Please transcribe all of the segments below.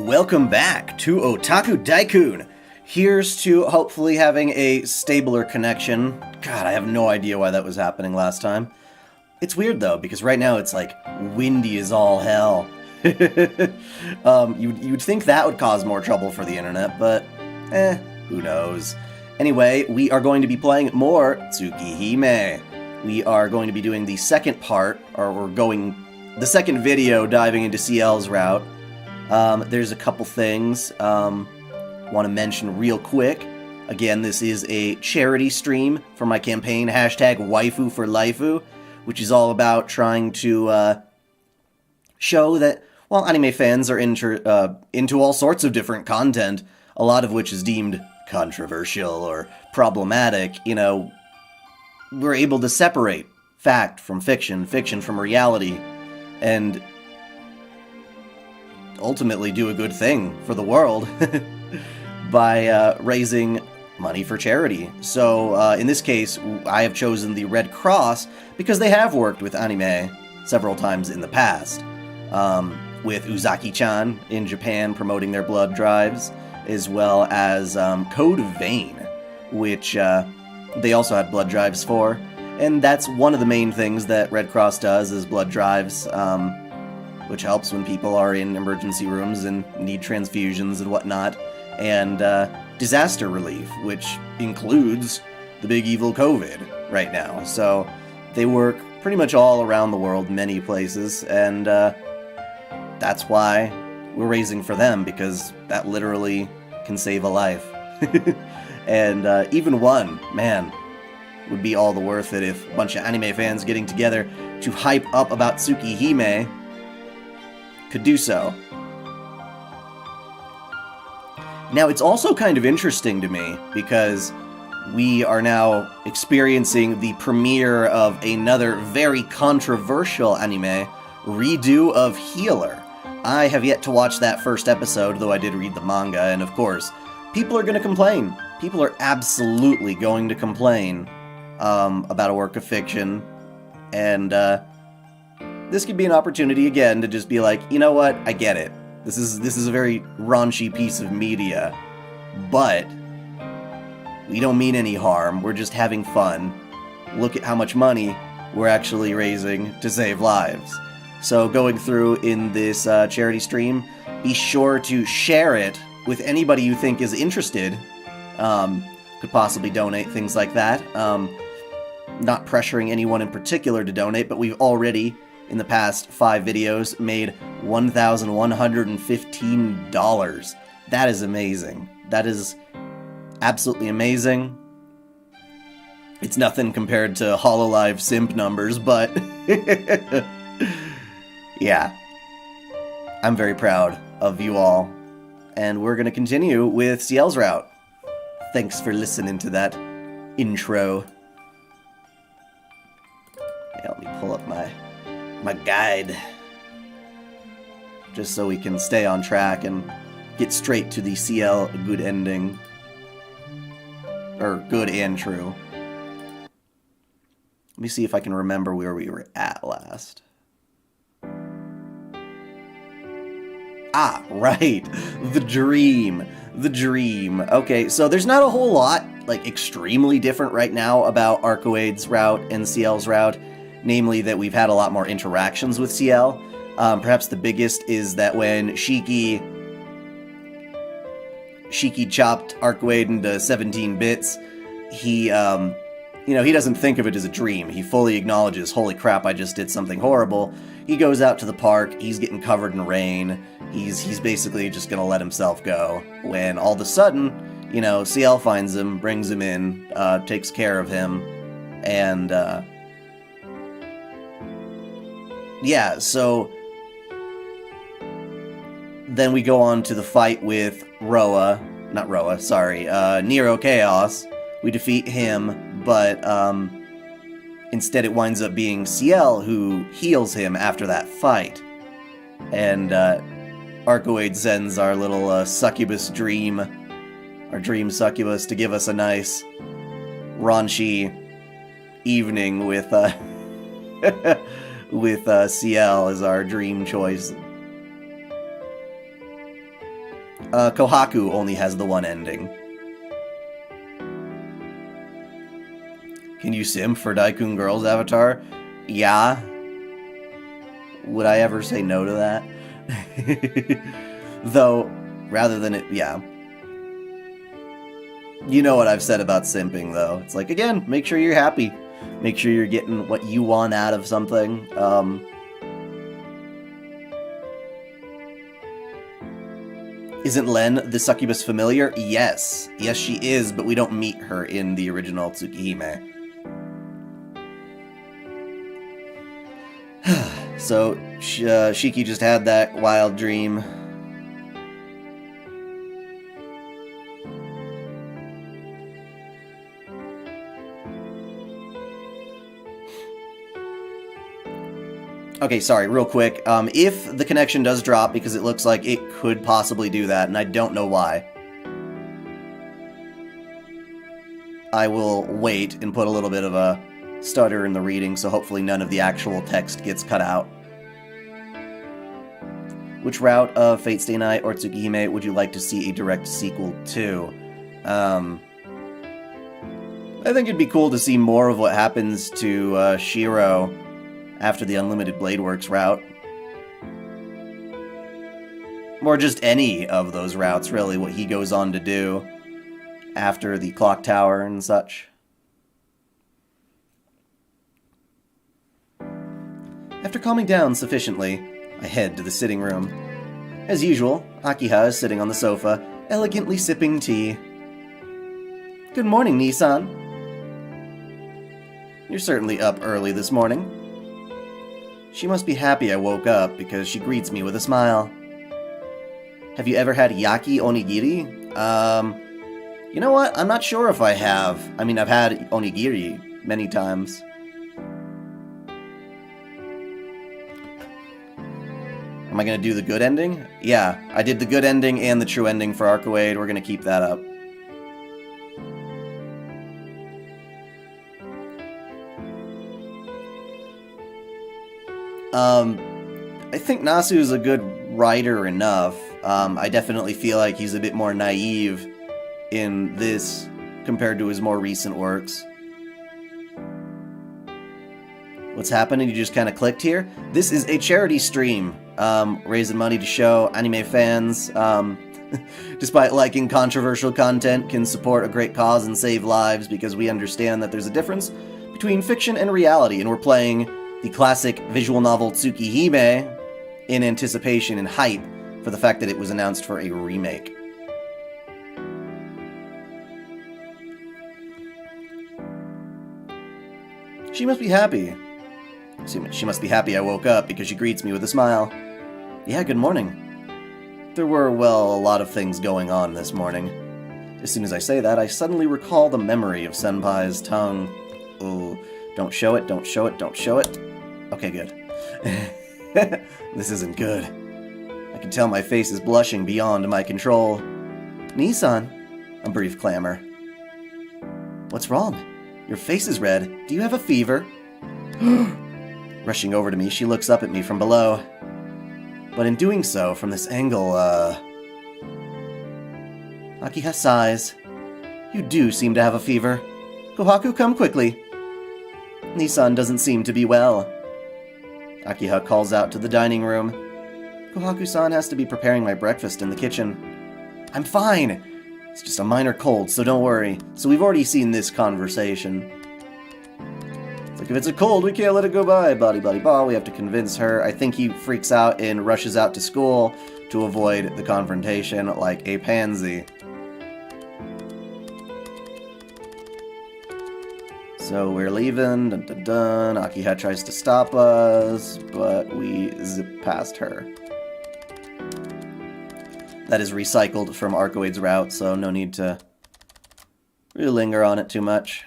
Welcome back to OtakuDaiKun. Here's to hopefully having a stabler connection. God, I have no idea why that was happening last time. It's weird though, because right now it's like windy as all hell. You'd think that would cause more trouble for the internet, but who knows. Anyway, we are going to be playing more Tsukihime. We are going to be doing the second part, the second video diving into Ciel's route. There's a couple things want to mention real quick. Again, this is a charity stream for my campaign, #waifu for laifu, which is all about trying to show that, while anime fans are into all sorts of different content, a lot of which is deemed controversial or problematic, we're able to separate fact from fiction, fiction from reality, and ultimately do a good thing for the world by raising money for charity. So in this case, I have chosen the Red Cross because they have worked with anime several times in the past, with Uzaki-chan in Japan promoting their blood drives, as well as Code Vein, which they also had blood drives for, and that's one of the main things that Red Cross does, is blood drives, which helps when people are in emergency rooms and need transfusions and whatnot, and disaster relief, which includes the big evil COVID right now. So they work pretty much all around the world, many places, and that's why we're raising for them, because that literally can save a life. And even one, man, would be all the worth it if a bunch of anime fans getting together to hype up about Tsukihime could do so. Now, it's also kind of interesting to me because we are now experiencing the premiere of another very controversial anime, redo of Healer. I have yet to watch that first episode, though I did read the manga, and of course, people are going to complain. People are absolutely going to complain about a work of fiction, and this could be an opportunity again to just be like, you know what, I get it. This is a very raunchy piece of media, but we don't mean any harm. We're just having fun. Look at how much money we're actually raising to save lives. So going through in this charity stream, be sure to share it with anybody you think is interested. Could possibly donate, things like that. Not pressuring anyone in particular to donate, but we've already, in the past 5 videos, made $1,115. That is amazing. That is absolutely amazing. It's nothing compared to Hololive simp numbers, but yeah. I'm very proud of you all. And we're going to continue with Ciel's route. Thanks for listening to that intro. Yeah, let me pull up my guide, just so we can stay on track and get straight to the Ciel good ending. Or good and true. Let me see if I can remember where we were at last. Ah, right. The dream. The dream. Okay, so there's not a whole lot, extremely different right now about Arcoade's route and Ciel's route. Namely, that we've had a lot more interactions with Ciel. Perhaps the biggest is that when Shiki chopped Arcoade into 17 bits, he doesn't think of it as a dream. He fully acknowledges, holy crap, I just did something horrible. He goes out to the park, he's getting covered in rain, he's basically just gonna let himself go, when all of a sudden, Ciel finds him, brings him in, takes care of him, and, yeah, so then we go on to the fight with Nero Chaos. We defeat him, but instead it winds up being Ciel who heals him after that fight. And Arcoade sends our little succubus dream, our dream succubus, to give us a nice raunchy evening with with Ciel as our dream choice. Kohaku only has the one ending. Can you simp for Daikun Girl's avatar? Yeah. Would I ever say no to that? Though, rather than it, yeah. You know what I've said about simping, though. It's like, again, make sure you're happy. Make sure you're getting what you want out of something. Isn't Len the succubus familiar? Yes. Yes, she is, but we don't meet her in the original Tsukihime. So, Shiki just had that wild dream. Okay, sorry, real quick. If the connection does drop, because it looks like it could possibly do that, and I don't know why, I will wait and put a little bit of a stutter in the reading, so hopefully none of the actual text gets cut out. Which route of Fate Stay Night or Tsukihime would you like to see a direct sequel to? I think it'd be cool to see more of what happens to Shiro after the Unlimited Blade Works route. Or just any of those routes, really, what he goes on to do after the clock tower and such. After calming down sufficiently, I head to the sitting room. As usual, Akiha is sitting on the sofa, elegantly sipping tea. Good morning, Nissan. You're certainly up early this morning. She must be happy I woke up, because she greets me with a smile. Have you ever had yaki onigiri? You know what? I'm not sure if I have. I mean, I've had onigiri many times. Am I going to do the good ending? Yeah, I did the good ending and the true ending for Arcoade. We're going to keep that up. I think Nasu is a good writer enough. I definitely feel like he's a bit more naive in this compared to his more recent works. What's happening? You just kind of clicked here? This is a charity stream, raising money to show anime fans, despite liking controversial content, can support a great cause and save lives, because we understand that there's a difference between fiction and reality, and we're playing the classic visual novel Tsukihime in anticipation and hype for the fact that it was announced for a remake. She must be happy. She must be happy I woke up, because she greets me with a smile. Yeah, good morning. There were, well, a lot of things going on this morning. As soon as I say that, I suddenly recall the memory of Senpai's tongue. Oh, don't show it, don't show it, don't show it. Okay, good. This isn't good. I can tell my face is blushing beyond my control. Nissan, a brief clamor. What's wrong? Your face is red. Do you have a fever? Rushing over to me, she looks up at me from below. But in doing so, from this angle, Akiha sighs. You do seem to have a fever. Kohaku, come quickly. Nissan doesn't seem to be well. Akiha calls out to the dining room. Kohaku-san has to be preparing my breakfast in the kitchen. I'm fine. It's just a minor cold, so don't worry. So we've already seen this conversation. It's like, if it's a cold, we can't let it go by. Body, body, ba. We have to convince her. I think he freaks out and rushes out to school to avoid the confrontation like a pansy. So we're leaving, dun dun dun. Akiha tries to stop us, but we zip past her. That is recycled from Arcoade's route, so no need to really linger on it too much.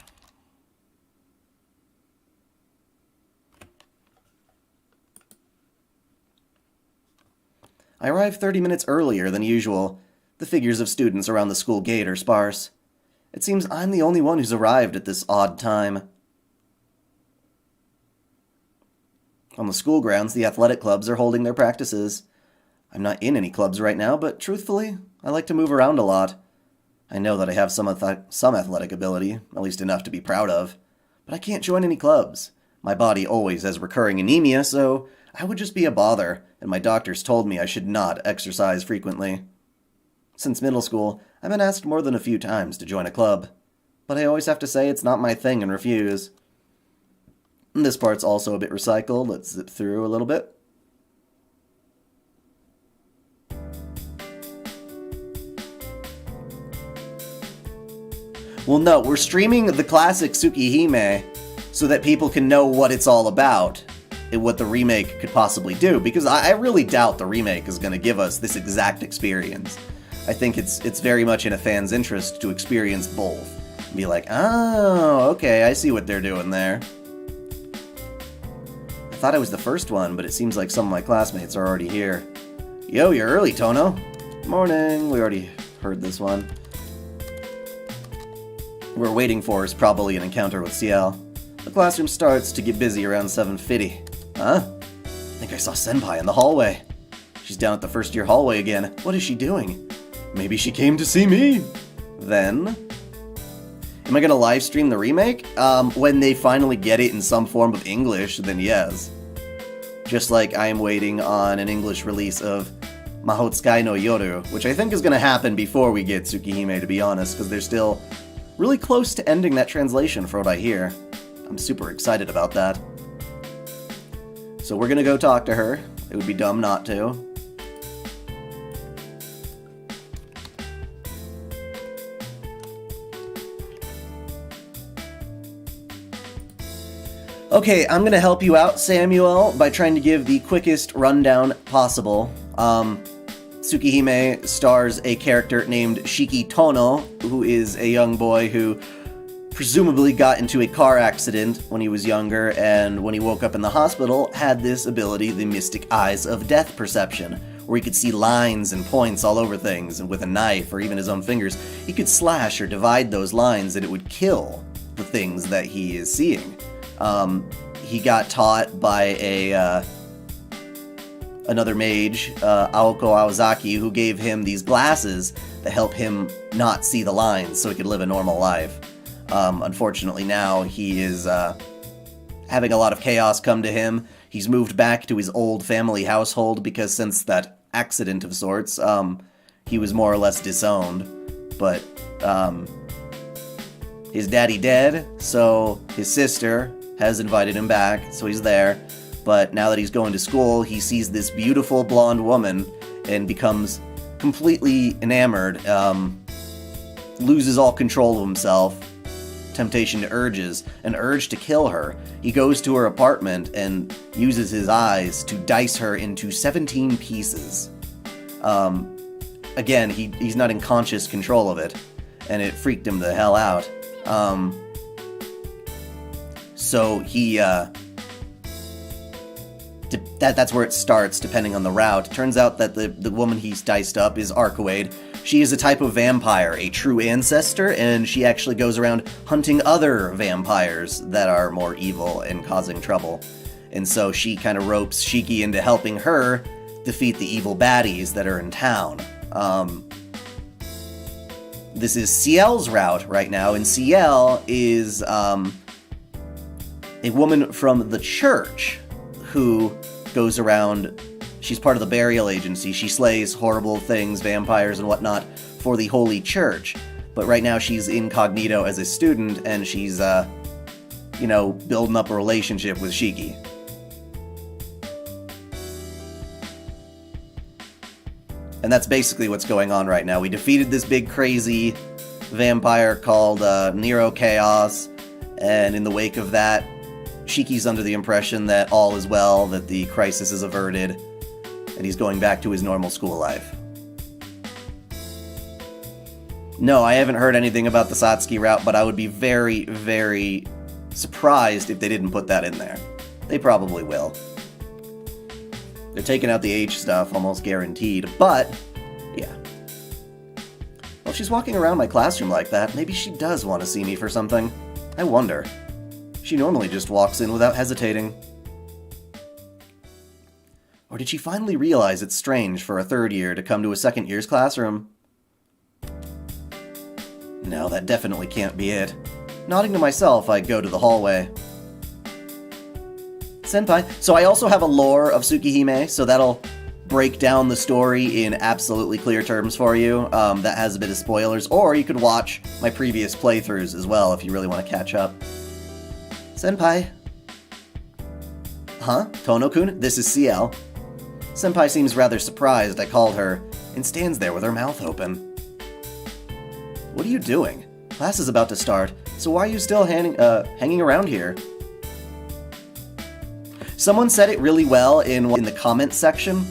I arrive 30 minutes earlier than usual. The figures of students around the school gate are sparse. It seems I'm the only one who's arrived at this odd time. On the school grounds, the athletic clubs are holding their practices. I'm not in any clubs right now, but truthfully, I like to move around a lot. I know that I have some athletic ability, at least enough to be proud of, but I can't join any clubs. My body always has recurring anemia, so I would just be a bother, and my doctors told me I should not exercise frequently. Since middle school, I've been asked more than a few times to join a club, but I always have to say it's not my thing and refuse. This part's also a bit recycled. Let's zip through a little bit. Well, no, we're streaming the classic Tsukihime so that people can know what it's all about and what the remake could possibly do, because I really doubt the remake is going to give us this exact experience. I think it's very much in a fan's interest to experience both. Be like, oh, okay, I see what they're doing there. I thought I was the first one, but it seems like some of my classmates are already here. Yo, you're early, Tono. Morning. We already heard this one. What we're waiting for is probably an encounter with Ciel. The classroom starts to get busy around 7:50. Huh? I think I saw Senpai in the hallway. She's down at the first year hallway again. What is she doing? Maybe she came to see me. Then? Am I gonna live stream the remake? When they finally get it in some form of English, then yes. Just like I am waiting on an English release of Mahotsukai no Yoru, which I think is gonna happen before we get Tsukihime, to be honest, because they're still really close to ending that translation for what I hear. I'm super excited about that. So we're gonna go talk to her. It would be dumb not to. Okay, I'm gonna help you out, Samuel, by trying to give the quickest rundown possible. Tsukihime stars a character named Shiki Tono, who is a young boy who presumably got into a car accident when he was younger, and when he woke up in the hospital, had this ability, the mystic eyes of death perception, where he could see lines and points all over things, and with a knife or even his own fingers, he could slash or divide those lines and it would kill the things that he is seeing. He got taught by another mage, Aoko Aozaki, who gave him these glasses that help him not see the lines so he could live a normal life. Unfortunately now, he is having a lot of chaos come to him. He's moved back to his old family household because since that accident of sorts, he was more or less disowned. But his daddy dead, so his sister has invited him back, so he's there. But now that he's going to school, he sees this beautiful blonde woman and becomes completely enamored, loses all control of himself, temptation to urges, an urge to kill her. He goes to her apartment and uses his eyes to dice her into 17 pieces. Again, he's not in conscious control of it, and it freaked him the hell out. So he, that's where it starts, depending on the route. Turns out that the woman he's diced up is Arcoade. She is a type of vampire, a true ancestor, and she actually goes around hunting other vampires that are more evil and causing trouble. And so she kind of ropes Shiki into helping her defeat the evil baddies that are in town. This is Ciel's route right now, and Ciel is a woman from the church who goes around. She's part of the burial agency. She slays horrible things, vampires and whatnot, for the Holy Church. But right now she's incognito as a student, and she's, building up a relationship with Shiki. And that's basically what's going on right now. We defeated this big crazy vampire called Nero Chaos, and in the wake of that, Shiki's under the impression that all is well, that the crisis is averted, and he's going back to his normal school life. No, I haven't heard anything about the Satsuki route, but I would be very, very surprised if they didn't put that in there. They probably will. They're taking out the age stuff, almost guaranteed, but, yeah. Well, if she's walking around my classroom like that, maybe she does want to see me for something. I wonder. She normally just walks in without hesitating. Or did she finally realize it's strange for a third year to come to a second year's classroom? No, that definitely can't be it. Nodding to myself, I go to the hallway. Senpai. So I also have a lore of Tsukihime, so that'll break down the story in absolutely clear terms for you. That has a bit of spoilers, or you could watch my previous playthroughs as well if you really want to catch up. Senpai. Huh? Tono-kun? This is Ciel. Senpai seems rather surprised I called her, and stands there with her mouth open. What are you doing? Class is about to start, so why are you still hanging around here? Someone said it really well in the comments section.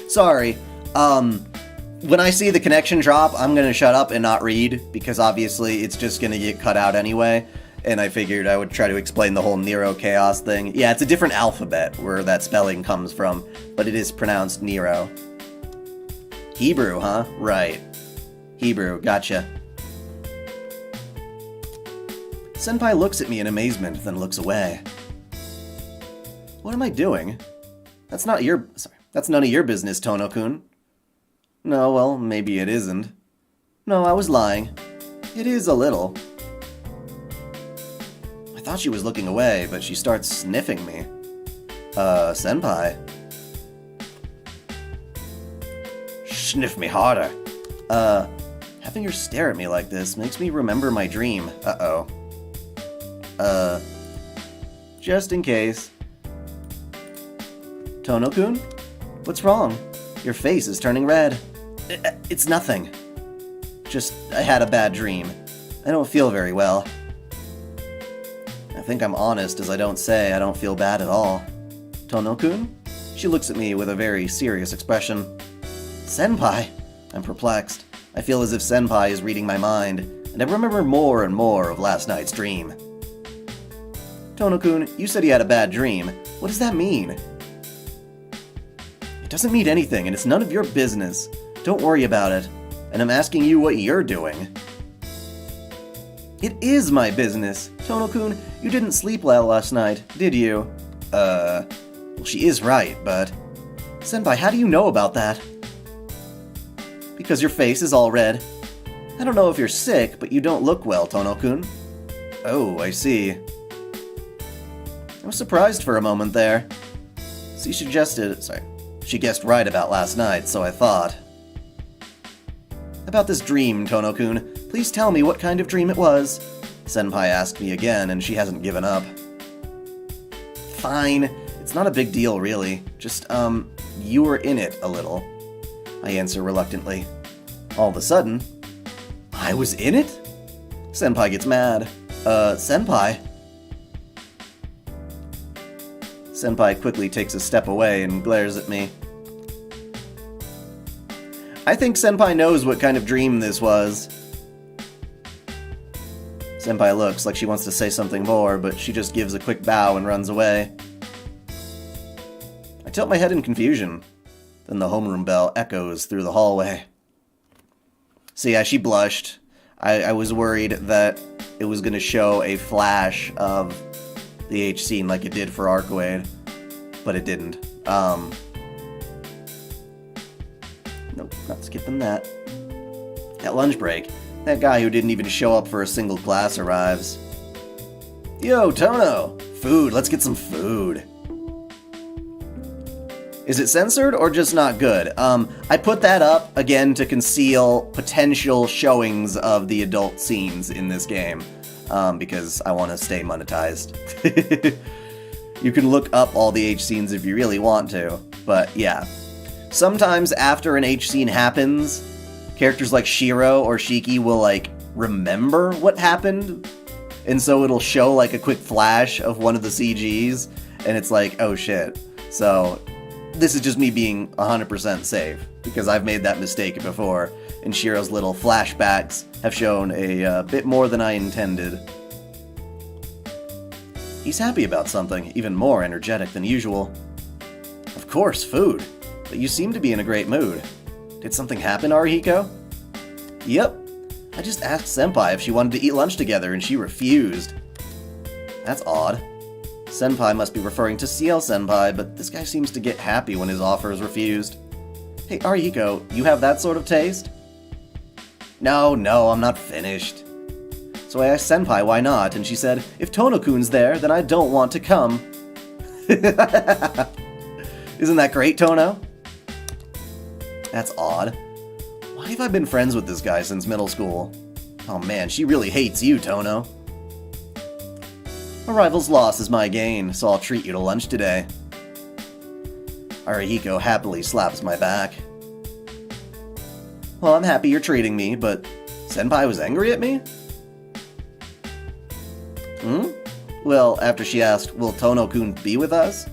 Sorry. When I see the connection drop, I'm gonna shut up and not read, because obviously it's just gonna get cut out anyway, and I figured I would try to explain the whole Nero Chaos thing. Yeah, it's a different alphabet where that spelling comes from, but it is pronounced Nero. Hebrew, huh? Right. Hebrew, gotcha. Senpai looks at me in amazement, then looks away. What am I doing? That's none of your business, Tono-kun. No, well, maybe it isn't. No, I was lying. It is a little. I thought she was looking away, but she starts sniffing me. Senpai. Sniff me harder. Having her stare at me like this makes me remember my dream. Uh-oh. Just in case. Tono-kun? What's wrong? Your face is turning red. It's nothing. Just, I had a bad dream. I don't feel very well. I think I'm honest as I don't say I don't feel bad at all. Tono-kun? She looks at me with a very serious expression. Senpai? I'm perplexed. I feel as if Senpai is reading my mind, and I remember more and more of last night's dream. Tono-kun, you said you had a bad dream. What does that mean? It doesn't mean anything, and it's none of your business. Don't worry about it. And I'm asking you what you're doing. It is my business. Tono-kun, you didn't sleep well last night, did you? Well, she is right, but... Senpai, how do you know about that? Because your face is all red. I don't know if you're sick, but you don't look well, Tono-kun. Oh, I see. I was surprised for a moment there. She guessed right about last night, so I thought. About this dream, Tono-kun, please tell me what kind of dream it was. Senpai asked me again, and she hasn't given up. Fine. It's not a big deal, really. Just, you were in it a little. I answer reluctantly. All of a sudden, I was in it? Senpai gets mad. Senpai? Senpai quickly takes a step away and glares at me. I think Senpai knows what kind of dream this was. Senpai looks like she wants to say something more, but she just gives a quick bow and runs away. I tilt my head in confusion. Then the homeroom bell echoes through the hallway. So yeah, she blushed. I was worried that it was going to show a flash of the H scene like it did for Arcoade, but it didn't. Nope, not skipping that. At lunch break, that guy who didn't even show up for a single class arrives. Yo, Tono! Food, let's get some food. Is it censored or just not good? I put that up, again, to conceal potential showings of the adult scenes in this game, because I want to stay monetized. You can look up all the H scenes if you really want to, but yeah. Sometimes after an H scene happens, characters like Shiro or Shiki will, like, remember what happened, and so it'll show, like, a quick flash of one of the CGs, and it's like, oh shit. So, this is just me being 100% safe, because I've made that mistake before, and Shiro's little flashbacks have shown a bit more than I intended. He's happy about something, even more energetic than usual. Of course, food. But you seem to be in a great mood. Did something happen, Arihiko? Yep. I just asked Senpai if she wanted to eat lunch together, and she refused. That's odd. Senpai must be referring to Ciel Senpai, but this guy seems to get happy when his offer is refused. Hey, Arihiko, you have that sort of taste? No, I'm not finished. So I asked Senpai why not, and she said, if Tono-kun's there, then I don't want to come. Isn't that great, Tono? That's odd. Why have I been friends with this guy since middle school? Oh man, she really hates you, Tono. A rival's loss is my gain, so I'll treat you to lunch today. Arihiko happily slaps my back. Well, I'm happy you're treating me, but Senpai was angry at me? Well, after she asked, will Tono-kun be with us?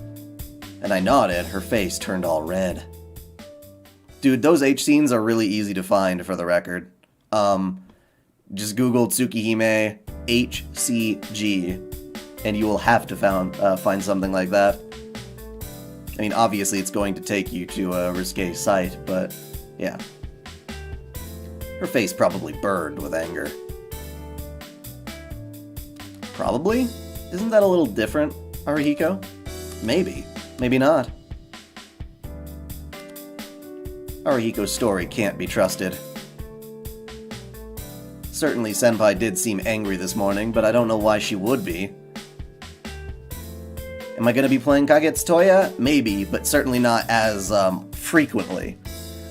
And I nodded, her face turned all red. Dude, those H scenes are really easy to find, for the record. Just Google Tsukihime HCG, and you will have to find something like that. I mean, obviously it's going to take you to a risque site, but yeah. Her face probably burned with anger. Probably? Isn't that a little different, Arihiko? Maybe. Maybe not. Arihiko's story can't be trusted. Certainly Senpai did seem angry this morning, but I don't know why she would be. Am I gonna be playing Kagetsutoya? Maybe, but certainly not as, frequently.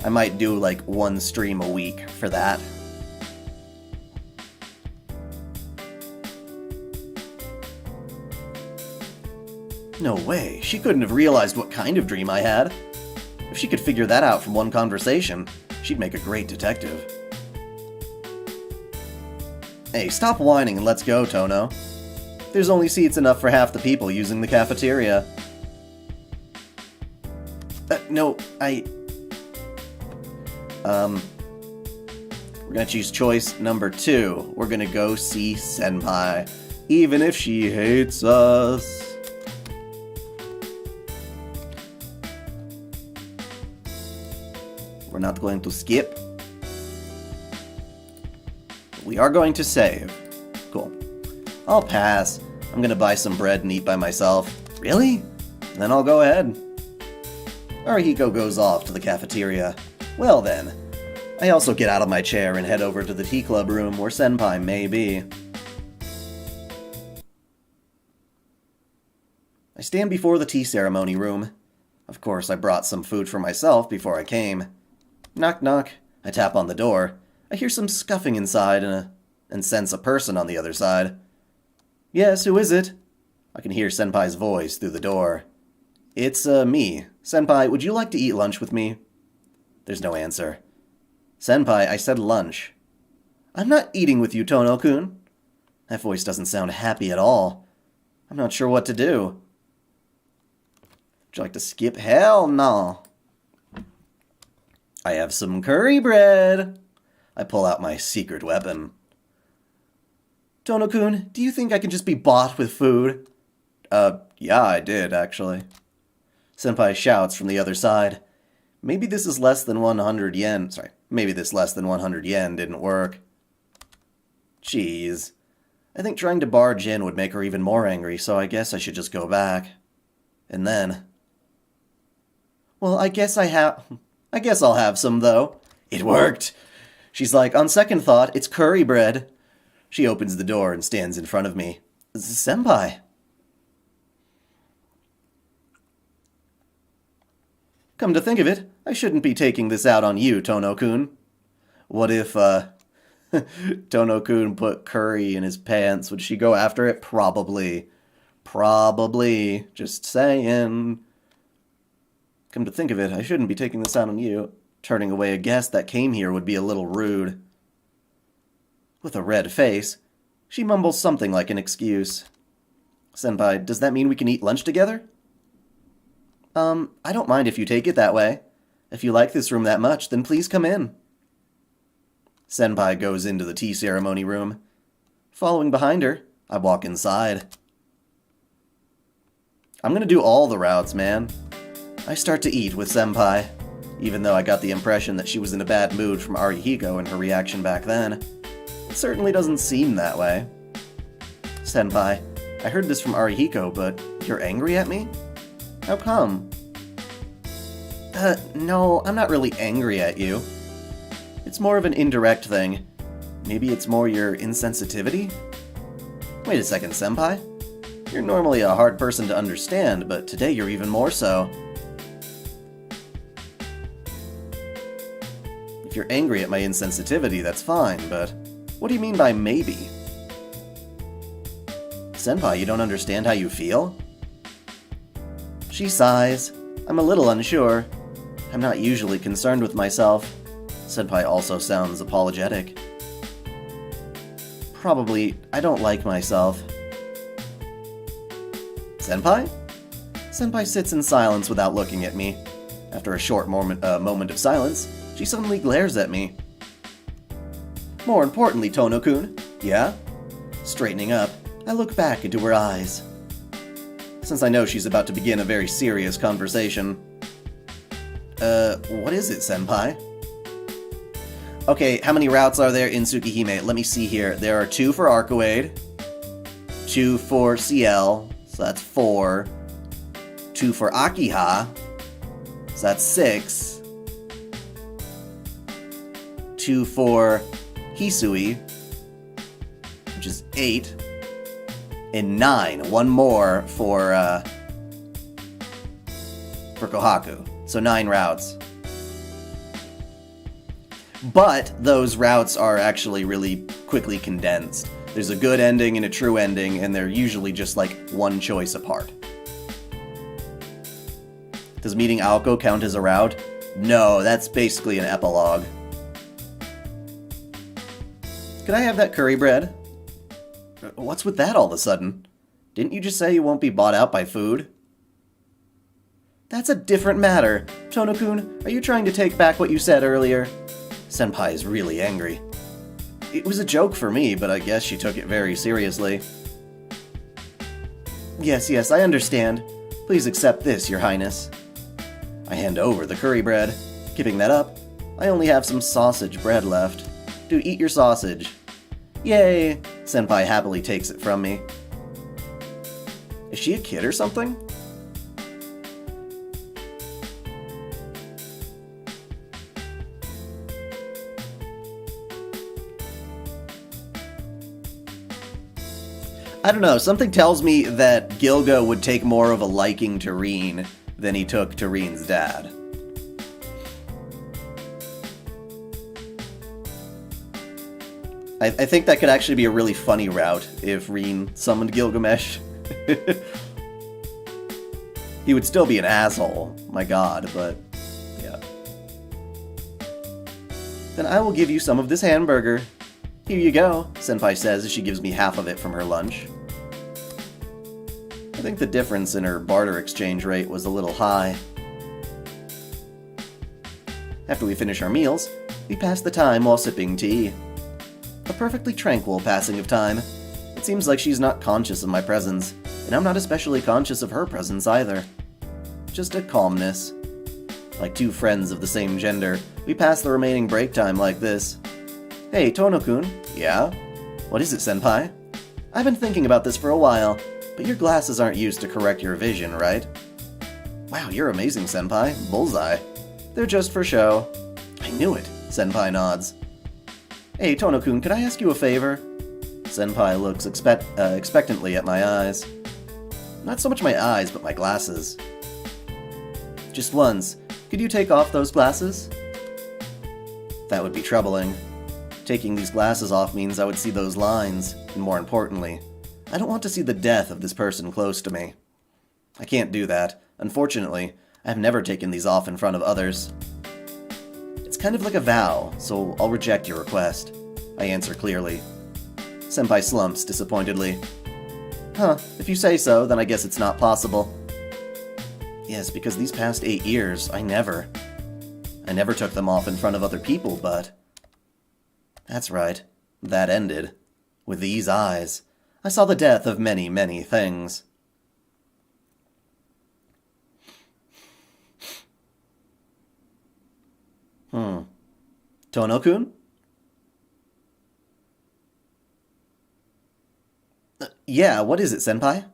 I might do, like, one stream a week for that. No way, she couldn't have realized what kind of dream I had. If she could figure that out from one conversation, she'd make a great detective. Hey, stop whining and let's go, Tono. There's only seats enough for half the people using the cafeteria. No, we're gonna choose choice number 2. We're gonna go see Senpai, even if she hates us. We're not going to skip. We are going to save. Cool. I'll pass. I'm gonna buy some bread and eat by myself. Really? Then I'll go ahead. Arihiko goes off to the cafeteria. Well then. I also get out of my chair and head over to the tea club room where Senpai may be. I stand before the tea ceremony room. Of course, I brought some food for myself before I came. Knock knock. I tap on the door. I hear some scuffing inside and sense a person on the other side. Yes, who is it? I can hear Senpai's voice through the door. It's, me. Senpai, would you like to eat lunch with me? There's no answer. Senpai, I said lunch. I'm not eating with you, Tono-kun. That voice doesn't sound happy at all. I'm not sure what to do. Would you like to skip? Hell no. I have some curry bread. I pull out my secret weapon. Tono-kun, do you think I can just be bought with food? Yeah, I did, actually. Senpai shouts from the other side. Maybe this is less than 100 yen. Sorry, maybe this less than 100 yen didn't work. Jeez. I think trying to barge in would make her even more angry, so I guess I should just go back. And then... Well, I guess I'll have some, though. It worked! She's like, on second thought, it's curry bread. She opens the door and stands in front of me. Senpai. Come to think of it, I shouldn't be taking this out on you, Tono-kun. What if, Tono-kun put curry in his pants? Would she go after it? Probably. Probably. Just saying. Come to think of it, I shouldn't be taking this out on you. Turning away a guest that came here would be a little rude. With a red face, she mumbles something like an excuse. Senpai, does that mean we can eat lunch together? I don't mind if you take it that way. If you like this room that much, then please come in. Senpai goes into the tea ceremony room. Following behind her, I walk inside. I'm gonna do all the routes, man. I start to eat with Senpai, even though I got the impression that she was in a bad mood from Arihiko and her reaction back then. It certainly doesn't seem that way. Senpai, I heard this from Arihiko, but you're angry at me? How come? No, I'm not really angry at you. It's more of an indirect thing. Maybe it's more your insensitivity? Wait a second, Senpai. You're normally a hard person to understand, but today you're even more so. If you're angry at my insensitivity, that's fine, but what do you mean by maybe? Senpai, you don't understand how you feel? She sighs. I'm a little unsure. I'm not usually concerned with myself. Senpai also sounds apologetic. Probably, I don't like myself. Senpai? Senpai sits in silence without looking at me. After a short moment of silence, she suddenly glares at me. More importantly, Tono-kun, yeah? Straightening up, I look back into her eyes. Since I know she's about to begin a very serious conversation. What is it, Senpai? Okay, how many routes are there in Tsukihime? Let me see here. There are 2 for Arcoade, 2 for Ciel, so that's 4, 2 for Akiha, so that's 6, 2 for Hisui, which is 8, and 9. One more for Kohaku. So 9 routes. But those routes are actually really quickly condensed. There's a good ending and a true ending, and they're usually just like one choice apart. Does meeting Aoko count as a route? No, that's basically an epilogue. Could I have that curry bread? What's with that all of a sudden? Didn't you just say you won't be bought out by food? That's a different matter. Tono-kun, are you trying to take back what you said earlier? Senpai is really angry. It was a joke for me, but I guess she took it very seriously. Yes, I understand. Please accept this, Your Highness. I hand over the curry bread. Giving that up, I only have some sausage bread left. Do eat your sausage. Yay! Senpai happily takes it from me. Is she a kid or something? I don't know, something tells me that Gilgo would take more of a liking to Rin than he took to Rin's dad. I think that could actually be a really funny route if Rin summoned Gilgamesh. He would still be an asshole, my god, but yeah. Then I will give you some of this hamburger. Here you go, Senpai says as she gives me half of it from her lunch. I think the difference in her barter exchange rate was a little high. After we finish our meals, we pass the time while sipping tea. A perfectly tranquil passing of time. It seems like she's not conscious of my presence, and I'm not especially conscious of her presence either. Just a calmness. Like 2 friends of the same gender, we pass the remaining break time like this. Hey, Tono-kun. Yeah? What is it, Senpai? I've been thinking about this for a while, but your glasses aren't used to correct your vision, right? Wow, you're amazing, Senpai. Bullseye. They're just for show. I knew it, Senpai nods. Hey, Tono-kun, could I ask you a favor? Senpai looks expectantly at my eyes. Not so much my eyes, but my glasses. Just once, Could you take off those glasses? That would be troubling. Taking these glasses off means I would see those lines, and more importantly, I don't want to see the death of this person close to me. I can't do that. Unfortunately, I've never taken these off in front of others. It's kind of like a vow, so I'll reject your request. I answer clearly. Senpai slumps disappointedly. Huh, if you say so, then I guess it's not possible. Yes, because these past 8 years, I never took them off in front of other people, but... That's right. That ended. With these eyes, I saw the death of many, many things. Tono-kun? Yeah, what is it, senpai?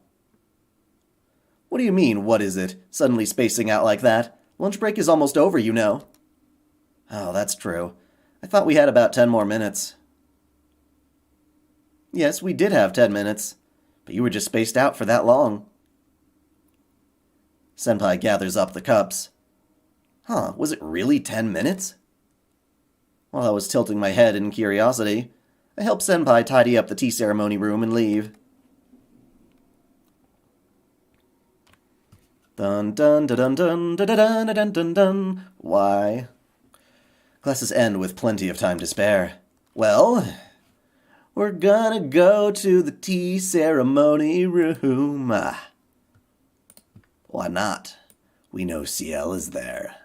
What do you mean, what is it? Suddenly spacing out like that? Lunch break is almost over, you know. Oh, that's true. I thought we had about 10 more minutes. Yes, we did have 10 minutes, but you were just spaced out for that long. Senpai gathers up the cups. Huh, was it really 10 minutes? While I was tilting my head in curiosity, I helped Senpai tidy up the tea ceremony room and leave. Dun dun dun dun dun dun dun dun dun. Why? Classes end with plenty of time to spare. Well, we're gonna go to the tea ceremony room. Why not? We know Ciel is there.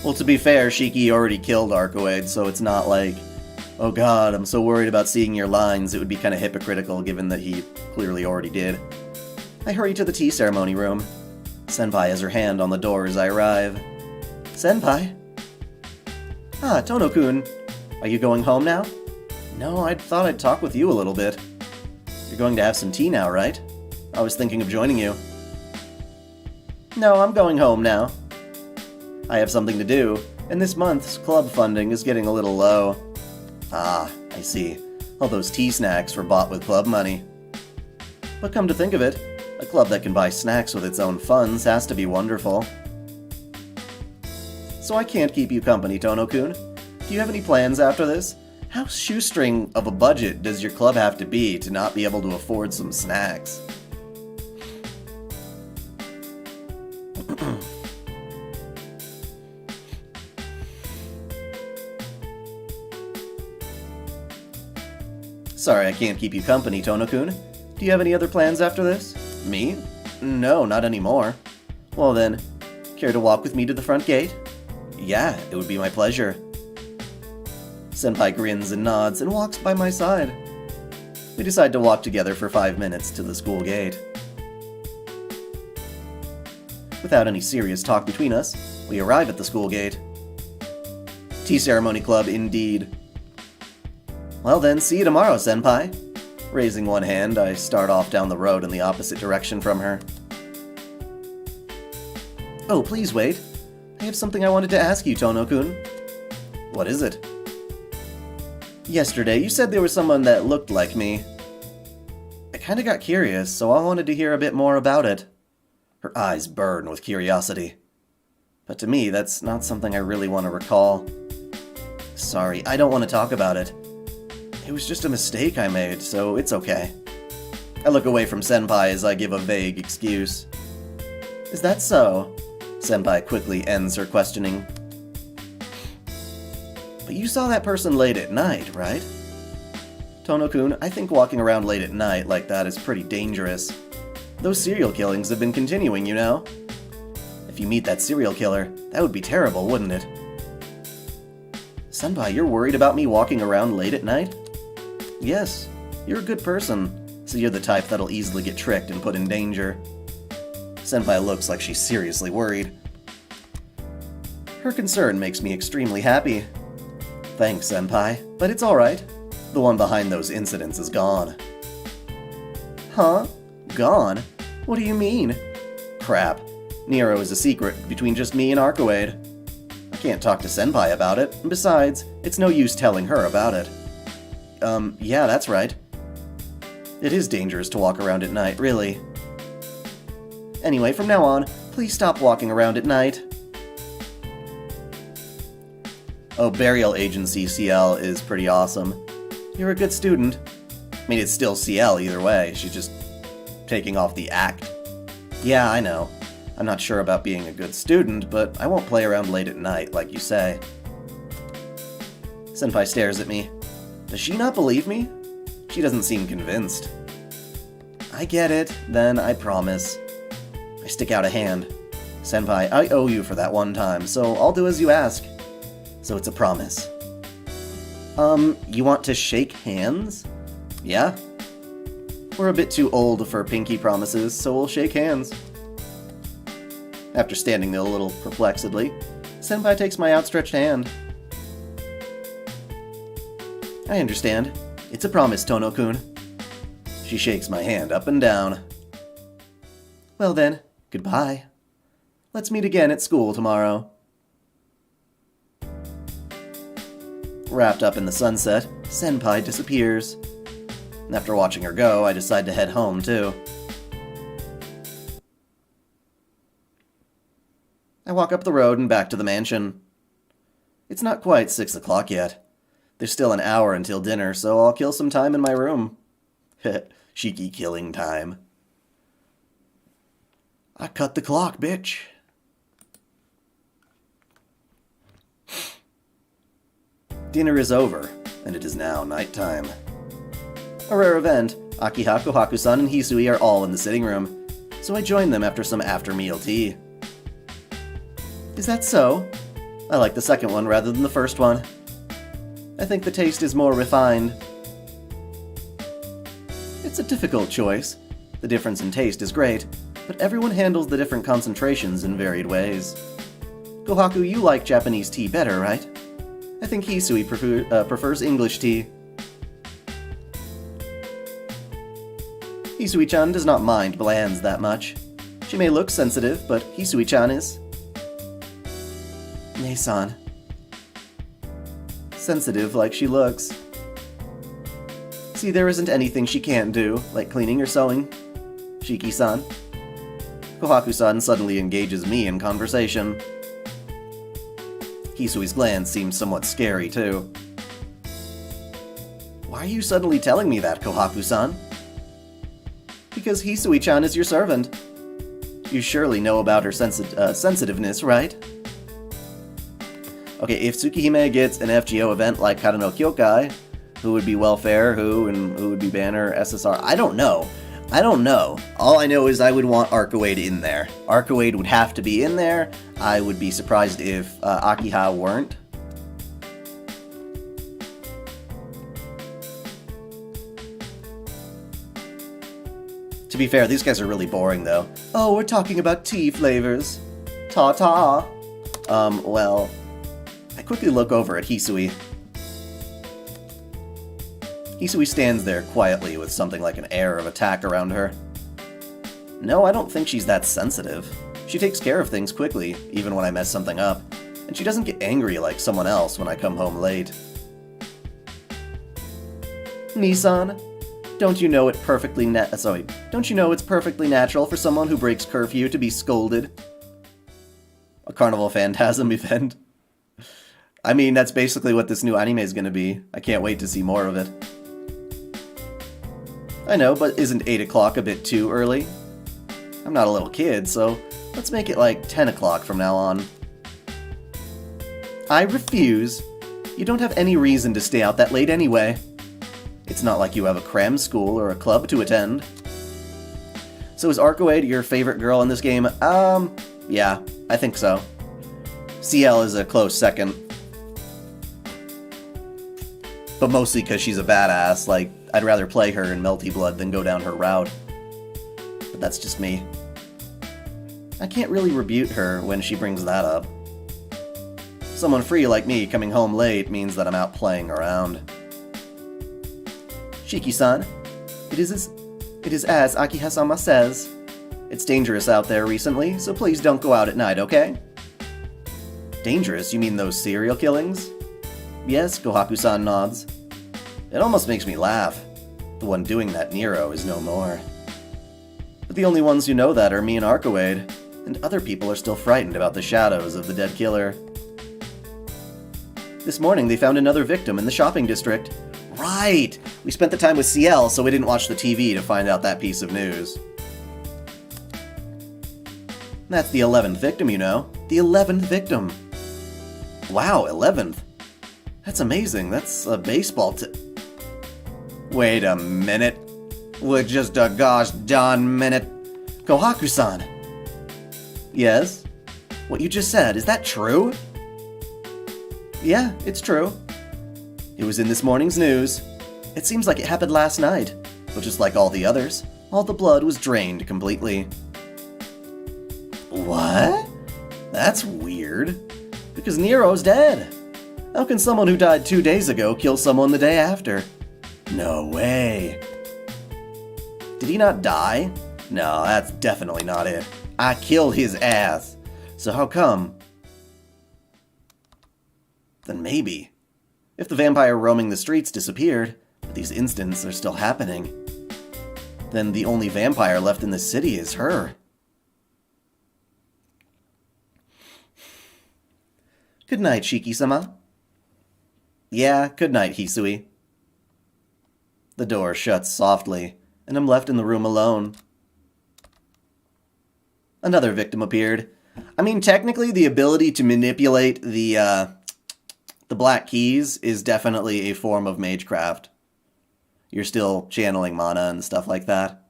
Well, to be fair, Shiki already killed Arcoade, so it's not like, oh god, I'm so worried about seeing your lines. It would be kind of hypocritical given that he clearly already did. I hurry to the tea ceremony room. Senpai has her hand on the door as I arrive. Senpai? Ah, Tono-kun. Are you going home now? No, I thought I'd talk with you a little bit. You're going to have some tea now, right? I was thinking of joining you. No, I'm going home now. I have something to do, and this month's club funding is getting a little low. Ah, I see. All those tea snacks were bought with club money. But come to think of it, a club that can buy snacks with its own funds has to be wonderful. So I can't keep you company, Tono-kun. Do you have any plans after this? How shoestring of a budget does your club have to be to not be able to afford some snacks? Sorry I can't keep you company, Tono-kun. Do you have any other plans after this? Me? No, not anymore. Well then, care to walk with me to the front gate? Yeah, it would be my pleasure. Senpai grins and nods and walks by my side. We decide to walk together for 5 minutes to the school gate. Without any serious talk between us, we arrive at the school gate. Tea ceremony club indeed. Well then, see you tomorrow, senpai. Raising one hand, I start off down the road in the opposite direction from her. Oh, please wait. I have something I wanted to ask you, Tono-kun. What is it? Yesterday, you said there was someone that looked like me. I kinda got curious, so I wanted to hear a bit more about it. Her eyes burn with curiosity. But to me, that's not something I really want to recall. Sorry, I don't want to talk about it. It was just a mistake I made, so it's okay. I look away from Senpai as I give a vague excuse. Is that so? Senpai quickly ends her questioning. But you saw that person late at night, right? Tono-kun, I think walking around late at night like that is pretty dangerous. Those serial killings have been continuing, you know? If you meet that serial killer, that would be terrible, wouldn't it? Senpai, you're worried about me walking around late at night? Yes, you're a good person, so you're the type that'll easily get tricked and put in danger. Senpai looks like she's seriously worried. Her concern makes me extremely happy. Thanks, Senpai, but it's alright. The one behind those incidents is gone. Huh? Gone? What do you mean? Crap. Nero is a secret between just me and Arcoade. I can't talk to Senpai about it, and besides, it's no use telling her about it. Yeah, that's right. It is dangerous to walk around at night, really. Anyway, from now on, please stop walking around at night. Oh, Burial Agency Ciel is pretty awesome. You're a good student. I mean, it's still Ciel either way, she's just taking off the act. Yeah, I know. I'm not sure about being a good student, but I won't play around late at night, like you say. Senpai stares at me. Does she not believe me? She doesn't seem convinced. I get it, then I promise. I stick out a hand. Senpai, I owe you for that one time, so I'll do as you ask. So it's a promise. You want to shake hands? Yeah? We're a bit too old for pinky promises, so we'll shake hands. After standing there a little perplexedly, Senpai takes my outstretched hand. I understand. It's a promise, Tono-kun. She shakes my hand up and down. Well then, goodbye. Let's meet again at school tomorrow. Wrapped up in the sunset, Senpai disappears. And after watching her go, I decide to head home too. I walk up the road and back to the mansion. It's not quite 6 o'clock yet. There's still an hour until dinner, so I'll kill some time in my room. Shiki killing time. I cut the clock, bitch. Dinner is over, and it is now nighttime. A rare event, Akiha, Kohaku-san, and Hisui are all in the sitting room, so I join them after some after-meal tea. Is that so? I like the second one rather than the first one. I think the taste is more refined. It's a difficult choice. The difference in taste is great, but everyone handles the different concentrations in varied ways. Kohaku, you like Japanese tea better, right? I think Hisui prefers English tea. Hisui-chan does not mind blands that much. She may look sensitive, but Hisui-chan is. Nei-san. Sensitive like she looks. See, there isn't anything she can't do, like cleaning or sewing. Shiki-san. Kohaku-san suddenly engages me in conversation. Hisui's glance seems somewhat scary, too. Why are you suddenly telling me that, Kohaku-san? Because Hisui-chan is your servant. You surely know about her sensitiveness, right? Okay, if Tsukihime gets an FGO event like Kara no Kyokai, who would be welfare, who would be banner, SSR? I don't know. All I know is I would want Arcoade in there. Arcoade would have to be in there. I would be surprised if Akiha weren't. To be fair, these guys are really boring, though. Oh, we're talking about tea flavors. Ta-ta. Well, I quickly look over at Hisui. Hisui stands there quietly with something like an air of attack around her. No, I don't think she's that sensitive. She takes care of things quickly, even when I mess something up, and she doesn't get angry like someone else when I come home late. Nissan, don't you know it's perfectly natural for someone who breaks curfew to be scolded? A Carnival Phantasm event. I mean, that's basically what this new anime is gonna be. I can't wait to see more of it. I know, but isn't 8 o'clock a bit too early? I'm not a little kid, so let's make it like 10 o'clock from now on. I refuse. You don't have any reason to stay out that late anyway. It's not like you have a cram school or a club to attend. So is Arcoade your favorite girl in this game? Yeah, I think so. Ciel is a close second. But mostly because she's a badass, like, I'd rather play her in Melty Blood than go down her route. But that's just me. I can't really rebuke her when she brings that up. Someone free like me coming home late means that I'm out playing around. Shiki-san, it is as Akiha-sama says. It's dangerous out there recently, so please don't go out at night, okay? Dangerous? You mean those serial killings? Yes, Kohaku-san nods. It almost makes me laugh. The one doing that, Nero, is no more. But the only ones who know that are me and Arcoade, and other people are still frightened about the shadows of the dead killer. This morning they found another victim in the shopping district. Right! We spent the time with Ciel, so we didn't watch the TV to find out that piece of news. That's the 11th victim, you know. The 11th victim. Wow, 11th. That's amazing. That's a baseball Wait a minute. Wait just a gosh darn minute. Kohaku-san. Yes? What you just said, is that true? Yeah, it's true. It was in this morning's news. It seems like it happened last night, but just like all the others, all the blood was drained completely. What? That's weird. Because Nero's dead. How can someone who died 2 days ago kill someone the day after? No way. Did he not die? No, that's definitely not it. I killed his ass. So how come? Then maybe. If the vampire roaming the streets disappeared, but these incidents are still happening, then the only vampire left in the city is her. Good night, Shiki-sama. Yeah, good night, Hisui. The door shuts softly, and I'm left in the room alone. Another victim appeared. I mean, technically, the ability to manipulate the black keys is definitely a form of magecraft. You're still channeling mana and stuff like that.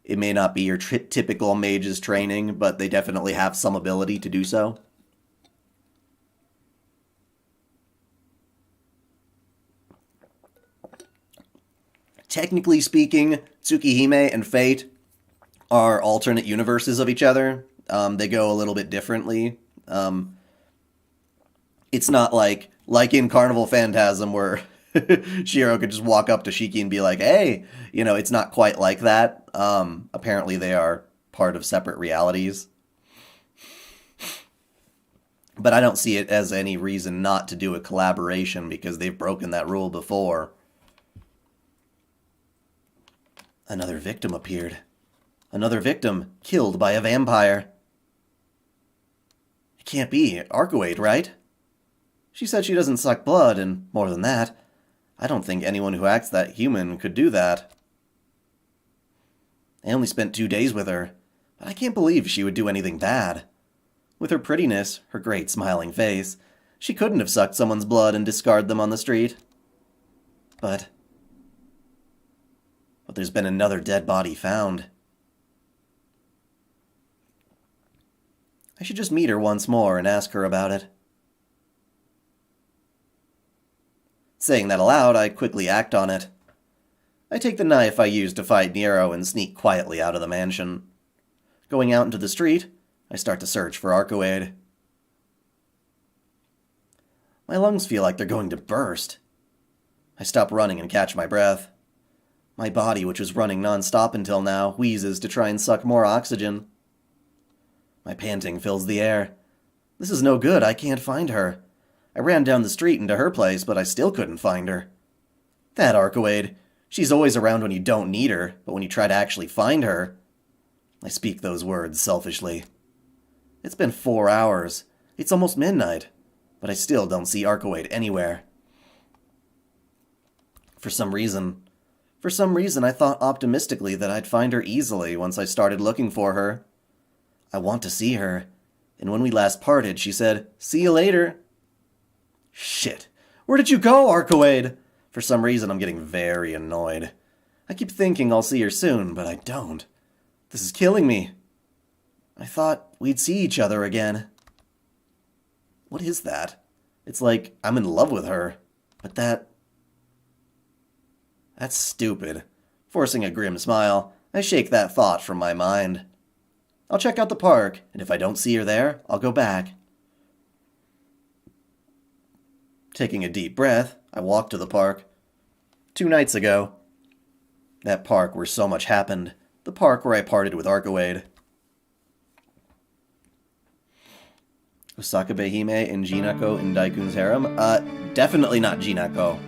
It may not be your typical mage's training, but they definitely have some ability to do so. Technically speaking, Tsukihime and Fate are alternate universes of each other. They go a little bit differently. It's not like in Carnival Phantasm where Shiro could just walk up to Shiki and be like, hey, you know, it's not quite like that. Apparently they are part of separate realities. But I don't see it as any reason not to do a collaboration because they've broken that rule before. Another victim appeared. Another victim killed by a vampire. It can't be Arcoade, right? She said she doesn't suck blood, and more than that, I don't think anyone who acts that human could do that. I only spent 2 days with her, but I can't believe she would do anything bad. With her prettiness, her great smiling face, she couldn't have sucked someone's blood and discarded them on the street. But there's been another dead body found. I should just meet her once more and ask her about it. Saying that aloud, I quickly act on it. I take the knife I used to fight Nero and sneak quietly out of the mansion. Going out into the street, I start to search for Arcoade. My lungs feel like they're going to burst. I stop running and catch my breath. My body, which was running non-stop until now, wheezes to try and suck more oxygen. My panting fills the air. This is no good, I can't find her. I ran down the street into her place, but I still couldn't find her. That Arcoade. She's always around when you don't need her, but when you try to actually find her... I speak those words selfishly. It's been 4 hours. It's almost midnight, but I still don't see Arcoade anywhere. For some reason, I thought optimistically that I'd find her easily once I started looking for her. I want to see her, and when we last parted, she said, "See you later." Shit. Where did you go, Arcoade? For some reason, I'm getting very annoyed. I keep thinking I'll see her soon, but I don't. This is killing me. I thought we'd see each other again. What is that? It's like I'm in love with her, but that's stupid. Forcing a grim smile, I shake that thought from my mind. I'll check out the park, and if I don't see her there, I'll go back. Taking a deep breath, I walk to the park. 2 nights ago. That park where so much happened. The park where I parted with Arcoade. Osakabehime and Jinako in Daikun's harem? Definitely not Jinako.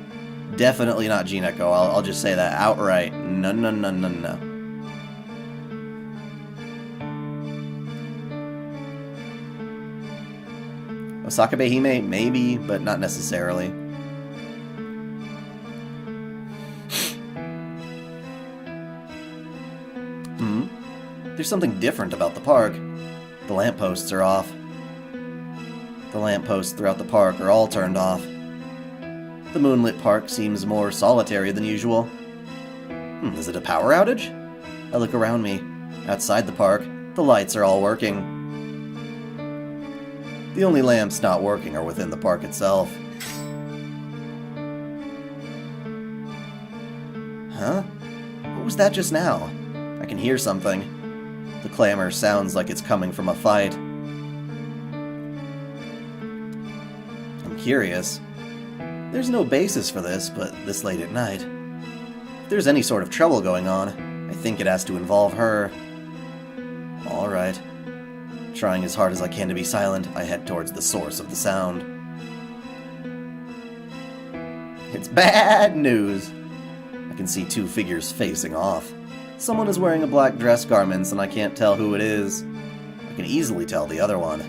Definitely not Jinako. I'll just say that outright. No, no, no, no, no. Osakabehime, maybe, but not necessarily. There's something different about the park. The lampposts are off. The lampposts throughout the park are all turned off. The moonlit park seems more solitary than usual. Is it a power outage? I look around me. Outside the park, the lights are all working. The only lamps not working are within the park itself. Huh? What was that just now? I can hear something. The clamor sounds like it's coming from a fight. I'm curious. There's no basis for this, but this late at night. If there's any sort of trouble going on, I think it has to involve her. Alright. Trying as hard as I can to be silent, I head towards the source of the sound. It's bad news! I can see two figures facing off. Someone is wearing a black dress garments and I can't tell who it is. I can easily tell the other one.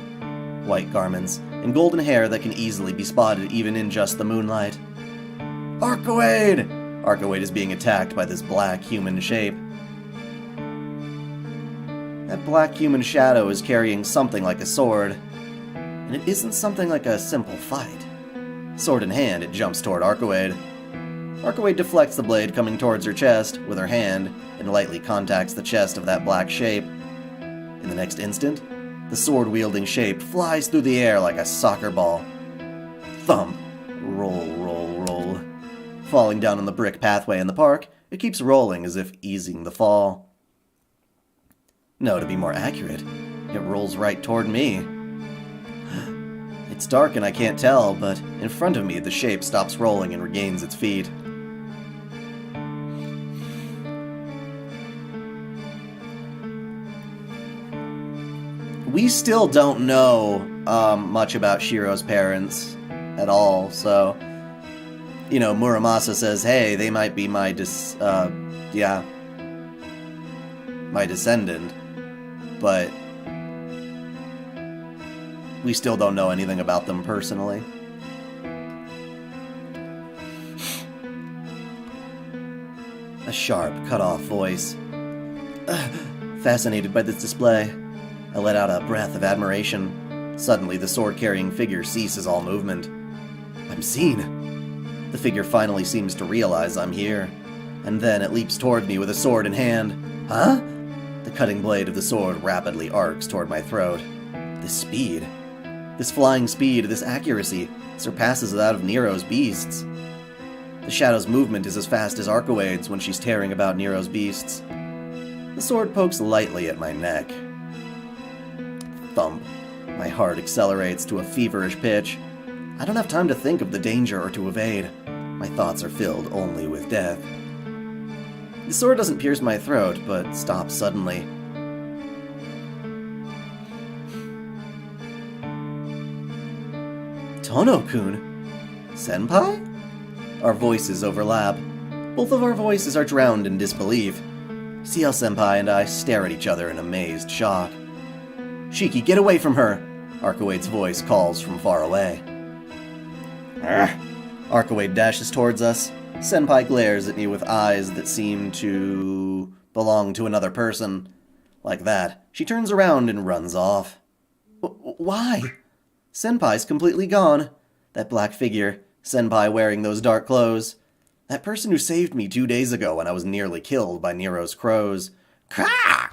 White garments and golden hair that can easily be spotted even in just the moonlight. Arcoade! Arcoade is being attacked by this black human shape. That black human shadow is carrying something like a sword. And it isn't something like a simple fight. Sword in hand, it jumps toward Arcoade. Arcoade deflects the blade coming towards her chest with her hand and lightly contacts the chest of that black shape. In the next instant, the sword-wielding shape flies through the air like a soccer ball. Thump. Roll, roll, roll. Falling down on the brick pathway in the park, it keeps rolling as if easing the fall. No, to be more accurate, it rolls right toward me. It's dark and I can't tell, but in front of me the shape stops rolling and regains its feet. We still don't know much about Shiro's parents at all, so, you know, Muramasa says, hey, they might be my descendant, but we still don't know anything about them personally. A sharp, cut-off voice. Fascinated by this display, I let out a breath of admiration. Suddenly, the sword-carrying figure ceases all movement. I'm seen. The figure finally seems to realize I'm here, and then it leaps toward me with a sword in hand. Huh? The cutting blade of the sword rapidly arcs toward my throat. This speed, this flying speed, this accuracy, surpasses that of Nero's beasts. The shadow's movement is as fast as Arcoade's when she's tearing about Nero's beasts. The sword pokes lightly at my neck. Thump. My heart accelerates to a feverish pitch. I don't have time to think of the danger or to evade. My thoughts are filled only with death. The sword doesn't pierce my throat, but stops suddenly. Tono-kun? Senpai? Our voices overlap. Both of our voices are drowned in disbelief. Ciel-senpai and I stare at each other in amazed shock. Shiki, get away from her! Arcoade's voice calls from far away. Arcoade dashes towards us. Senpai glares at me with eyes that seem to belong to another person. Like that, she turns around and runs off. Why? Senpai's completely gone. That black figure, Senpai wearing those dark clothes. That person who saved me 2 days ago when I was nearly killed by Nero's crows. Krah!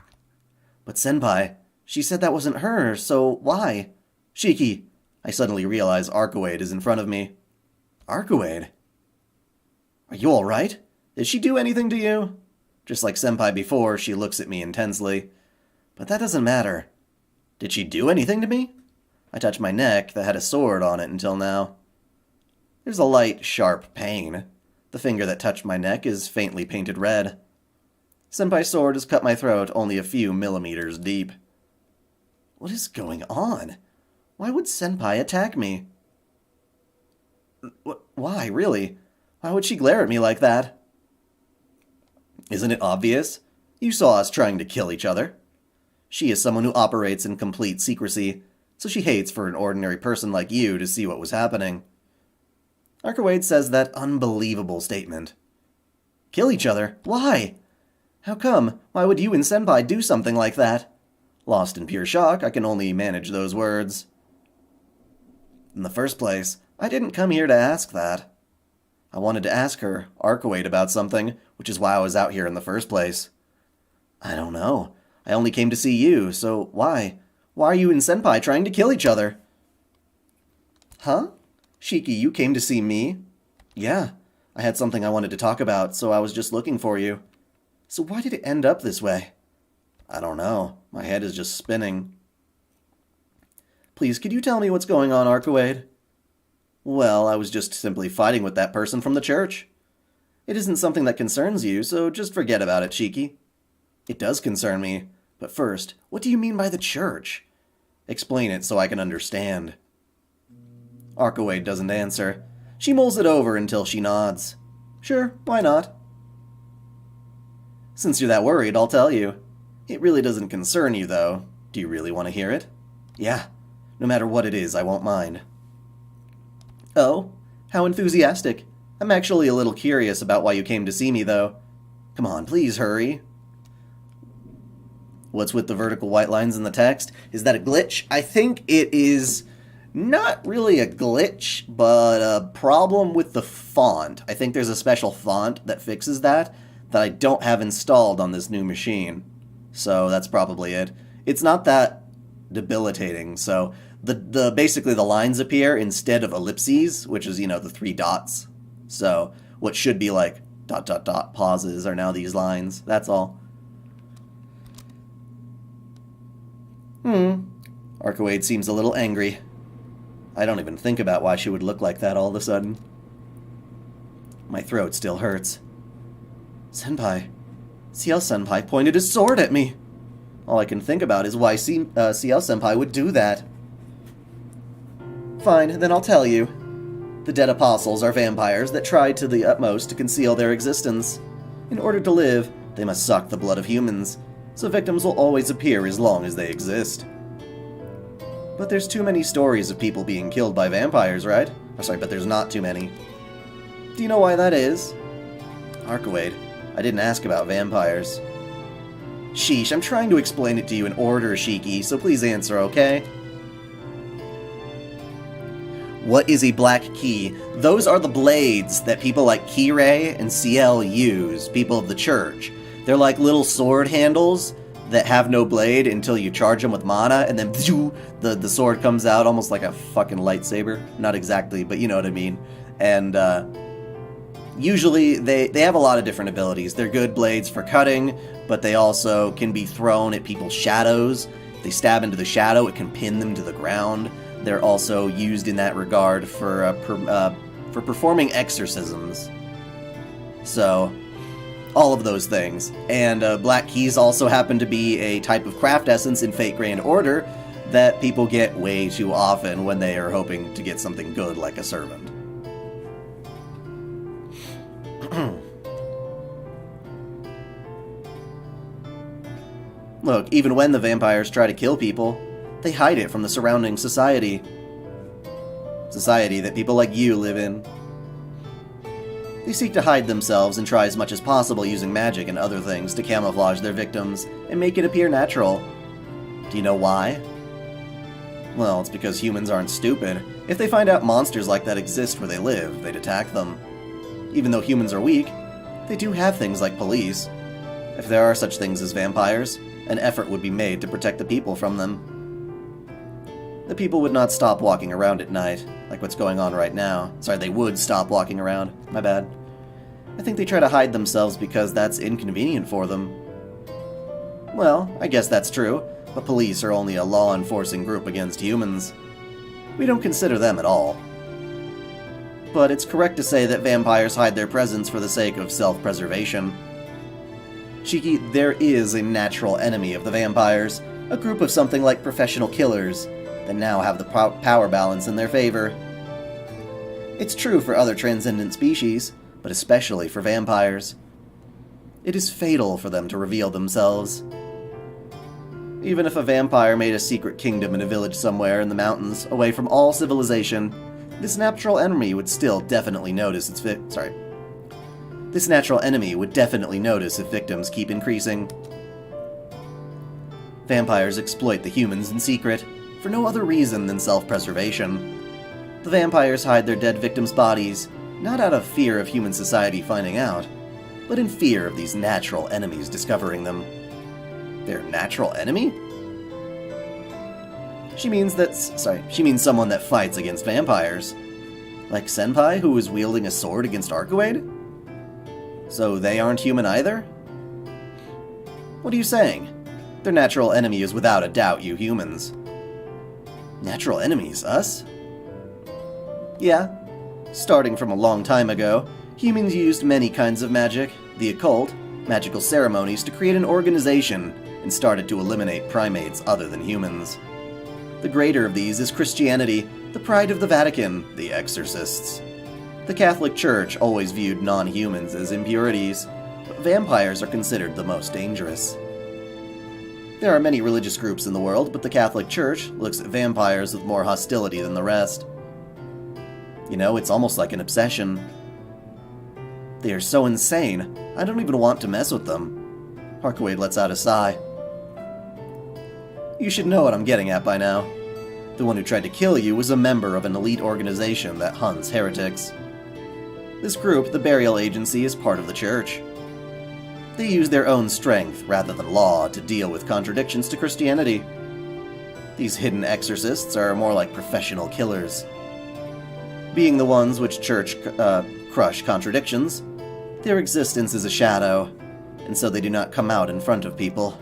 But Senpai, she said that wasn't her, so why? Shiki! I suddenly realize Arcoade is in front of me. Arcoade? Are you alright? Did she do anything to you? Just like Senpai before, she looks at me intensely. But that doesn't matter. Did she do anything to me? I touch my neck that had a sword on it until now. There's a light, sharp pain. The finger that touched my neck is faintly painted red. Senpai's sword has cut my throat only a few millimeters deep. What is going on? Why would Senpai attack me? Why, really? Why would she glare at me like that? Isn't it obvious? You saw us trying to kill each other. She is someone who operates in complete secrecy, so she hates for an ordinary person like you to see what was happening. Archwade says that unbelievable statement. Kill each other? Why? How come? Why would you and Senpai do something like that? Lost in pure shock, I can only manage those words. In the first place, I didn't come here to ask that. I wanted to ask her, Archwade, about something, which is why I was out here in the first place. I don't know. I only came to see you, so why? Why are you and Senpai trying to kill each other? Huh? Shiki, you came to see me? Yeah. I had something I wanted to talk about, so I was just looking for you. So why did it end up this way? I don't know. My head is just spinning. Please, could you tell me what's going on, Archwade? Well, I was just simply fighting with that person from the church. It isn't something that concerns you, so just forget about it, Shiki. It does concern me, but first, what do you mean by the church? Explain it so I can understand. Archwade doesn't answer. She mulls it over until she nods. Sure, why not? Since you're that worried, I'll tell you. It really doesn't concern you, though. Do you really want to hear it? Yeah. No matter what it is, I won't mind. Oh, how enthusiastic. I'm actually a little curious about why you came to see me, though. Come on, please hurry. What's with the vertical white lines in the text? Is that a glitch? I think it is not really a glitch, but a problem with the font. I think there's a special font that fixes that I don't have installed on this new machine. So that's probably it. It's not that debilitating. So the basically the lines appear instead of ellipses, which is, the 3 dots. So what should be like ... pauses are now these lines. That's all. Archwade seems a little angry. I don't even think about why she would look like that all of a sudden. My throat still hurts. Senpai. Ciel-senpai pointed his sword at me. All I can think about is why Ciel-senpai would do that. Fine, then I'll tell you. The dead apostles are vampires that tried to the utmost to conceal their existence. In order to live, they must suck the blood of humans, so victims will always appear as long as they exist. But there's too many stories of people being killed by vampires, right? Oh, sorry, but there's not too many. Do you know why that is? Archwade, I didn't ask about vampires. Sheesh, I'm trying to explain it to you in order, Shiki, so please answer, okay? What is a black key? Those are the blades that people like Kirei and Ciel use, people of the church. They're like little sword handles that have no blade until you charge them with mana, and then the sword comes out almost like a fucking lightsaber. Not exactly, but you know what I mean. And usually they have a lot of different abilities. They're good blades for cutting, but they also can be thrown at people's shadows. If they stab into the shadow, it can pin them to the ground. They're also used in that regard for performing exorcisms. So, all of those things. And black keys also happen to be a type of craft essence in Fate Grand Order that people get way too often when they are hoping to get something good like a servant. Look, even when the vampires try to kill people, they hide it from the surrounding society. Society that people like you live in. They seek to hide themselves and try as much as possible using magic and other things to camouflage their victims and make it appear natural. Do you know why? Well, it's because humans aren't stupid. If they find out monsters like that exist where they live, they'd attack them. Even though humans are weak, they do have things like police. If there are such things as vampires, an effort would be made to protect the people from them. The people would not stop walking around at night, like what's going on right now. Sorry, they would stop walking around. My bad. I think they try to hide themselves because that's inconvenient for them. Well, I guess that's true, but police are only a law-enforcing group against humans. We don't consider them at all. But it's correct to say that vampires hide their presence for the sake of self-preservation. Shiki, there is a natural enemy of the vampires, a group of something like professional killers. that now have the power balance in their favor. It's true for other transcendent species, but especially for vampires. It is fatal for them to reveal themselves. Even if a vampire made a secret kingdom in a village somewhere in the mountains, away from all civilization, this natural enemy would still definitely notice its This natural enemy would definitely notice if victims keep increasing. Vampires exploit the humans in secret, for no other reason than self-preservation. The vampires hide their dead victims' bodies, not out of fear of human society finding out, but in fear of these natural enemies discovering them. Their natural enemy? She means someone that fights against vampires. Like Senpai, who was wielding a sword against Arikuade? So they aren't human either? What are you saying? Their natural enemy is without a doubt you humans. Natural enemies, us? Yeah. Starting from a long time ago, humans used many kinds of magic, the occult, magical ceremonies to create an organization and started to eliminate primates other than humans. The greater of these is Christianity, the pride of the Vatican, the exorcists. The Catholic Church always viewed non-humans as impurities, but vampires are considered the most dangerous. There are many religious groups in the world, but the Catholic Church looks at vampires with more hostility than the rest. You know, it's almost like an obsession. They are so insane, I don't even want to mess with them. Arikuade lets out a sigh. You should know what I'm getting at by now. The one who tried to kill you was a member of an elite organization that hunts heretics. This group, the Burial Agency, is part of the church. They use their own strength, rather than law, to deal with contradictions to Christianity. These hidden exorcists are more like professional killers. Being the ones which church crush contradictions, their existence is a shadow, and so they do not come out in front of people.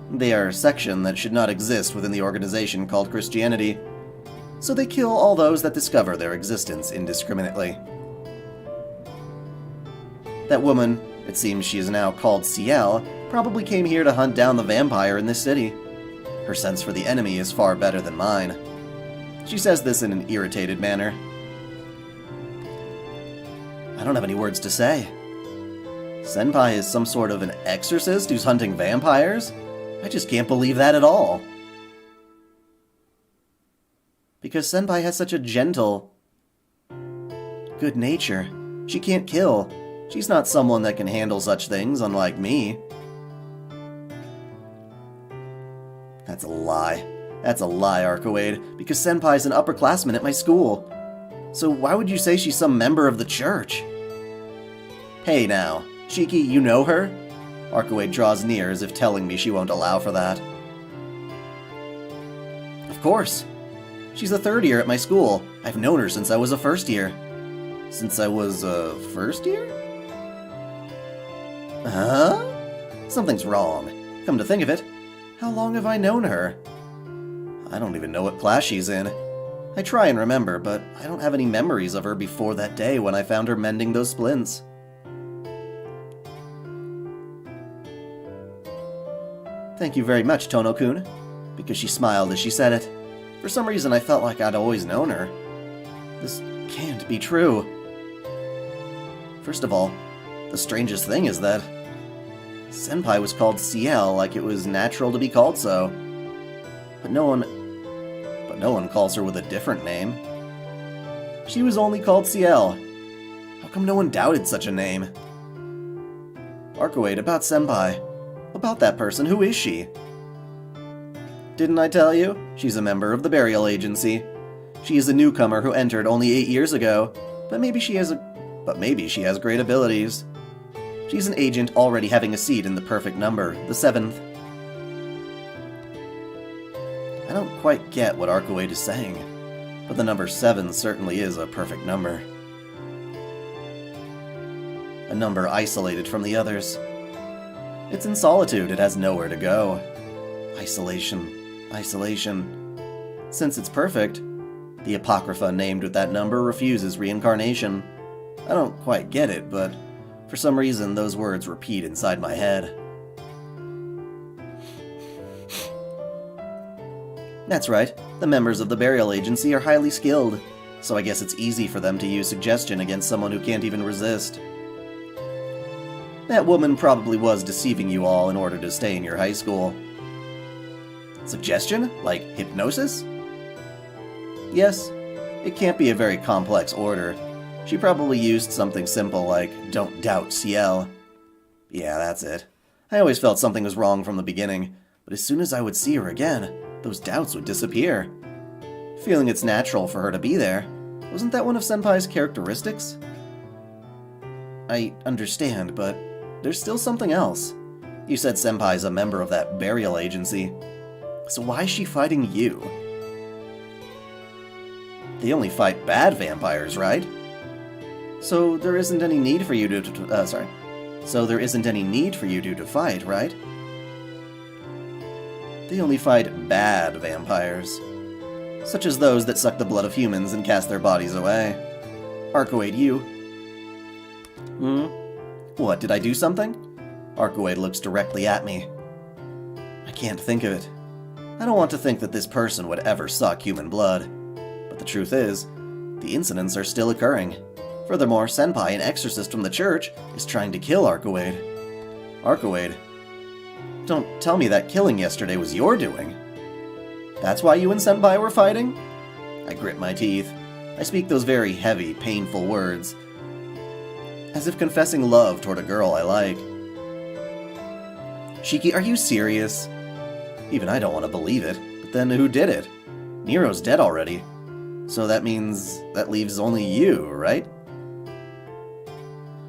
They are a section that should not exist within the organization called Christianity, so they kill all those that discover their existence indiscriminately. That woman, it seems she is now called Ciel, probably came here to hunt down the vampire in this city. Her sense for the enemy is far better than mine. She says this in an irritated manner. I don't have any words to say. Senpai is some sort of an exorcist who's hunting vampires? I just can't believe that at all. Because Senpai has such a gentle, good nature. She can't kill. She's not someone that can handle such things, unlike me. That's a lie. That's a lie, Arikuade, because Senpai's an upperclassman at my school. So why would you say she's some member of the church? Hey now, Shiki, you know her? Arikuade draws near as if telling me she won't allow for that. Of course. She's a third year at my school. I've known her since I was a first year. Since I was a first year? Huh? Something's wrong. Come to think of it, how long have I known her? I don't even know what class she's in. I try and remember, but I don't have any memories of her before that day when I found her mending those splints. Thank you very much, Tono-kun, because she smiled as she said it. For some reason, I felt like I'd always known her. This can't be true. First of all, the strangest thing is that Senpai was called Ciel like it was natural to be called so. But no one calls her with a different name. She was only called Ciel. How come no one doubted such a name? Arikuade, about Senpai. About that person, who is she? Didn't I tell you? She's a member of the Burial Agency. She is a newcomer who entered only 8 years ago, but maybe she has great abilities. She's an agent already having a seat in the perfect number, the 7th. I don't quite get what Arikuade is saying, but the number 7 certainly is a perfect number. A number isolated from the others. It's in solitude, it has nowhere to go. Isolation. Since it's perfect, the Apocrypha named with that number refuses reincarnation. I don't quite get it, but for some reason those words repeat inside my head. That's right, the members of the burial agency are highly skilled, so I guess it's easy for them to use suggestion against someone who can't even resist. That woman probably was deceiving you all in order to stay in your high school. Suggestion? Like hypnosis? Yes, it can't be a very complex order. She probably used something simple like, don't doubt Ciel. Yeah, that's it. I always felt something was wrong from the beginning, but as soon as I would see her again, those doubts would disappear. Feeling it's natural for her to be there. Wasn't that one of Senpai's characteristics? I understand, but there's still something else. You said Senpai's a member of that burial agency. So why is she fighting you? They only fight bad vampires, right? So there isn't any need for you to... So there isn't any need for you to fight, right? They only fight bad vampires. Such as those that suck the blood of humans and cast their bodies away. Arcoade, you... What, did I do something? Arcoade looks directly at me. I can't think of it. I don't want to think that this person would ever suck human blood. But the truth is, the incidents are still occurring. Furthermore, Senpai, an exorcist from the church, is trying to kill Arcoade. Arcoade? Don't tell me that killing yesterday was your doing. That's why you and Senpai were fighting? I grit my teeth. I speak those very heavy, painful words, as if confessing love toward a girl I like. Shiki, are you serious? Even I don't want to believe it, but then who did it? Nero's dead already. So that means that leaves only you, right?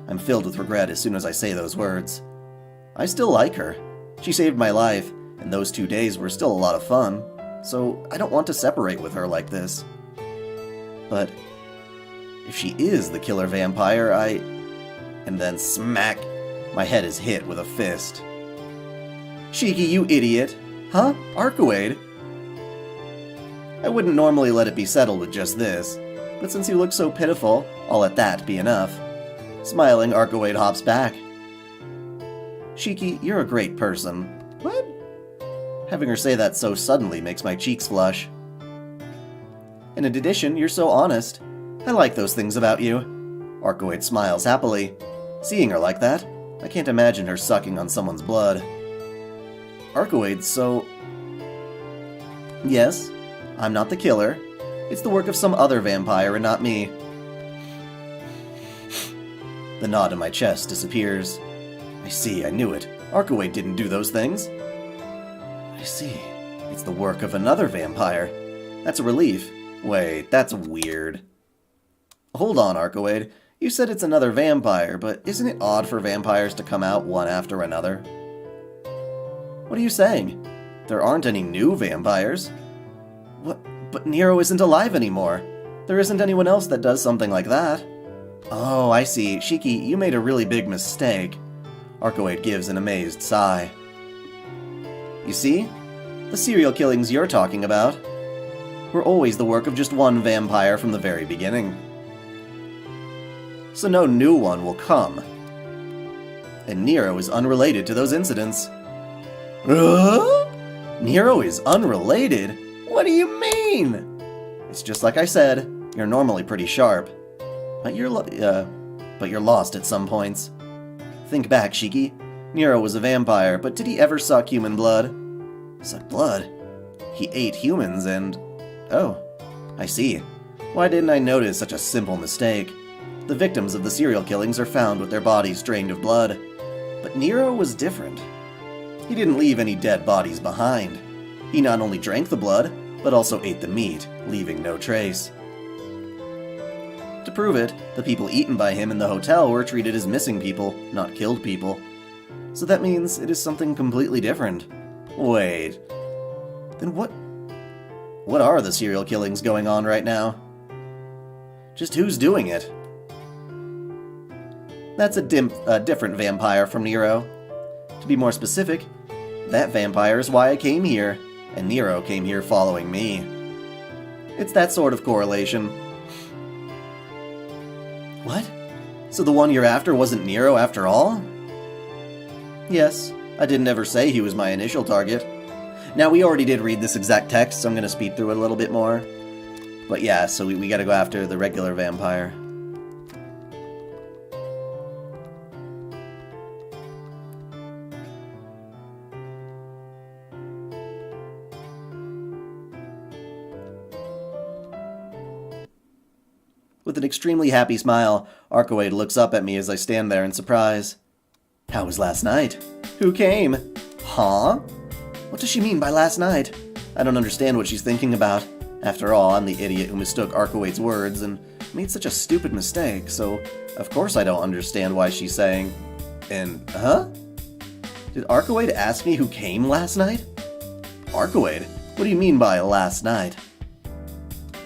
I'm filled with regret as soon as I say those words. I still like her. She saved my life, and those 2 days were still a lot of fun, so I don't want to separate with her like this. But if she is the killer vampire, And then smack! My head is hit with a fist. Shiki, you idiot! Huh? Arcoade? I wouldn't normally let it be settled with just this, but since you look so pitiful, I'll let that be enough. Smiling, Arcoade hops back. Shiki, you're a great person. What? Having her say that so suddenly makes my cheeks flush. And in addition, you're so honest. I like those things about you. Arcoade smiles happily. Seeing her like that, I can't imagine her sucking on someone's blood. Arcoade, so... Yes, I'm not the killer. It's the work of some other vampire and not me. The knot in my chest disappears. I see, I knew it. Arcoade didn't do those things. I see. It's the work of another vampire. That's a relief. Wait, that's weird. Hold on, Arcoade. You said it's another vampire, but isn't it odd for vampires to come out one after another? What are you saying? There aren't any new vampires. What? But Nero isn't alive anymore. There isn't anyone else that does something like that. Oh, I see. Shiki, you made a really big mistake. Arcoade gives an amazed sigh. You see? The serial killings you're talking about were always the work of just one vampire from the very beginning. So no new one will come. And Nero is unrelated to those incidents. Nero is unrelated? What do you mean? It's just like I said, you're normally pretty sharp. But you're lost at some points. Think back, Shiki. Nero was a vampire, but did he ever suck human blood? Suck blood? He ate humans and... Oh, I see. Why didn't I notice such a simple mistake? The victims of the serial killings are found with their bodies drained of blood. But Nero was different. He didn't leave any dead bodies behind. He not only drank the blood, but also ate the meat, leaving no trace. To prove it, the people eaten by him in the hotel were treated as missing people, not killed people. So that means it is something completely different. Wait. Then what are the serial killings going on right now? Just who's doing it? That's a different vampire from Nero. To be more specific, that vampire is why I came here, and Nero came here following me. It's that sort of correlation. What? So the one you're after wasn't Nero after all? Yes, I didn't ever say he was my initial target. Now, we already did read this exact text, so I'm going to speed through it a little bit more. But yeah, so we gotta go after the regular vampire. With an extremely happy smile, Archewade looks up at me as I stand there in surprise. How was last night? Who came? Huh? What does she mean by last night? I don't understand what she's thinking about. After all, I'm the idiot who mistook Archewade's words and made such a stupid mistake, so of course I don't understand why she's saying... And, huh? Did Archewade ask me who came last night? Archewade? What do you mean by last night?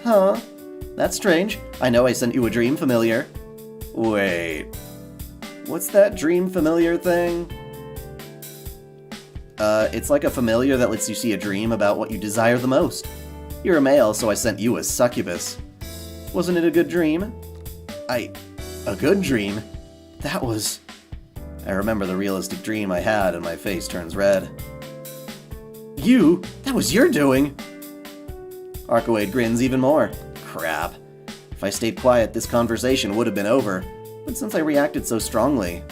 Huh? That's strange. I know I sent you a dream familiar. Wait. What's that dream familiar thing? It's like a familiar that lets you see a dream about what you desire the most. You're a male, so I sent you a succubus. Wasn't it a good dream? A good dream? That was... I remember the realistic dream I had and my face turns red. You? That was your doing? Archewade grins even more. Crap. If I stayed quiet, this conversation would have been over. But since I reacted so strongly...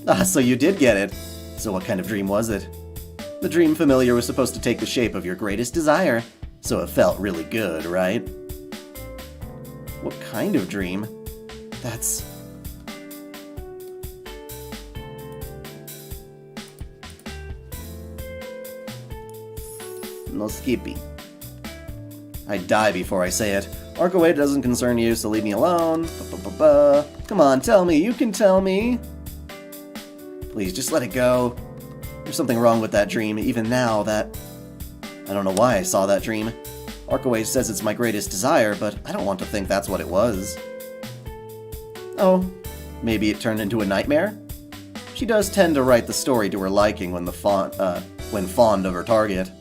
Ah, so you did get it. So what kind of dream was it? The dream familiar was supposed to take the shape of your greatest desire. So it felt really good, right? What kind of dream? That's... No skippy. I'd die before I say it. Archewade doesn't concern you, so leave me alone. Come on, tell me. You can tell me. Please, just let it go. There's something wrong with that dream, even now that... I don't know why I saw that dream. Archewade says it's my greatest desire, but I don't want to think that's what it was. Oh, maybe it turned into a nightmare? She does tend to write the story to her liking when fond of her target.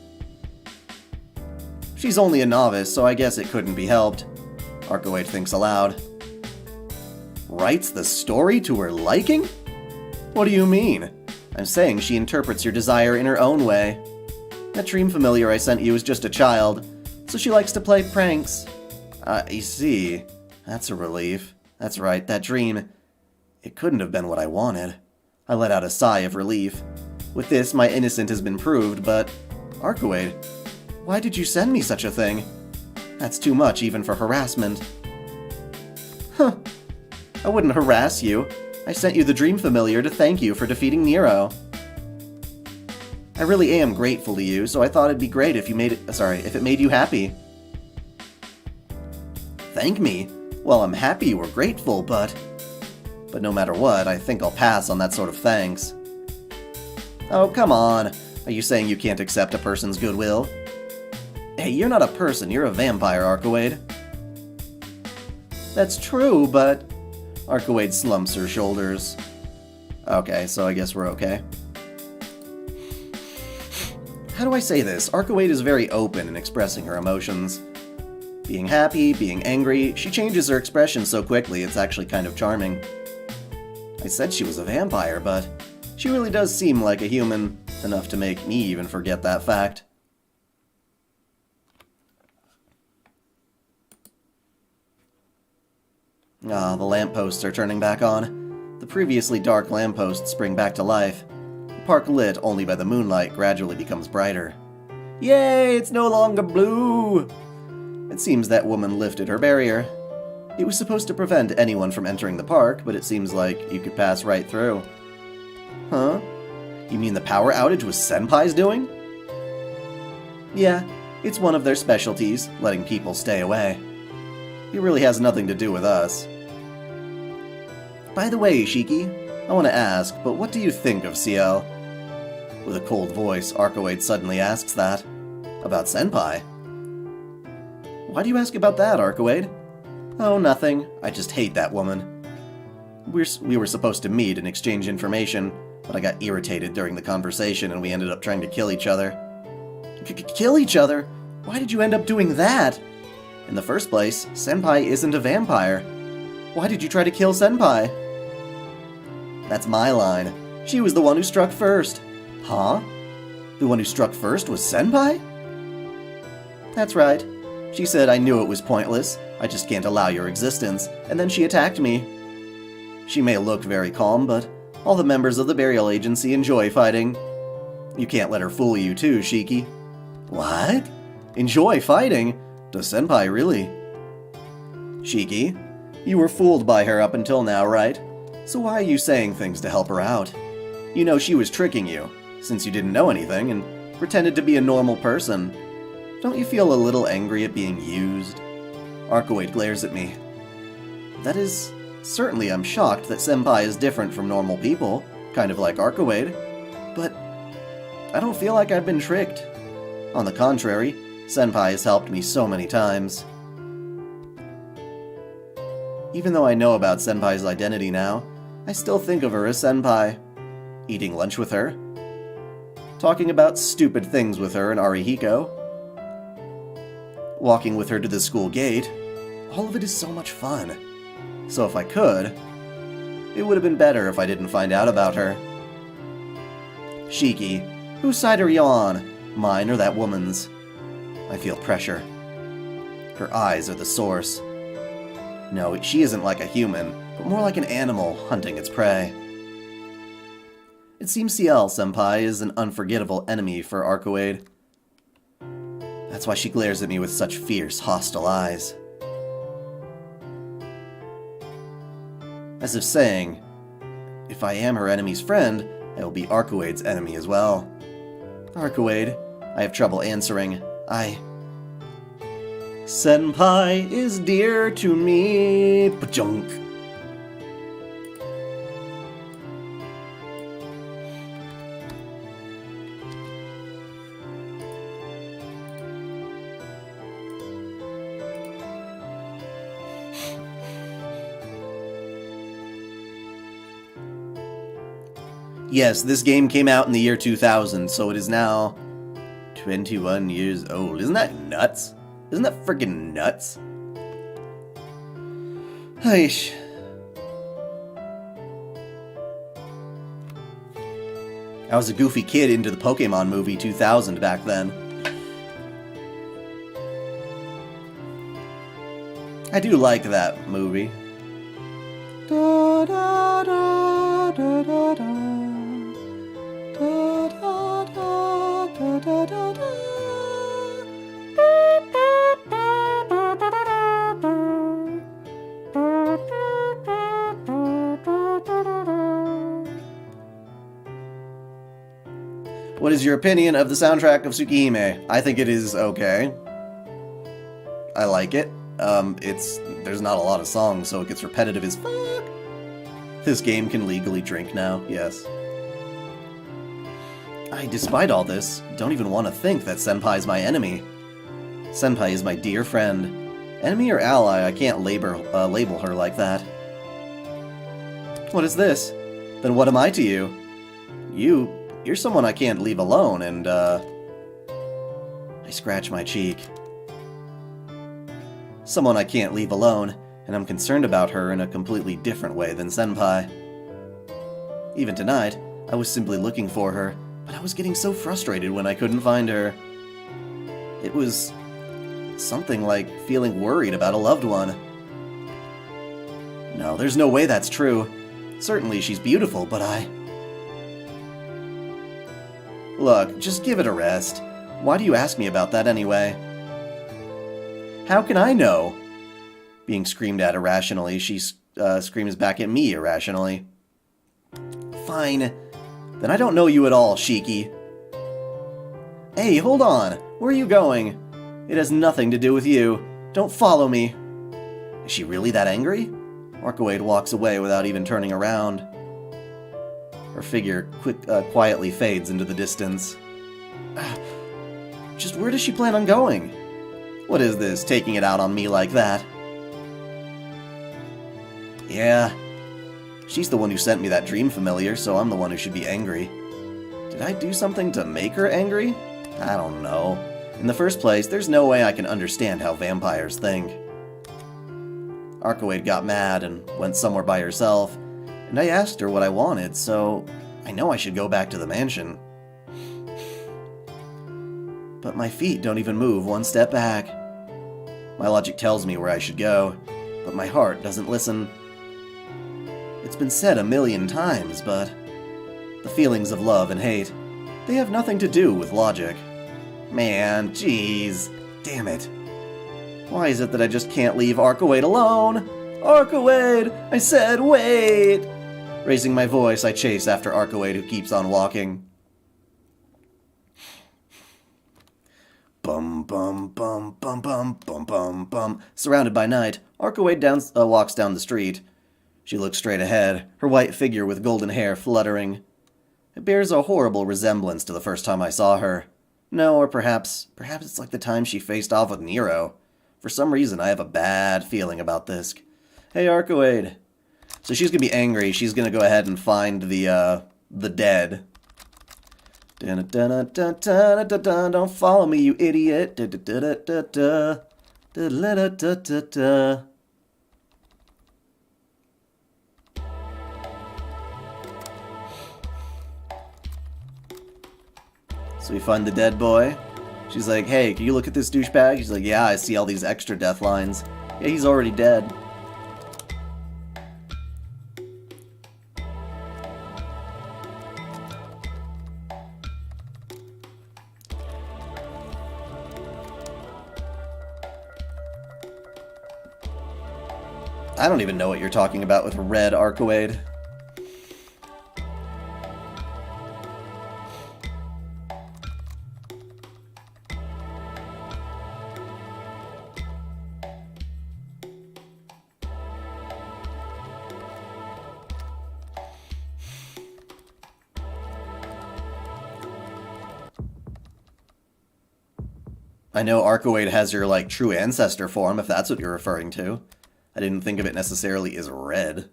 She's only a novice, so I guess it couldn't be helped. Archewade thinks aloud. Writes the story to her liking? What do you mean? I'm saying she interprets your desire in her own way. That dream familiar I sent you is just a child, so she likes to play pranks. I see. That's a relief. That's right, that dream. It couldn't have been what I wanted. I let out a sigh of relief. With this, my innocence has been proved, but... Archewade, why did you send me such a thing? That's too much even for harassment. Huh. I wouldn't harass you. I sent you the dream familiar to thank you for defeating Nero. I really am grateful to you, so I thought it'd be great if if it made you happy. Thank me? Well, I'm happy you were grateful, but no matter what, I think I'll pass on that sort of thanks. Oh, come on. Are you saying you can't accept a person's goodwill? Hey, you're not a person, you're a vampire, Archewade. That's true, but... Archewade slumps her shoulders. Okay, so I guess we're okay. How do I say this? Archewade is very open in expressing her emotions. Being happy, being angry, she changes her expression so quickly it's actually kind of charming. I said she was a vampire, but she really does seem like a human, enough to make me even forget that fact. Ah, the lampposts are turning back on. The previously dark lampposts spring back to life. The park lit only by the moonlight gradually becomes brighter. Yay, it's no longer blue! It seems that woman lifted her barrier. It was supposed to prevent anyone from entering the park, but it seems like you could pass right through. Huh? You mean the power outage was Senpai's doing? Yeah, it's one of their specialties, letting people stay away. It really has nothing to do with us. By the way, Shiki, I want to ask, but what do you think of Ciel? With a cold voice, Archewade suddenly asks that. About Senpai. Why do you ask about that, Archewade? Oh, nothing. I just hate that woman. We were supposed to meet and exchange information, but I got irritated during the conversation and we ended up trying to kill each other. Kill each other? Why did you end up doing that? In the first place, Senpai isn't a vampire. Why did you try to kill Senpai? That's my line. She was the one who struck first. Huh? The one who struck first was Senpai? That's right. She said I knew it was pointless, I just can't allow your existence, and then she attacked me. She may look very calm, but all the members of the burial agency enjoy fighting. You can't let her fool you too, Shiki. What? Enjoy fighting? Does Senpai really? Shiki, you were fooled by her up until now, right? So why are you saying things to help her out? You know she was tricking you, since you didn't know anything and pretended to be a normal person. Don't you feel a little angry at being used? Arkuade glares at me. That is... Certainly I'm shocked that Senpai is different from normal people, kind of like Arkuade, but I don't feel like I've been tricked. On the contrary, Senpai has helped me so many times. Even though I know about Senpai's identity now, I still think of her as Senpai. Eating lunch with her, talking about stupid things with her and Arihiko, walking with her to the school gate, all of it is so much fun. So if I could, it would have been better if I didn't find out about her. Shiki, whose side are you on? Mine or that woman's? I feel pressure. Her eyes are the source. No, she isn't like a human, but more like an animal hunting its prey. It seems Ciel Senpai is an unforgettable enemy for Arkuade. That's why she glares at me with such fierce, hostile eyes. As if saying, if I am her enemy's friend, I will be Arkuade's enemy as well. Arkuade, I have trouble answering. Senpai is dear to me. Pajunk. Yes, this game came out in the year 2000, so it is now 21 years old. Isn't that nuts? Isn't that freaking nuts? Heish. I was a goofy kid into the Pokemon movie 2000 back then. I do like that movie. Da, da, da, da, da, da. Da, da, da, da, da, da, da. What is your opinion of the soundtrack of Tsukihime? I think it is okay. I like it. There's not a lot of songs, so it gets repetitive as fuck. This game can legally drink now, yes. Despite all this, don't even want to think that Senpai's my enemy. Senpai is my dear friend. Enemy or ally, I can't label her like that. What is this? Then what am I to you? You're someone I can't leave alone, and, I scratch my cheek. Someone I can't leave alone, and I'm concerned about her in a completely different way than Senpai. Even tonight, I was simply looking for her, but I was getting so frustrated when I couldn't find her. It was something like feeling worried about a loved one. No, there's no way that's true. Certainly she's beautiful, but Look, just give it a rest. Why do you ask me about that anyway? How can I know? Being screamed at irrationally, she screams back at me irrationally. Fine. Then I don't know you at all, Shiki. Hey, hold on. Where are you going? It has nothing to do with you. Don't follow me. Is she really that angry? Arkuade walks away without even turning around. Her figure quietly fades into the distance. Just where does she plan on going? What is this, taking it out on me like that? Yeah. She's the one who sent me that dream familiar, so I'm the one who should be angry. Did I do something to make her angry? I don't know. In the first place, there's no way I can understand how vampires think. Arkuade got mad and went somewhere by herself, and I asked her what I wanted, so I know I should go back to the mansion. But my feet don't even move one step back. My logic tells me where I should go, but my heart doesn't listen. It's been said a million times, but the feelings of love and hate, they have nothing to do with logic. Man, jeez, damn it. Why is it that I just can't leave Arkawade alone? Arkawade! I said wait! Raising my voice, I chase after Arkawade, who keeps on walking. Bum bum bum bum bum bum bum bum. Surrounded by night, Arkawade walks down the street. She looks straight ahead, her white figure with golden hair fluttering. It bears a horrible resemblance to the first time I saw her. No, or perhaps it's like the time she faced off with Nero. For some reason, I have a bad feeling about this. Hey, Arkawade. So she's gonna be angry. She's gonna go ahead and find the dead. Don't follow me, you idiot. So we find the dead boy. She's like, hey, can you look at this douchebag? He's like, yeah, I see all these extra death lines. Yeah, he's already dead. I don't even know what you're talking about with red Arkawade. I know Arkawade has your, like, true ancestor form, if that's what you're referring to. I didn't think of it necessarily as red.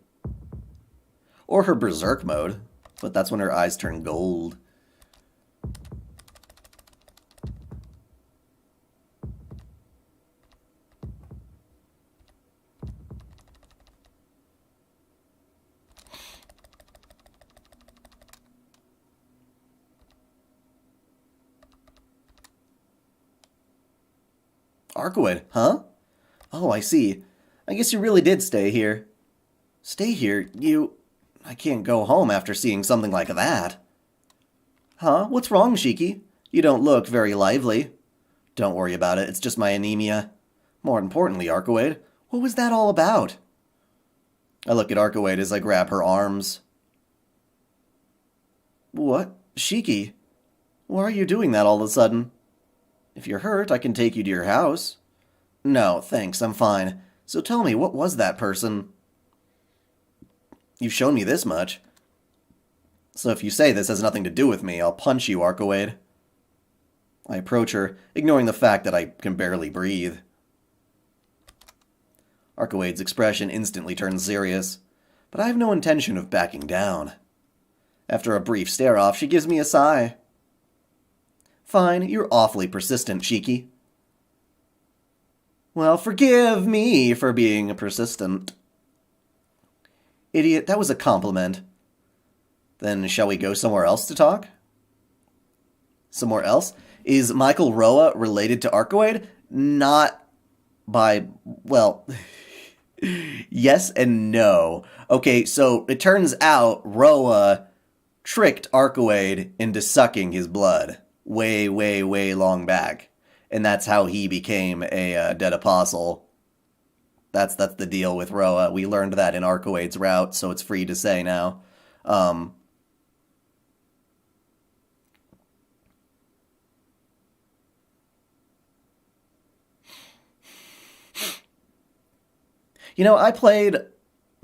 Or her berserk mode, but that's when her eyes turn gold. Arkawade, huh? Oh, I see. I guess you really did stay here. Stay here? I can't go home after seeing something like that. Huh? What's wrong, Shiki? You don't look very lively. Don't worry about it, it's just my anemia. More importantly, Arkawade, what was that all about? I look at Arkawade as I grab her arms. What? Shiki? Why are you doing that all of a sudden? If you're hurt, I can take you to your house. No, thanks, I'm fine. So tell me, what was that person? You've shown me this much. So if you say this has nothing to do with me, I'll punch you, Arkawade. I approach her, ignoring the fact that I can barely breathe. Arkawade's expression instantly turns serious, but I have no intention of backing down. After a brief stare-off, she gives me a sigh. Fine, you're awfully persistent, Shiki. Well, forgive me for being persistent. Idiot, that was a compliment. Then shall we go somewhere else to talk? Somewhere else? Is Michael Roa related to Arkawade? Not by, well, yes and no. Okay, so it turns out Roa tricked Arkawade into sucking his blood way, way, way long back. And that's how he became a dead apostle. That's the deal with Roa. We learned that in Arkawade's route, so it's free to say now. You know, I played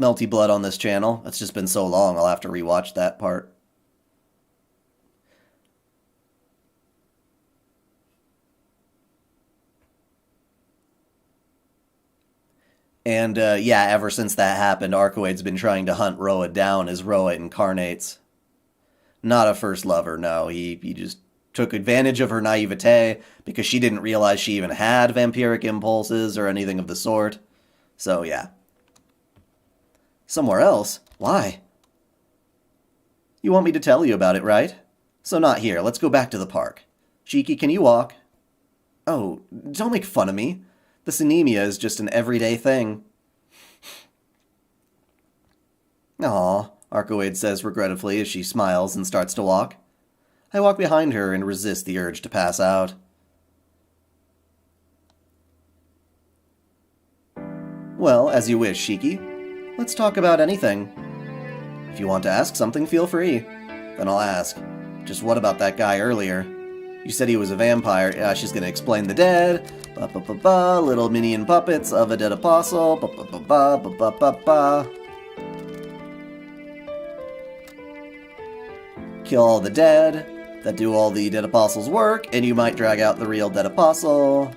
Melty Blood on this channel. It's just been so long, I'll have to rewatch that part. And, yeah, ever since that happened, Arkawade's been trying to hunt Roa down as Roa incarnates. Not a first lover, no. He just took advantage of her naivete because she didn't realize she even had vampiric impulses or anything of the sort. So, yeah. Somewhere else? Why? You want me to tell you about it, right? So not here. Let's go back to the park. Shiki, can you walk? Oh, don't make fun of me. This anemia is just an everyday thing. Aw, Arcoade says regretfully as she smiles and starts to walk. I walk behind her and resist the urge to pass out. Well, as you wish, Shiki. Let's talk about anything. If you want to ask something, feel free. Then I'll ask. Just what about that guy earlier? You said he was a vampire. Yeah, she's gonna explain the dead. Ba-ba-ba-ba, little minion puppets of a dead apostle. Ba-ba-ba-ba, ba-ba-ba-ba. Kill all the dead that do all the dead apostles' work, and you might drag out the real dead apostle.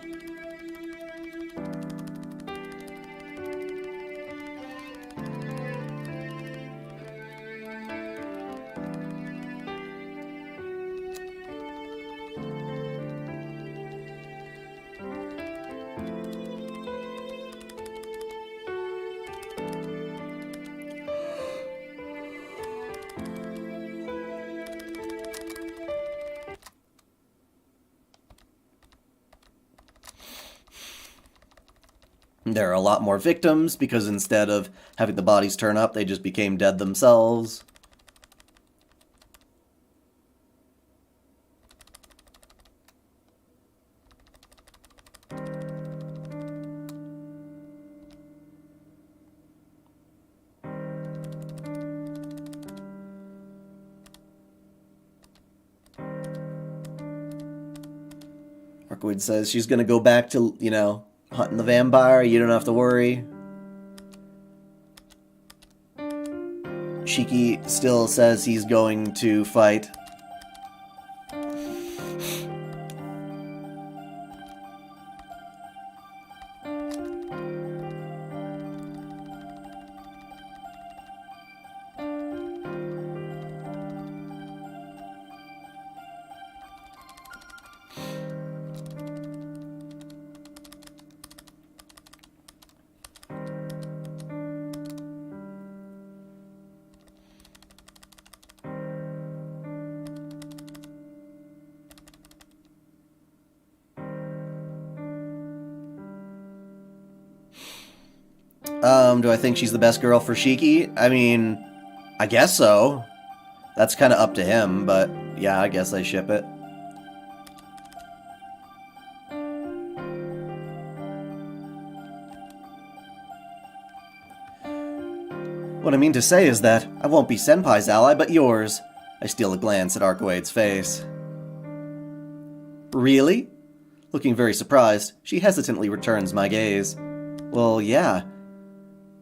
There are a lot more victims because instead of having the bodies turn up, they just became dead themselves. Arcoade says she's gonna go back to, hunting the vampire. You don't have to worry. Shiki still says he's going to fight. Do I think she's the best girl for Shiki? I mean, I guess so. That's kind of up to him, but yeah, I guess I ship it. What I mean to say is that I won't be Senpai's ally, but yours. I steal a glance at Arcoade's face. Really? Looking very surprised, she hesitantly returns my gaze. Well, yeah.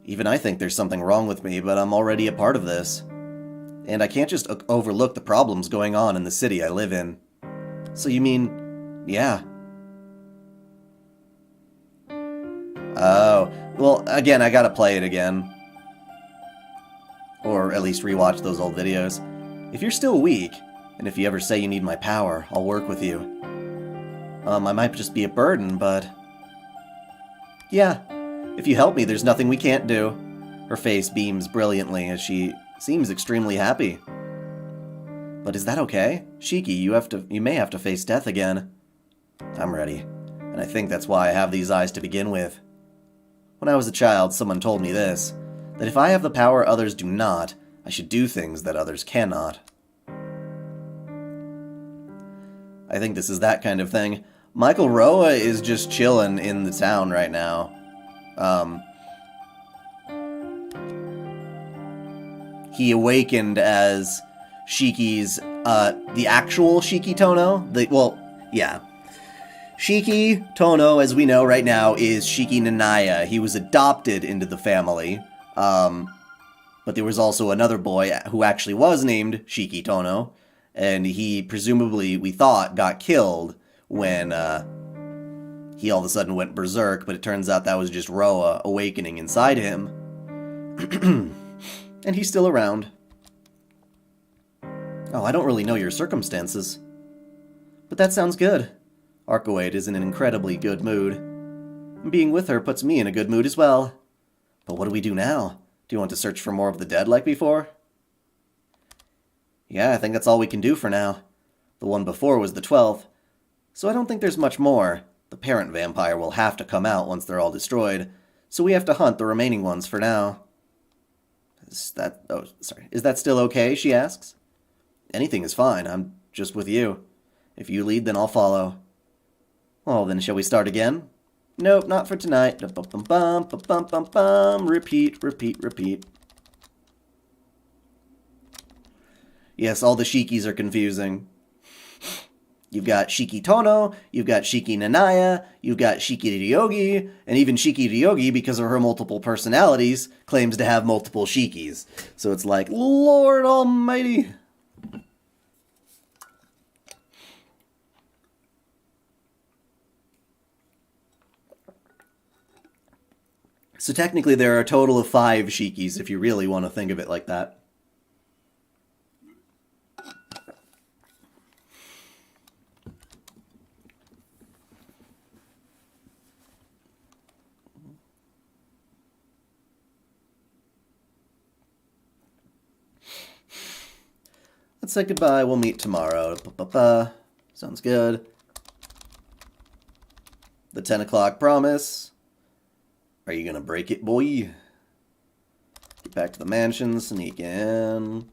Even I think there's something wrong with me, but I'm already a part of this. And I can't just overlook the problems going on in the city I live in. So you mean, yeah. Oh, well, again, I gotta play it again. Or at least rewatch those old videos. If you're still weak, and if you ever say you need my power, I'll work with you. I might just be a burden, but... yeah. If you help me, there's nothing we can't do. Her face beams brilliantly as she seems extremely happy. But is that okay? Shiki, you may have to face death again. I'm ready, and I think that's why I have these eyes to begin with. When I was a child, someone told me this, that if I have the power others do not, I should do things that others cannot. I think this is that kind of thing. Michael Roa is just chilling in the town right now. He awakened as Shiki's, the actual Shiki Tono. Shiki Tono, as we know right now, is Shiki Nanaya. He was adopted into the family. But there was also another boy who actually was named Shiki Tono, and he presumably, we thought, got killed when, he all of a sudden went berserk, but it turns out that was just Roa awakening inside him. And he's still around. Oh, I don't really know your circumstances. But that sounds good. Arcoade is in an incredibly good mood. Being with her puts me in a good mood as well. But what do we do now? Do you want to search for more of the dead like before? Yeah, I think that's all we can do for now. The one before was the 12th, so I don't think there's much more. The parent vampire will have to come out once they're all destroyed, so we have to hunt the remaining ones for now. Is that still okay, she asks. Anything is fine, I'm just with you. If you lead, then I'll follow. Well, then shall we start again? Nope, not for tonight. Repeat, repeat, repeat. Yes, all the Shikis are confusing. You've got Shiki Tono, you've got Shiki Nanaya, you've got Shiki Ryogi, and even Shiki Ryogi, because of her multiple personalities, claims to have multiple Shikis. So it's like, Lord Almighty! So technically there are a total of 5 Shikis, if you really want to think of it like that. Let's say goodbye, we'll meet tomorrow. Sounds good. The 10 o'clock promise. Are you gonna break it, boy? Get back to the mansion, sneak in.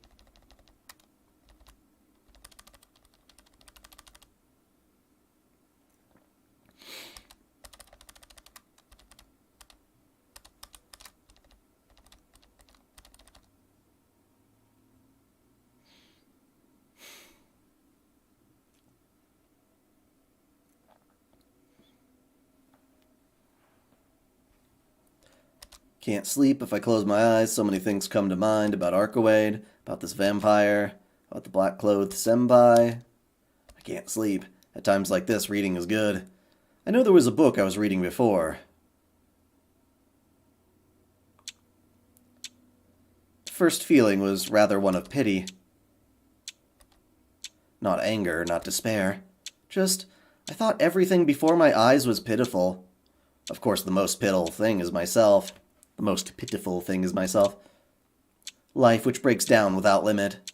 Can't sleep if I close my eyes. So many things come to mind about Arkawade, about this vampire, about the black-clothed senpai. I can't sleep. At times like this, reading is good. I know there was a book I was reading before. The first feeling was rather one of pity. Not anger, not despair. Just, I thought everything before my eyes was pitiful. Of course, the most pitiful thing is myself. The most pitiful thing is myself. Life which breaks down without limit.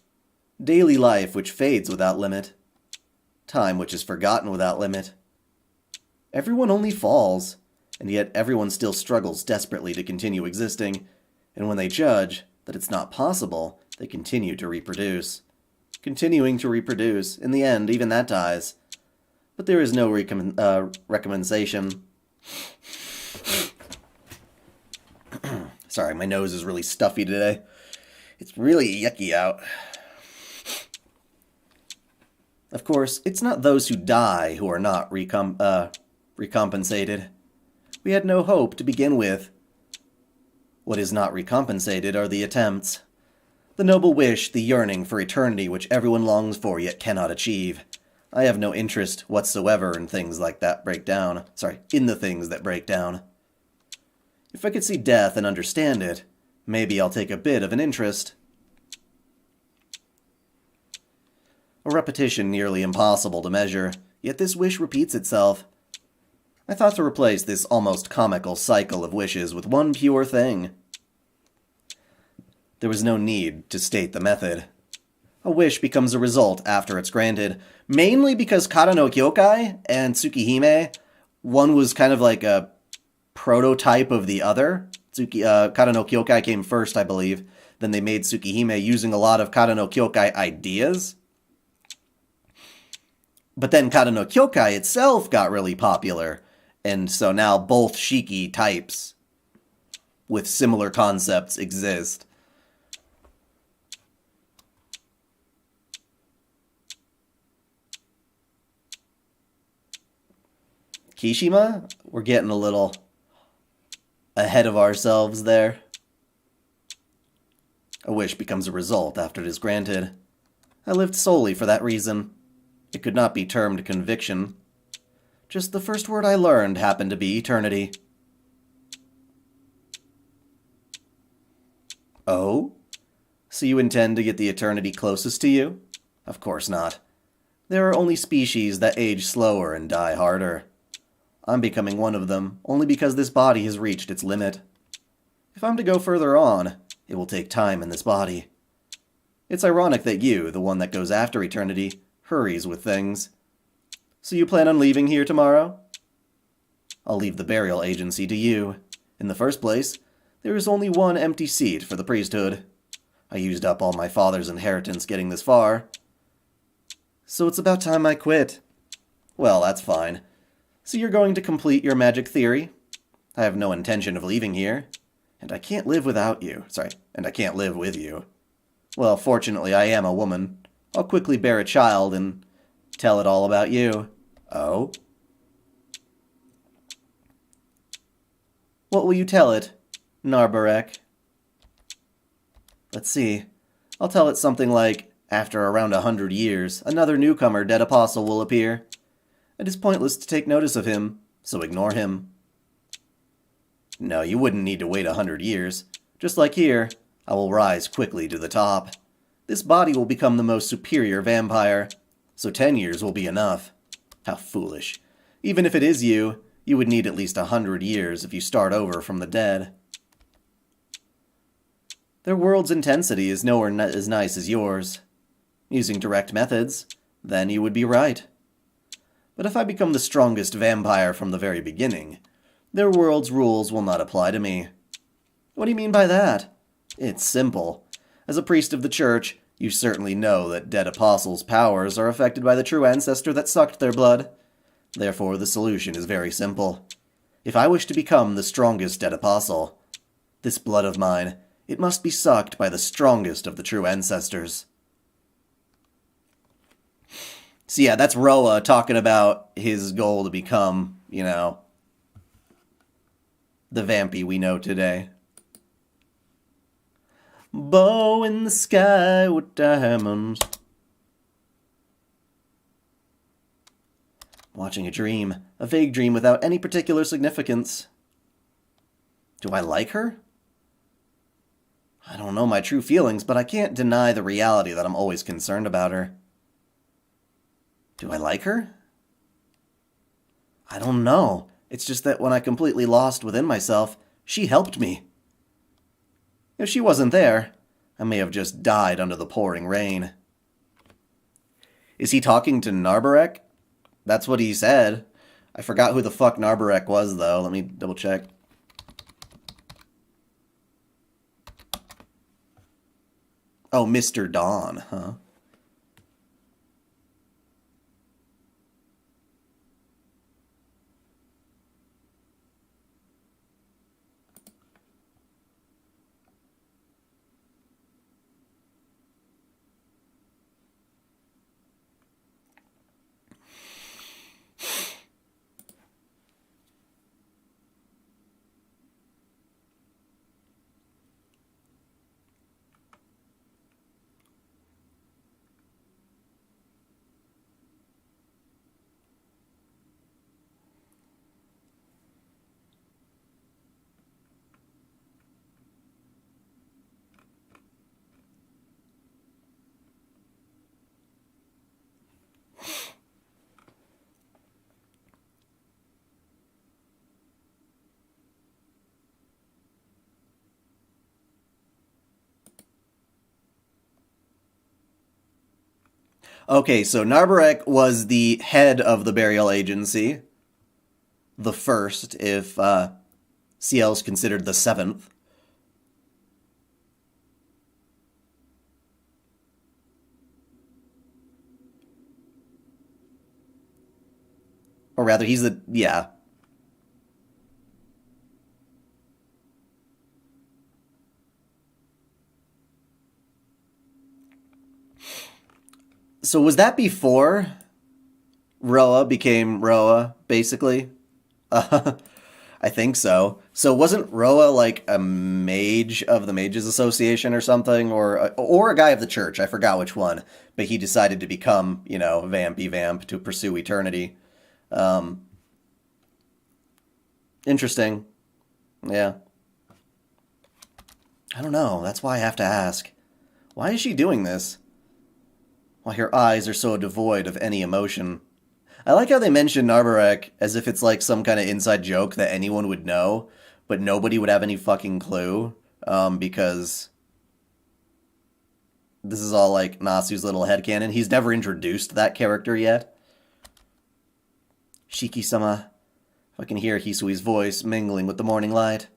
Daily life which fades without limit. Time which is forgotten without limit. Everyone only falls, and yet everyone still struggles desperately to continue existing, and when they judge that it's not possible, they continue to reproduce. Continuing to reproduce, in the end, even that dies. But there is no recommendation. Sorry, my nose is really stuffy today. It's really yucky out. Of course, it's not those who die who are not recompensated. We had no hope to begin with. What is not recompensated are the attempts. The noble wish, the yearning for eternity which everyone longs for yet cannot achieve. I have no interest whatsoever in things like that break down. In the things that break down. If I could see death and understand it, maybe I'll take a bit of an interest. A repetition nearly impossible to measure, yet this wish repeats itself. I thought to replace this almost comical cycle of wishes with one pure thing. There was no need to state the method. A wish becomes a result after it's granted, mainly because Kara no Kyokai and Tsukihime, one was kind of like a prototype of the other. Kara no Kyokai came first, I believe. Then they made Tsukihime using a lot of Kara no Kyokai ideas. But then Kara no Kyokai itself got really popular. And so now both Shiki types with similar concepts exist. Kishima? We're getting a little ahead of ourselves there. A wish becomes a result after it is granted. I lived solely for that reason. It could not be termed conviction. Just the first word I learned happened to be eternity. Oh? So you intend to get the eternity closest to you? Of course not. There are only species that age slower and die harder. I'm becoming one of them, only because this body has reached its limit. If I'm to go further on, it will take time in this body. It's ironic that you, the one that goes after eternity, hurries with things. So you plan on leaving here tomorrow? I'll leave the burial agency to you. In the first place, there is only one empty seat for the priesthood. I used up all my father's inheritance getting this far. So it's about time I quit. Well, that's fine. So you're going to complete your magic theory? I have no intention of leaving here. And I can't live without you. And I can't live with you. Well, fortunately, I am a woman. I'll quickly bear a child and tell it all about you. Oh? What will you tell it, Narbarek? Let's see. I'll tell it something like, after around 100 years, another newcomer, dead apostle, will appear. It is pointless to take notice of him, so ignore him. No, you wouldn't need to wait 100 years. Just like here, I will rise quickly to the top. This body will become the most superior vampire, so 10 years will be enough. How foolish. Even if it is you, you would need at least 100 years if you start over from the dead. Their world's intensity is nowhere as nice as yours. Using direct methods, then you would be right. But if I become the strongest vampire from the very beginning, their world's rules will not apply to me. What do you mean by that? It's simple. As a priest of the church, you certainly know that dead apostles' powers are affected by the true ancestor that sucked their blood. Therefore, the solution is very simple. If I wish to become the strongest dead apostle, this blood of mine, it must be sucked by the strongest of the true ancestors. So yeah, that's Roa talking about his goal to become, the vampy we know today. Bow in the sky with diamonds. Watching a dream. A vague dream without any particular significance. Do I like her? I don't know my true feelings, but I can't deny the reality that I'm always concerned about her. Do I like her? I don't know. It's just that when I completely lost within myself, she helped me. If she wasn't there, I may have just died under the pouring rain. Is he talking to Narbarek? That's what he said. I forgot who the fuck Narbarek was, though. Let me double check. Oh, Mr. Dawn, huh? Okay, so Narbarek was the head of the burial agency. The first, if Ciel's considered the seventh. Or rather, he's the... yeah. So was that before Roa became Roa, basically? I think so. So wasn't Roa like a mage of the Mages Association or something? Or a guy of the church, I forgot which one. But he decided to become, Vampy Vamp to pursue eternity. Interesting. Yeah. I don't know. That's why I have to ask. Why is she doing this? Why her eyes are so devoid of any emotion. I like how they mention Narbarek as if it's like some kind of inside joke that anyone would know, but nobody would have any fucking clue, because this is all like Nasu's little headcanon. He's never introduced that character yet. Shiki-sama, I can hear Hisui's voice mingling with the morning light.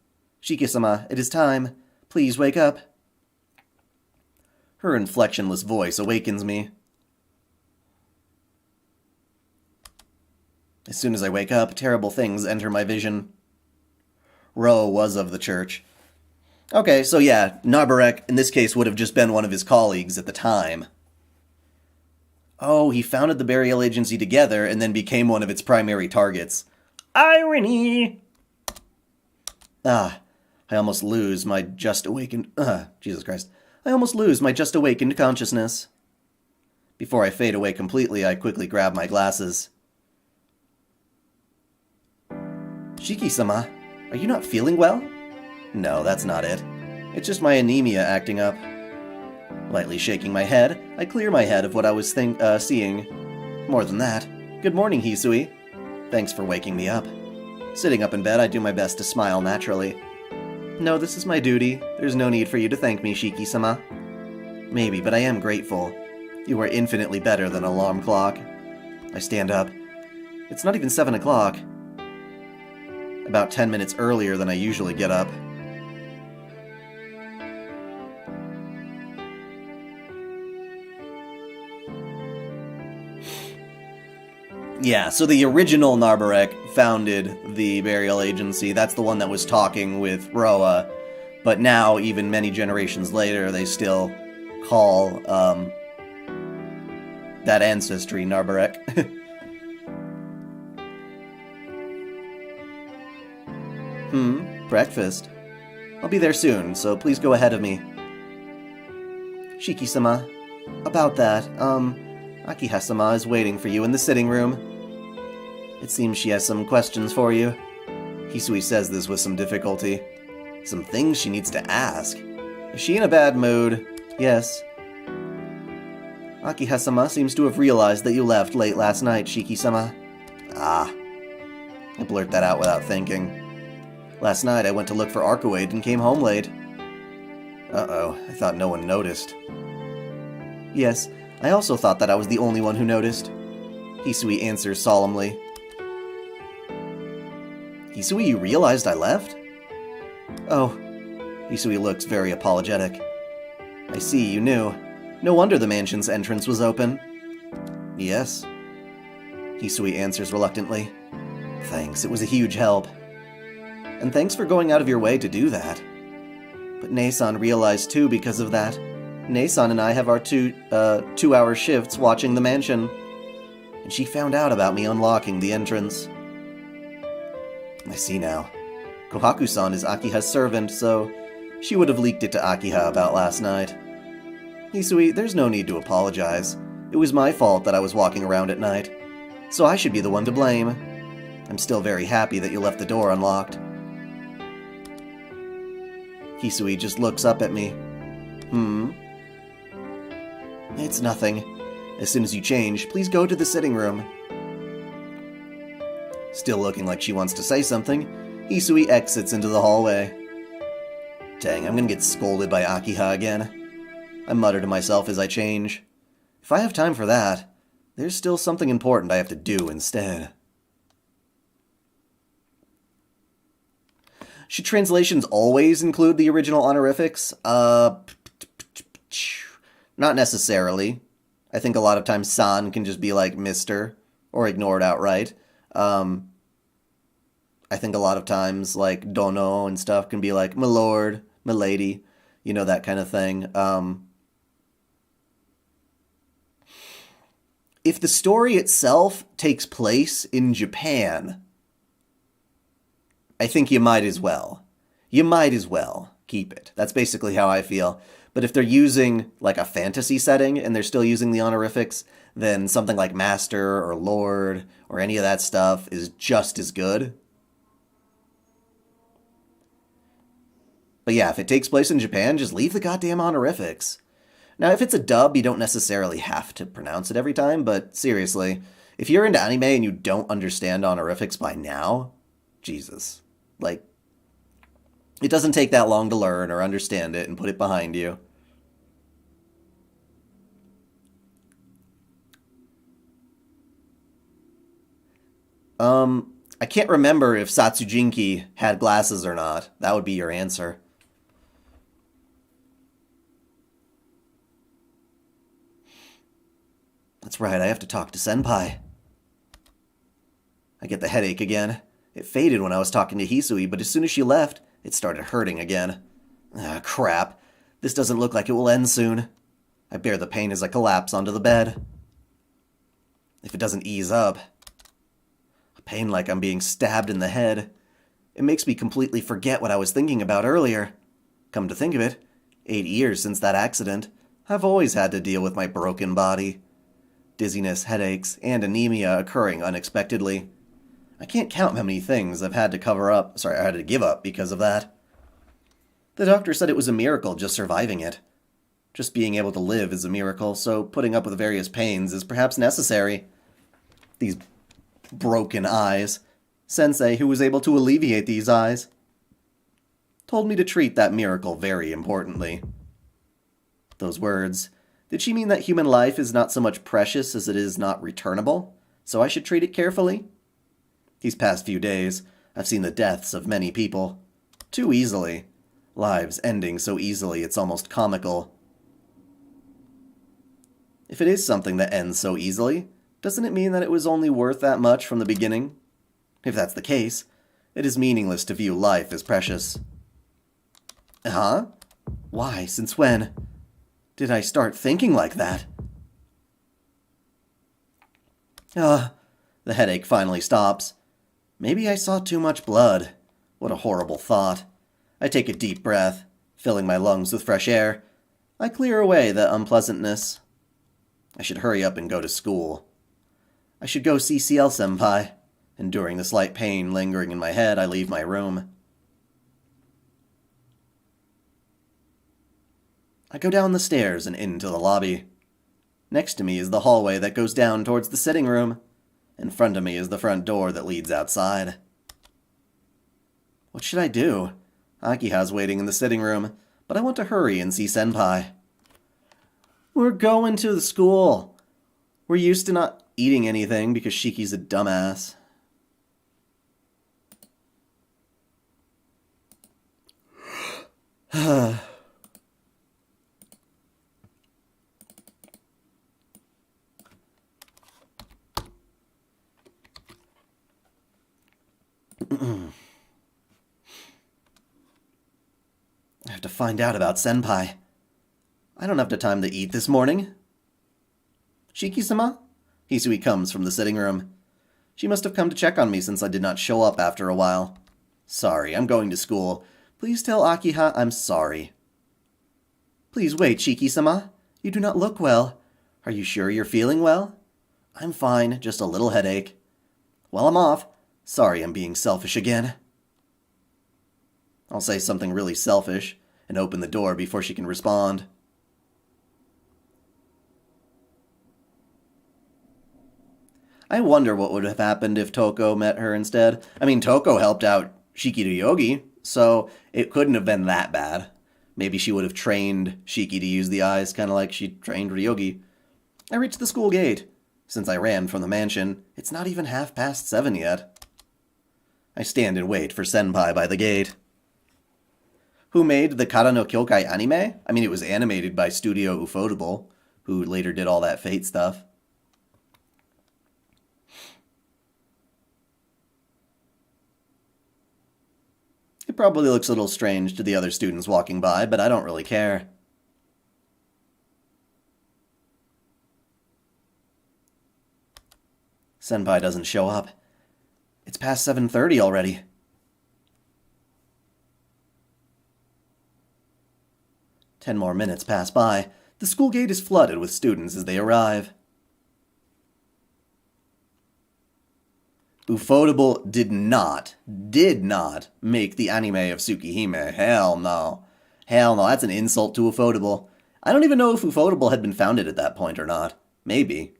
Shiki-sama, it is time. Please wake up. Her inflectionless voice awakens me. As soon as I wake up, terrible things enter my vision. Roa was of the church. Okay, so yeah, Narbarek, in this case, would have just been one of his colleagues at the time. Oh, he founded the burial agency together and then became one of its primary targets. Irony! I almost lose my just awakened... Jesus Christ. I almost lose my just awakened consciousness. Before I fade away completely, I quickly grab my glasses. Shiki-sama, are you not feeling well? No, that's not it. It's just my anemia acting up. Lightly shaking my head, I clear my head of what I was seeing. More than that, good morning, Hisui. Thanks for waking me up. Sitting up in bed, I do my best to smile naturally. No, this is my duty. There's no need for you to thank me, Shiki-sama. Maybe, but I am grateful. You are infinitely better than an alarm clock. I stand up. It's not even 7 o'clock. About 10 minutes earlier than I usually get up. Yeah, so the original Narbarek founded the burial agency. That's the one that was talking with Roa. But now, even many generations later, they still call that ancestry Narbarek. Breakfast. I'll be there soon, so please go ahead of me. Shiki-sama, about that, Akiha-sama is waiting for you in the sitting room. It seems she has some questions for you. Hisui says this with some difficulty. Some things she needs to ask. Is she in a bad mood? Yes. Akiha-sama seems to have realized that you left late last night, Shiki-sama. I blurt that out without thinking. Last night I went to look for Arcoade and came home late. Uh-oh, I thought no one noticed. Yes, I also thought that I was the only one who noticed. Hisui answers solemnly. Hisui, you realized I left? Oh. Hisui looks very apologetic. I see, you knew. No wonder the mansion's entrance was open. Yes. Hisui answers reluctantly. Thanks, it was a huge help. And thanks for going out of your way to do that. But Nei-san realized too because of that. Nei-san and I have our two-hour shifts watching the mansion. And she found out about me unlocking the entrance. I see now. Kohaku-san is Akiha's servant, so she would have leaked it to Akiha about last night. Hisui, there's no need to apologize. It was my fault that I was walking around at night. So I should be the one to blame. I'm still very happy that you left the door unlocked. Hisui just looks up at me. It's nothing. As soon as you change, please go to the sitting room. Still looking like she wants to say something, Hisui exits into the hallway. Dang, I'm gonna get scolded by Akiha again. I mutter to myself as I change. If I have time for that, there's still something important I have to do instead. Should translations always include the original honorifics? Not necessarily. I think a lot of times san can just be like Mr. or ignored outright. I think a lot of times like dono and stuff can be like milord, milady, you know, that kind of thing. If the story itself takes place in Japan, I think you might as well. You might as well keep it. That's basically how I feel. But if they're using like a fantasy setting and they're still using the honorifics, then something like Master or Lord or any of that stuff is just as good. But yeah, if it takes place in Japan, just leave the goddamn honorifics. Now, if it's a dub, you don't necessarily have to pronounce it every time, but seriously, if you're into anime and you don't understand honorifics by now, Jesus. Like, it doesn't take that long to learn or understand it and put it behind you. I can't remember if Satsujinki had glasses or not. That would be your answer. That's right, I have to talk to Senpai. I get the headache again. It faded when I was talking to Hisui, but as soon as she left, it started hurting again. Ah, crap. This doesn't look like it will end soon. I bear the pain as I collapse onto the bed. If it doesn't ease up, a pain like I'm being stabbed in the head, it makes me completely forget what I was thinking about earlier. Come to think of it, 8 years since that accident, I've always had to deal with my broken body. Dizziness, headaches, and anemia occurring unexpectedly. I can't count how many things I've had to I had to give up because of that. The doctor said it was a miracle just surviving it. Just being able to live is a miracle, so putting up with various pains is perhaps necessary. These broken eyes. Sensei, who was able to alleviate these eyes, told me to treat that miracle very importantly. Those words. Did she mean that human life is not so much precious as it is not returnable, so I should treat it carefully? These past few days, I've seen the deaths of many people. Too easily. Lives ending so easily it's almost comical. If it is something that ends so easily, doesn't it mean that it was only worth that much from the beginning? If that's the case, it is meaningless to view life as precious. Huh? Why? Since when? Did I start thinking like that? The headache finally stops. Maybe I saw too much blood. What a horrible thought. I take a deep breath, filling my lungs with fresh air. I clear away the unpleasantness. I should hurry up and go to school. I should go see Ciel-senpai. Enduring the slight pain lingering in my head, I leave my room. I go down the stairs and into the lobby. Next to me is the hallway that goes down towards the sitting room. In front of me is the front door that leads outside. What should I do? Akiha's waiting in the sitting room, but I want to hurry and see Senpai. We're going to the school. We're used to not eating anything because Shiki's a dumbass. I have to find out about Senpai. I don't have the time to eat this morning. Shiki-sama? Hisui comes from the sitting room. She must have come to check on me since I did not show up after a while. Sorry, I'm going to school. Please tell Akiha I'm sorry. Please wait, Shiki-sama. You do not look well. Are you sure you're feeling well? I'm fine, just a little headache. Well, I'm off. Sorry I'm being selfish again. I'll say something really selfish and open the door before she can respond. I wonder what would have happened if Toko met her instead. I mean, Toko helped out Shiki to Yogi, so it couldn't have been that bad. Maybe she would have trained Shiki to use the eyes, kind of like she trained Ryogi. I reached the school gate. Since I ran from the mansion, it's not even 7:30 yet. I stand and wait for Senpai by the gate. Who made the Kara no Kyokai anime? I mean, it was animated by Studio Ufotable, who later did all that Fate stuff. It probably looks a little strange to the other students walking by, but I don't really care. Senpai doesn't show up. It's past 7:30 already. 10 more minutes pass by. The school gate is flooded with students as they arrive. Ufotable did not make the anime of Tsukihime. Hell no. Hell no, that's an insult to Ufotable. I don't even know if Ufotable had been founded at that point or not. Maybe.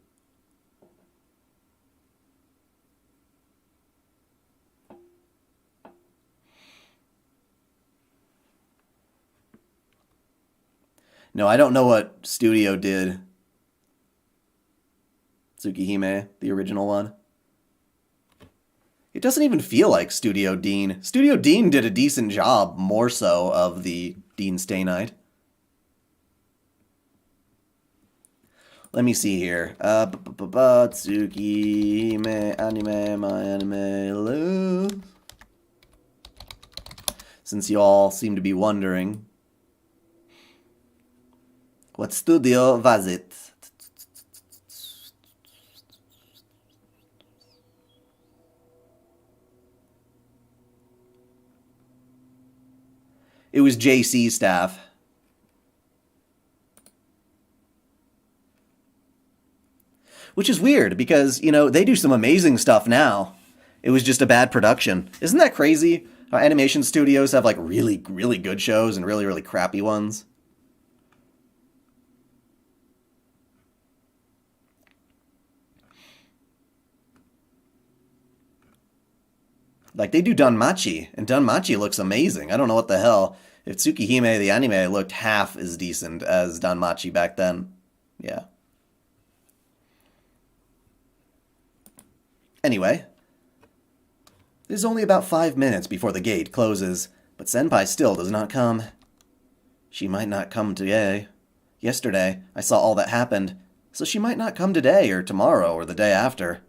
No, I don't know what studio did Tsukihime, the original one. It doesn't even feel like Studio Dean. Studio Dean did a decent job, more so, of the Dean Stay Night. Let me see here. Tsukihime anime, my anime love. Since you all seem to be wondering, what studio was it? It was JC staff. Which is weird because, you know, they do some amazing stuff now. It was just a bad production. Isn't that crazy? How animation studios have like really, really good shows and really, really crappy ones. Like, they do Danmachi, and Danmachi looks amazing. I don't know what the hell. If Tsukihime, the anime, looked half as decent as Danmachi back then. Yeah. Anyway. It is only about 5 minutes before the gate closes, but Senpai still does not come. She might not come today. Yesterday, I saw all that happened, so she might not come today or tomorrow or the day after.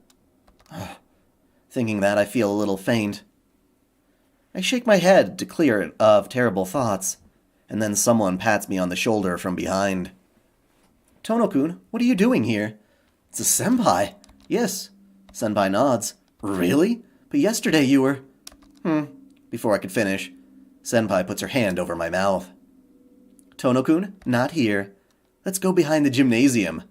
Thinking that, I feel a little faint. I shake my head to clear it of terrible thoughts, and then someone pats me on the shoulder from behind. Tono-kun, what are you doing here? It's a senpai. Yes. Senpai nods. Really? But yesterday you were... Before I could finish, Senpai puts her hand over my mouth. Tono-kun, not here. Let's go behind the gymnasium.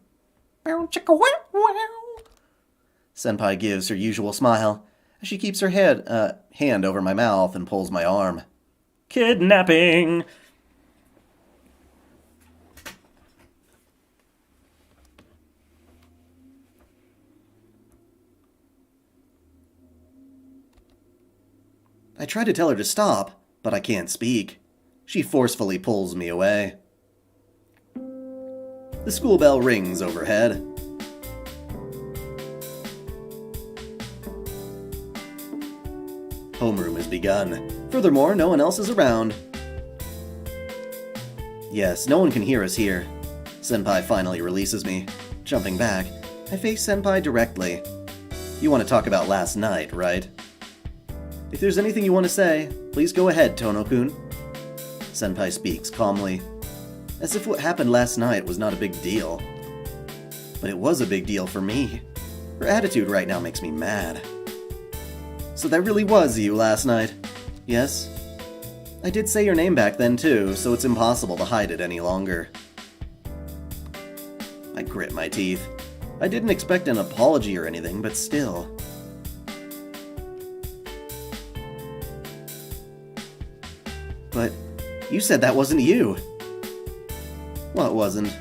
Senpai gives her usual smile as she keeps her hand over my mouth and pulls my arm. Kidnapping! I try to tell her to stop, but I can't speak. She forcefully pulls me away. The school bell rings overhead. Homeroom has begun. Furthermore, no one else is around. Yes, no one can hear us here. Senpai finally releases me. Jumping back, I face Senpai directly. You want to talk about last night, right? If there's anything you want to say, please go ahead, Tono-kun. Senpai speaks calmly, as if what happened last night was not a big deal. But it was a big deal for me. Her attitude right now makes me mad. So that really was you last night? Yes? I did say your name back then too, so it's impossible to hide it any longer. I grit my teeth. I didn't expect an apology or anything, but still. But you said that wasn't you. What wasn't?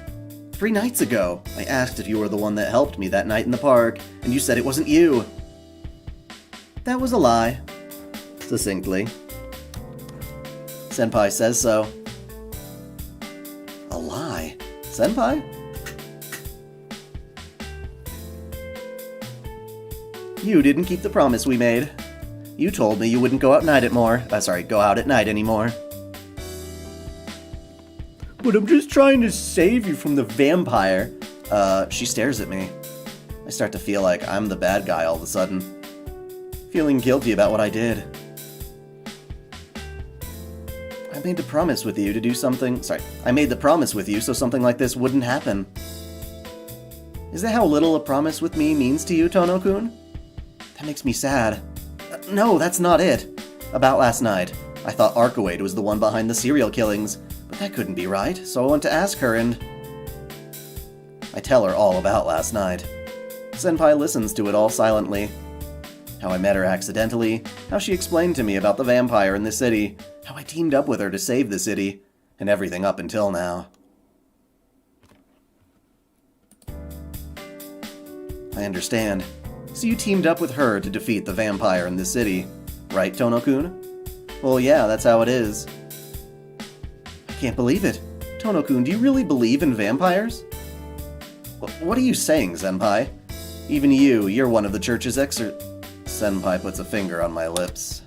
3 nights ago, I asked if you were the one that helped me that night in the park, and you said it wasn't you. That was a lie. Succinctly. Senpai says so. A lie? Senpai? You didn't keep the promise we made. You told me you wouldn't go out at night anymore. But I'm just trying to save you from the vampire. She stares at me. I start to feel like I'm the bad guy all of a sudden. Feeling guilty about what I did. I made the promise with you so something like this wouldn't happen. Is that how little a promise with me means to you, Tono-kun? That makes me sad. No, that's not it. About last night, I thought Archewade was the one behind the serial killings, but that couldn't be right, so I went to ask her and... I tell her all about last night. Senpai listens to it all silently. How I met her accidentally, how she explained to me about the vampire in the city, how I teamed up with her to save the city, and everything up until now. I understand. So you teamed up with her to defeat the vampire in the city, right, Tono-kun? Well, yeah, that's how it is. I can't believe it. Tono-kun, do you really believe in vampires? What are you saying, Senpai? Even you're one of the church's Senpai puts a finger on my lips.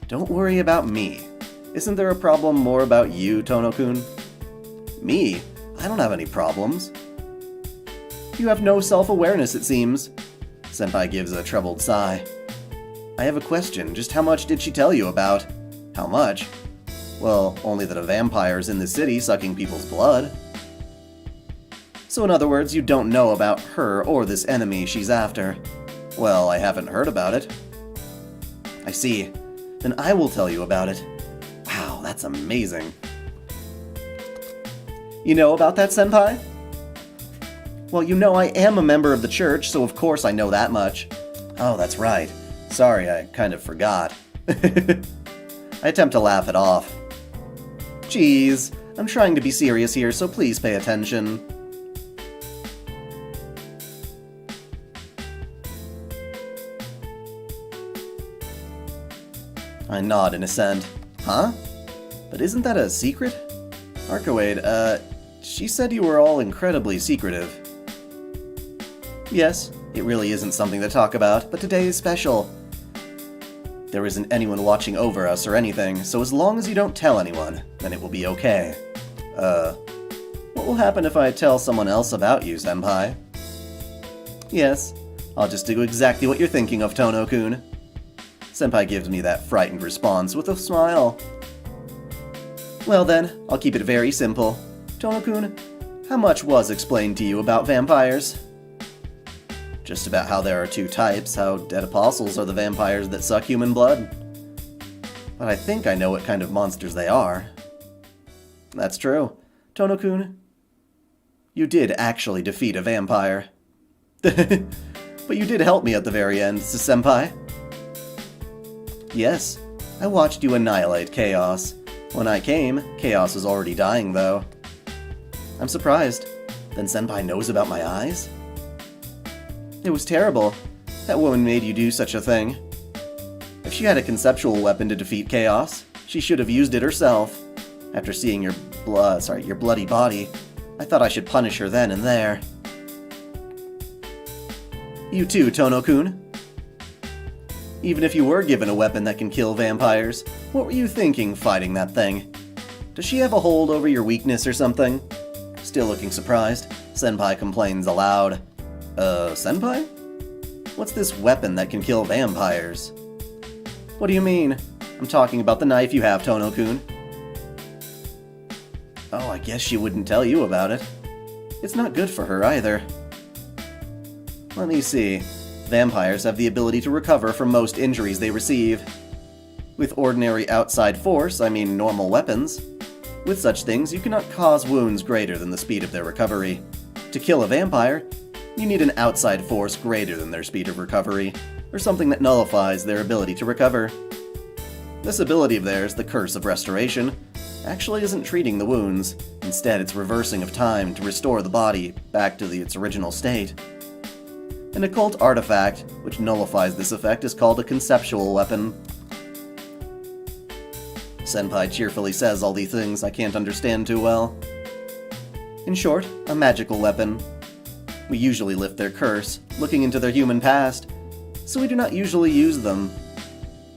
Don't worry about me. Isn't there a problem more about you, Tono-kun? Me? I don't have any problems. You have no self-awareness, it seems. Senpai gives a troubled sigh. I have a question. Just how much did she tell you about? How much? Well, only that a vampire's in the city sucking people's blood. So in other words, you don't know about her or this enemy she's after. Well, I haven't heard about it. I see. Then I will tell you about it. Wow, that's amazing. You know about that, Senpai? Well, you know I am a member of the church, so of course I know that much. Oh, that's right. Sorry, I kind of forgot. I attempt to laugh it off. Jeez, I'm trying to be serious here, so please pay attention. I nod in assent. Huh? But isn't that a secret? Arcoade, she said you were all incredibly secretive. Yes, it really isn't something to talk about, but today is special. There isn't anyone watching over us or anything, so as long as you don't tell anyone, then it will be okay. What will happen if I tell someone else about you, Senpai? Yes, I'll just do exactly what you're thinking of, Tono-kun. Senpai gives me that frightened response with a smile. Well then, I'll keep it very simple. Tono-kun, how much was explained to you about vampires? Just about how there are two types, how dead apostles are the vampires that suck human blood. But I think I know what kind of monsters they are. That's true. Tono-kun, you did actually defeat a vampire. But you did help me at the very end, Senpai. Yes, I watched you annihilate Chaos. When I came, Chaos was already dying, though. I'm surprised. Then Senpai knows about my eyes? It was terrible. That woman made you do such a thing. If she had a conceptual weapon to defeat Chaos, she should have used it herself. After seeing your bloody body, I thought I should punish her then and there. You too, Tono-kun. Even if you were given a weapon that can kill vampires, what were you thinking fighting that thing? Does she have a hold over your weakness or something? Still looking surprised, Senpai complains aloud. Senpai? What's this weapon that can kill vampires? What do you mean? I'm talking about the knife you have, Tono-kun. Oh, I guess she wouldn't tell you about it. It's not good for her either. Let me see. Vampires have the ability to recover from most injuries they receive. With ordinary outside force, I mean normal weapons. With such things, you cannot cause wounds greater than the speed of their recovery. To kill a vampire, you need an outside force greater than their speed of recovery, or something that nullifies their ability to recover. This ability of theirs, the Curse of Restoration, actually isn't treating the wounds. Instead, it's reversing of time to restore the body back to its original state. An occult artifact, which nullifies this effect, is called a conceptual weapon. Senpai cheerfully says all these things I can't understand too well. In short, a magical weapon. We usually lift their curse, looking into their human past, so we do not usually use them.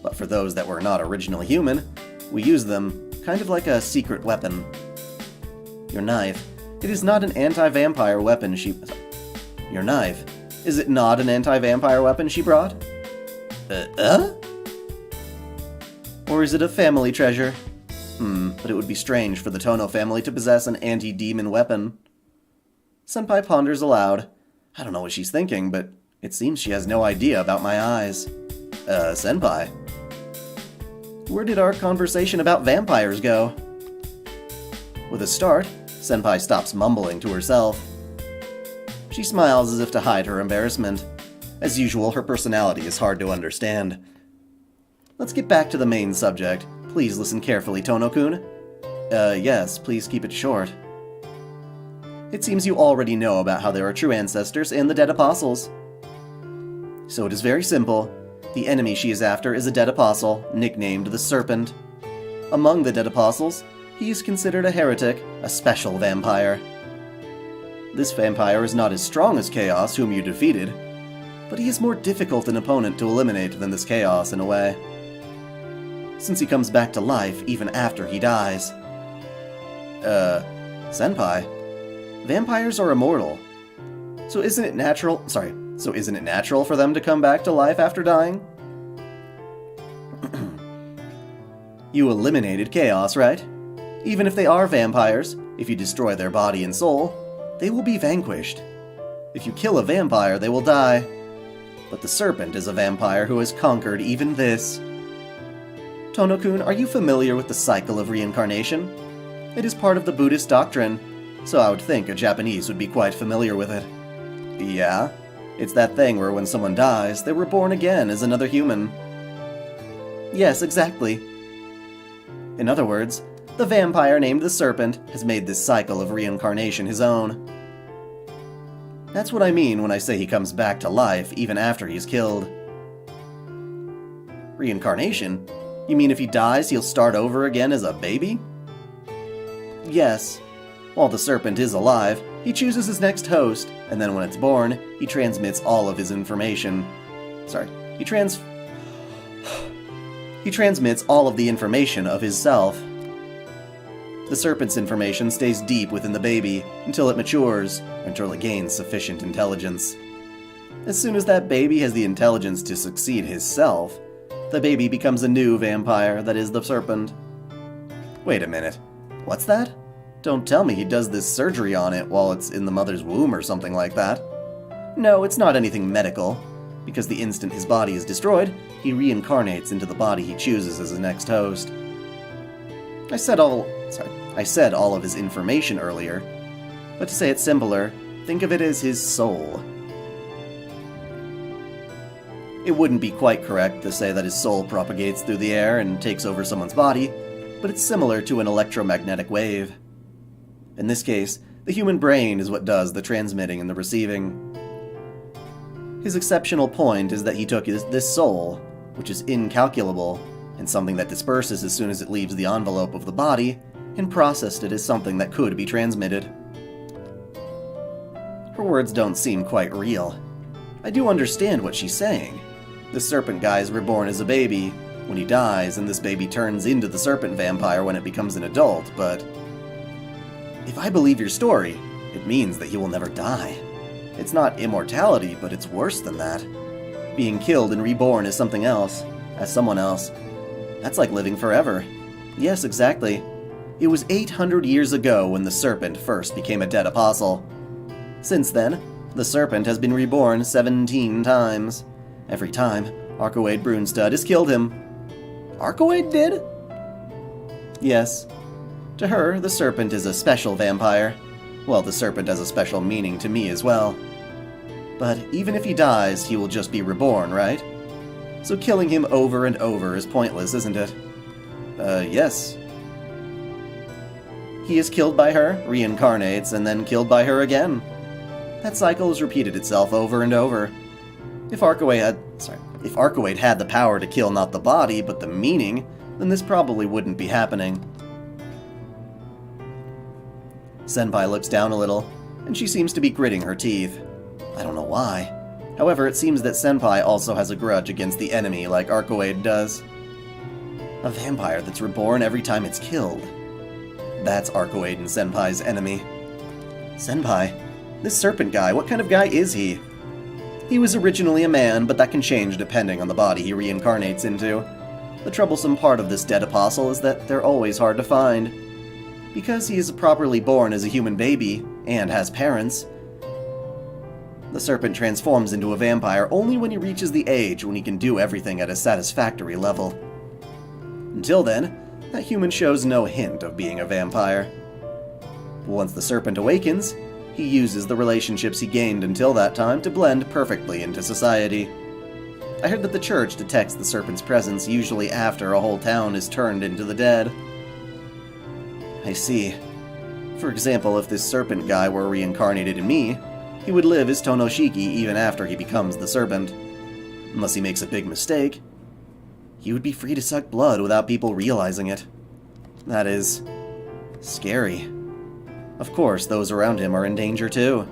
But for those that were not originally human, we use them, kind of like a secret weapon. Your knife. It is not an anti-vampire weapon Your knife. Is it not an anti-vampire weapon she brought? Or is it a family treasure? But it would be strange for the Tono family to possess an anti-demon weapon. Senpai ponders aloud. I don't know what she's thinking, but it seems she has no idea about my eyes. Senpai? Where did our conversation about vampires go? With a start, Senpai stops mumbling to herself. She smiles as if to hide her embarrassment. As usual, her personality is hard to understand. Let's get back to the main subject. Please listen carefully, Tono-kun. Yes, please keep it short. It seems you already know about how there are true ancestors and the dead apostles. So it is very simple. The enemy she is after is a dead apostle, nicknamed the Serpent. Among the dead apostles, he is considered a heretic, a special vampire. This vampire is not as strong as Chaos, whom you defeated, but he is more difficult an opponent to eliminate than this chaos in a way, since he comes back to life even after he dies. Senpai, vampires are immortal. So isn't it natural for them to come back to life after dying? You eliminated chaos, right? Even if they are vampires, if you destroy their body and soul, they will be vanquished. If you kill a vampire, they will die. But the serpent is a vampire who has conquered even this. Tono-kun, are you familiar with the cycle of reincarnation? It is part of the Buddhist doctrine, so I would think a Japanese would be quite familiar with it. Yeah, it's that thing where when someone dies, they're reborn again as another human. Yes, exactly. In other words, the vampire named the Serpent has made this cycle of reincarnation his own. That's what I mean when I say he comes back to life even after he's killed. Reincarnation? You mean if he dies, he'll start over again as a baby? Yes. While the Serpent is alive, he chooses his next host, and then when it's born, he transmits all of his information. He transmits all of the information of his self. The Serpent's information stays deep within the baby until it matures, until it gains sufficient intelligence. As soon as that baby has the intelligence to succeed his self, the baby becomes a new vampire that is the Serpent. Wait a minute. What's that? Don't tell me he does this surgery on it while it's in the mother's womb or something like that. No, it's not anything medical, because the instant his body is destroyed, he reincarnates into the body he chooses as his next host. I said all of his information earlier, but to say it simpler, think of it as his soul. It wouldn't be quite correct to say that his soul propagates through the air and takes over someone's body, but it's similar to an electromagnetic wave. In this case, the human brain is what does the transmitting and the receiving. His exceptional point is that he took this soul, which is incalculable, and something that disperses as soon as it leaves the envelope of the body, and processed it as something that could be transmitted. Her words don't seem quite real. I do understand what she's saying. The Serpent guy is reborn as a baby when he dies, and this baby turns into the Serpent vampire when it becomes an adult, but if I believe your story, it means that he will never die. It's not immortality, but it's worse than that. Being killed and reborn as something else, as someone else. That's like living forever. Yes, exactly. It was 800 years ago when the Serpent first became a dead apostle. Since then, the Serpent has been reborn 17 times. Every time, Archewade Brunstad has killed him. Archewade did? Yes. To her, the Serpent is a special vampire. Well, the Serpent has a special meaning to me as well. But even if he dies, he will just be reborn, right? So killing him over and over is pointless, isn't it? Yes. He is killed by her, reincarnates, and then killed by her again. That cycle has repeated itself over and over. If Archewade had the power to kill not the body, but the meaning, then this probably wouldn't be happening. Senpai looks down a little, and she seems to be gritting her teeth. I don't know why. However, it seems that Senpai also has a grudge against the enemy like Archewade does. A vampire that's reborn every time it's killed. That's Archewade and Senpai's enemy. Senpai, this Serpent guy, what kind of guy is he? He was originally a man, but that can change depending on the body he reincarnates into. The troublesome part of this dead apostle is that they're always hard to find. Because he is properly born as a human baby, and has parents, the Serpent transforms into a vampire only when he reaches the age when he can do everything at a satisfactory level. Until then, that human shows no hint of being a vampire. But once the Serpent awakens, he uses the relationships he gained until that time to blend perfectly into society. I heard that the church detects the Serpent's presence usually after a whole town is turned into the dead. I see. For example, if this Serpent guy were reincarnated in me, he would live as Tonoshiki even after he becomes the Serpent. Unless he makes a big mistake. He would be free to suck blood without people realizing it. That is scary. Of course, those around him are in danger too.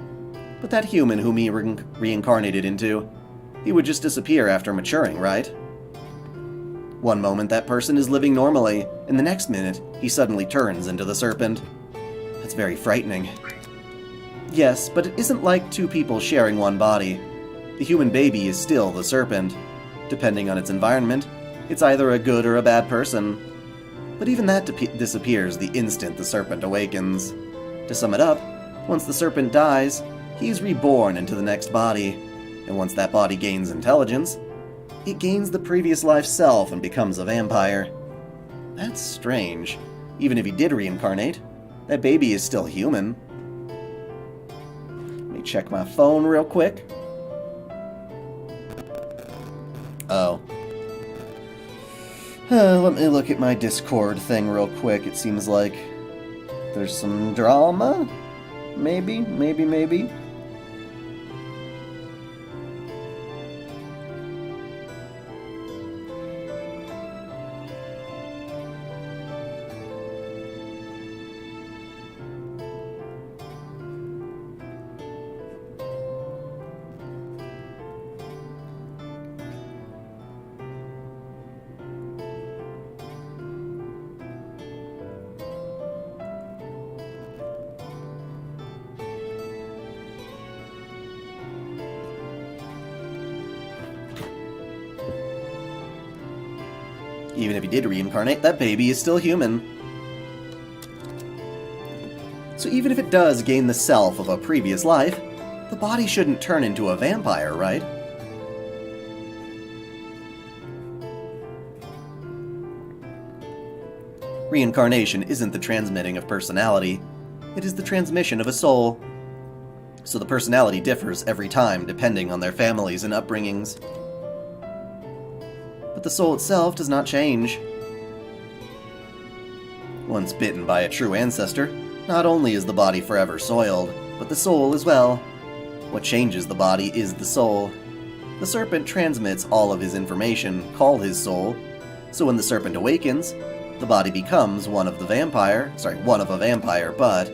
But that human whom he reincarnated into, he would just disappear after maturing, right? One moment that person is living normally, and the next minute he suddenly turns into the serpent. That's very frightening. Yes, but it isn't like two people sharing one body. The human baby is still the serpent. Depending on its environment, it's either a good or a bad person. But even that disappears the instant the serpent awakens. To sum it up, once the serpent dies, he is reborn into the next body. And once that body gains intelligence, it gains the previous life's self and becomes a vampire. That's strange. Even if he did reincarnate, that baby is still human. Let me check my phone real quick. Oh. Let me look at my Discord thing real quick. It seems like there's some drama? Maybe. Even if he did reincarnate, that baby is still human. So even if it does gain the self of a previous life, the body shouldn't turn into a vampire, right? Reincarnation isn't the transmitting of personality, it is the transmission of a soul. So the personality differs every time depending on their families and upbringings. But the soul itself does not change. Once bitten by a true ancestor, not only is the body forever soiled, but the soul as well. What changes the body is the soul. The serpent transmits all of his information, called his soul, so when the serpent awakens, the body becomes one of a vampire, but...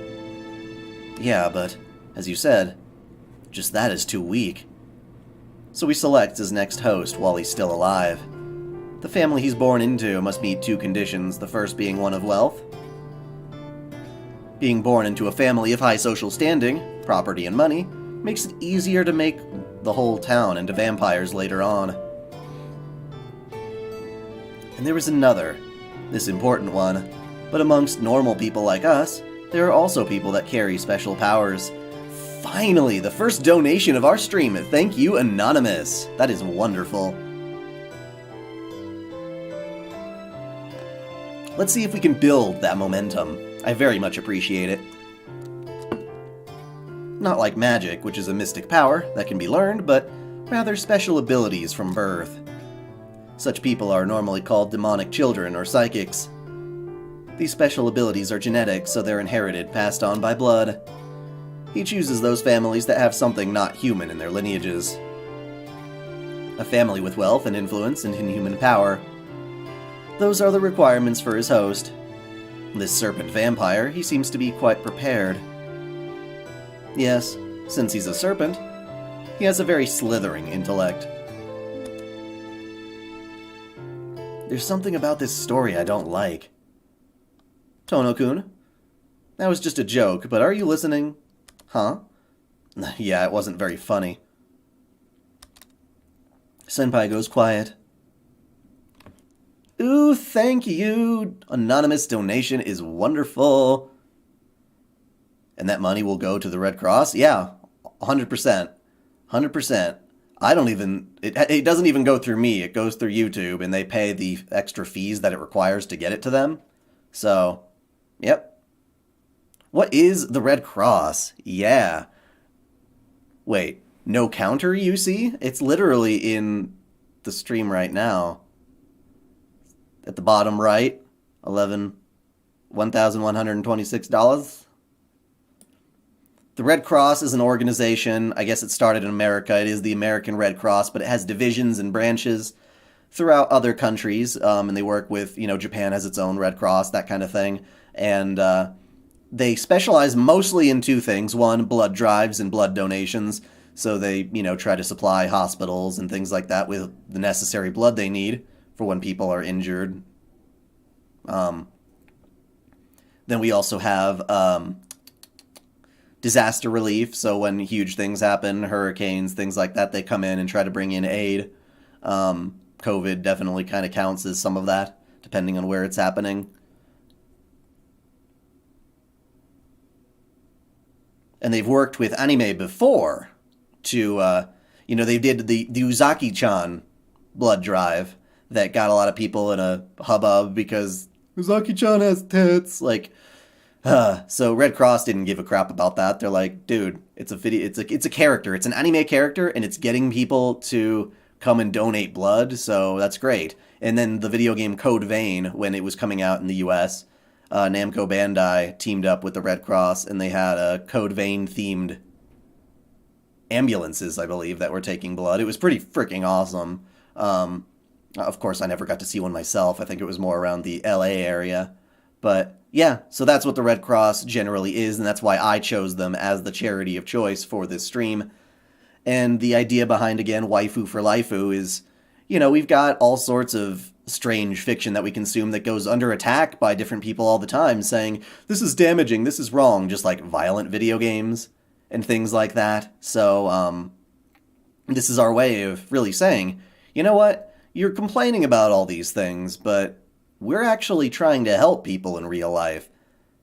Yeah, but, as you said, just that is too weak. So he selects his next host while he's still alive. The family he's born into must meet two conditions, the first being one of wealth. Being born into a family of high social standing, property and money, makes it easier to make the whole town into vampires later on. And there is another, this important one, but amongst normal people like us, there are also people that carry special powers. Finally, the first donation of our stream. Thank you, Anonymous. That is wonderful. Let's see if we can build that momentum. I very much appreciate it. Not like magic, which is a mystic power that can be learned, but rather special abilities from birth. Such people are normally called demonic children or psychics. These special abilities are genetic, so they're inherited, passed on by blood. He chooses those families that have something not human in their lineages. A family with wealth and influence and inhuman power. Those are the requirements for his host. This serpent vampire, he seems to be quite prepared. Yes, since he's a serpent, he has a very slithering intellect. There's something about this story I don't like. Tono-kun, that was just a joke, but are you listening? Huh? Yeah, it wasn't very funny. Senpai goes quiet. Ooh, thank you! Anonymous donation is wonderful. And that money will go to the Red Cross? Yeah, 100%. 100%. I don't even... It doesn't even go through me. It goes through YouTube, and they pay the extra fees that it requires to get it to them. So, yep. What is the Red Cross? Yeah. Wait, no counter, you see? It's literally in the stream right now. At the bottom right, $1,126. The Red Cross is an organization. I guess it started in America. It is the American Red Cross, but it has divisions and branches throughout other countries, and they work with, Japan has its own Red Cross, that kind of thing. And they specialize mostly in two things. One, blood drives and blood donations. So they, try to supply hospitals and things like that with the necessary blood they need for when people are injured. Then we also have disaster relief. So when huge things happen, hurricanes, things like that, they come in and try to bring in aid. COVID definitely kind of counts as some of that, depending on where it's happening. And they've worked with anime before to, they did the Uzaki-chan blood drive that got a lot of people in a hubbub because Uzaki-chan has tits. So Red Cross didn't give a crap about that. They're like, dude, it's a video, it's a character, it's an anime character, and it's getting people to come and donate blood, so that's great. And then the video game Code Vein, when it was coming out in the US, Namco Bandai teamed up with the Red Cross, and they had a Code Vein themed ambulances, I believe, that were taking blood. It was pretty freaking awesome. Of course, I never got to see one myself. I think it was more around the LA area. But yeah, so that's what the Red Cross generally is, and that's why I chose them as the charity of choice for this stream. And the idea behind, again, waifu for laifu is, we've got all sorts of strange fiction that we consume that goes under attack by different people all the time, saying, this is damaging, this is wrong, just like violent video games and things like that. So, this is our way of really saying, you know what, you're complaining about all these things, but we're actually trying to help people in real life.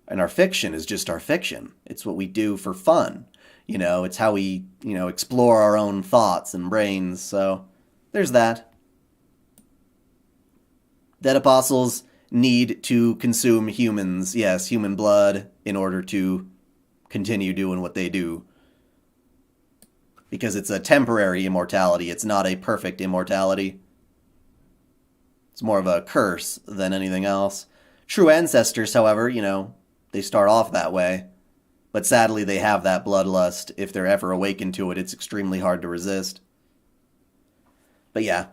And our fiction is just our fiction. It's what we do for fun. It's how we, explore our own thoughts and brains. So, there's that. Dead apostles need to consume humans, yes, human blood, in order to continue doing what they do. Because it's a temporary immortality, it's not a perfect immortality. It's more of a curse than anything else. True ancestors, however, they start off that way. But sadly, they have that bloodlust. If they're ever awakened to it, it's extremely hard to resist. But yeah.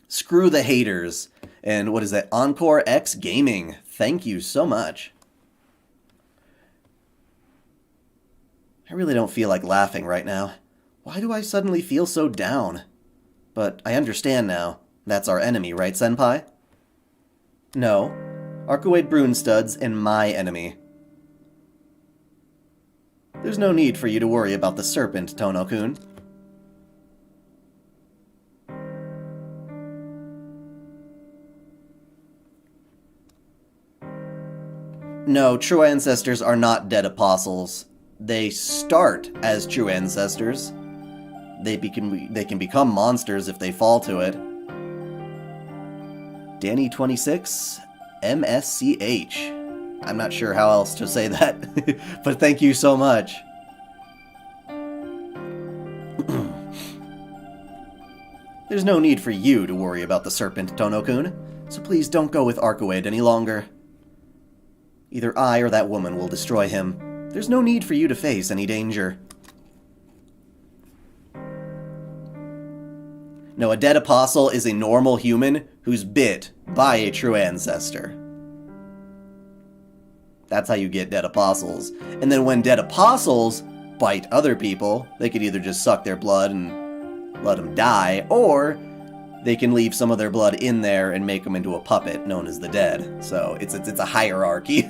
Screw the haters. And what is that? Encore X Gaming. Thank you so much. I really don't feel like laughing right now. Why do I suddenly feel so down? But I understand now. That's our enemy, right, Senpai? No. Arcuate Brunestud's and my enemy. There's no need for you to worry about the serpent, Tono-kun. No, true ancestors are not dead apostles. They start as true ancestors. They can become monsters if they fall to it. Danny26, MSCH. I'm not sure how else to say that, but thank you so much. There's no need for you to worry about the serpent, Tono-kun, so please don't go with Arcuate any longer. Either I or that woman will destroy him. There's no need for you to face any danger. No, a dead apostle is a normal human who's bit by a true ancestor. That's how you get dead apostles. And then when dead apostles bite other people, they could either just suck their blood and let them die, or they can leave some of their blood in there and make them into a puppet known as the dead. So it's a hierarchy.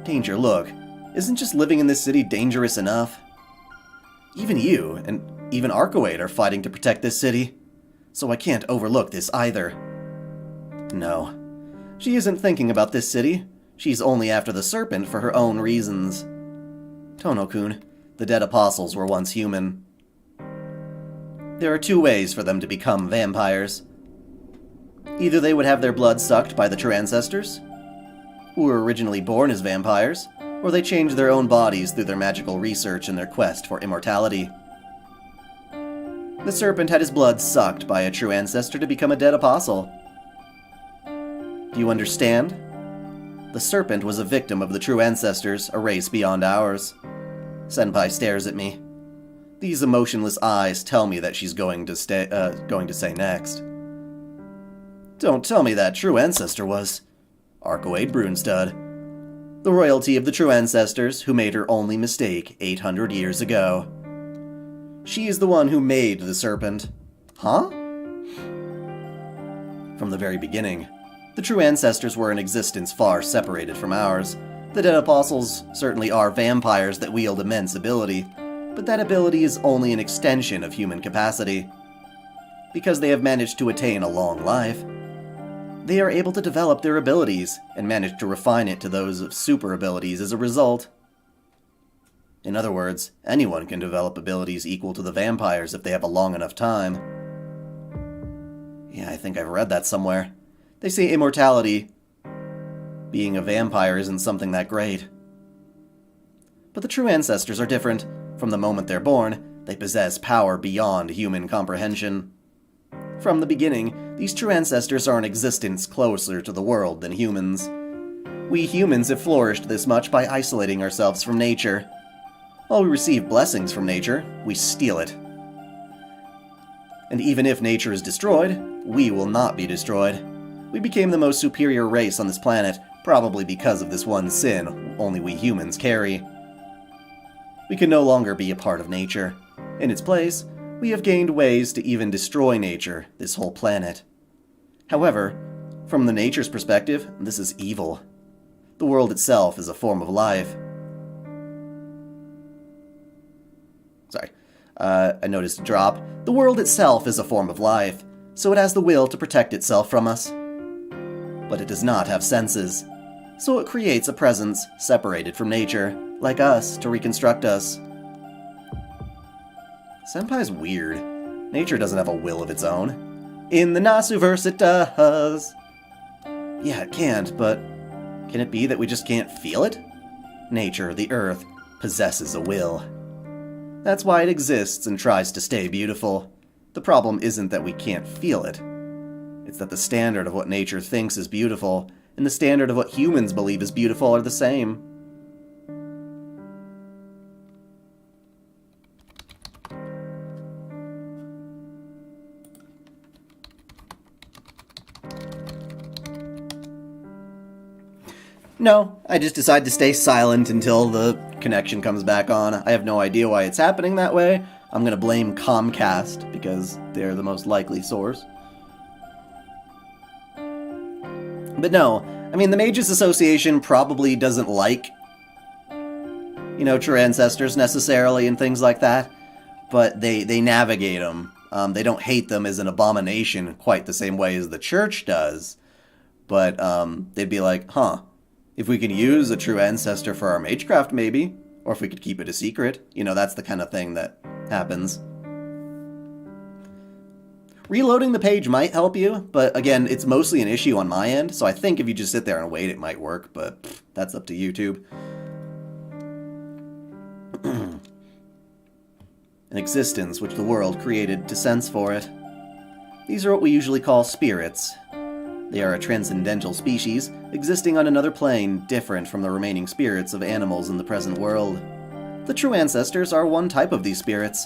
Danger, look. Isn't just living in this city dangerous enough? Even you, and even Arcuate are fighting to protect this city. So I can't overlook this either. No. She isn't thinking about this city. She's only after the serpent for her own reasons. Tono-kun, the dead apostles were once human. There are two ways for them to become vampires. Either they would have their blood sucked by the true ancestors, who were originally born as vampires, or they change their own bodies through their magical research and their quest for immortality. The serpent had his blood sucked by a true ancestor to become a dead apostle. Do you understand? The serpent was a victim of the true ancestors, a race beyond ours. Senpai stares at me. These emotionless eyes tell me that she's going to say next. Don't tell me that true ancestor was Arkoade Brunstud, the royalty of the true ancestors who made her only mistake 800 years ago. She is the one who made the serpent. Huh? From the very beginning, the true ancestors were in existence far separated from ours. The dead apostles certainly are vampires that wield immense ability, but that ability is only an extension of human capacity. Because they have managed to attain a long life, they are able to develop their abilities and manage to refine it to those of super abilities as a result. In other words, anyone can develop abilities equal to the vampires if they have a long enough time. Yeah, I think I've read that somewhere. They say immortality, being a vampire, isn't something that great. But the true ancestors are different. From the moment they're born, they possess power beyond human comprehension. From the beginning, these true ancestors are in existence closer to the world than humans. We humans have flourished this much by isolating ourselves from nature. While we receive blessings from nature, we steal it. And even if nature is destroyed, we will not be destroyed. We became the most superior race on this planet, probably because of this one sin only we humans carry. We can no longer be a part of nature. In its place, we have gained ways to even destroy nature, this whole planet. However, from the nature's perspective, this is evil. The world itself is a form of life. Sorry, I noticed a drop. The world itself is a form of life, so it has the will to protect itself from us. But it does not have senses, so it creates a presence separated from nature, like us, to reconstruct us. Senpai's weird. Nature doesn't have a will of its own. In the Nasuverse it does. Yeah, it can't, but can it be that we just can't feel it? Nature, the earth, possesses a will. That's why it exists and tries to stay beautiful. The problem isn't that we can't feel it. It's that the standard of what nature thinks is beautiful and the standard of what humans believe is beautiful are the same. No, I just decide to stay silent until the connection comes back on. I have no idea why it's happening that way. I'm gonna blame Comcast, because they're the most likely source. But no, I mean, the Mages Association probably doesn't like, true ancestors necessarily and things like that, but they navigate them. They don't hate them as an abomination quite the same way as the church does, but they'd be like, huh, if we can use a true ancestor for our magecraft maybe, or if we could keep it a secret, that's the kind of thing that happens. Reloading the page might help you, but again, it's mostly an issue on my end, so I think if you just sit there and wait, it might work, but that's up to YouTube. An existence which the world created to sense for it. These are what we usually call spirits. They are a transcendental species, existing on another plane different from the remaining spirits of animals in the present world. The true ancestors are one type of these spirits.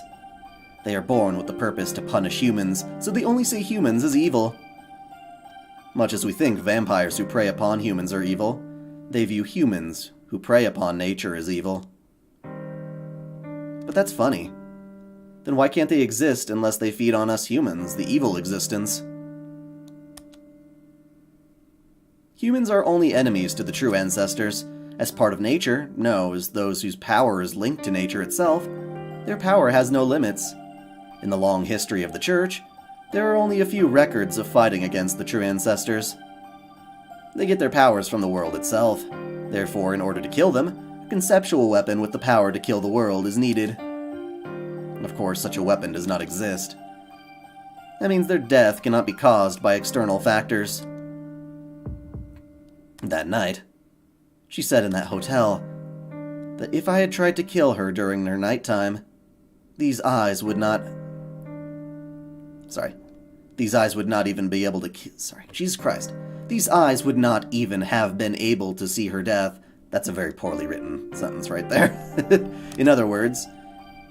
They are born with the purpose to punish humans, so they only see humans as evil. Much as we think vampires who prey upon humans are evil, they view humans who prey upon nature as evil. But that's funny. Then why can't they exist unless they feed on us humans, the evil existence? Humans are only enemies to the true ancestors. As part of nature, no, as those whose power is linked to nature itself, their power has no limits. In the long history of the church, there are only a few records of fighting against the true ancestors. They get their powers from the world itself. Therefore, in order to kill them, a conceptual weapon with the power to kill the world is needed. Of course, such a weapon does not exist. That means their death cannot be caused by external factors. That night, she said in that hotel that if I had tried to kill her during her nighttime, these eyes would not even be able to Jesus Christ. These eyes would not even have been able to see her death. That's a very poorly written sentence right there. In other words,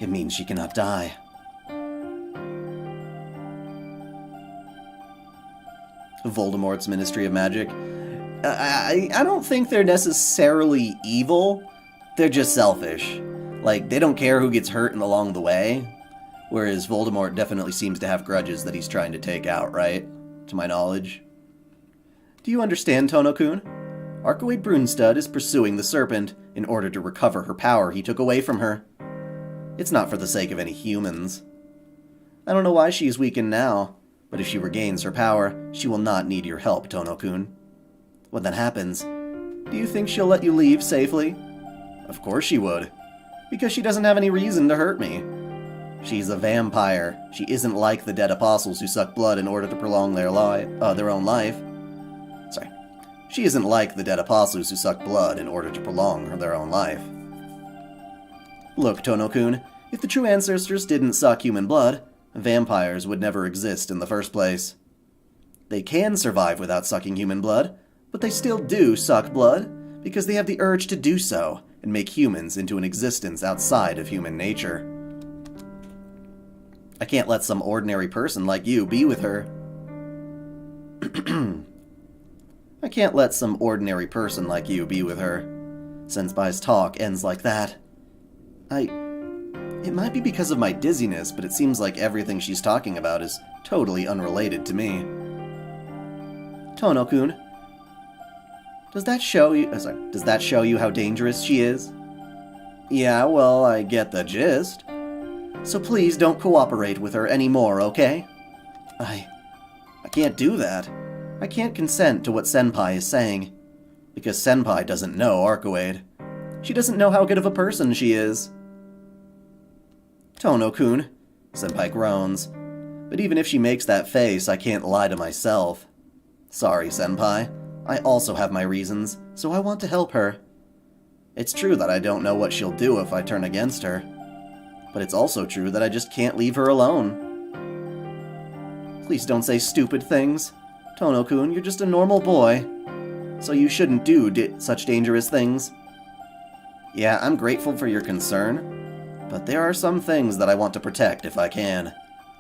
It means she cannot die. Voldemort's Ministry of Magic. I don't think they're necessarily evil. They're just selfish. Like, they don't care who gets hurt along the way. Whereas Voldemort definitely seems to have grudges that he's trying to take out, right? To my knowledge. Do you understand, Tono-kun? Archway Brunstad is pursuing the serpent in order to recover her power he took away from her. It's not for the sake of any humans. I don't know why she is weakened now, but if she regains her power, she will not need your help, Tono-kun. When that happens, do you think she'll let you leave safely? Of course she would, because she doesn't have any reason to hurt me. She's a vampire. She isn't like the dead apostles who suck blood in order to prolong their own life. Sorry. She isn't like the dead apostles who suck blood in order to prolong their own life. Look, Tono-kun, if the true ancestors didn't suck human blood, vampires would never exist in the first place. They can survive without sucking human blood, but they still do suck blood because they have the urge to do so and make humans into an existence outside of human nature. I can't let some ordinary person like you be with her. I can't let some ordinary person like you be with her. Senpai's talk ends like that. It might be because of my dizziness, but it seems like everything she's talking about is totally unrelated to me. Tono-kun, does that show you how dangerous she is? Yeah, well, I get the gist. So please don't cooperate with her anymore, okay? I can't do that. I can't consent to what Senpai is saying. Because Senpai doesn't know Archway. She doesn't know how good of a person she is. Tono-kun, Senpai groans. But even if she makes that face, I can't lie to myself. Sorry, Senpai. I also have my reasons, so I want to help her. It's true that I don't know what she'll do if I turn against her. But it's also true that I just can't leave her alone. Please don't say stupid things. Tono-kun, you're just a normal boy. So you shouldn't do such dangerous things. Yeah, I'm grateful for your concern. But there are some things that I want to protect if I can.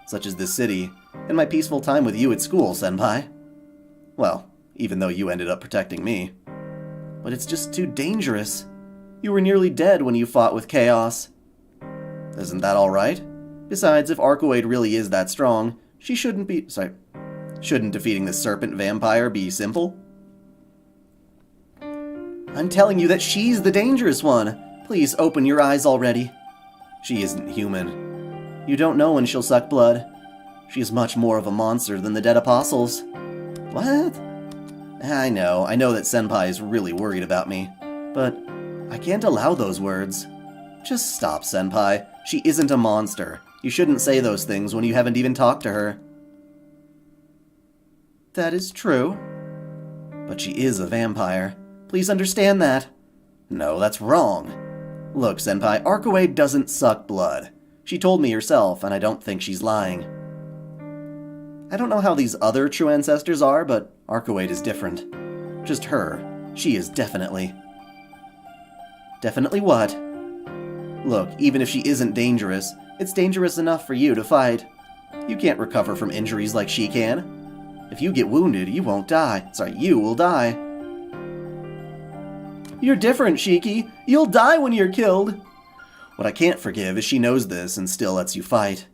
Such as this city, and my peaceful time with you at school, Senpai. Well, even though you ended up protecting me. But it's just too dangerous. You were nearly dead when you fought with Chaos. Isn't that alright? Besides, if Archway really is that strong, shouldn't defeating this serpent vampire be simple? I'm telling you that she's the dangerous one. Please open your eyes already. She isn't human. You don't know when she'll suck blood. She is much more of a monster than the dead apostles. What? I know that Senpai is really worried about me. But I can't allow those words. Just stop, Senpai. She isn't a monster. You shouldn't say those things when you haven't even talked to her. That is true. But she is a vampire. Please understand that. No, that's wrong. Look, Senpai, Archway doesn't suck blood. She told me herself, and I don't think she's lying. I don't know how these other true ancestors are, but Archway is different. Just her. She is definitely... Definitely what? Look, even if she isn't dangerous, it's dangerous enough for you to fight. You can't recover from injuries like she can. If you get wounded, you won't die. Sorry, you will die. You're different, Shiki. You'll die when you're killed. What I can't forgive is she knows this and still lets you fight.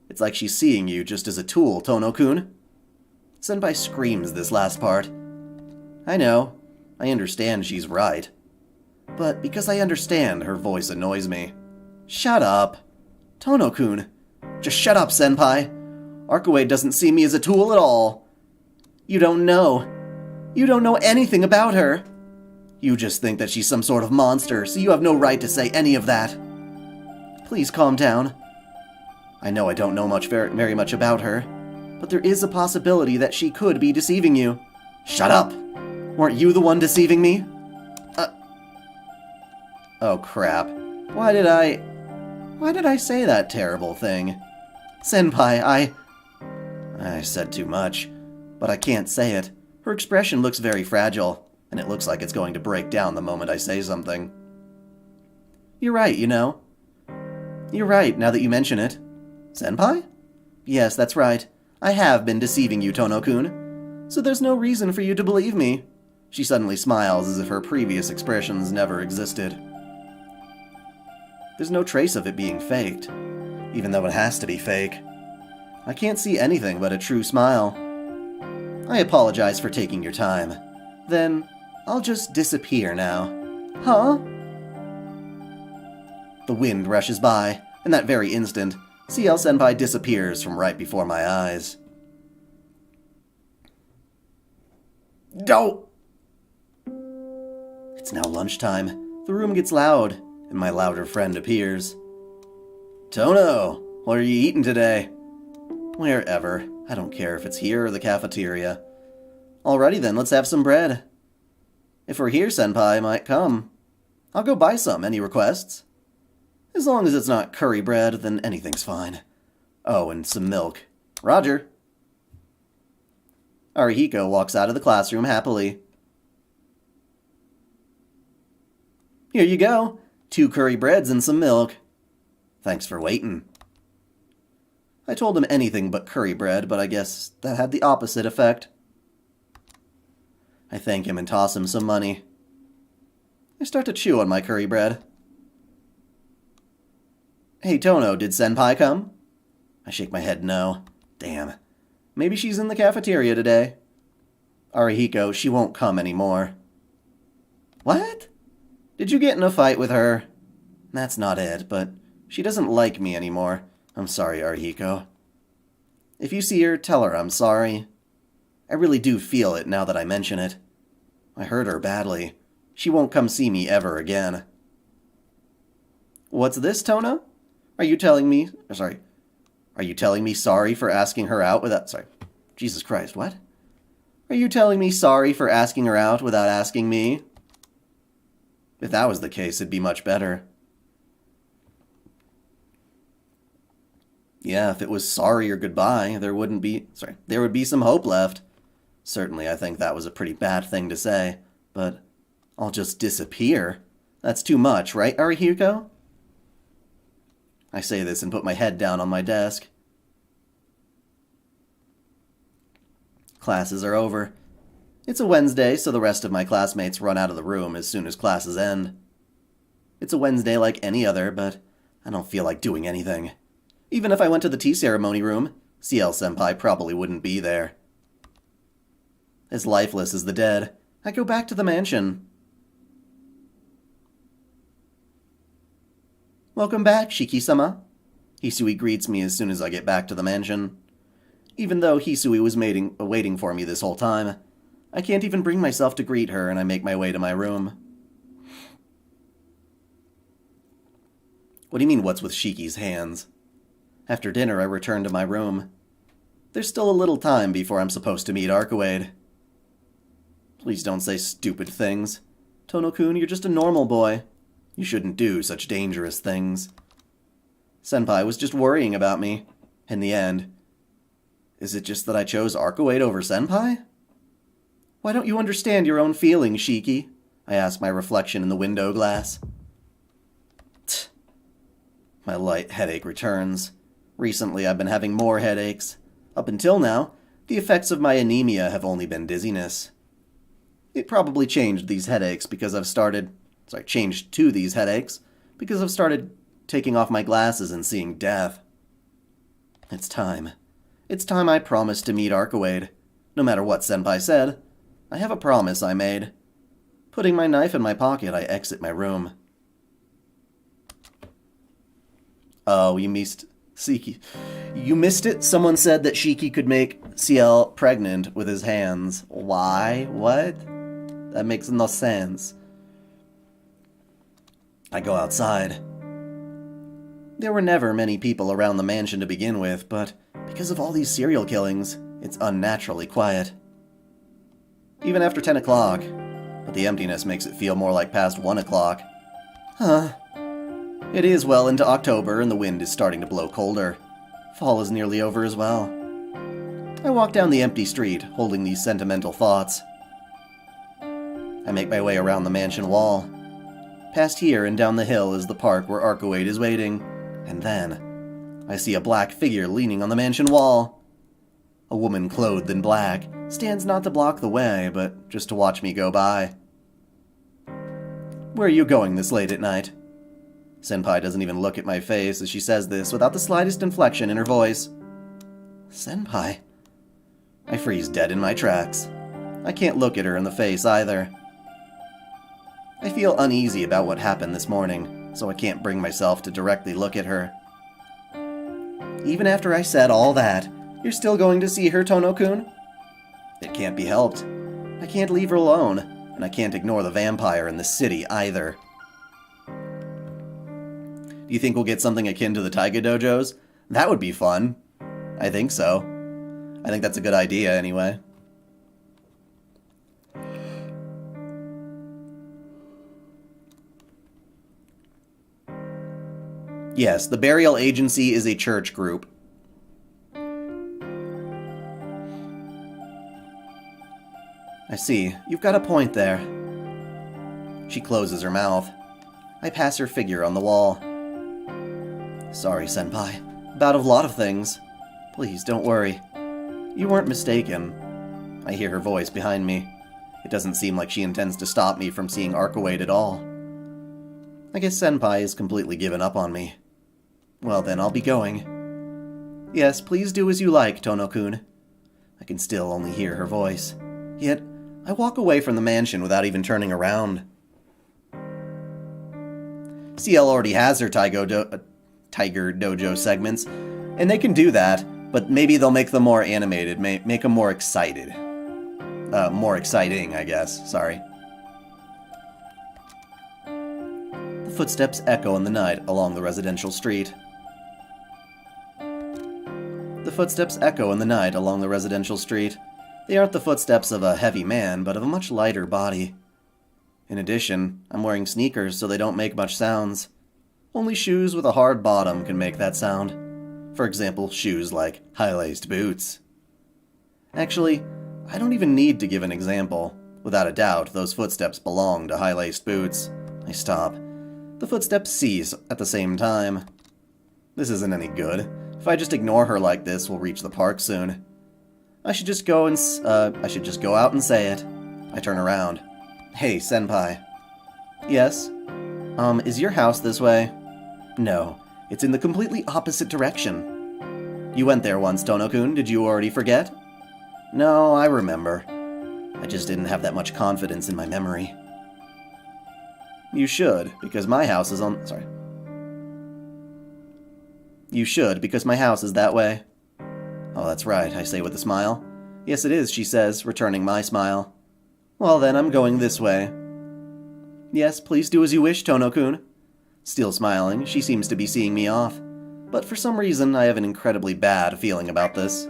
It's like she's seeing you just as a tool, Tono-kun. Senpai screams this last part. I know. I understand she's right. But because I understand, her voice annoys me. Shut up. Tono-kun. Just shut up, Senpai. Archway doesn't see me as a tool at all. You don't know. You don't know anything about her. You just think that she's some sort of monster, so you have no right to say any of that. Please calm down. I know I don't know very much about her, but there is a possibility that she could be deceiving you. Shut up! Weren't you the one deceiving me? Oh crap. Why did I say that terrible thing? Senpai, I said too much, but I can't say it. Her expression looks very fragile. And it looks like it's going to break down the moment I say something. You're right, you know. You're right, now that you mention it. Senpai? Yes, that's right. I have been deceiving you, Tono-kun. So there's no reason for you to believe me. She suddenly smiles as if her previous expressions never existed. There's no trace of it being faked, even though it has to be fake. I can't see anything but a true smile. I apologize for taking your time. Then, I'll just disappear now. Huh? The wind rushes by, and that very instant, Ciel-senpai disappears from right before my eyes. Don't! It's now lunchtime. The room gets loud, and my louder friend appears. Tono, what are you eating today? Wherever. I don't care if it's here or the cafeteria. Alrighty then, let's have some bread. If we're here, senpai might come. I'll go buy some. Any requests? As long as it's not curry bread, then anything's fine. Oh, and some milk. Roger. Arihiko walks out of the classroom happily. Here you go. 2 curry breads and some milk. Thanks for waiting. I told him anything but curry bread, but I guess that had the opposite effect. I thank him and toss him some money. I start to chew on my curry bread. Hey Tono, did Senpai come? I shake my head no. Damn. Maybe she's in the cafeteria today. Arihiko, she won't come anymore. What? Did you get in a fight with her? That's not it, but she doesn't like me anymore. I'm sorry, Arihiko. If you see her, tell her I'm sorry. I really do feel it now that I mention it. I hurt her badly. She won't come see me ever again. What's this, Tono? Are you telling me sorry for asking her out without... Jesus Christ, what? Are you telling me sorry for asking her out without asking me? If that was the case, it'd be much better. Yeah, if it was sorry or goodbye, there would be some hope left. Certainly, I think that was a pretty bad thing to say, but I'll just disappear. That's too much, right, Arihiko? I say this and put my head down on my desk. Classes are over. It's a Wednesday, so the rest of my classmates run out of the room as soon as classes end. It's a Wednesday like any other, but I don't feel like doing anything. Even if I went to the tea ceremony room, Ciel-senpai probably wouldn't be there. As lifeless as the dead, I go back to the mansion. Welcome back, Shiki-sama. Hisui greets me as soon as I get back to the mansion. Even though Hisui was waiting for me this whole time, I can't even bring myself to greet her, and I make my way to my room. What do you mean, what's with Shiki's hands? After dinner, I return to my room. There's still a little time before I'm supposed to meet Arkuade. Please don't say stupid things. Tono-kun, you're just a normal boy. You shouldn't do such dangerous things. Senpai was just worrying about me. In the end, is it just that I chose Arkuade over Senpai? Why don't you understand your own feelings, Shiki? I ask my reflection in the window glass. Tch. My light headache returns. Recently, I've been having more headaches. Up until now, the effects of my anemia have only been dizziness. It probably changed to these headaches because I've started taking off my glasses and seeing death. It's time. It's time I promised to meet Arkuade. No matter what Senpai said, I have a promise I made. Putting my knife in my pocket, I exit my room. Oh, you missed Shiki. You missed it? Someone said that Shiki could make Ciel pregnant with his hands. Why? What? That makes no sense. I go outside. There were never many people around the mansion to begin with, but because of all these serial killings, it's unnaturally quiet. Even after 10 o'clock, but the emptiness makes it feel more like past 1 o'clock. Huh. It is well into October and the wind is starting to blow colder. Fall is nearly over as well. I walk down the empty street, holding these sentimental thoughts. I make my way around the mansion wall. Past here and down the hill is the park where Arkuade is waiting, And then, I see a black figure leaning on the mansion wall. A woman clothed in black stands not to block the way, but just to watch me go by. Where are you going this late at night? Senpai doesn't even look at my face as she says this without the slightest inflection in her voice. Senpai? I freeze dead in my tracks. I can't look at her in the face either. I feel uneasy about what happened this morning, so I can't bring myself to directly look at her. Even after I said all that, you're still going to see her, Tono-kun? It can't be helped. I can't leave her alone, and I can't ignore the vampire in the city either. Do you think we'll get something akin to the Taiga dojos? That would be fun. I think so. I think that's a good idea, anyway. Yes, the Burial Agency is a church group. I see. You've got a point there. She closes her mouth. I pass her figure on the wall. Sorry, Senpai. About a lot of things. Please, don't worry. You weren't mistaken. I hear her voice behind me. It doesn't seem like she intends to stop me from seeing Archwade at all. I guess Senpai has completely given up on me. Well then, I'll be going. Yes, please do as you like, Tono-kun. I can still only hear her voice. Yet, I walk away from the mansion without even turning around. Ciel already has her Tiger Dojo segments, and they can do that, but maybe they'll make them more animated, make them more excited. More exciting, I guess. Sorry. The footsteps echo in the night along the residential street. The footsteps echo in the night along the residential street. They aren't the footsteps of a heavy man, but of a much lighter body. In addition, I'm wearing sneakers, so they don't make much sounds. Only shoes with a hard bottom can make that sound. For example, shoes like high-laced boots. Actually, I don't even need to give an example. Without a doubt, those footsteps belong to high-laced boots. I stop. The footsteps cease at the same time. This isn't any good. If I just ignore her like this, we'll reach the park soon. I should just go out and say it. I turn around. Hey, Senpai. Yes? Is your house this way? No, it's in the completely opposite direction. You went there once, Tono-kun. Did you already forget? No, I remember. I just didn't have that much confidence in my memory. You should, because my house is on... Sorry. You should, because my house is that way. Oh, that's right, I say with a smile. Yes, it is, she says, returning my smile. Well then, I'm going this way. Yes, please do as you wish, Tono-kun. Still smiling, she seems to be seeing me off. But for some reason, I have an incredibly bad feeling about this.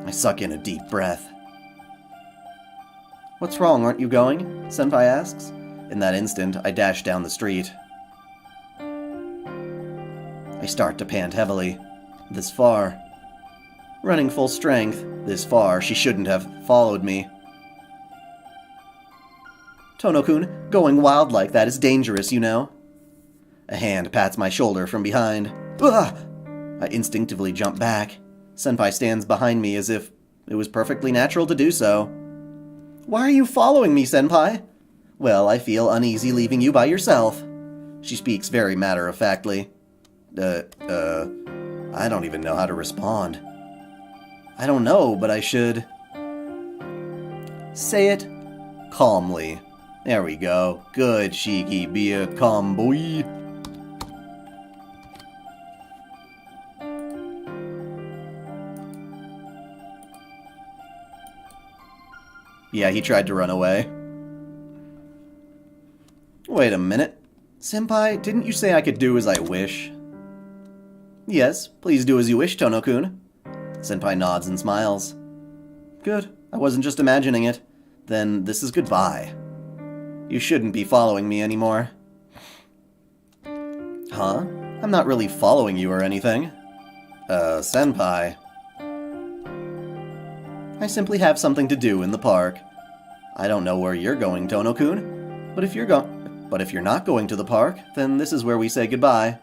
I suck in a deep breath. What's wrong, aren't you going? Senpai asks. In that instant, I dash down the street. I start to pant heavily. This far. Running full strength, this far, she shouldn't have followed me. Tono-kun, going wild like that is dangerous, you know. A hand pats my shoulder from behind. Ugh! I instinctively jump back. Senpai stands behind me as if it was perfectly natural to do so. Why are you following me, Senpai? Well, I feel uneasy leaving you by yourself. She speaks very matter-of-factly. I don't even know how to respond. I don't know, but I should... Say it calmly. There we go. Good, Shiki, be a calm boy. Yeah, he tried to run away. Wait a minute. Senpai, didn't you say I could do as I wish? Yes, please do as you wish, Tono-kun. Senpai nods and smiles. Good, I wasn't just imagining it. Then this is goodbye. You shouldn't be following me anymore. Huh? I'm not really following you or anything. Senpai. I simply have something to do in the park. I don't know where you're going, Tono-kun, but if you're not going to the park, then this is where we say goodbye.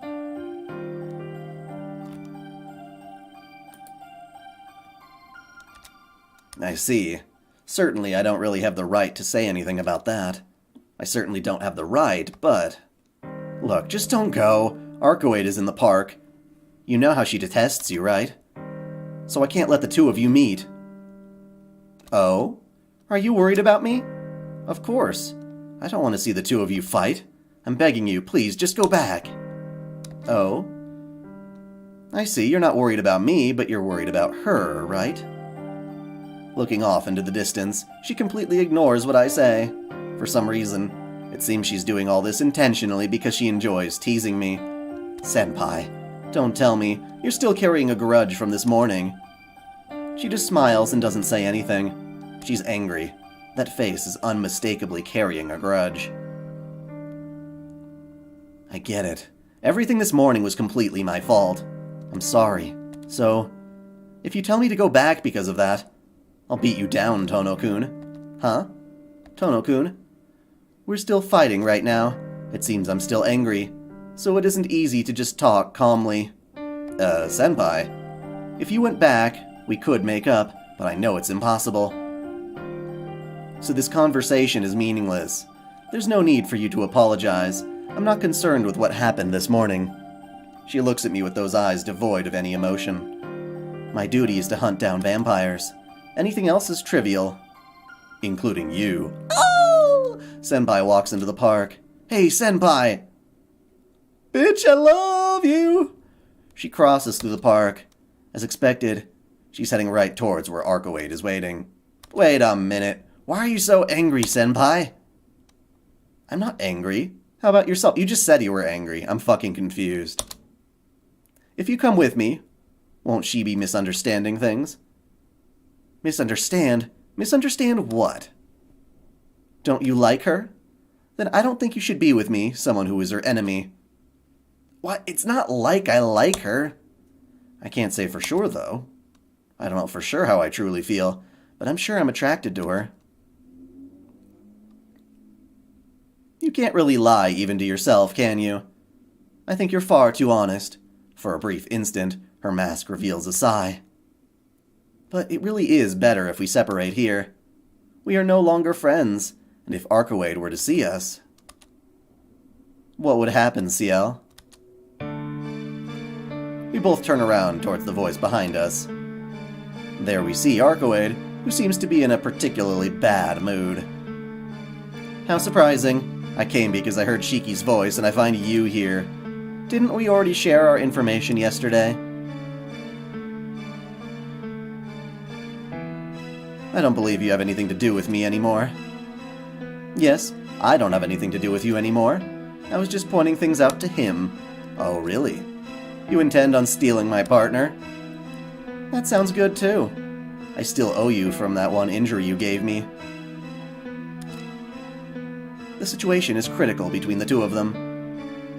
I see. Certainly I don't really have the right to say anything about that. I certainly don't have the right, but... Look, just don't go. Arcoade is in the park. You know how she detests you, right? So I can't let the two of you meet. Oh? Are you worried about me? Of course. I don't want to see the two of you fight. I'm begging you, please, just go back. Oh? I see, you're not worried about me, but you're worried about her, right? Looking off into the distance, she completely ignores what I say. For some reason, it seems she's doing all this intentionally because she enjoys teasing me. Senpai, don't tell me, you're still carrying a grudge from this morning. She just smiles and doesn't say anything. She's angry. That face is unmistakably carrying a grudge. I get it. Everything this morning was completely my fault. I'm sorry. So, if you tell me to go back because of that, I'll beat you down, Tono-kun. Huh? Tono-kun? We're still fighting right now. It seems I'm still angry, so it isn't easy to just talk calmly. Senpai, if you went back, we could make up, but I know it's impossible. So this conversation is meaningless. There's no need for you to apologize. I'm not concerned with what happened this morning. She looks at me with those eyes devoid of any emotion. My duty is to hunt down vampires. Anything else is trivial. Including you. Oh! Senpai walks into the park. Hey, Senpai! Bitch, I love you! She crosses through the park. As expected, she's heading right towards where Arcoade is waiting. Wait a minute. Why are you so angry, Senpai? I'm not angry. How about yourself? You just said you were angry. I'm fucking confused. If you come with me, won't she be misunderstanding things? Misunderstand? Misunderstand what? Don't you like her? Then I don't think you should be with me, someone who is her enemy. What? It's not like I like her. I can't say for sure, though. I don't know for sure how I truly feel, but I'm sure I'm attracted to her. You can't really lie even to yourself, can you? I think you're far too honest. For a brief instant, her mask reveals a sigh. But it really is better if we separate here. We are no longer friends, and if Arcoade were to see us... What would happen, Ciel? We both turn around towards the voice behind us. There we see Arcoade, who seems to be in a particularly bad mood. How surprising. I came because I heard Shiki's voice, and I find you here. Didn't we already share our information yesterday? I don't believe you have anything to do with me anymore. Yes, I don't have anything to do with you anymore. I was just pointing things out to him. Oh, really? You intend on stealing my partner? That sounds good, too. I still owe you from that one injury you gave me. The situation is critical between the two of them.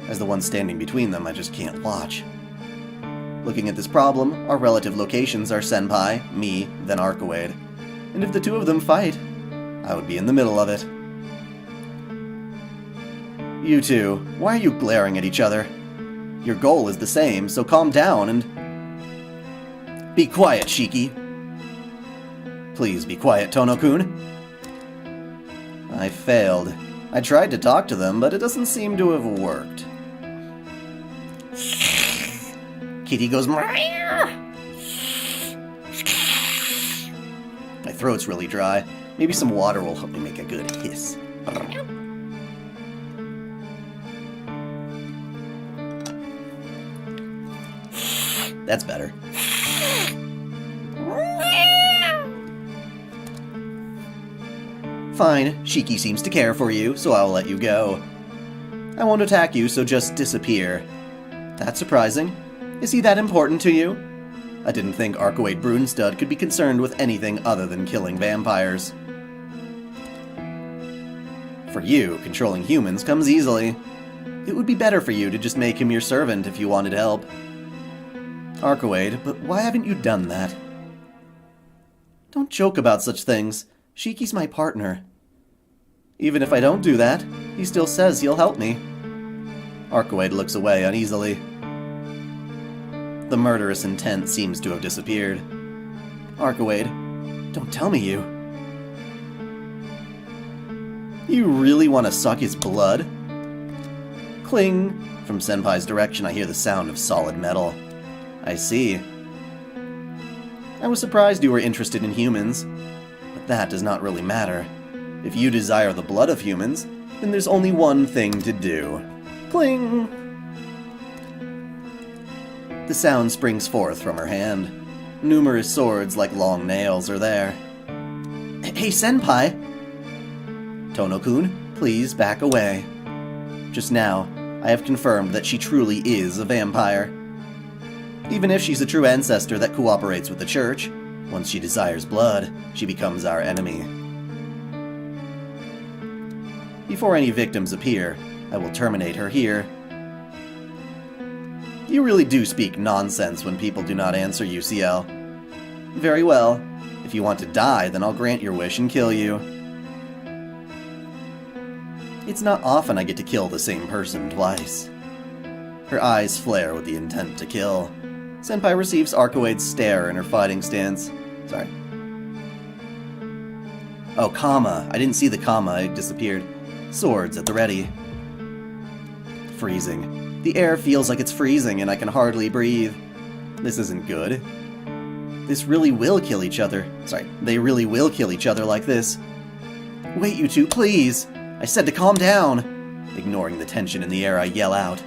As the one standing between them, I just can't watch. Looking at this problem, our relative locations are Senpai, me, then Arcoade. And if the two of them fight, I would be in the middle of it. You two, why are you glaring at each other? Your goal is the same, so calm down and... Be quiet, Shiki. Please be quiet, Tono-kun. I failed. I tried to talk to them, but it doesn't seem to have worked. Kitty goes... My throat's really dry. Maybe some water will help me make a good hiss. That's better. Fine, Shiki seems to care for you, so I'll let you go. I won't attack you, so just disappear. That's surprising. Is he that important to you? I didn't think Arcoade Brunstad could be concerned with anything other than killing vampires. For you, controlling humans comes easily. It would be better for you to just make him your servant if you wanted help. Arcoade, but why haven't you done that? Don't joke about such things. Shiki's my partner. Even if I don't do that, he still says he'll help me. Arcoade looks away uneasily. The murderous intent seems to have disappeared. Arcoade, Don't tell me you... You really want to suck his blood? Cling! From Senpai's direction, I hear the sound of solid metal. I see. I was surprised you were interested in humans, but that does not really matter. If you desire the blood of humans, then there's only one thing to do. Cling! The sound springs forth from her hand. Numerous swords like long nails are there. Hey, Senpai! Tono-kun, please back away. Just now, I have confirmed that she truly is a vampire. Even if she's a true ancestor that cooperates with the church, once she desires blood, she becomes our enemy. Before any victims appear, I will terminate her here. You really do speak nonsense when people do not answer you, Ciel. Very well. If you want to die, then I'll grant your wish and kill you. It's not often I get to kill the same person twice. Her eyes flare with the intent to kill. Senpai receives Arcoade's stare in her fighting stance. Sorry. Oh, comma. I didn't see the comma. It disappeared. Swords at the ready. Freezing. The air feels like it's freezing and I can hardly breathe. This isn't good. This really will kill each other. Sorry, they really will kill each other like this. Wait, you two, please! I said to calm down! Ignoring the tension in the air, I yell out.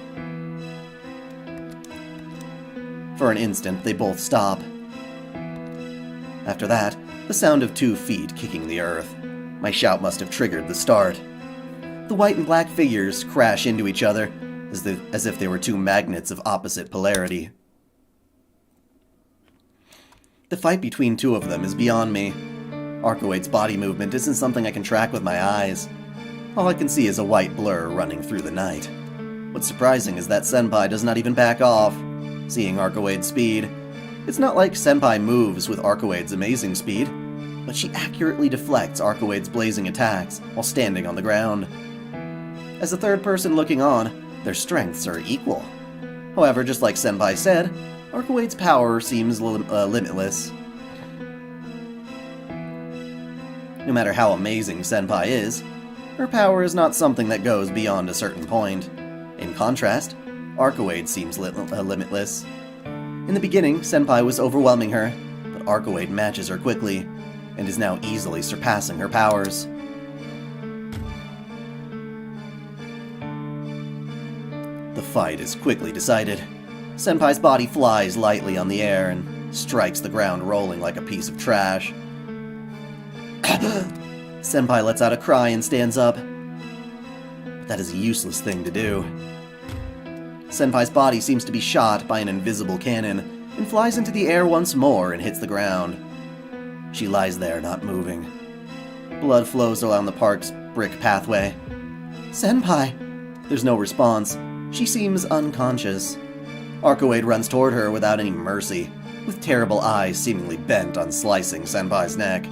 For an instant, they both stop. After that, the sound of 2 feet kicking the earth. My shout must have triggered the start. The white and black figures crash into each other, as if they were 2 magnets of opposite polarity. The fight between 2 of them is beyond me. Arcoade's body movement isn't something I can track with my eyes. All I can see is a white blur running through the night. What's surprising is that Senpai does not even back off, seeing Arcoade's speed. It's not like Senpai moves with Arcoade's amazing speed, but she accurately deflects Arcoade's blazing attacks while standing on the ground. As a third person looking on, their strengths are equal. However, just like Senpai said, Arcoade's power seems limitless. No matter how amazing Senpai is, her power is not something that goes beyond a certain point. In contrast, Arcoade seems limitless. In the beginning, Senpai was overwhelming her, but Arcoade matches her quickly, and is now easily surpassing her powers. The fight is quickly decided. Senpai's body flies lightly on the air and strikes the ground rolling like a piece of trash. Senpai lets out a cry and stands up. But that is a useless thing to do. Senpai's body seems to be shot by an invisible cannon and flies into the air once more and hits the ground. She lies there, not moving. Blood flows along the park's brick pathway. Senpai! There's no response. She seems unconscious. Arcoade runs toward her without any mercy, with terrible eyes seemingly bent on slicing Senpai's neck.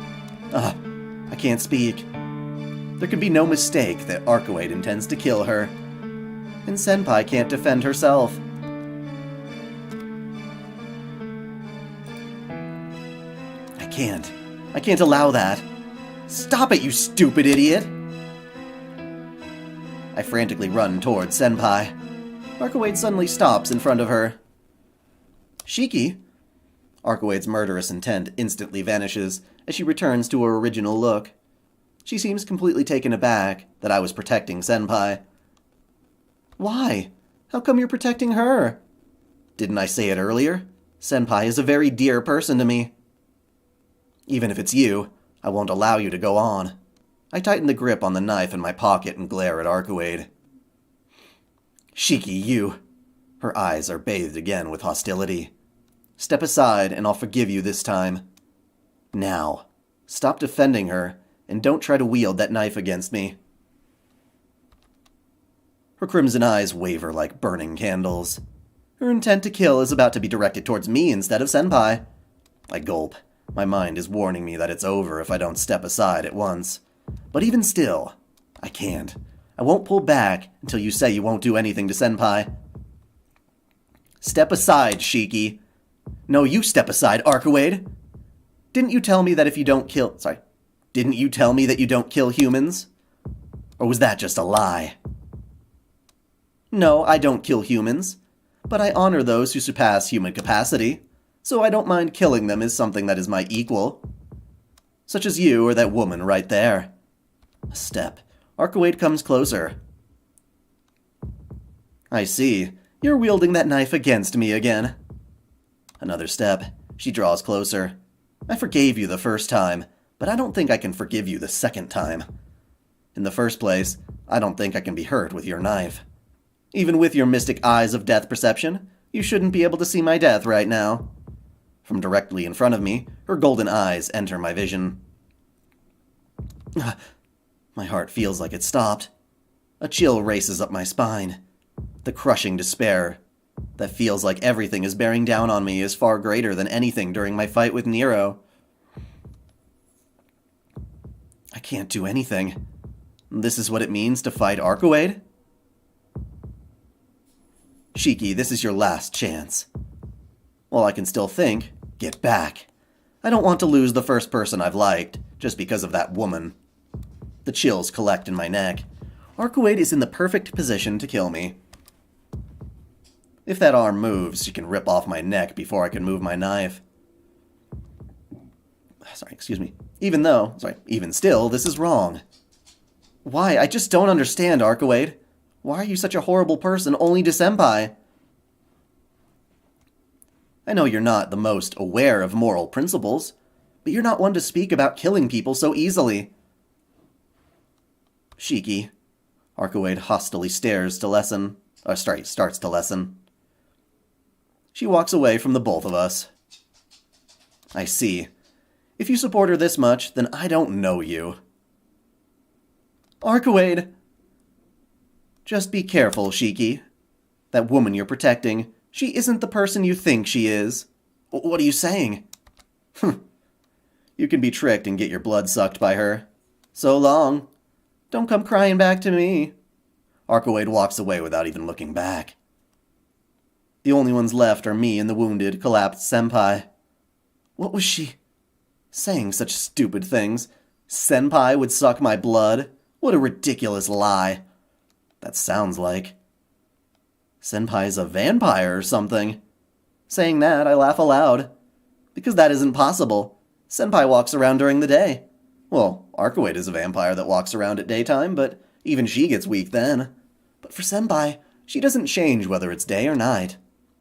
I can't speak. There can be no mistake that Arcoade intends to kill her. And Senpai can't defend herself. I can't allow that. Stop it, you stupid idiot! I frantically run towards Senpai. Arcoade suddenly stops in front of her. Shiki? Arcoade's murderous intent instantly vanishes as she returns to her original look. She seems completely taken aback that I was protecting Senpai. Why? How come you're protecting her? Didn't I say it earlier? Senpai is a very dear person to me. Even if it's you, I won't allow you to go on. I tighten the grip on the knife in my pocket and glare at Arcoade. Shiki, you. Her eyes are bathed again with hostility. Step aside and I'll forgive you this time. Now, stop defending her and don't try to wield that knife against me. Her crimson eyes waver like burning candles. Her intent to kill is about to be directed towards me instead of Senpai. I gulp. My mind is warning me that it's over if I don't step aside at once. But even still, I can't. I won't pull back until you say you won't do anything to Senpai. Step aside, Shiki. No, you step aside, Arcoade. Didn't you tell me that if you don't kill... Sorry. Didn't you tell me that you don't kill humans? Or was that just a lie? No, I don't kill humans. But I honor those who surpass human capacity, so I don't mind killing them as something that is my equal. Such as you or that woman right there. A step. Archewade comes closer. I see. You're wielding that knife against me again. Another step. She draws closer. I forgave you the first time, but I don't think I can forgive you the second time. In the first place, I don't think I can be hurt with your knife. Even with your mystic eyes of death perception, you shouldn't be able to see my death right now. From directly in front of me, her golden eyes enter my vision. My heart feels like it stopped. A chill races up my spine. The crushing despair that feels like everything is bearing down on me is far greater than anything during my fight with Nero. I can't do anything. This is what it means to fight Archewade? Shiki, this is your last chance. While I can still think, get back. I don't want to lose the first person I've liked, just because of that woman. The chills collect in my neck. Archewade is in the perfect position to kill me. If that arm moves, she can rip off my neck before I can move my knife. Even still, this is wrong. Why? I just don't understand, Archewade. Why are you such a horrible person only to Senpai? I know you're not the most aware of moral principles, but you're not one to speak about killing people so easily. Shiki. Archewade hostilely starts to lessen. She walks away from the both of us. I see. If you support her this much, then I don't know you. Archewade! Just be careful, Shiki. That woman you're protecting, she isn't the person you think she is. What are you saying? You can be tricked and get your blood sucked by her. So long. Don't come crying back to me. Archewade walks away without even looking back. The only ones left are me and the wounded, collapsed senpai. What was she saying? Such stupid things. Senpai would suck my blood? What a ridiculous lie. That sounds like Senpai's a vampire or something. Saying that, I laugh aloud. Because that isn't possible. Senpai walks around during the day. Well, Archewade is a vampire that walks around at daytime, but even she gets weak then. But for Senpai, she doesn't change whether it's day or night.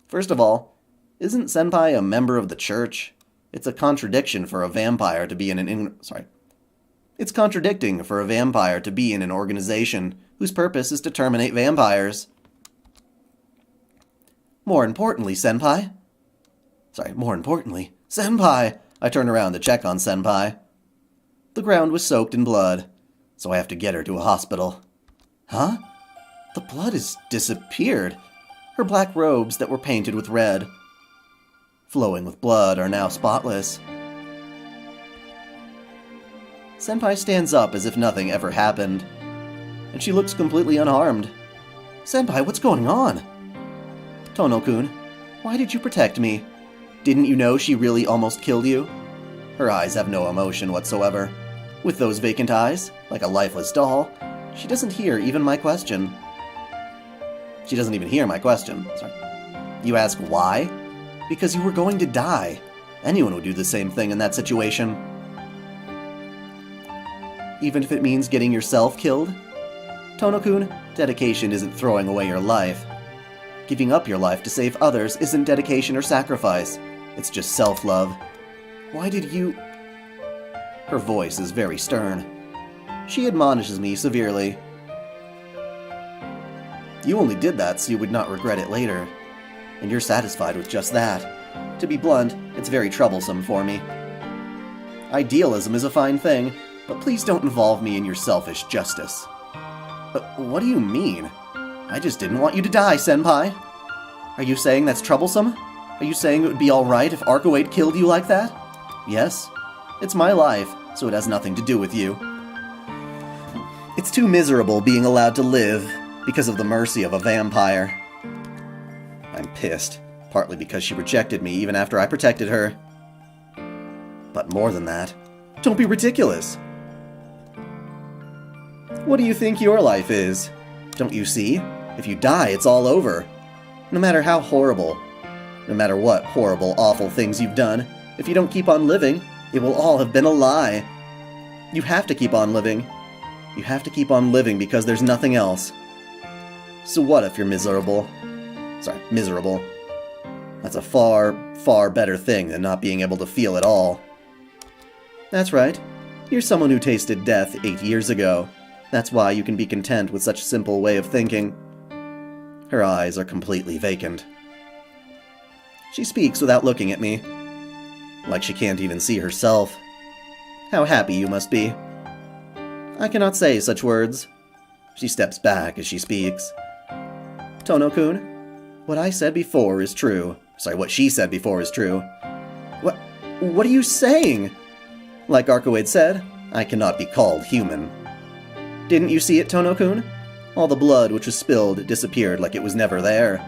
First of all, isn't Senpai a member of the church? It's a contradiction for a vampire to be in It's contradicting for a vampire to be in an organization whose purpose is to terminate vampires. More importantly, Senpai. I turn around to check on Senpai. The ground was soaked in blood, so I have to get her to a hospital. Huh? The blood has disappeared. Her black robes that were painted with red, flowing with blood, are now spotless. Senpai stands up as if nothing ever happened, and she looks completely unharmed. Senpai, what's going on? Tono-kun, why did you protect me? Didn't you know she really almost killed you? Her eyes have no emotion whatsoever. With those vacant eyes, like a lifeless doll, she doesn't hear even my question. She doesn't even hear my question. You ask why? Because you were going to die. Anyone would do the same thing in that situation. Even if it means getting yourself killed? Tono-kun, dedication isn't throwing away your life. Giving up your life to save others isn't dedication or sacrifice. It's just self-love. Why did you... Her voice is very stern. She admonishes me severely. You only did that so you would not regret it later. And you're satisfied with just that. To be blunt, it's very troublesome for me. Idealism is a fine thing, but please don't involve me in your selfish justice. What do you mean? I just didn't want you to die, Senpai. Are you saying that's troublesome? Are you saying it would be alright if Archewade killed you like that? Yes. It's my life, so it has nothing to do with you. It's too miserable being allowed to live because of the mercy of a vampire. I'm pissed, partly because she rejected me even after I protected her. But more than that. Don't be ridiculous. What do you think your life is? Don't you see? If you die, it's all over. No matter how horrible, no matter what horrible, awful things you've done, if you don't keep on living, it will all have been a lie. You have to keep on living. You have to keep on living because there's nothing else. So what if you're miserable? Sorry, miserable. That's a far, far better thing than not being able to feel at all. That's right. You're someone who tasted death 8 years ago. That's why you can be content with such a simple way of thinking. Her eyes are completely vacant. She speaks without looking at me. Like she can't even see herself. How happy you must be. I cannot say such words. She steps back as she speaks. Tono-kun, what I said before is true. Sorry, what she said before is true. What are you saying? Like Arcoade said, I cannot be called human. Didn't you see it, Tono-kun? All the blood which was spilled disappeared like it was never there.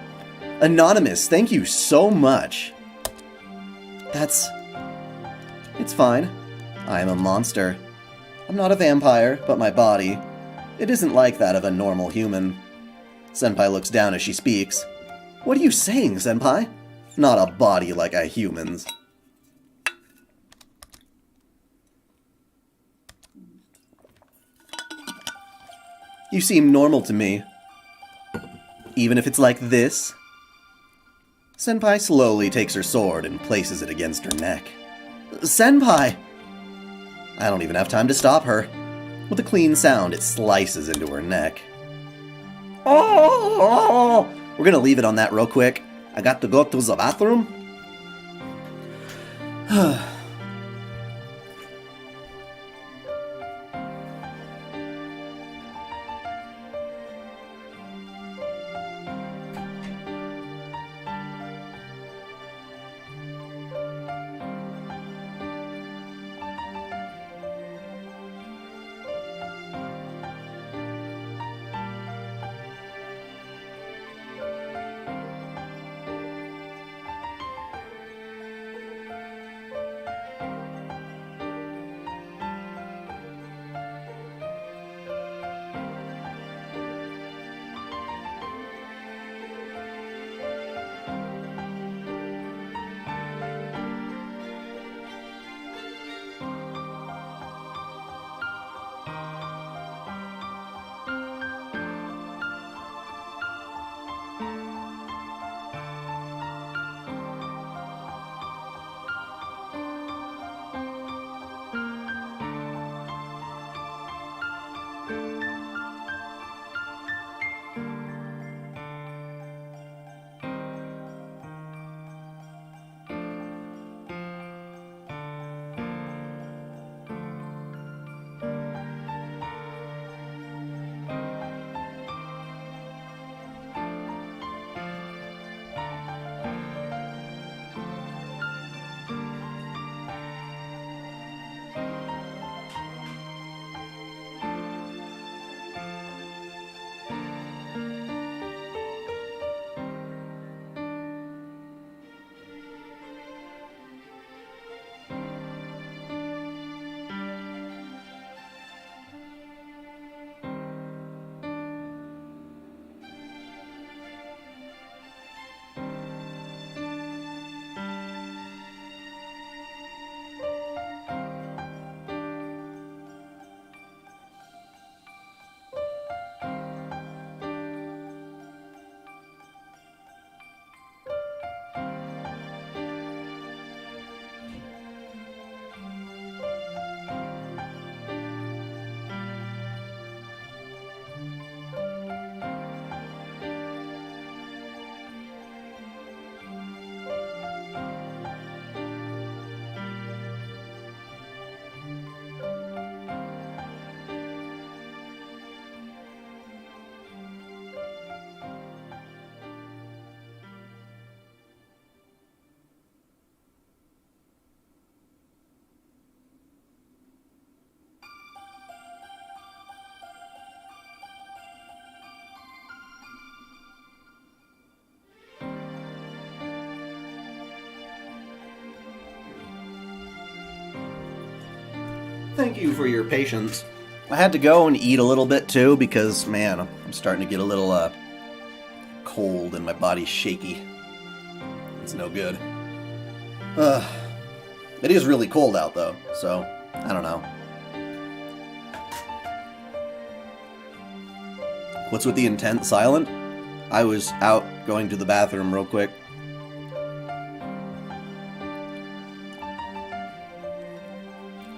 Anonymous, thank you so much. It's fine. I am a monster. I'm not a vampire, but my body, it isn't like that of a normal human. Senpai looks down as she speaks. What are you saying, Senpai? Not a body like a human's. You seem normal to me. Even if it's like this? Senpai slowly takes her sword and places it against her neck. Senpai! I don't even have time to stop her. With a clean sound, it slices into her neck. Oh! We're gonna leave it on that real quick. I got to go to the bathroom. thank you for your patience. I had to go and eat a little bit too because, man, I'm starting to get a little cold and my body's shaky. It's no good. It is really cold out though, so I don't know. What's with the intent silent? I was out going to the bathroom real quick.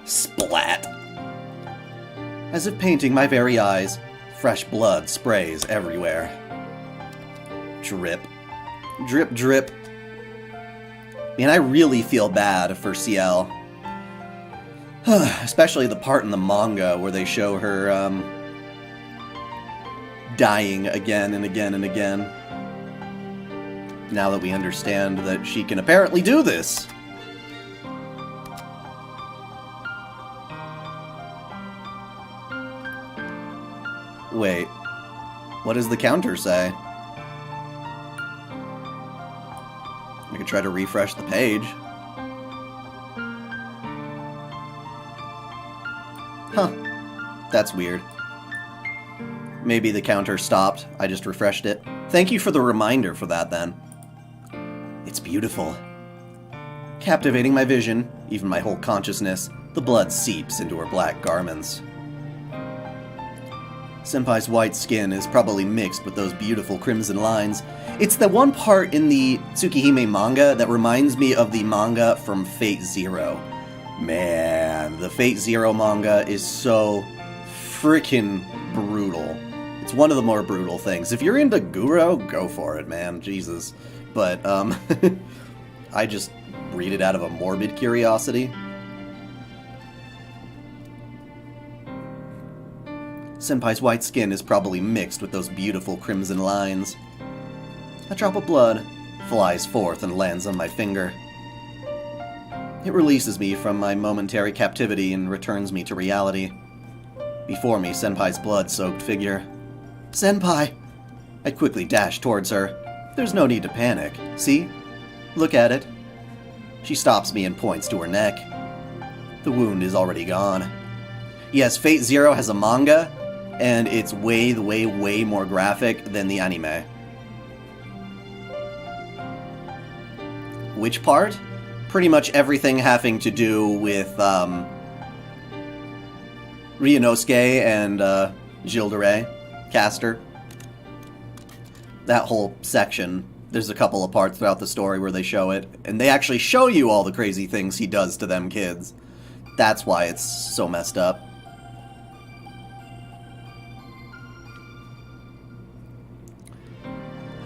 Splat! As if painting my very eyes, fresh blood sprays everywhere. Drip. Drip, drip. Man, I really feel bad for Ciel. Especially the part in the manga where they show her, dying again and again and again. Now that we understand that she can apparently do this. Wait, what does the counter say? I could try to refresh the page. Huh, that's weird. Maybe the counter stopped, I just refreshed it. Thank you for the reminder for that then. It's beautiful. Captivating my vision, even my whole consciousness, the blood seeps into her black garments. Senpai's white skin is probably mixed with those beautiful crimson lines. It's the one part in the Tsukihime manga that reminds me of the manga from Fate Zero. Man, the Fate Zero manga is so freaking brutal. It's one of the more brutal things. If you're into Guro, go for it, man. Jesus. But, I just read it out of a morbid curiosity. Senpai's white skin is probably mixed with those beautiful crimson lines. A drop of blood flies forth and lands on my finger. It releases me from my momentary captivity and returns me to reality. Before me, Senpai's blood-soaked figure. Senpai! I quickly dash towards her. There's no need to panic. See? Look at it. She stops me and points to her neck. The wound is already gone. Yes, Fate Zero has a manga, and it's way more graphic than the anime. Which part? Pretty much everything having to do with, Ryunosuke and, Gilles de Rais, Caster. That whole section. There's a couple of parts throughout the story where they show it, and they actually show you all the crazy things he does to them kids. That's why it's so messed up.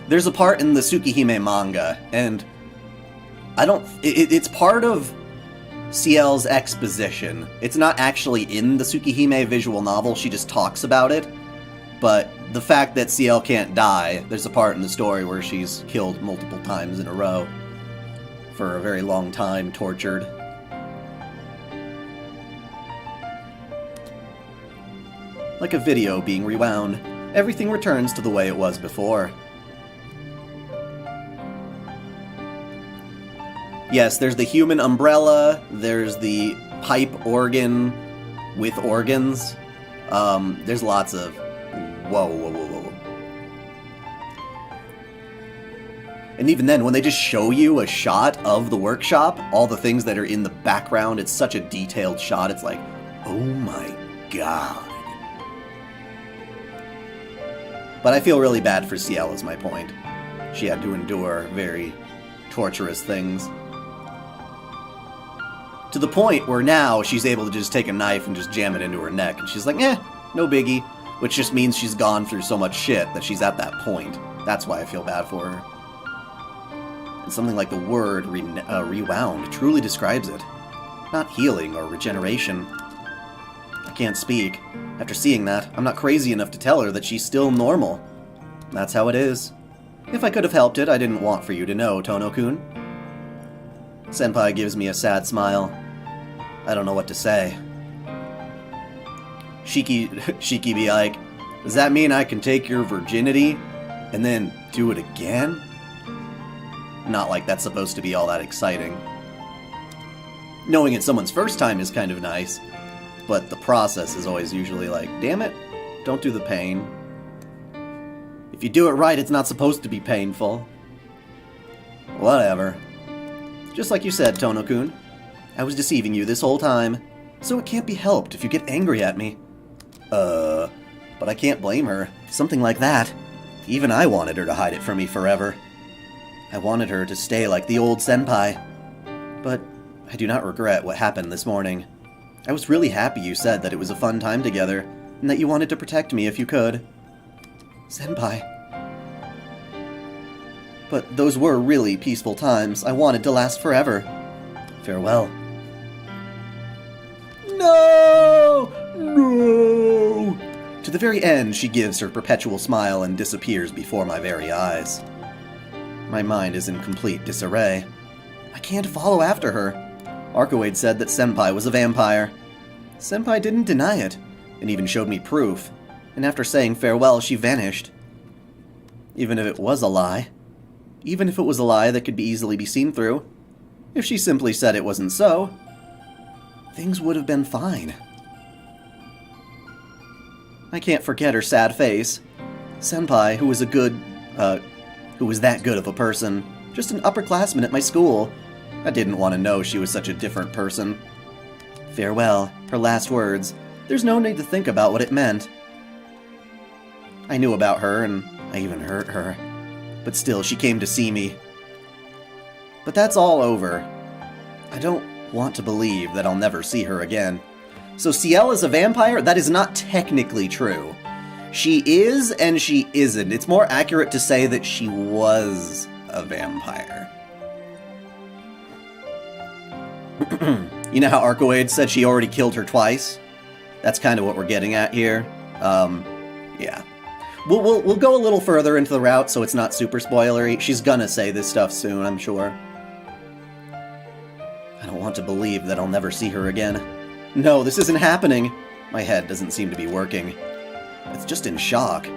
There's a part in the Tsukihime manga, and it's part of Ciel's exposition. It's not actually in the Tsukihime visual novel, she just talks about it. But the fact that Ciel can't die, there's a part in the story where she's killed multiple times in a row. For a very long time, tortured. Like a video being rewound, everything returns to the way it was before. Yes, there's the human umbrella, there's the pipe organ with organs. There's lots of... Whoa. And even then, when they just show you a shot of the workshop, all the things that are in the background, it's such a detailed shot, it's like, oh my god. But I feel really bad for Ciel, is my point. She had to endure very torturous things. To the point where now she's able to just take a knife and just jam it into her neck, and she's like, no biggie. Which just means she's gone through so much shit that she's at that point. That's why I feel bad for her. And something like the word rewound truly describes it. Not healing or regeneration. I can't speak. After seeing that, I'm not crazy enough to tell her that she's still normal. That's how it is. If I could have helped it, I didn't want for you to know, Tono-kun. Senpai gives me a sad smile. I don't know what to say. Shiki be like, does that mean I can take your virginity and then do it again? Not like that's supposed to be all that exciting. Knowing it's someone's first time is kind of nice, but the process is always usually like, damn it, don't do the pain. If you do it right, it's not supposed to be painful. Whatever. Just like you said, Tono-kun. I was deceiving you this whole time, so it can't be helped if you get angry at me. But I can't blame her. Something like that. Even I wanted her to hide it from me forever. I wanted her to stay like the old senpai. But I do not regret what happened this morning. I was really happy you said that it was a fun time together, and that you wanted to protect me if you could. Senpai. But those were really peaceful times I wanted to last forever. Farewell. No! No! To the very end, she gives her perpetual smile and disappears before my very eyes. My mind is in complete disarray. I can't follow after her. Arihiko said that Senpai was a vampire. Senpai didn't deny it, and even showed me proof, and after saying farewell, she vanished. Even if it was a lie. Even if it was a lie that could easily be seen through. If she simply said it wasn't so, things would have been fine. I can't forget her sad face. Senpai, who was that good of a person, just an upperclassman at my school. I didn't want to know she was such a different person. Farewell, her last words. There's no need to think about what it meant. I knew about her, and I even hurt her. But still, she came to see me. But that's all over. I don't want to believe that I'll never see her again. So Ciel is a vampire? That is not technically true. She is and she isn't. It's more accurate to say that she was a vampire. You know how Arihiko said she already killed her twice? That's kind of what we're getting at here. Yeah. We'll go a little further into the route so it's not super spoilery. She's gonna say this stuff soon, I'm sure. I don't want to believe that I'll never see her again. No, this isn't happening. My head doesn't seem to be working. It's just in shock.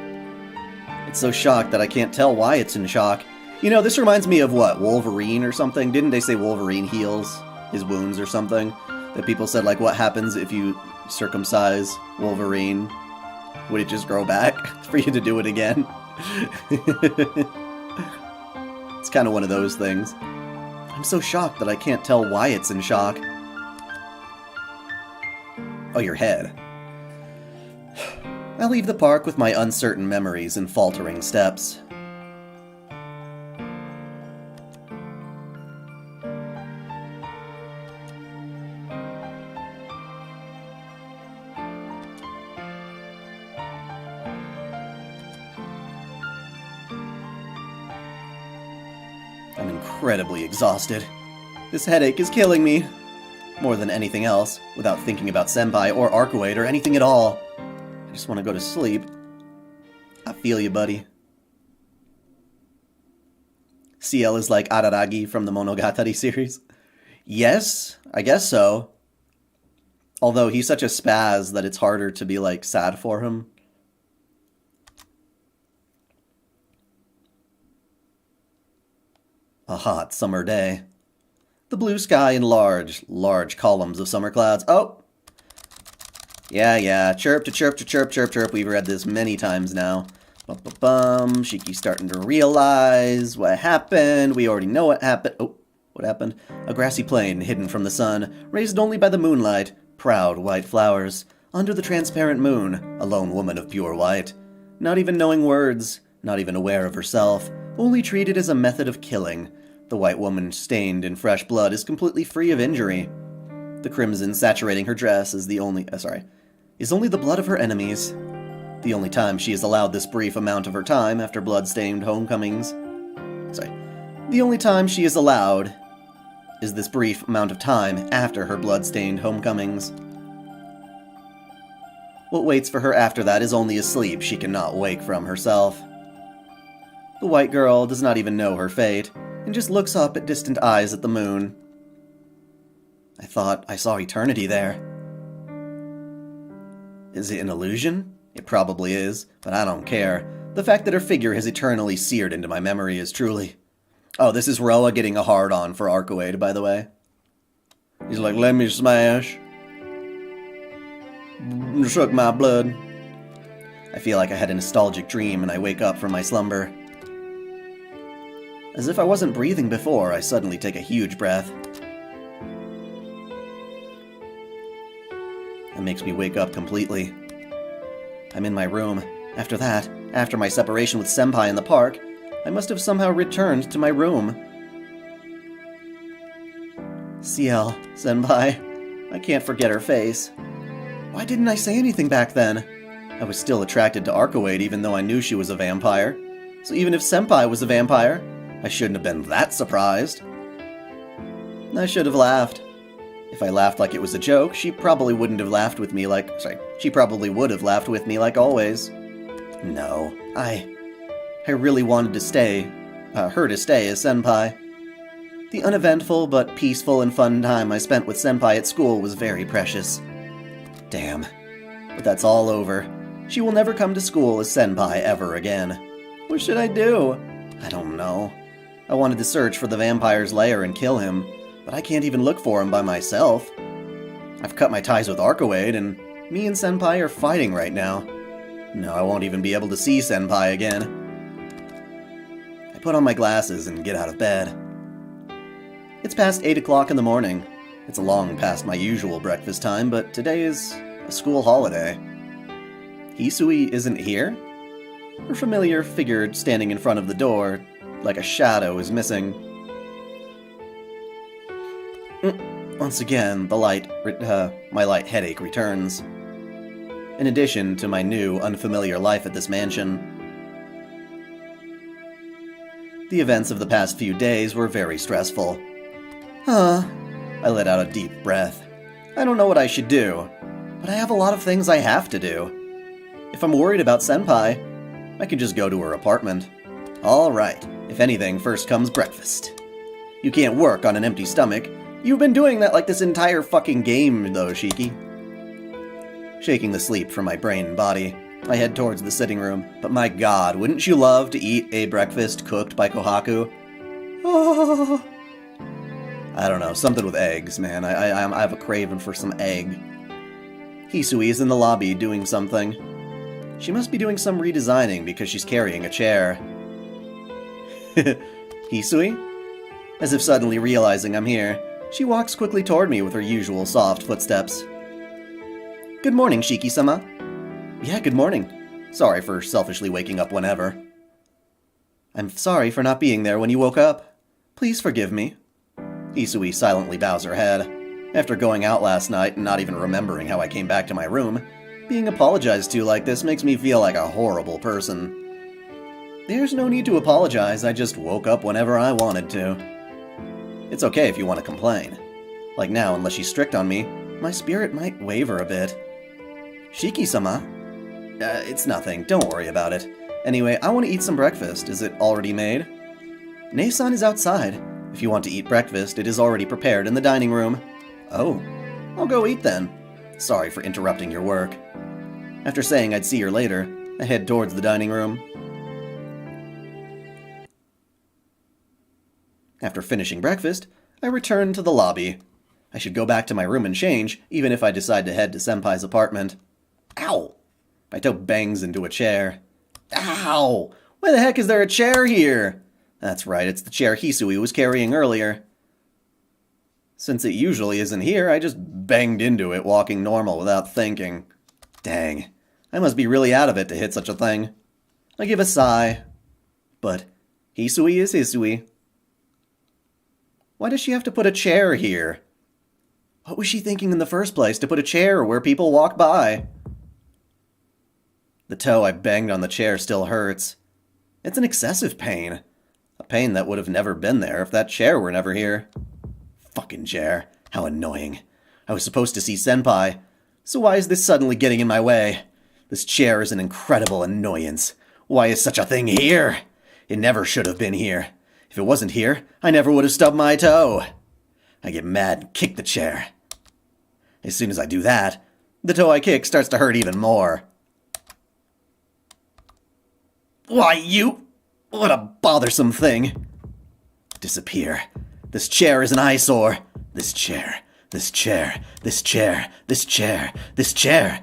It's so shocked that I can't tell why it's in shock. You know, this reminds me of what, Wolverine or something? Didn't they say Wolverine heals his wounds or something? That people said, like, what happens if you circumcise Wolverine? Would it just grow back for you to do it again? It's kind of one of those things. I'm so shocked that I can't tell why it's in shock. Oh, your head. I leave the park with my uncertain memories and faltering steps. I'm incredibly exhausted. This headache is killing me. More than anything else, without thinking about Senpai or Arihiko or anything at all. I just want to go to sleep. I feel you, buddy. Ciel is like Araragi from the Monogatari series. Yes, I guess so. Although he's such a spaz that it's harder to be, like, sad for him. A hot summer day. The blue sky and large columns of summer clouds. Oh! Yeah. Chirp to chirp to chirp, chirp, chirp. We've read this many times now. Bum. Shiki's starting to realize what happened. We already know what happened. Oh, what happened? A grassy plain hidden from the sun, raised only by the moonlight. Proud white flowers. Under the transparent moon, a lone woman of pure white. Not even knowing words, not even aware of herself, only treated as a method of killing. The white woman, stained in fresh blood, is completely free of injury. The crimson saturating her dress is only the blood of her enemies. The only time she is allowed this brief amount of her time after blood-stained homecomings. The only time she is allowed is this brief amount of time after her blood-stained homecomings. What waits for her after that is only a sleep she cannot wake from herself. The white girl does not even know her fate, and just looks up at distant eyes at the moon. I thought I saw eternity there. Is it an illusion? It probably is, but I don't care. The fact that her figure has eternally seared into my memory is truly... Oh, this is Roa getting a hard-on for Arihiko, by the way. He's like, let me smash. shook my blood. I feel like I had a nostalgic dream and I wake up from my slumber. As if I wasn't breathing before, I suddenly take a huge breath. That makes me wake up completely. I'm in my room. After that, after my separation with Senpai in the park, I must have somehow returned to my room. Ciel, Senpai. I can't forget her face. Why didn't I say anything back then? I was still attracted to Arihiko even though I knew she was a vampire. So even if Senpai was a vampire, I shouldn't have been that surprised. I should have laughed. If I laughed like it was a joke, she probably wouldn't have laughed with me like... she probably would have laughed with me like always. No, I really wanted to stay, her to stay as Senpai. The uneventful but peaceful and fun time I spent with Senpai at school was very precious. Damn. But that's all over. She will never come to school as Senpai ever again. What should I do? I don't know. I wanted to search for the vampire's lair and kill him, but I can't even look for him by myself. I've cut my ties with Arihiko, and me and Senpai are fighting right now. No, I won't even be able to see Senpai again. I put on my glasses and get out of bed. It's past 8 o'clock in the morning. It's long past my usual breakfast time, but today is a school holiday. Hisui isn't here? Her familiar figure standing in front of the door, like a shadow, is missing. Once again, my light headache returns. In addition to my new, unfamiliar life at this mansion. The events of the past few days were very stressful. I let out a deep breath. I don't know what I should do, but I have a lot of things I have to do. If I'm worried about Senpai, I can just go to her apartment. Alright, if anything, first comes breakfast. You can't work on an empty stomach. You've been doing that like this entire fucking game, though, Shiki. Shaking the sleep from my brain and body, I head towards the sitting room. But my god, wouldn't you love to eat a breakfast cooked by Kohaku? Oh. I don't know, something with eggs, man. I have a craving for some egg. Hisui is in the lobby doing something. She must be doing some redesigning because she's carrying a chair. Hisui? As if suddenly realizing I'm here, she walks quickly toward me with her usual soft footsteps. Good morning, Shiki-sama. Yeah, good morning. Sorry for selfishly waking up whenever. I'm sorry for not being there when you woke up. Please forgive me. Hisui silently bows her head. After going out last night and not even remembering how I came back to my room, being apologized to like this makes me feel like a horrible person. There's no need to apologize, I just woke up whenever I wanted to. It's okay if you want to complain. Like now, unless she's strict on me, my spirit might waver a bit. Shiki-sama? It's nothing, don't worry about it. Anyway, I want to eat some breakfast. Is it already made? Ne-san is outside. If you want to eat breakfast, it is already prepared in the dining room. Oh, I'll go eat then. Sorry for interrupting your work. After saying I'd see her later, I head towards the dining room. After finishing breakfast, I return to the lobby. I should go back to my room and change, even if I decide to head to Senpai's apartment. Ow! My toe bangs into a chair. Ow! Why the heck is there a chair here? That's right, it's the chair Hisui was carrying earlier. Since it usually isn't here, I just banged into it walking normal without thinking. Dang, I must be really out of it to hit such a thing. I give a sigh. But Hisui is Hisui. Why does she have to put a chair here? What was she thinking in the first place to put a chair where people walk by? The toe I banged on the chair still hurts. It's an excessive pain. A pain that would have never been there if that chair were never here. Fucking chair. How annoying. I was supposed to see Senpai. So why is this suddenly getting in my way? This chair is an incredible annoyance. Why is such a thing here? It never should have been here. If it wasn't here, I never would have stubbed my toe. I get mad and kick the chair. As soon as I do that, the toe I kick starts to hurt even more. Why, you... What a bothersome thing. Disappear. This chair is an eyesore. This chair. This chair. This chair. This chair. This chair.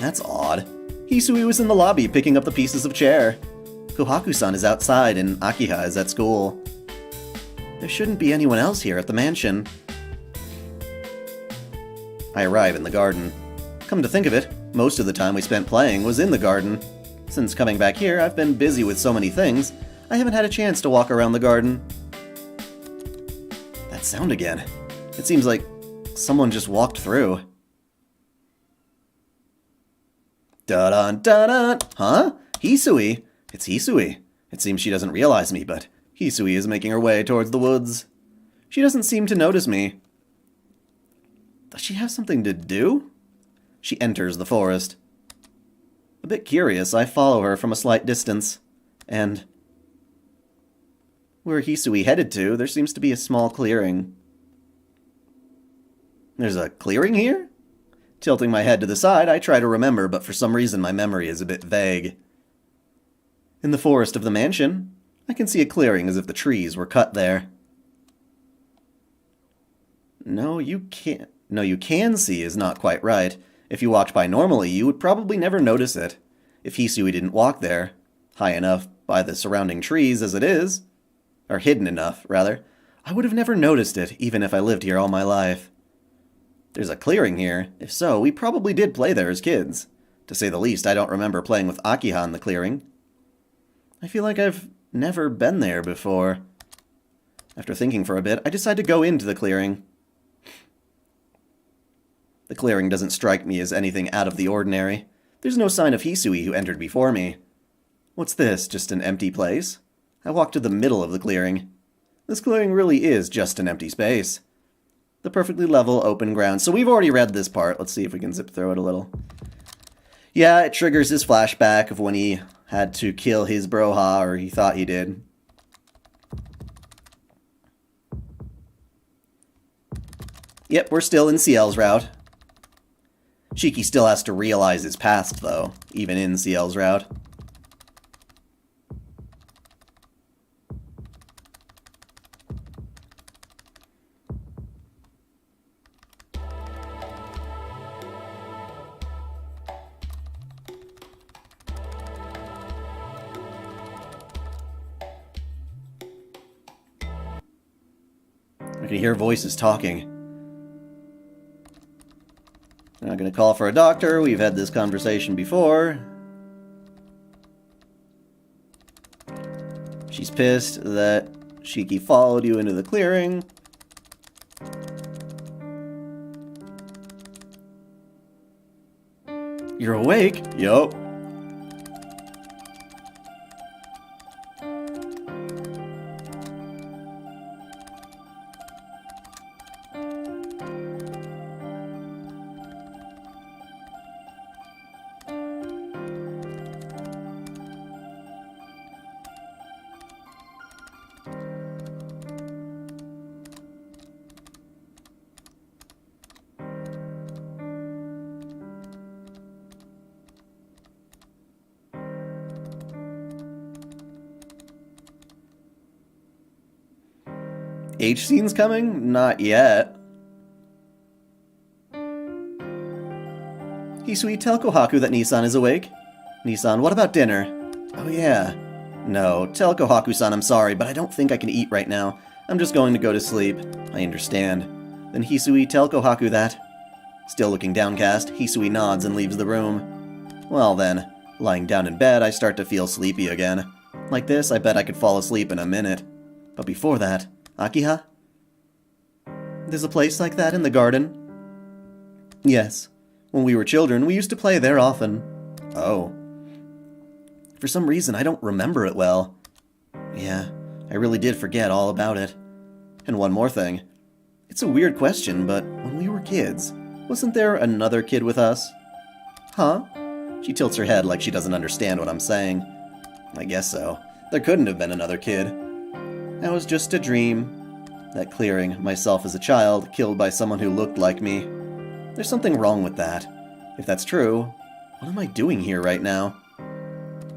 That's odd. Hisui was in the lobby picking up the pieces of chair. Kohaku-san is outside and Akiha is at school. There shouldn't be anyone else here at the mansion. I arrive in the garden. Come to think of it, most of the time we spent playing was in the garden. Since coming back here, I've been busy with so many things, I haven't had a chance to walk around the garden. That sound again. It seems like someone just walked through. Da-dun, da-dun! Huh? Hisui? It's Hisui. It seems she doesn't realize me, but Hisui is making her way towards the woods. She doesn't seem to notice me. Does she have something to do? She enters the forest. A bit curious, I follow her from a slight distance, and where Hisui headed to, there seems to be a small clearing. There's a clearing here? Tilting my head to the side, I try to remember, but for some reason my memory is a bit vague. In the forest of the mansion, I can see a clearing as if the trees were cut there. No, you can see is not quite right. If you walked by normally, you would probably never notice it. If Hisui didn't walk there, high enough by the surrounding trees as it is, or hidden enough, rather, I would have never noticed it, even if I lived here all my life. There's a clearing here. If so, we probably did play there as kids. To say the least, I don't remember playing with Akiha in the clearing. I feel like I've never been there before. After thinking for a bit, I decide to go into the clearing. The clearing doesn't strike me as anything out of the ordinary. There's no sign of Hisui who entered before me. What's this, just an empty place? I walk to the middle of the clearing. This clearing really is just an empty space. The perfectly level, open ground. So we've already read this part. Let's see if we can zip through it a little. Yeah, it triggers his flashback of when he had to kill his broha, or he thought he did. Yep, we're still in Ciel's route. Shiki still has to realize his past, though, even in Ciel's route. I can hear voices talking. We're not going to call for a doctor. We've had this conversation before. She's pissed that Shiki followed you into the clearing. You're awake? Yup. H scene's coming? Not yet. Hisui, tell Kohaku that Nissan is awake. Nissan, what about dinner? Oh yeah. No, tell Kohaku-san I'm sorry, but I don't think I can eat right now. I'm just going to go to sleep. I understand. Then Hisui, tell Kohaku that. Still looking downcast, Hisui nods and leaves the room. Well then, lying down in bed, I start to feel sleepy again. Like this, I bet I could fall asleep in a minute. But before that, Akiha? There's a place like that in the garden? Yes. When we were children, we used to play there often. Oh. For some reason, I don't remember it well. Yeah, I really did forget all about it. And one more thing. It's a weird question, but when we were kids, wasn't there another kid with us? Huh? She tilts her head like she doesn't understand what I'm saying. I guess so. There couldn't have been another kid. That was just a dream. That clearing, myself as a child, killed by someone who looked like me. There's something wrong with that. If that's true, what am I doing here right now?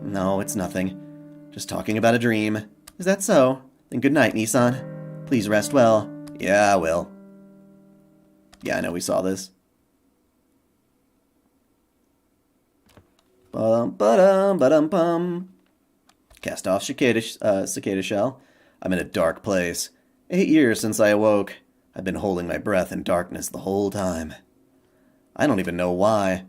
No, it's nothing. Just talking about a dream. Is that so? Then good night, Nissan. Please rest well. Yeah, I will. Yeah, I know we saw this. Ba-dum-ba-dum-ba-dum-bum. Cast off cicada shell. I'm in a dark place. 8 years since I awoke. I've been holding my breath in darkness the whole time. I don't even know why.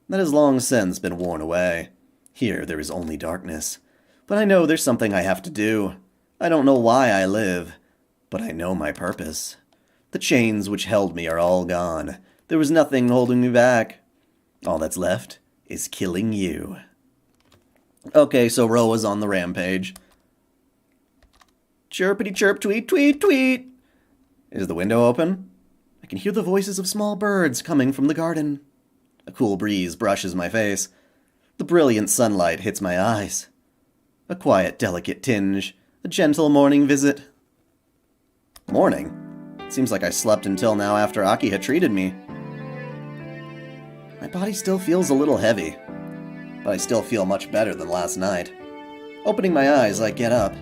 That has long since been worn away. Here there is only darkness. But I know there's something I have to do. I don't know why I live, but I know my purpose. The chains which held me are all gone. There was nothing holding me back. All that's left is killing you. Okay, so Roa's on the rampage. Chirpity chirp, tweet, tweet, tweet. Is the window open? I can hear the voices of small birds coming from the garden. A cool breeze brushes my face. The brilliant sunlight hits my eyes. A quiet, delicate tinge. A gentle morning visit. Morning? It seems like I slept until now after Aki had treated me. My body still feels a little heavy, but I still feel much better than last night. Opening my eyes, I get up.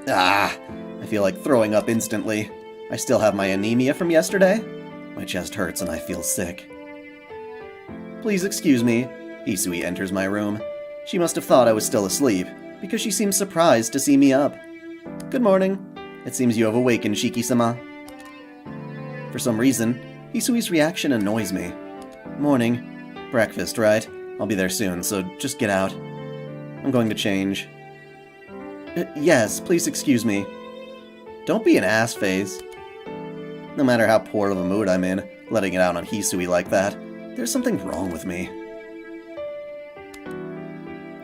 I feel like throwing up instantly. I still have my anemia from yesterday. My chest hurts and I feel sick. Please excuse me. Hisui enters my room. She must have thought I was still asleep, because she seems surprised to see me up. Good morning. It seems you have awakened, Shiki-sama. For some reason, Hisui's reaction annoys me. Morning. Breakfast, right? I'll be there soon, so just get out. I'm going to change. Yes, please excuse me. Don't be an ass face. No matter how poor of a mood I'm in, letting it out on Hisui like that, there's something wrong with me.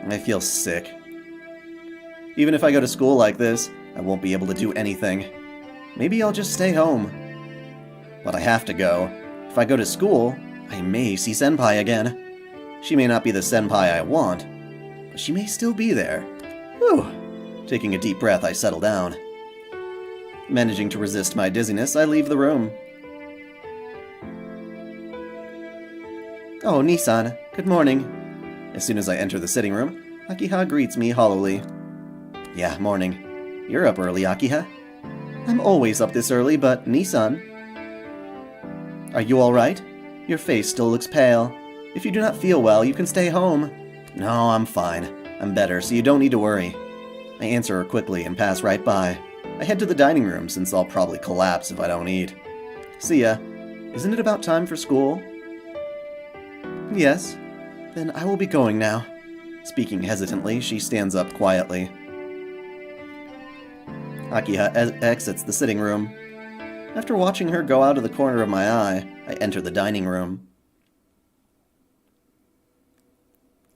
I feel sick. Even if I go to school like this, I won't be able to do anything. Maybe I'll just stay home. But I have to go. If I go to school, I may see Senpai again. She may not be the Senpai I want, but she may still be there. Whew. Taking a deep breath, I settle down. Managing to resist my dizziness, I leave the room. Oh, Nissan, good morning. As soon as I enter the sitting room, Akiha greets me hollowly. Yeah, morning. You're up early, Akiha. I'm always up this early, but Nissan. Are you alright? Your face still looks pale. If you do not feel well, you can stay home. No, I'm fine. I'm better, so you don't need to worry. I answer her quickly and pass right by. I head to the dining room, since I'll probably collapse if I don't eat. See ya. Isn't it about time for school? Yes. Then I will be going now. Speaking hesitantly, she stands up quietly. Akiha exits the sitting room. After watching her go out of the corner of my eye, I enter the dining room.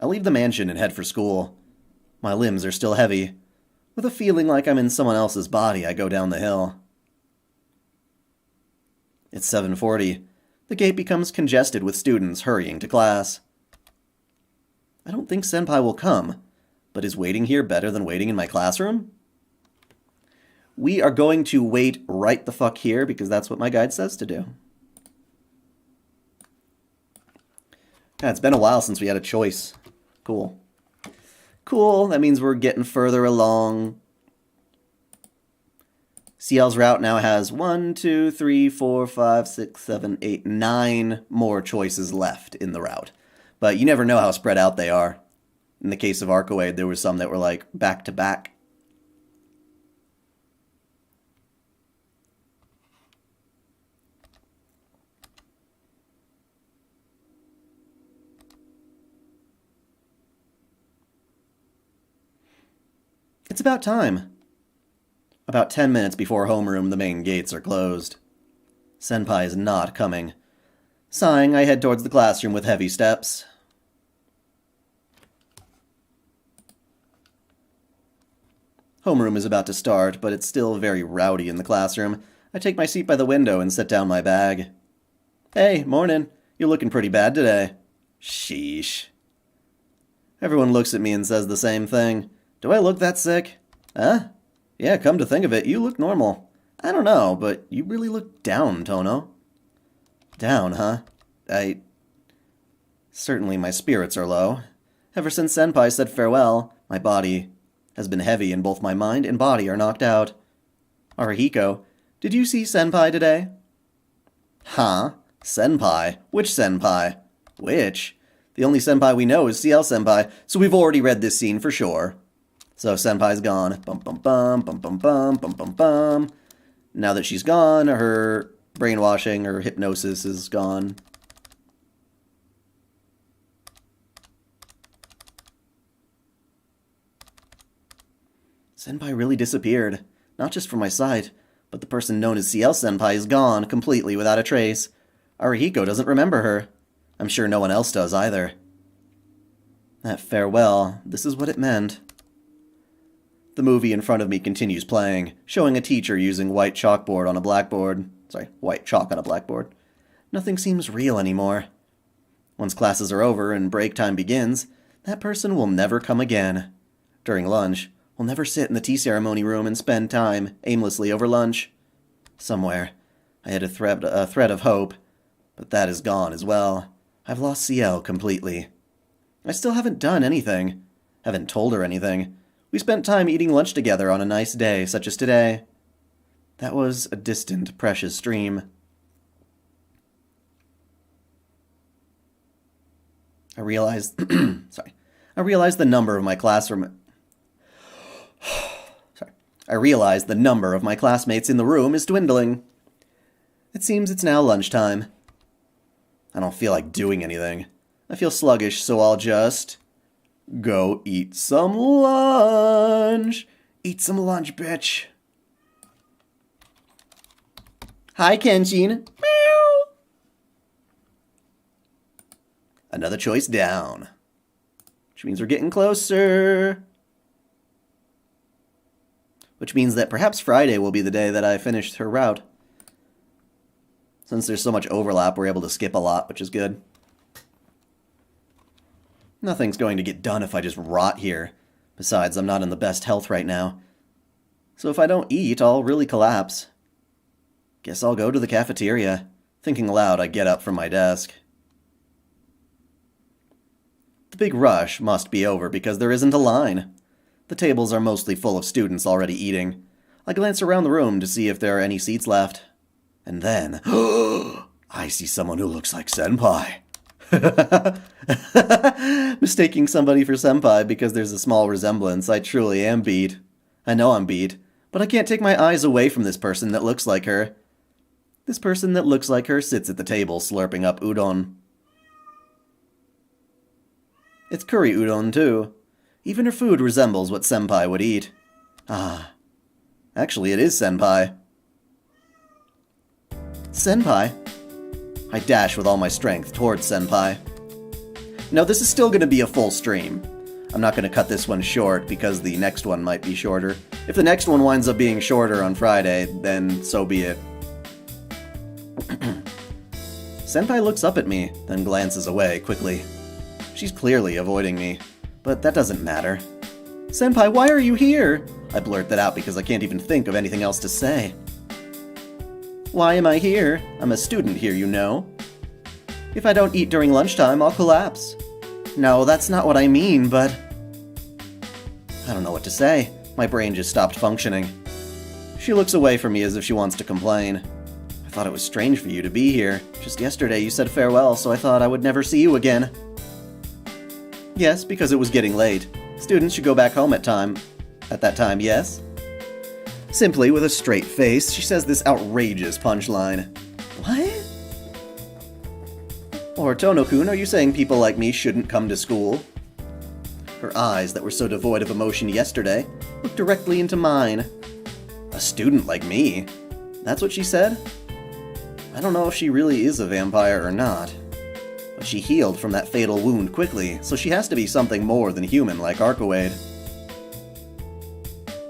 I leave the mansion and head for school. My limbs are still heavy. With a feeling like I'm in someone else's body, I go down the hill. It's 7:40. The gate becomes congested with students hurrying to class. I don't think Senpai will come, but is waiting here better than waiting in my classroom? We are going to wait right the fuck here because that's what my guide says to do. Yeah, it's been a while since we had a choice. Cool. Cool, that means we're getting further along. Ciel's route now has 1, 2, 3, 4, 5, 6, 7, 8, 9 more choices left in the route. But you never know how spread out they are. In the case of Arcoade, there were some that were like back to back. It's about time. About 10 minutes before homeroom, the main gates are closed. Senpai is not coming. Sighing, I head towards the classroom with heavy steps. Homeroom is about to start, but it's still very rowdy in the classroom. I take my seat by the window and set down my bag. Hey, morning. You're looking pretty bad today. Sheesh. Everyone looks at me and says the same thing. Do I look that sick? Huh? Yeah, come to think of it, you look normal. I don't know, but you really look down, Tono. Down, huh? Certainly my spirits are low. Ever since Senpai said farewell, my body has been heavy and both my mind and body are knocked out. Arihiko, did you see Senpai today? Huh? Senpai? Which Senpai? Which? The only senpai we know is Ciel senpai, so we've already read this scene for sure. So senpai's gone. Bum bum bum, bum bum bum, bum bum bum. Now that she's gone, her brainwashing, her hypnosis is gone. Senpai really disappeared. Not just from my sight, but the person known as Ciel senpai is gone, completely without a trace. Arihiko doesn't remember her. I'm sure no one else does either. That farewell, this is what it meant. The movie in front of me continues playing, showing a teacher using white chalkboard on a blackboard. Sorry, white chalk on a blackboard. Nothing seems real anymore. Once classes are over and break time begins, that person will never come again. During lunch, we'll never sit in the tea ceremony room and spend time aimlessly over lunch. Somewhere, I had a thread of hope, but that is gone as well. I've lost Ciel completely. I still haven't done anything. Haven't told her anything. We spent time eating lunch together on a nice day, such as today. That was a distant, precious dream. I realized the number of my classmates in the room is dwindling. It seems it's now lunchtime. I don't feel like doing anything. I feel sluggish, so I'll just go eat some lunch. Eat some lunch, bitch. Hi, Kenshin. Meow. Another choice down. Which means we're getting closer. Which means that perhaps Friday will be the day that I finish her route. Since there's so much overlap, we're able to skip a lot, which is good. Nothing's going to get done if I just rot here. Besides, I'm not in the best health right now. So if I don't eat, I'll really collapse. Guess I'll go to the cafeteria. Thinking aloud, I get up from my desk. The big rush must be over because there isn't a line. The tables are mostly full of students already eating. I glance around the room to see if there are any seats left. And then, I see someone who looks like Senpai. Mistaking somebody for Senpai because there's a small resemblance, I truly am beat. I know I'm beat, but I can't take my eyes away from this person that looks like her. This person that looks like her sits at the table slurping up udon. It's curry udon, too. Even her food resembles what Senpai would eat. Ah. Actually, it is Senpai. Senpai? I dash with all my strength towards Senpai. Now, this is still going to be a full stream. I'm not going to cut this one short because the next one might be shorter. If the next one winds up being shorter on Friday, then so be it. Senpai looks up at me, then glances away quickly. She's clearly avoiding me, but that doesn't matter. Senpai, why are you here? I blurt that out because I can't even think of anything else to say. Why am I here? I'm a student here, you know. If I don't eat during lunchtime, I'll collapse. No, that's not what I mean, but... I don't know what to say. My brain just stopped functioning. She looks away from me as if she wants to complain. I thought it was strange for you to be here. Just yesterday you said farewell, so I thought I would never see you again. Yes, because it was getting late. Students should go back home at that time, yes? Simply, with a straight face, she says this outrageous punchline. What? Or, Tono-kun, are you saying people like me shouldn't come to school? Her eyes, that were so devoid of emotion yesterday, looked directly into mine. A student like me? That's what she said? I don't know if she really is a vampire or not. But she healed from that fatal wound quickly, so she has to be something more than human like Arcoade.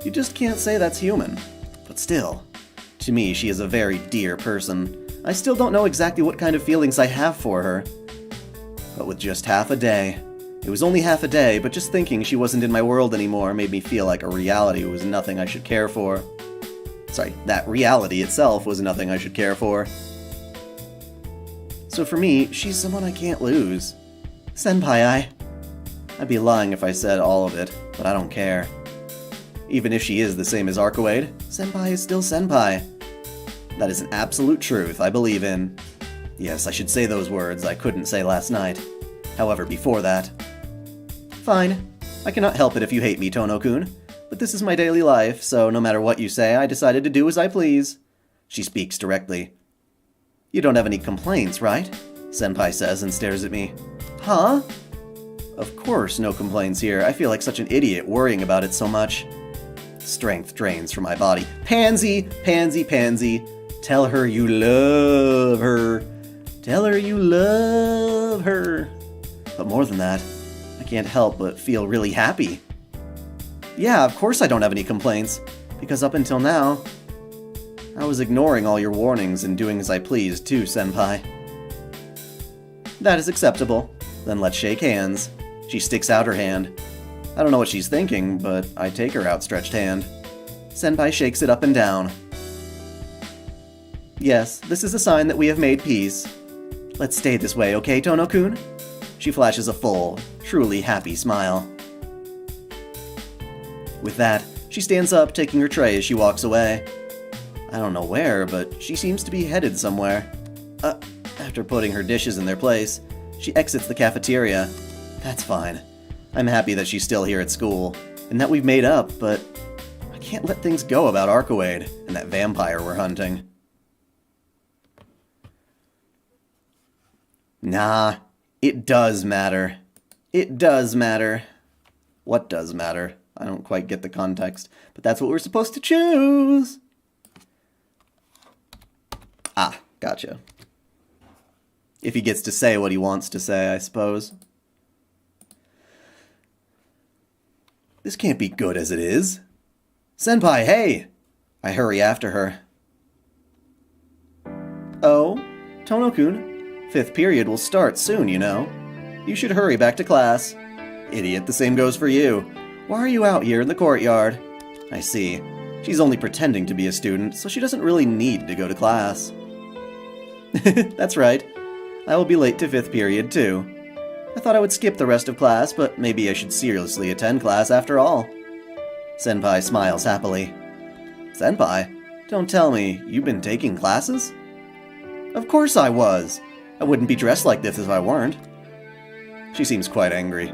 You just can't say that's human. But still, to me she is a very dear person. I still don't know exactly what kind of feelings I have for her. But with just half a day, it was only half a day, but just thinking she wasn't in my world anymore made me feel like a reality was nothing I should care for. Sorry, that reality itself was nothing I should care for. So for me, she's someone I can't lose. Senpai, I'd be lying if I said all of it, but I don't care. Even if she is the same as Arcoade, Senpai is still Senpai. That is an absolute truth I believe in. Yes, I should say those words I couldn't say last night. However, before that... Fine. I cannot help it if you hate me, Tono-kun. But this is my daily life, so no matter what you say, I decided to do as I please. She speaks directly. You don't have any complaints, right? Senpai says and stares at me. Huh? Of course, no complaints here. I feel like such an idiot worrying about it so much. Strength drains from my body. Pansy, pansy, pansy. Tell her you love her. Tell her you love her. But more than that, I can't help but feel really happy. Yeah, of course I don't have any complaints, because up until now, I was ignoring all your warnings and doing as I pleased too, Senpai. That is acceptable. Then let's shake hands. She sticks out her hand. I don't know what she's thinking, but I take her outstretched hand. Senpai shakes it up and down. Yes, this is a sign that we have made peace. Let's stay this way, okay, Tono-kun? She flashes a full, truly happy smile. With that, she stands up, taking her tray as she walks away. I don't know where, but she seems to be headed somewhere. After putting her dishes in their place, she exits the cafeteria. That's fine. I'm happy that she's still here at school, and that we've made up, but I can't let things go about Arcoade and that vampire we're hunting. Nah, it does matter. It does matter. What does matter? I don't quite get the context, but that's what we're supposed to choose. Ah, gotcha. If he gets to say what he wants to say, I suppose. This can't be good as it is. Senpai, hey! I hurry after her. Oh, Tono-kun, 5th period will start soon, you know. You should hurry back to class. Idiot, the same goes for you. Why are you out here in the courtyard? I see. She's only pretending to be a student, so she doesn't really need to go to class. That's right. I will be late to 5th period, too. I thought I would skip the rest of class, but maybe I should seriously attend class after all. Senpai smiles happily. Senpai, don't tell me, you've been taking classes? Of course I was. I wouldn't be dressed like this if I weren't. She seems quite angry.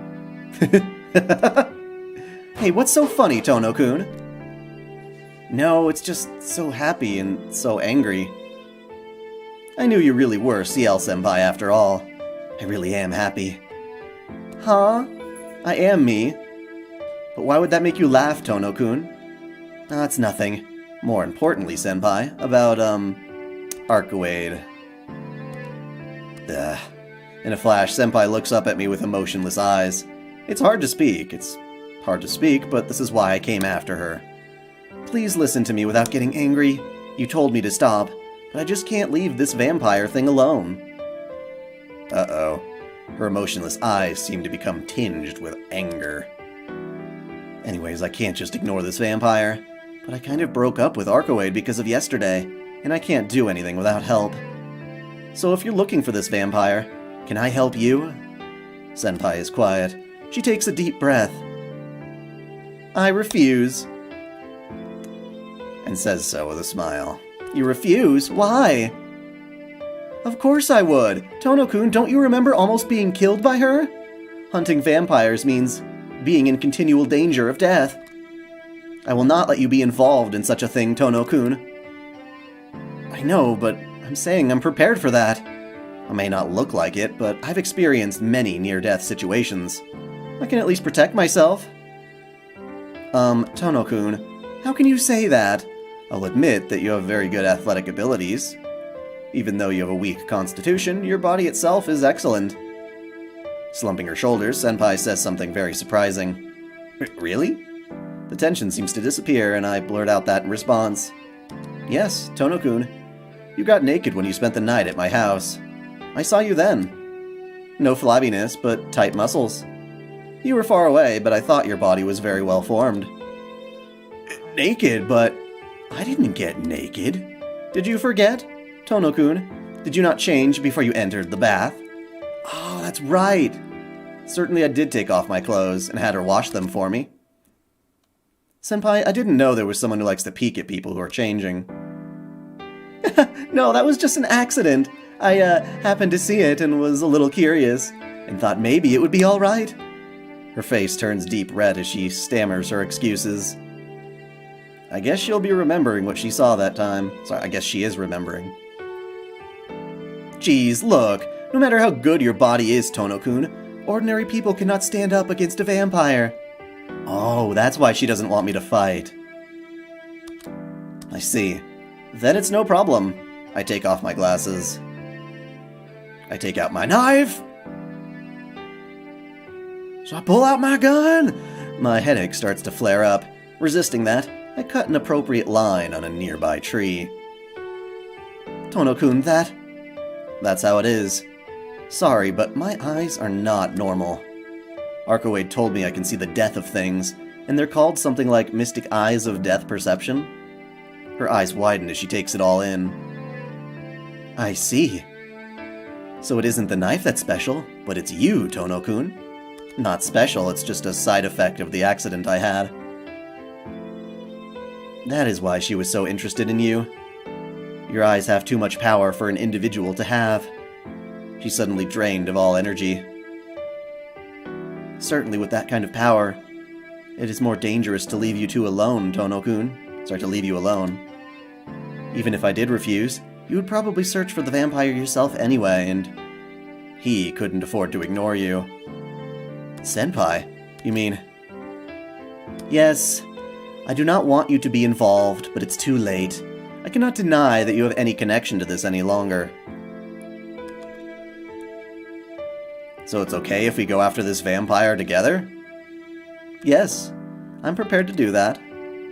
Hey, what's so funny, Tono-kun? No, it's just so happy and so angry. I knew you really were Ciel-senpai after all. I really am happy. Huh? I am me. But why would that make you laugh, Tono-kun? Oh, it's nothing. More importantly, senpai, about, Arcoade. Ugh. In a flash, senpai looks up at me with emotionless eyes. It's hard to speak. It's hard to speak, but this is why I came after her. Please listen to me without getting angry. You told me to stop, but I just can't leave this vampire thing alone. Uh-oh. Her emotionless eyes seem to become tinged with anger. Anyways, I can't just ignore this vampire, but I kind of broke up with Arcoade because of yesterday, and I can't do anything without help. So if you're looking for this vampire, can I help you? Senpai is quiet. She takes a deep breath. I refuse. And says so with a smile. You refuse? Why? Of course I would. Tono-kun, don't you remember almost being killed by her? Hunting vampires means being in continual danger of death. I will not let you be involved in such a thing, Tono-kun. I know, but I'm saying I'm prepared for that. I may not look like it, but I've experienced many near-death situations. I can at least protect myself. Tono-kun, how can you say that? I'll admit that you have very good athletic abilities. Even though you have a weak constitution, your body itself is excellent. Slumping her shoulders, Senpai says something very surprising. Really? The tension seems to disappear, and I blurt out that in response. Yes, Tono-kun. You got naked when you spent the night at my house. I saw you then. No flabbiness, but tight muscles. You were far away, but I thought your body was very well formed. Naked, but I didn't get naked. Did you forget? Tono-kun, did you not change before you entered the bath? Oh, that's right. Certainly I did take off my clothes and had her wash them for me. Senpai, I didn't know there was someone who likes to peek at people who are changing. No, that was just an accident. I happened to see it and was a little curious. and thought maybe it would be alright. Her face turns deep red as she stammers her excuses. I guess she'll be remembering what she saw that time. Sorry, I guess she is remembering. Geez, look, no matter how good your body is, Tono-kun, ordinary people cannot stand up against a vampire. Oh, that's why she doesn't want me to fight. I see. Then it's no problem. I take off my glasses. I take out my knife. So I pull out my gun. My headache starts to flare up. Resisting that, I cut an appropriate line on a nearby tree. Tono-kun, that's how it is. Sorry, but my eyes are not normal. Archewade told me I can see the death of things, and they're called something like mystic eyes of death perception. Her eyes widen as she takes it all in. I see. So it isn't the knife that's special, but it's you, Tono-kun. Not special, it's just a side effect of the accident I had. That is why she was so interested in you. Your eyes have too much power for an individual to have. She's suddenly drained of all energy. Certainly with that kind of power, it is more dangerous to leave you two alone, Tono-kun. To leave you alone. Even if I did refuse, you would probably search for the vampire yourself anyway, and he couldn't afford to ignore you. Senpai? You mean... Yes, I do not want you to be involved, but it's too late. I cannot deny that you have any connection to this any longer. So it's okay if we go after this vampire together? Yes, I'm prepared to do that.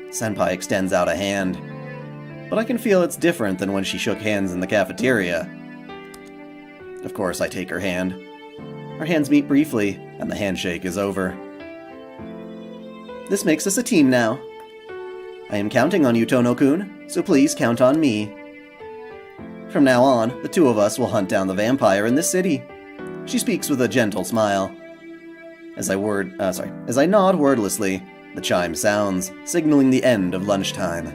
Senpai extends out a hand. But I can feel it's different than when she shook hands in the cafeteria. Of course, I take her hand. Our hands meet briefly, and the handshake is over. This makes us a team now. I am counting on you, Tono-kun, so please count on me. From now on, the two of us will hunt down the vampire in this city. She speaks with a gentle smile. As I nod wordlessly, the chime sounds, signaling the end of lunchtime.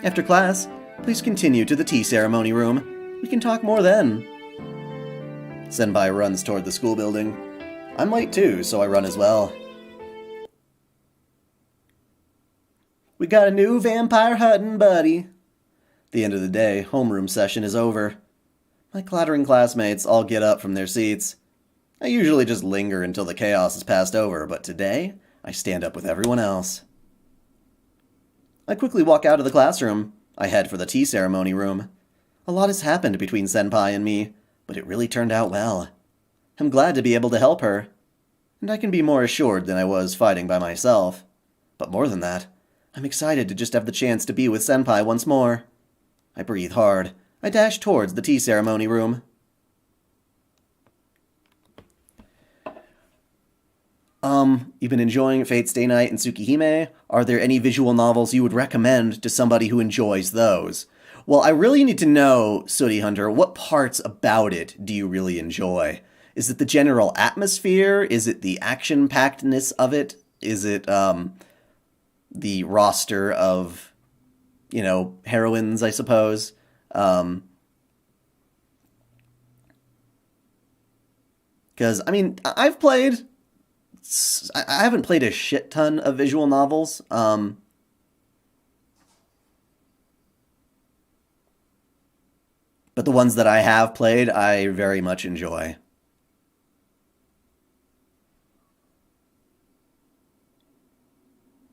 After class, please continue to the tea ceremony room. We can talk more then. Senpai runs toward the school building. I'm late too, so I run as well. We got a new vampire hunting buddy. At the end of the day, homeroom session is over. My clattering classmates all get up from their seats. I usually just linger until the chaos is passed over, but today, I stand up with everyone else. I quickly walk out of the classroom. I head for the tea ceremony room. A lot has happened between Senpai and me, but it really turned out well. I'm glad to be able to help her. And I can be more assured than I was fighting by myself. But more than that, I'm excited to just have the chance to be with Senpai once more. I breathe hard. I dash towards the tea ceremony room. You've been enjoying Fate Stay Night and Tsukihime? Are there any visual novels you would recommend to somebody who enjoys those? Well, I really need to know, Sooty Hunter, what parts about it do you really enjoy? Is it the general atmosphere? Is it the action-packedness of it? Is it, the roster of, heroines, I suppose? Because, I haven't played a shit ton of visual novels, but the ones that I have played, I very much enjoy.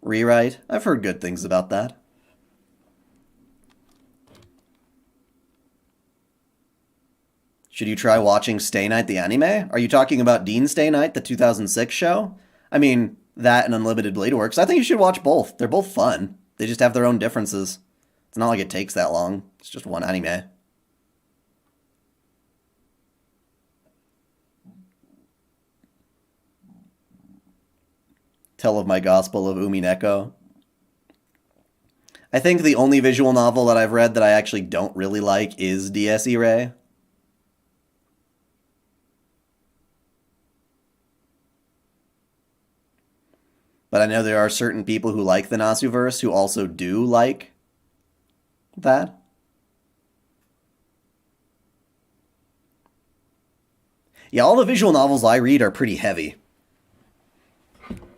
Rewrite? I've heard good things about that. Should you try watching Stay Night the anime? Are you talking about Dean Stay Night, the 2006 show? I mean, that and Unlimited Blade Works. I think you should watch both. They're both fun. They just have their own differences. It's not like it takes that long. It's just one anime. Tell of My Gospel of Umineko. I think the only visual novel that I've read that I actually don't really like is DS Irae. But I know there are certain people who like the Nasuverse who also do like that. Yeah, all the visual novels I read are pretty heavy.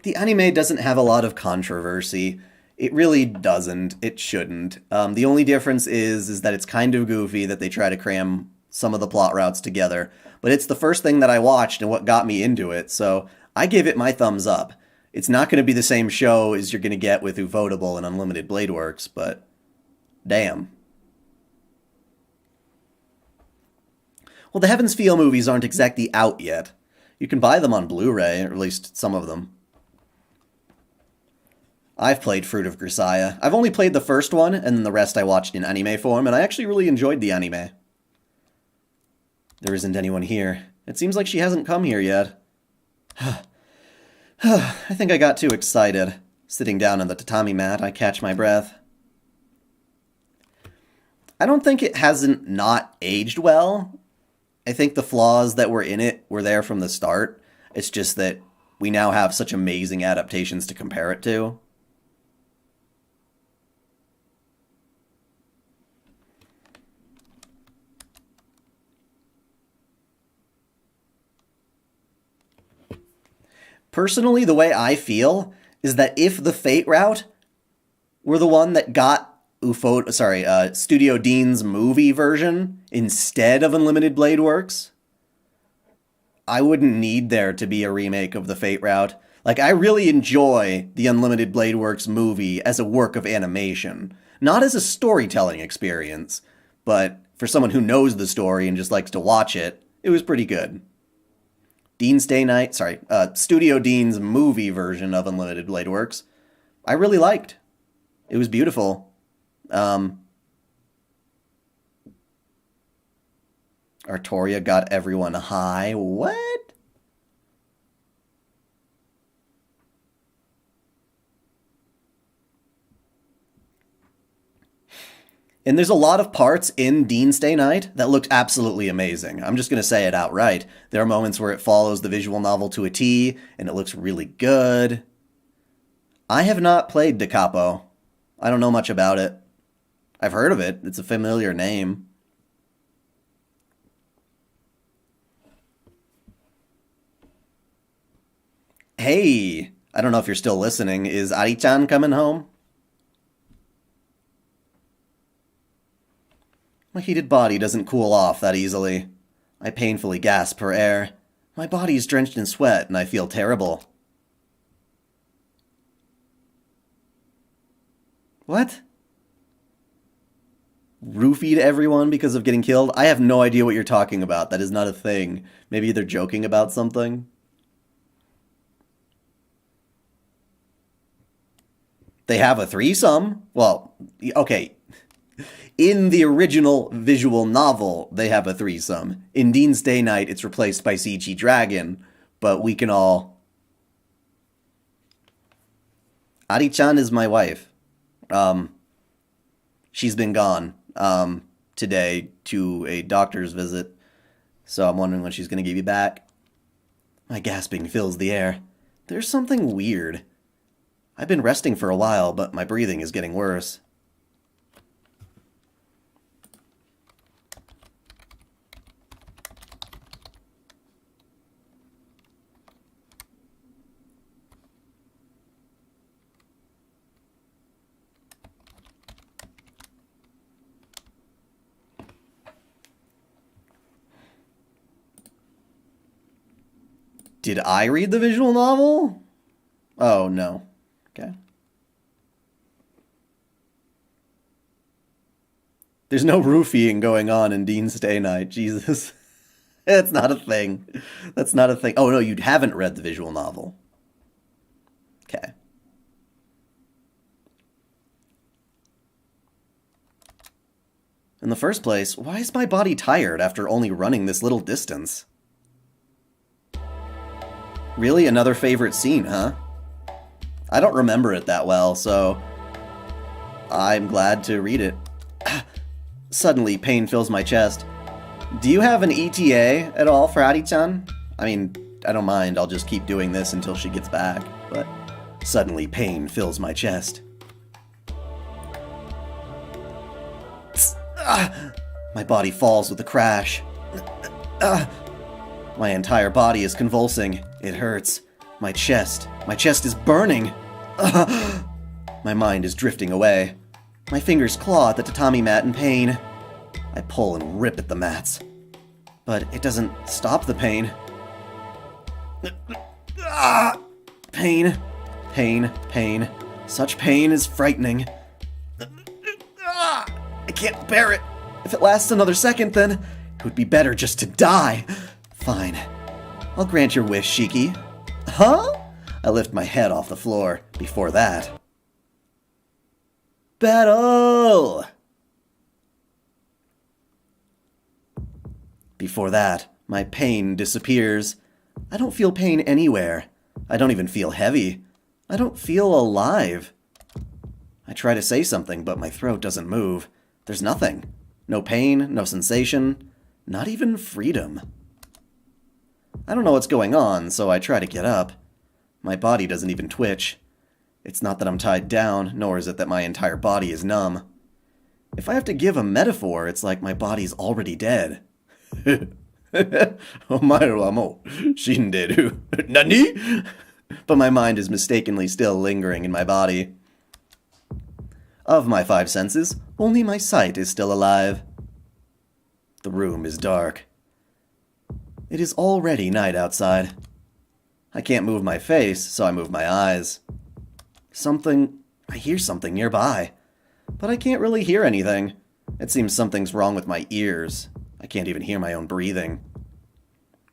The anime doesn't have a lot of controversy. It really doesn't. It shouldn't. The only difference is that it's kind of goofy that they try to cram some of the plot routes together. But it's the first thing that I watched and what got me into it, so I give it my thumbs up. It's not going to be the same show as you're going to get with Ufotable and Unlimited Blade Works, but damn. Well, the Heaven's Feel movies aren't exactly out yet. You can buy them on Blu-ray, or at least some of them. I've played Fruit of Grisaya. I've only played the first one, and then the rest I watched in anime form, and I actually really enjoyed the anime. There isn't anyone here. It seems like she hasn't come here yet. I think I got too excited. Sitting down on the tatami mat, I catch my breath. I don't think it hasn't not aged well. I think the flaws that were in it were there from the start. It's just that we now have such amazing adaptations to compare it to. Personally, the way I feel is that if the Fate route were the one that got Studio Dean's movie version instead of Unlimited Blade Works, I wouldn't need there to be a remake of the Fate route. Like, I really enjoy the Unlimited Blade Works movie as a work of animation, not as a storytelling experience, but for someone who knows the story and just likes to watch it, it was pretty good. Studio Dean's movie version of Unlimited Blade Works, I really liked. It was beautiful. Artoria got everyone high. What? And there's a lot of parts in Dean's Day Night that looked absolutely amazing. I'm just going to say it outright. There are moments where it follows the visual novel to a T, and it looks really good. I have not played Da Capo. I don't know much about it. I've heard of it. It's a familiar name. Hey, I don't know if you're still listening. Is Ari-chan coming home? My heated body doesn't cool off that easily. I painfully gasp for air. My body is drenched in sweat and I feel terrible. What? Roofied everyone because of getting killed? I have no idea what you're talking about. That is not a thing. Maybe they're joking about something. They have a threesome? Well, okay. In the original visual novel, they have a threesome. In Dean's Day Night, it's replaced by CG Dragon, but we can all... Ari-chan is my wife. She's been gone today to a doctor's visit, so I'm wondering when she's going to give you back. My gasping fills the air. There's something weird. I've been resting for a while, but my breathing is getting worse. Did I read the visual novel? Oh, no. Okay. There's no roofing going on in Dean's Day Night. Jesus. That's not a thing. That's not a thing. Oh, no, you haven't read the visual novel. Okay. In the first place, why is my body tired after only running this little distance? Really? Another favorite scene, huh? I don't remember it that well, so I'm glad to read it. Suddenly, pain fills my chest. Do you have an ETA at all for Ari-chan? I mean, I don't mind. I'll just keep doing this until she gets back, but suddenly pain fills my chest. My body falls with a crash. My entire body is convulsing. It hurts. My chest is burning. My mind is drifting away. My fingers claw at the tatami mat in pain. I pull and rip at the mats. But it doesn't stop the pain. Pain. Pain. Pain. Such pain is frightening. I can't bear it. If it lasts another second, then it would be better just to die. Fine. I'll grant your wish, Shiki. Huh? I lift my head off the floor. Before that... Battle! Before that, my pain disappears. I don't feel pain anywhere. I don't even feel heavy. I don't feel alive. I try to say something, but my throat doesn't move. There's nothing. No pain, no sensation, not even freedom. I don't know what's going on, so I try to get up. My body doesn't even twitch. It's not that I'm tied down, nor is it that my entire body is numb. If I have to give a metaphor, it's like my body's already dead. Omae wa mou shinderu. Nani? But my mind is mistakenly still lingering in my body. Of my 5 senses, only my sight is still alive. The room is dark. It is already night outside. I can't move my face, so I move my eyes. I hear something nearby, but I can't really hear anything. It seems something's wrong with my ears. I can't even hear my own breathing.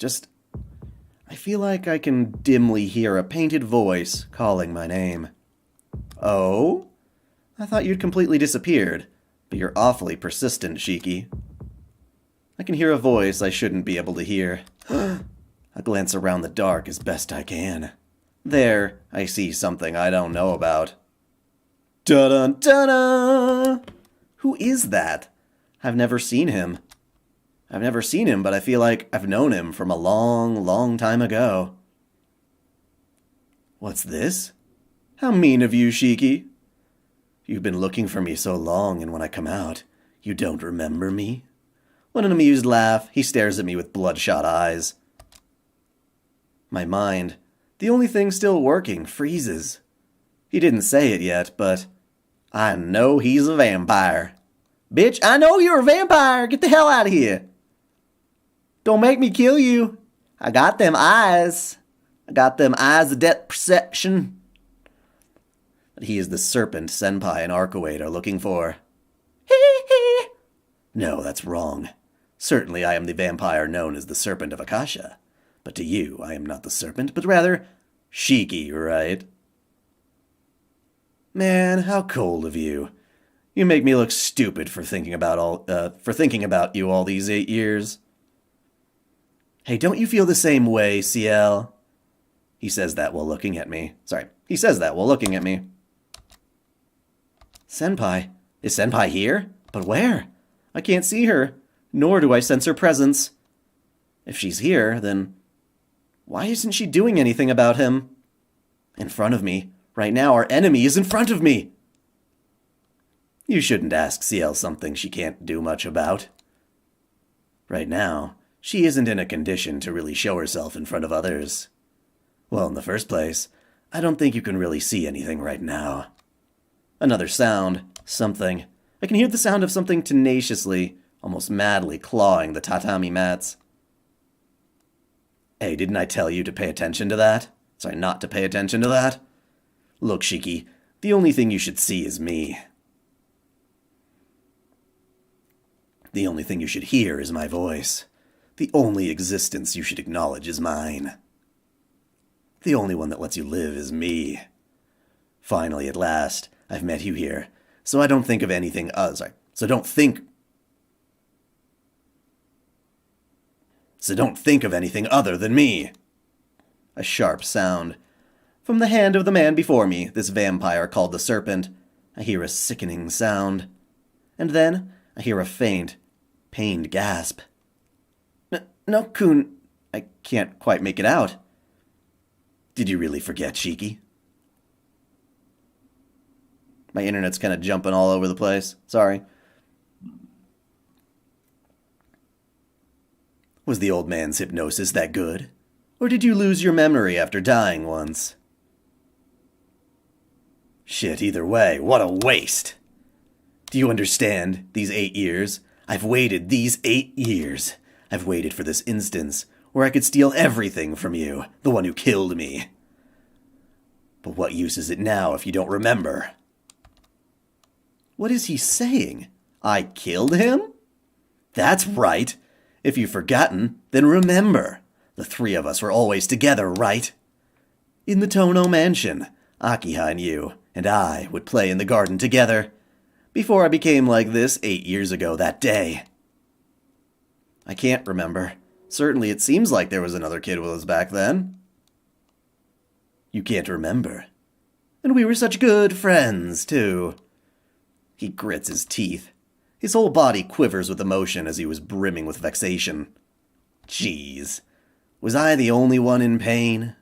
I feel like I can dimly hear a painted voice calling my name. Oh? I thought you'd completely disappeared, but you're awfully persistent, Shiki. I can hear a voice I shouldn't be able to hear. I glance around the dark as best I can. There, I see something I don't know about. Da-dun-da-da! Who is that? I've never seen him. But I feel like I've known him from a long, long time ago. What's this? How mean of you, Shiki. You've been looking for me so long, and when I come out, you don't remember me? With an amused laugh, he stares at me with bloodshot eyes. My mind, the only thing still working, freezes. He didn't say it yet, but I know he's a vampire. Bitch, I know you're a vampire! Get the hell out of here! Don't make me kill you! I got them eyes! Of depth perception. But he is the serpent Senpai and Archwade are looking for. Hee. No, that's wrong. Certainly I am the vampire known as the Serpent of Akasha. But to you, I am not the serpent, but rather Shiki, right? Man, how cold of you. You make me look stupid for thinking about you all these 8 years. Hey, don't you feel the same way, Ciel? He says that while looking at me. Senpai? Is Senpai here? But where? I can't see her, nor do I sense her presence. If she's here, then why isn't she doing anything about him? In front of me. Right now, our enemy is in front of me. You shouldn't ask Ciel something she can't do much about. Right now, she isn't in a condition to really show herself in front of others. Well, in the first place, I don't think you can really see anything right now. Another sound. Something. I can hear the sound of something tenaciously, almost madly clawing the tatami mats. Hey, didn't I tell you to pay attention to that? Sorry, not to pay attention to that? Look, Shiki, the only thing you should see is me. The only thing you should hear is my voice. The only existence you should acknowledge is mine. The only one that lets you live is me. Finally, at last, I've met you here, so don't think of anything other than me. A sharp sound. From the hand of the man before me, this vampire called the Serpent, I hear a sickening sound. And then I hear a faint, pained gasp. No, Kun, I can't quite make it out. Did you really forget, Shiki? My internet's kind of jumping all over the place. Sorry. Was the old man's hypnosis that good? Or did you lose your memory after dying once? Shit, either way, what a waste! Do you understand? These 8 years? I've waited these 8 years. I've waited for this instance where I could steal everything from you, the one who killed me. But what use is it now if you don't remember? What is he saying? I killed him? That's right. If you've forgotten, then remember. The 3 of us were always together, right? In the Tono Mansion, Akiha and you and I would play in the garden together. Before I became like this 8 years ago that day. I can't remember. Certainly it seems like there was another kid with us back then. You can't remember. And we were such good friends, too. He grits his teeth. His whole body quivers with emotion as he was brimming with vexation. Jeez. Was I the only one in pain?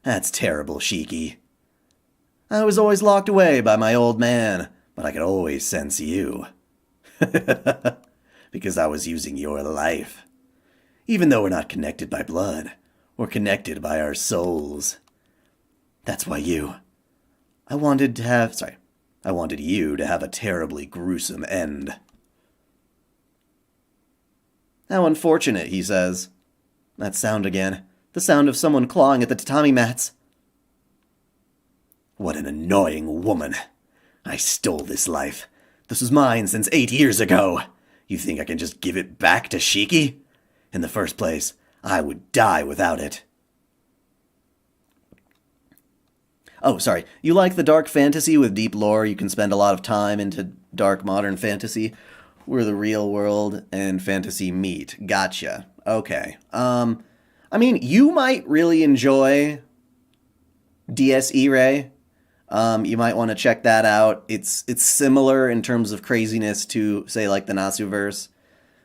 That's terrible, Shiki. I was always locked away by my old man, but I could always sense you. Because I was using your life. Even though we're not connected by blood, we're connected by our souls. That's why I wanted you to have a terribly gruesome end. How unfortunate, he says. That sound again. The sound of someone clawing at the tatami mats. What an annoying woman. I stole this life. This was mine since 8 years ago. You think I can just give it back to Shiki? In the first place, I would die without it. Oh, sorry. You like the dark fantasy with deep lore? You can spend a lot of time into dark modern fantasy, where the real world and fantasy meet. Gotcha. Okay. I mean, you might really enjoy DSE Ray. You might want to check that out. It's similar in terms of craziness to, say, like the Nasuverse,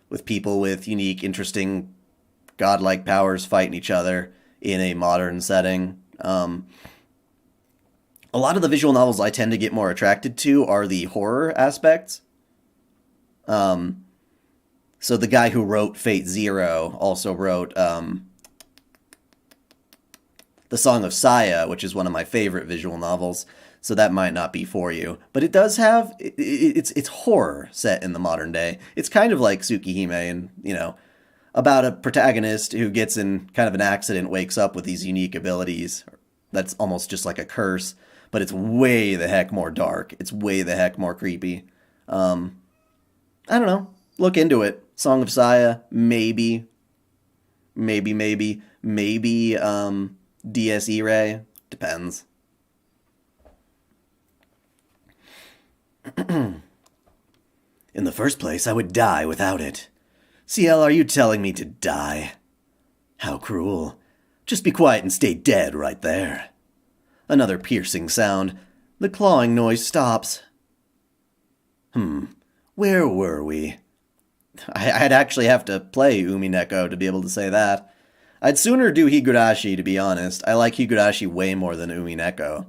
with people with unique, interesting, godlike powers fighting each other in a modern setting. A lot of the visual novels I tend to get more attracted to are the horror aspects. So the guy who wrote Fate Zero also wrote The Song of Saya, which is one of my favorite visual novels. So that might not be for you. But it does have, it's horror set in the modern day. It's kind of like Tsukihime and, about a protagonist who gets in kind of an accident, wakes up with these unique abilities. That's almost just like a curse. But it's way the heck more dark. It's way the heck more creepy. I don't know. Look into it. Song of Saya, maybe. Maybe DSE Ray. Depends. In the first place, I would die without it. Ciel, are you telling me to die? How cruel. Just be quiet and stay dead right there. Another piercing sound. The clawing noise stops. Where were we? I'd actually have to play Umineko to be able to say that. I'd sooner do Higurashi, to be honest. I like Higurashi way more than Umineko.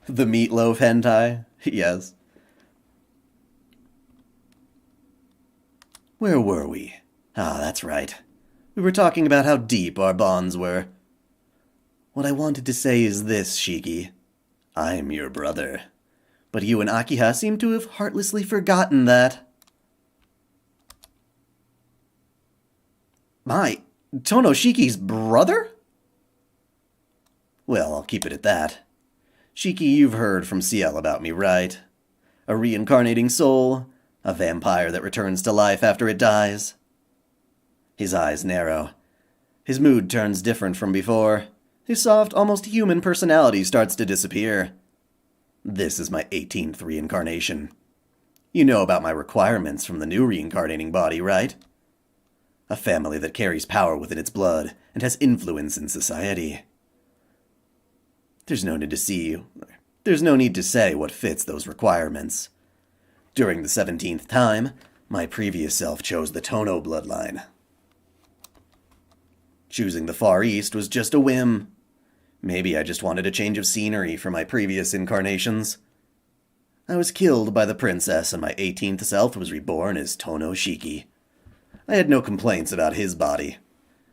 The meatloaf hentai? Yes. Where were we? Ah, that's right. We were talking about how deep our bonds were. What I wanted to say is this, Shiki. I'm your brother. But you and Akiha seem to have heartlessly forgotten that. My, Tono Shiki's brother? Well, I'll keep it at that. Shiki, you've heard from Ciel about me, right? A reincarnating soul, a vampire that returns to life after it dies. His eyes narrow. His mood turns different from before. His soft, almost human personality starts to disappear. This is my 18th reincarnation. You know about my requirements from the new reincarnating body, right? A family that carries power within its blood and has influence in society. There's no need to say what fits those requirements. During the 17th time, my previous self chose the Tono bloodline. Choosing the Far East was just a whim. Maybe I just wanted a change of scenery from my previous incarnations. I was killed by the princess, and my 18th self was reborn as Tono Shiki. I had no complaints about his body.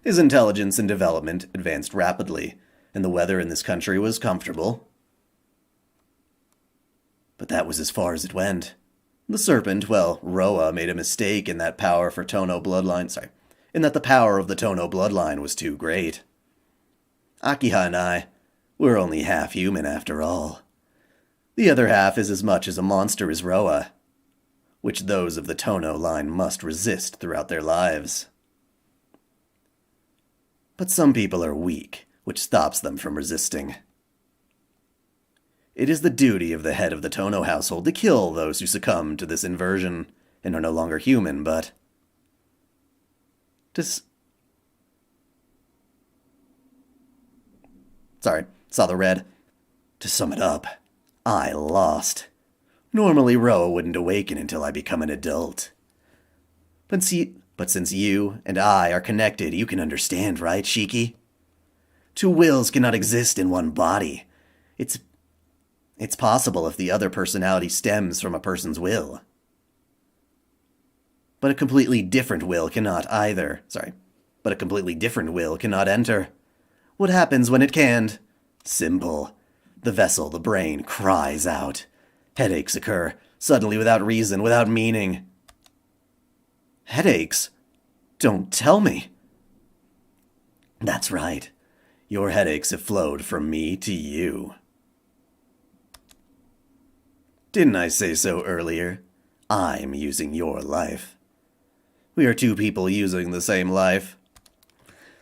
His intelligence and development advanced rapidly, and the weather in this country was comfortable. But that was as far as it went. The serpent, well, Roa made a mistake in that power for Tono bloodline, in that the power of the Tono bloodline was too great. Akiha and I, we're only half human after all. The other half is as much as a monster as Roa, which those of the Tono line must resist throughout their lives. But some people are weak, which stops them from resisting. It is the duty of the head of the Tono household to kill those who succumb to this inversion and are no longer human, but... Sorry, saw the red. To sum it up, I lost. Normally Roa wouldn't awaken until I become an adult. But since you and I are connected, you can understand, right, Shiki? Two wills cannot exist in one body. It's possible if the other personality stems from a person's will. But a completely different will cannot either. But a completely different will cannot enter. What happens when it can't? Simple. The vessel, the brain, cries out. Headaches occur, suddenly without reason, without meaning. Headaches? Don't tell me. That's right. Your headaches have flowed from me to you. Didn't I say so earlier? I'm using your life. We are two people using the same life.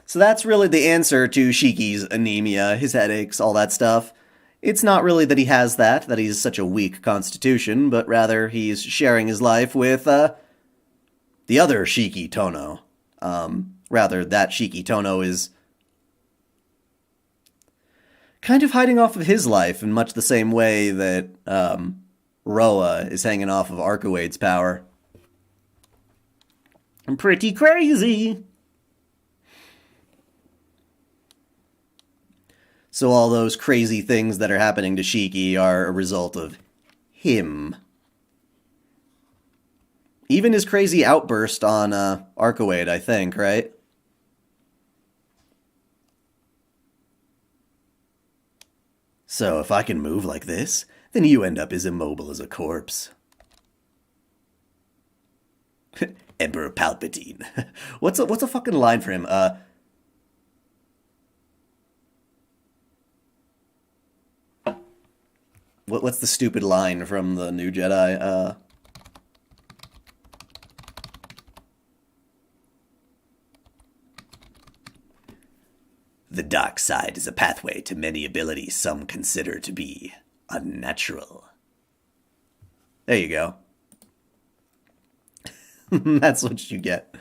So that's really the answer to Shiki's anemia, his headaches, all that stuff. It's not really that he has that he's such a weak constitution, but rather he's sharing his life with, the other Shiki Tono. Rather, that Shiki Tono is kind of hiding off of his life in much the same way that, Roa is hanging off of Arkuade's power. I'm pretty crazy! So all those crazy things that are happening to Shiki are a result of him. Even his crazy outburst on Arkuade, I think, right? So if I can move like this, then you end up as immobile as a corpse. Emperor Palpatine. What's a fucking line for him? What's the stupid line from the New Jedi? The dark side is a pathway to many abilities some consider to be unnatural. There you go. That's what you get.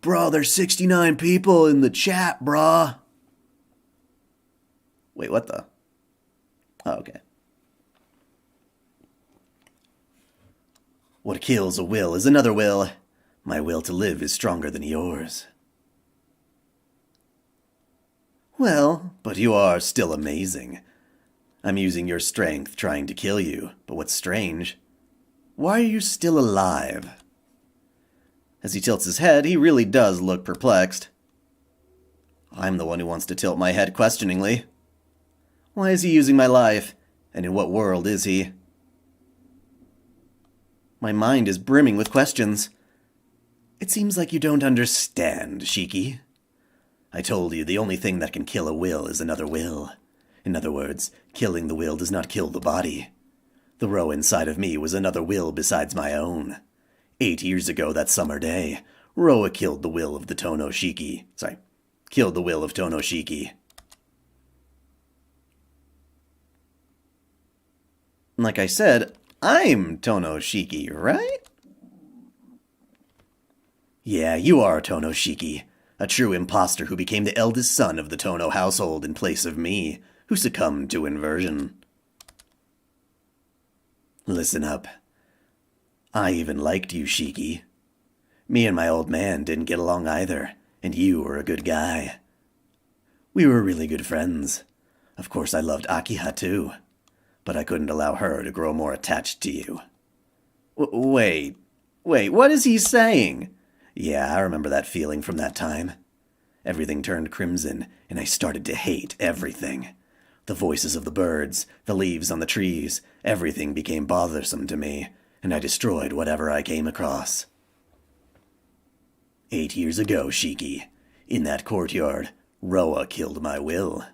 Bro, there's 69 people in the chat, brah. Wait, what the? Oh, okay. What kills a will is another will. My will to live is stronger than yours. Well, but you are still amazing. I'm using your strength trying to kill you, but what's strange? Why are you still alive? As he tilts his head, he really does look perplexed. I'm the one who wants to tilt my head questioningly. Why is he using my life? And in what world is he? My mind is brimming with questions. It seems like you don't understand, Shiki. I told you the only thing that can kill a will is another will. In other words, killing the will does not kill the body. The Roa inside of me was another will besides my own. 8 years ago that summer day, Roa killed the will of the Tono Shiki. Killed the will of Tono Shiki. Like I said, I'm Tono Shiki, right? Yeah, you are Tono Shiki. A true imposter who became the eldest son of the Tono household in place of me, who succumbed to inversion. Listen up. I even liked you, Shiki. Me and my old man didn't get along either, and you were a good guy. We were really good friends. Of course I loved Akiha too, but I couldn't allow her to grow more attached to you. Wait, Wait, what is he saying? Yeah, I remember that feeling from that time. Everything turned crimson, and I started to hate everything. The voices of the birds, the leaves on the trees, everything became bothersome to me, and I destroyed whatever I came across. 8 years ago, Shiki, in that courtyard, Roa killed my will.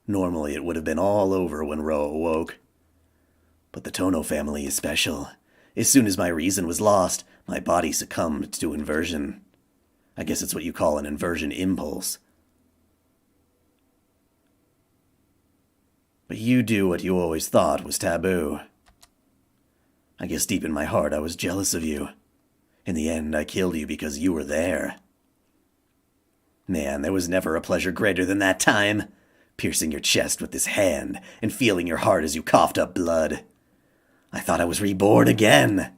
Normally it would have been all over when Roa awoke. But the Tono family is special. As soon as my reason was lost, my body succumbed to inversion. I guess it's what you call an inversion impulse. But you do what you always thought was taboo. I guess deep in my heart I was jealous of you. In the end, I killed you because you were there. Man, there was never a pleasure greater than that time. Piercing your chest with this hand and feeling your heart as you coughed up blood. I thought I was reborn again.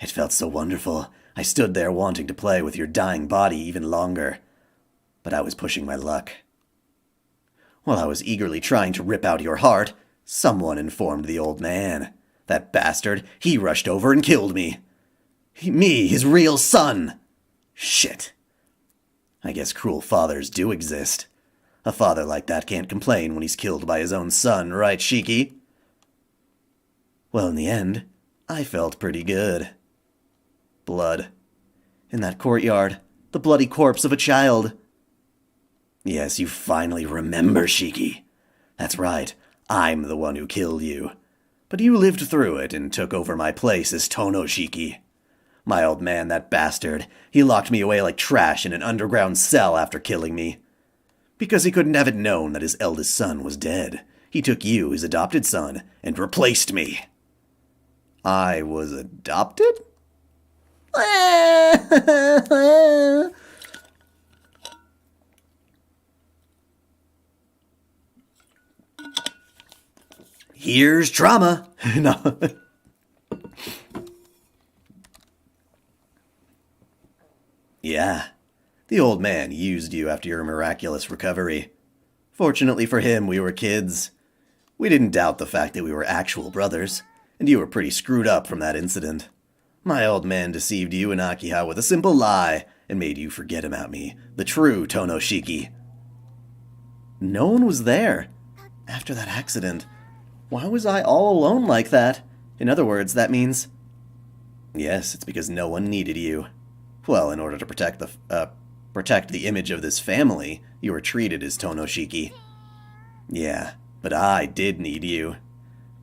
It felt so wonderful. I stood there wanting to play with your dying body even longer. But I was pushing my luck. While I was eagerly trying to rip out your heart, someone informed the old man. That bastard, he rushed over and killed me. Me, his real son. Shit. I guess cruel fathers do exist. A father like that can't complain when he's killed by his own son, right, Shiki? Well, in the end, I felt pretty good. Blood. In that courtyard, the bloody corpse of a child. Yes, you finally remember, Shiki. That's right, I'm the one who killed you. But you lived through it and took over my place as Tono Shiki. My old man, that bastard, he locked me away like trash in an underground cell after killing me. Because he couldn't have it known that his eldest son was dead, he took you, his adopted son, and replaced me. I was adopted? Here's trauma. No. Yeah, the old man used you after your miraculous recovery. Fortunately for him, we were kids. We didn't doubt the fact that we were actual brothers, and you were pretty screwed up from that incident. My old man deceived you and Akiha with a simple lie and made you forget about me, the true Tono Shiki. No one was there. After that accident, why was I all alone like that? In other words, that means... Yes, it's because no one needed you. Well, in order to protect the image of this family, you were treated as Tono Shiki. Yeah, but I did need you.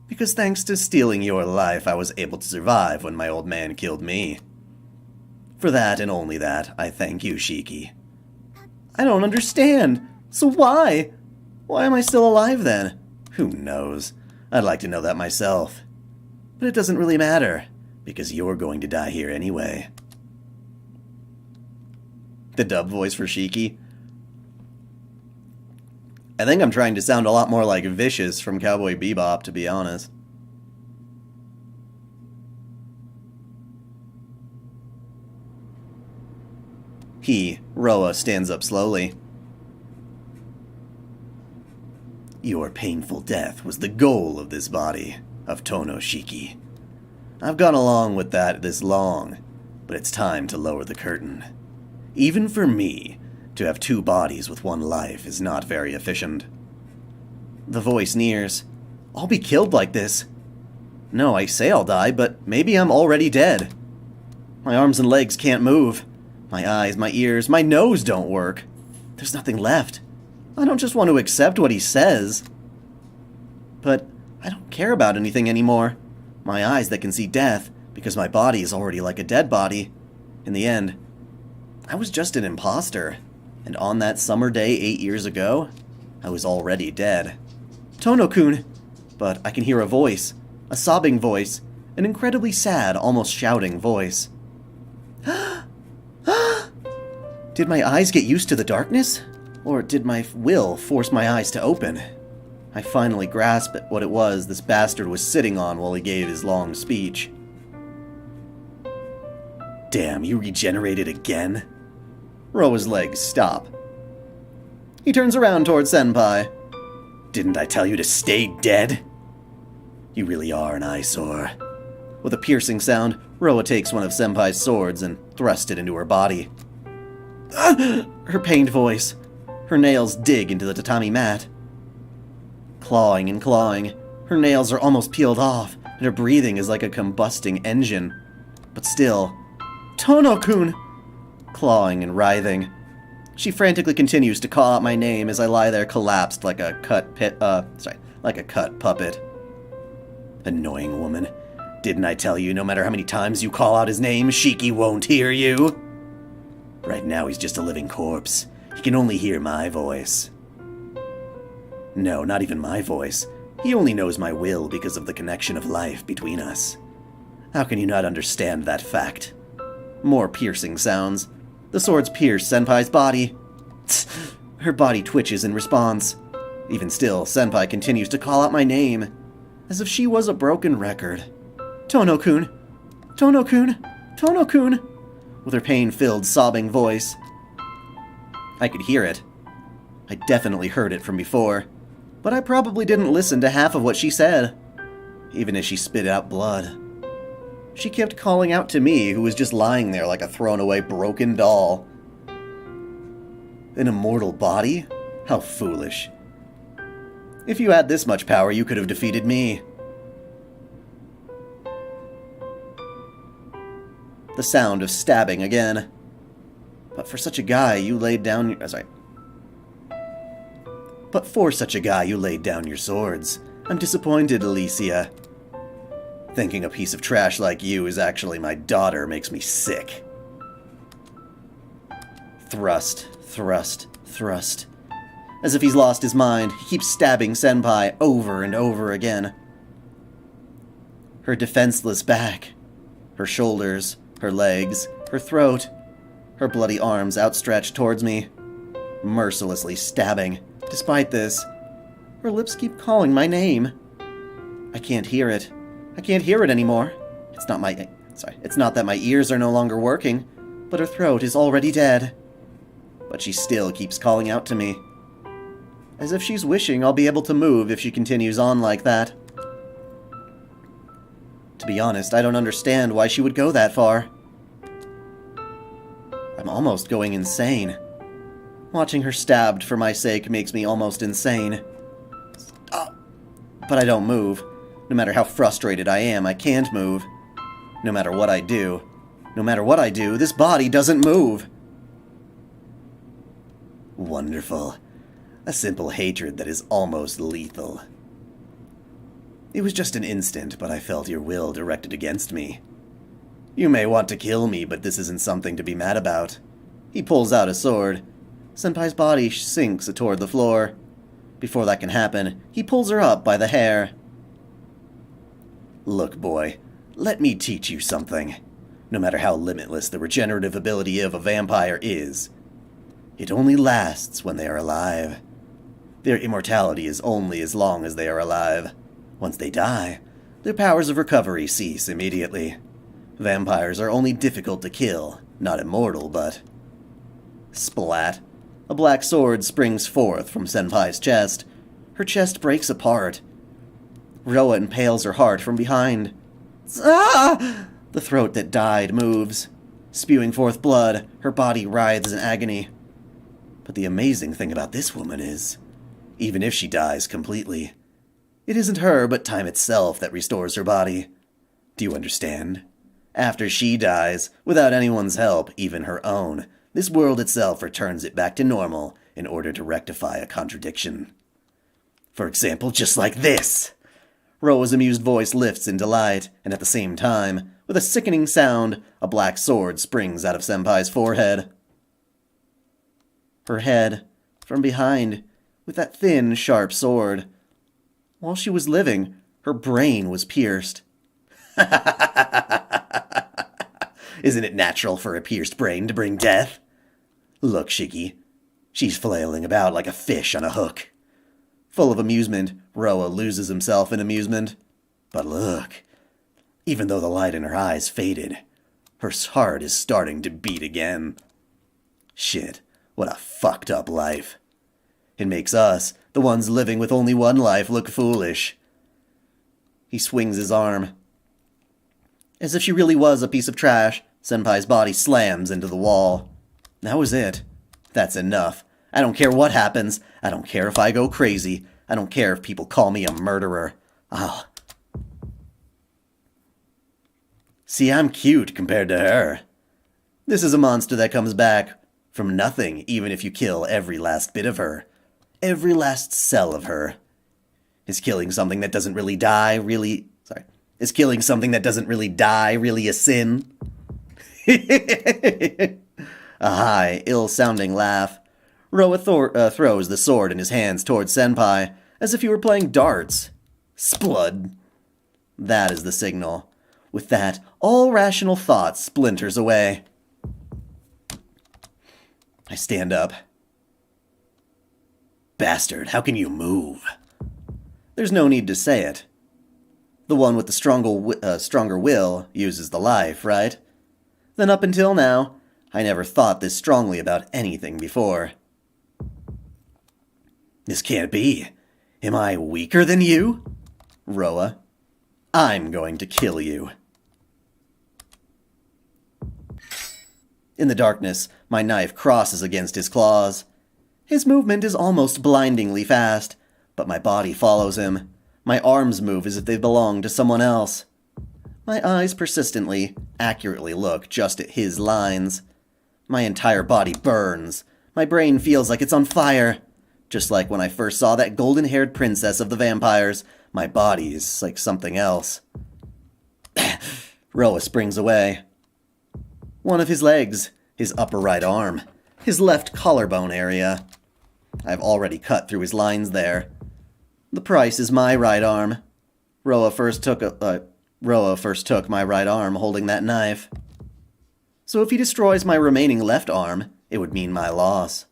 Because thanks to stealing your life, I was able to survive when my old man killed me. For that and only that, I thank you, Shiki. I don't understand. So why? Why am I still alive then? Who knows? I'd like to know that myself. But it doesn't really matter, because you're going to die here anyway. The dub voice for Shiki. I think I'm trying to sound a lot more like Vicious from Cowboy Bebop, to be honest. Roa, stands up slowly. Your painful death was the goal of this body, of Tono Shiki. I've gone along with that this long, but it's time to lower the curtain. Even for me, to have two bodies with one life is not very efficient. The voice nears. I'll be killed like this. No, I say I'll die, but maybe I'm already dead. My arms and legs can't move. My eyes, my ears, my nose don't work. There's nothing left. I don't just want to accept what he says. But I don't care about anything anymore. My eyes that can see death, because my body is already like a dead body. In the end, I was just an imposter, and on that summer day 8 years ago, I was already dead. Tono-kun! But I can hear a voice, a sobbing voice, an incredibly sad, almost shouting voice. Did my eyes get used to the darkness? Or did my will force my eyes to open? I finally grasped at what it was this bastard was sitting on while he gave his long speech. Damn, you regenerated again? Roa's legs stop. He turns around towards Senpai. Didn't I tell you to stay dead? You really are an eyesore. With a piercing sound, Roa takes one of Senpai's swords and thrusts it into her body. Her pained voice. Her nails dig into the tatami mat. Clawing and clawing, her nails are almost peeled off, and her breathing is like a combusting engine. But still, Tono-kun! Clawing and writhing. She frantically continues to call out my name as I lie there collapsed like a cut puppet. Annoying woman. Didn't I tell you no matter how many times you call out his name, Shiki won't hear you? Right now he's just a living corpse. He can only hear my voice. No, not even my voice. He only knows my will because of the connection of life between us. How can you not understand that fact? More piercing sounds. The swords pierce Senpai's body. Her body twitches in response. Even still, Senpai continues to call out my name, as if she was a broken record. Tono-kun! Tono-kun! Tono-kun! With her pain-filled, sobbing voice. I could hear it. I definitely heard it from before, but I probably didn't listen to half of what she said, even as she spit out blood. She kept calling out to me, who was just lying there like a thrown-away broken doll. An immortal body? How foolish. If you had this much power, you could have defeated me. The sound of stabbing again. But for such a guy, you laid down your... But for such a guy, you laid down your swords. I'm disappointed, Alicia. Thinking a piece of trash like you is actually my daughter makes me sick. Thrust, thrust, thrust. As if he's lost his mind, he keeps stabbing Senpai over and over again. Her defenseless back, her shoulders, her legs, her throat, her bloody arms outstretched towards me, mercilessly stabbing. Despite this, her lips keep calling my name. I can't hear it. I can't hear it anymore. It's not that my ears are no longer working, but her throat is already dead. But she still keeps calling out to me, as if she's wishing I'll be able to move if she continues on like that. To be honest, I don't understand why she would go that far. I'm almost going insane. Watching her stabbed for my sake makes me almost insane. But I don't move. No matter how frustrated I am, I can't move. No matter what I do, this body doesn't move. Wonderful. A simple hatred that is almost lethal. It was just an instant, but I felt your will directed against me. You may want to kill me, but this isn't something to be mad about. He pulls out a sword. Senpai's body sinks toward the floor. Before that can happen, he pulls her up by the hair. Look, boy, let me teach you something. No matter how limitless the regenerative ability of a vampire is, it only lasts when they are alive. Their immortality is only as long as they are alive. Once they die, their powers of recovery cease immediately. Vampires are only difficult to kill, not immortal, but... Splat. A black sword springs forth from Senpai's chest. Her chest breaks apart. Roa impales her heart from behind. Ah! The throat that died moves. Spewing forth blood, her body writhes in agony. But the amazing thing about this woman is, even if she dies completely, it isn't her but time itself that restores her body. Do you understand? After she dies, without anyone's help, even her own, this world itself returns it back to normal in order to rectify a contradiction. For example, just like this! Roa's amused voice lifts in delight, and at the same time, with a sickening sound, a black sword springs out of Senpai's forehead. Her head, from behind, with that thin, sharp sword. While she was living, her brain was pierced. Isn't it natural for a pierced brain to bring death? Look, Shiki. She's flailing about like a fish on a hook. Full of amusement, Roa loses himself in amusement. But look. Even though the light in her eyes faded, her heart is starting to beat again. Shit, what a fucked up life. It makes us, the ones living with only one life, look foolish. He swings his arm. As if she really was a piece of trash, Senpai's body slams into the wall. That was it. That's enough. I don't care what happens. I don't care if I go crazy. I don't care if people call me a murderer. See, I'm cute compared to her. This is a monster that comes back from nothing, even if you kill every last bit of her. Every last cell of her. Is killing something that doesn't really die really... Is killing something that doesn't really die really a sin? A high, ill-sounding laugh. Roa throws the sword in his hands towards Senpai, as if he were playing darts. Splud. That is the signal. With that, all rational thought splinters away. I stand up. Bastard, how can you move? There's no need to say it. The one with the stronger will uses the life, right? Then up until now, I never thought this strongly about anything before. This can't be. Am I weaker than you? Roa, I'm going to kill you. In the darkness, my knife crosses against his claws. His movement is almost blindingly fast, but my body follows him. My arms move as if they belong to someone else. My eyes persistently, accurately look just at his lines. My entire body burns. My brain feels like it's on fire. Just like when I first saw that golden-haired princess of the vampires, my body is like something else. Roa springs away. One of his legs, his upper right arm, his left collarbone area. I've already cut through his lines there. The price is my right arm. Roa first took my right arm holding that knife. So if he destroys my remaining left arm, it would mean my loss.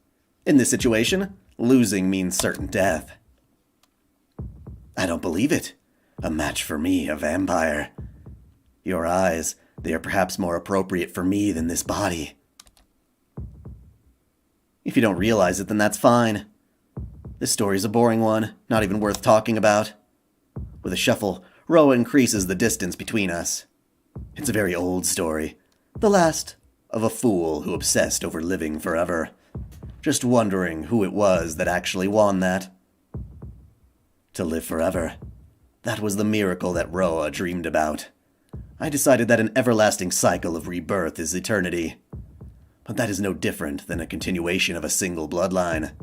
In this situation, losing means certain death. I don't believe it. A match for me, a vampire. Your eyes, they are perhaps more appropriate for me than this body. If you don't realize it, then that's fine. This story's a boring one, not even worth talking about. With a shuffle, Roa increases the distance between us. It's a very old story. The last of a fool who obsessed over living forever. Just wondering who it was that actually won that. To live forever. That was the miracle that Roa dreamed about. I decided that an everlasting cycle of rebirth is eternity. But that is no different than a continuation of a single bloodline.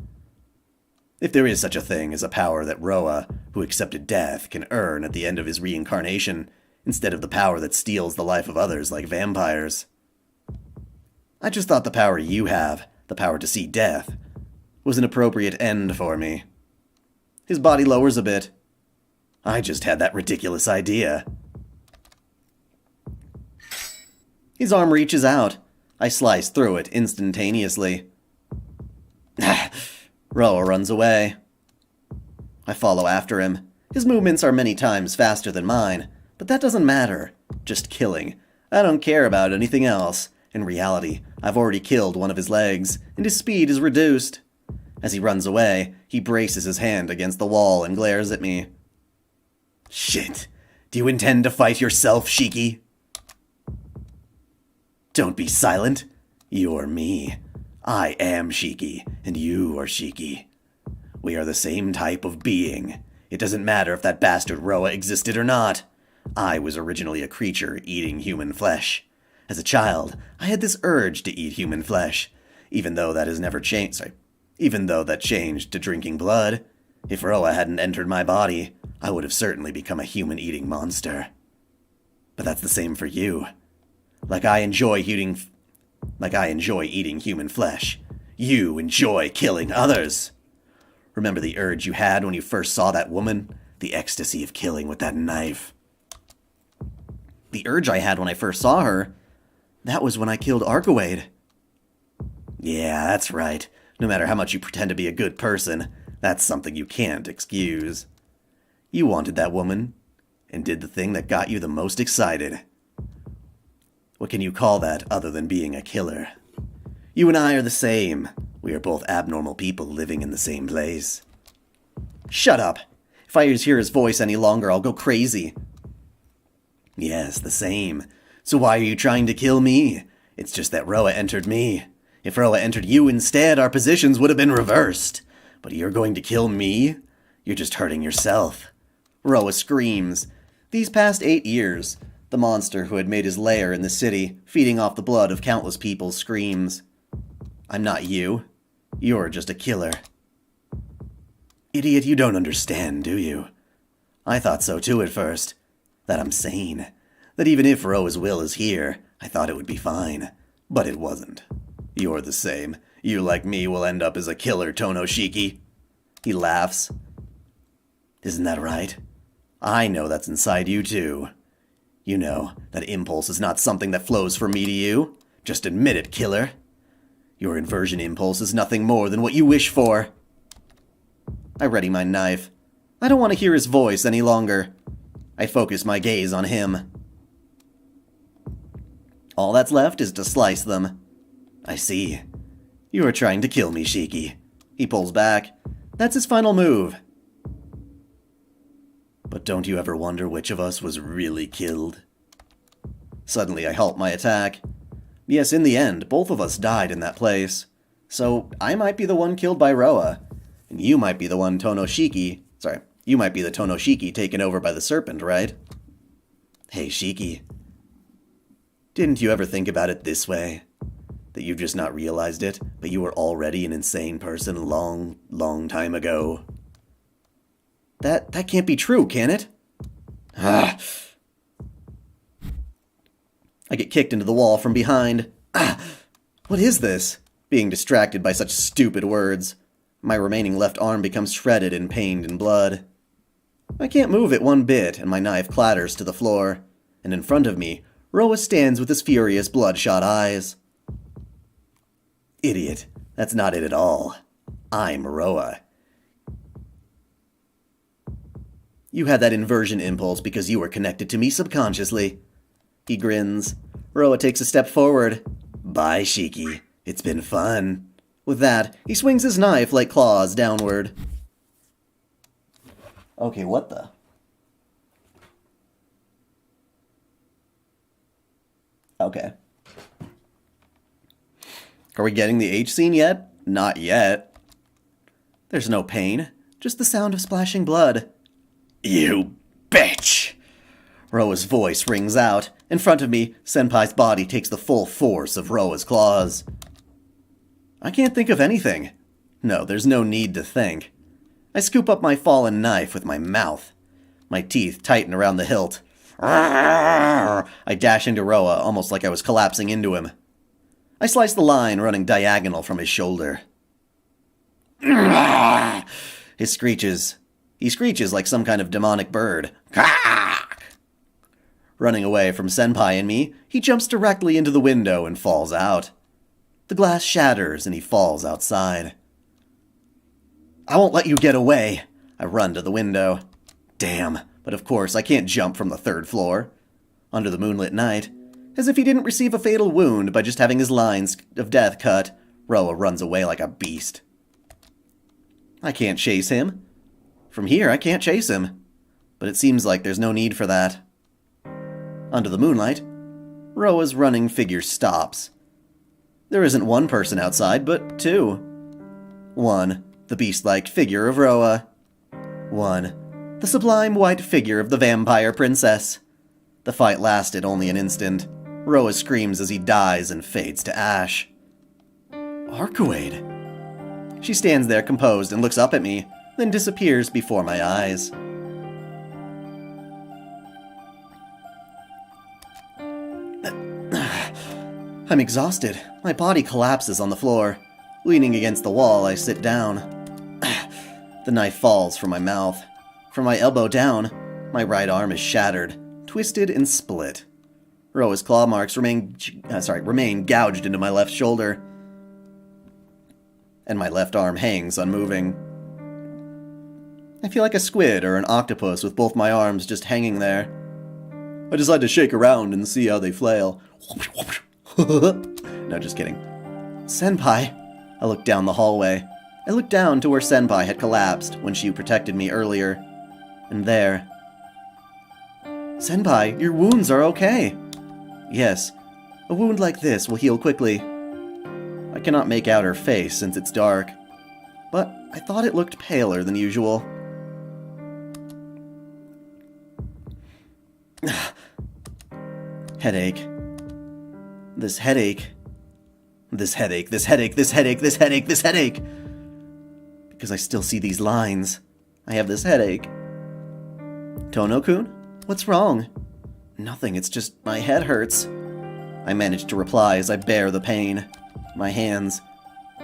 If there is such a thing as a power that Roa, who accepted death, can earn at the end of his reincarnation, instead of the power that steals the life of others like vampires. I just thought the power you have, the power to see death, was an appropriate end for me. His body lowers a bit. I just had that ridiculous idea. His arm reaches out. I slice through it instantaneously. Roa runs away. I follow after him. His movements are many times faster than mine, but that doesn't matter. Just killing. I don't care about anything else. In reality, I've already killed one of his legs, and his speed is reduced. As he runs away, he braces his hand against the wall and glares at me. Shit. Do you intend to fight yourself, Shiki? Don't be silent. You're me. I am Shiki, and you are Shiki. We are the same type of being. It doesn't matter if that bastard Roa existed or not. I was originally a creature eating human flesh. As a child, I had this urge to eat human flesh, even though that has never changed. Even though that changed to drinking blood. If Roa hadn't entered my body, I would have certainly become a human-eating monster. But that's the same for you. Like I enjoy eating human flesh, you enjoy killing others. Remember the urge you had when you first saw that woman? The ecstasy of killing with that knife. The urge I had when I first saw her, that was when I killed Archewade. Yeah, that's right. No matter how much you pretend to be a good person, that's something you can't excuse. You wanted that woman, and did the thing that got you the most excited. What can you call that other than being a killer? You and I are the same. We are both abnormal people living in the same place. Shut up. If I hear his voice any longer, I'll go crazy. Yes, the same. So why are you trying to kill me? It's just that Roa entered me. If Roa entered you instead, our positions would have been reversed. But you're going to kill me? You're just hurting yourself. Roa screams. These past 8 years, the monster who had made his lair in the city, feeding off the blood of countless people, screams. I'm not you. You're just a killer. Idiot, you don't understand, do you? I thought so too at first. That I'm sane. That even if Roa's will is here, I thought it would be fine. But it wasn't. You're the same. You, like me, will end up as a killer, Shiki. He laughs. Isn't that right? I know that's inside you, too. You know, that impulse is not something that flows from me to you. Just admit it, killer. Your inversion impulse is nothing more than what you wish for. I ready my knife. I don't want to hear his voice any longer. I focus my gaze on him. All that's left is to slice them. I see. You are trying to kill me, Shiki. He pulls back. That's his final move. But don't you ever wonder which of us was really killed? Suddenly I halt my attack. Yes, in the end, both of us died in that place. So I might be the one killed by Roa. And you might be the one you might be the Shiki taken over by the serpent, right? Hey, Shiki. Didn't you ever think about it this way? That you've just not realized it, but you were already an insane person a long, long time ago? That can't be true, can it? I get kicked into the wall from behind. What is this? Being distracted by such stupid words. My remaining left arm becomes shredded and pained in blood. I can't move it one bit, and my knife clatters to the floor. And in front of me, Roa stands with his furious, bloodshot eyes. Idiot, that's not it at all. I'm Roa. You had that inversion impulse because you were connected to me subconsciously. He grins. Roa takes a step forward. Bye, Shiki. It's been fun. With that, he swings his knife like claws downward. Okay, what the? Okay. Are we getting the H scene yet? Not yet. There's no pain, just the sound of splashing blood. You bitch! Roa's voice rings out. In front of me, Senpai's body takes the full force of Roa's claws. I can't think of anything. No, there's no need to think. I scoop up my fallen knife with my mouth. My teeth tighten around the hilt. I dash into Roa almost like I was collapsing into him. I slice the line running diagonal from his shoulder. He screeches like some kind of demonic bird. Running away from Senpai and me, he jumps directly into the window and falls out. The glass shatters and he falls outside. I won't let you get away. I run to the window. Damn, but of course I can't jump from the 3rd floor. Under the moonlit night, as if he didn't receive a fatal wound by just having his lines of death cut, Roa runs away like a beast. I can't chase him. From here, I can't chase him. But it seems like there's no need for that. Under the moonlight, Roa's running figure stops. There isn't one person outside, but 2. 1, the beast-like figure of Roa. 1, the sublime white figure of the vampire princess. The fight lasted only an instant. Roa screams as he dies and fades to ash. Arkuade. She stands there composed and looks up at me, then disappears before my eyes. I'm exhausted. My body collapses on the floor. Leaning against the wall, I sit down. The knife falls from my mouth. From my elbow down, my right arm is shattered, twisted and split. Roa's claw marks remain gouged into my left shoulder, and my left arm hangs unmoving. I feel like a squid or an octopus with both my arms just hanging there. I decide to shake around and see how they flail. No, just kidding. Senpai. I look down the hallway. I look down to where Senpai had collapsed when she protected me earlier. And there, Senpai, your wounds are okay. Yes, a wound like this will heal quickly. I cannot make out her face since it's dark, but I thought it looked paler than usual. Headache. This headache. This headache, this headache, this headache, this headache, this headache! Because I still see these lines. I have this headache. Tono-kun? What's wrong? Nothing, it's just my head hurts. I manage to reply as I bear the pain. My hands.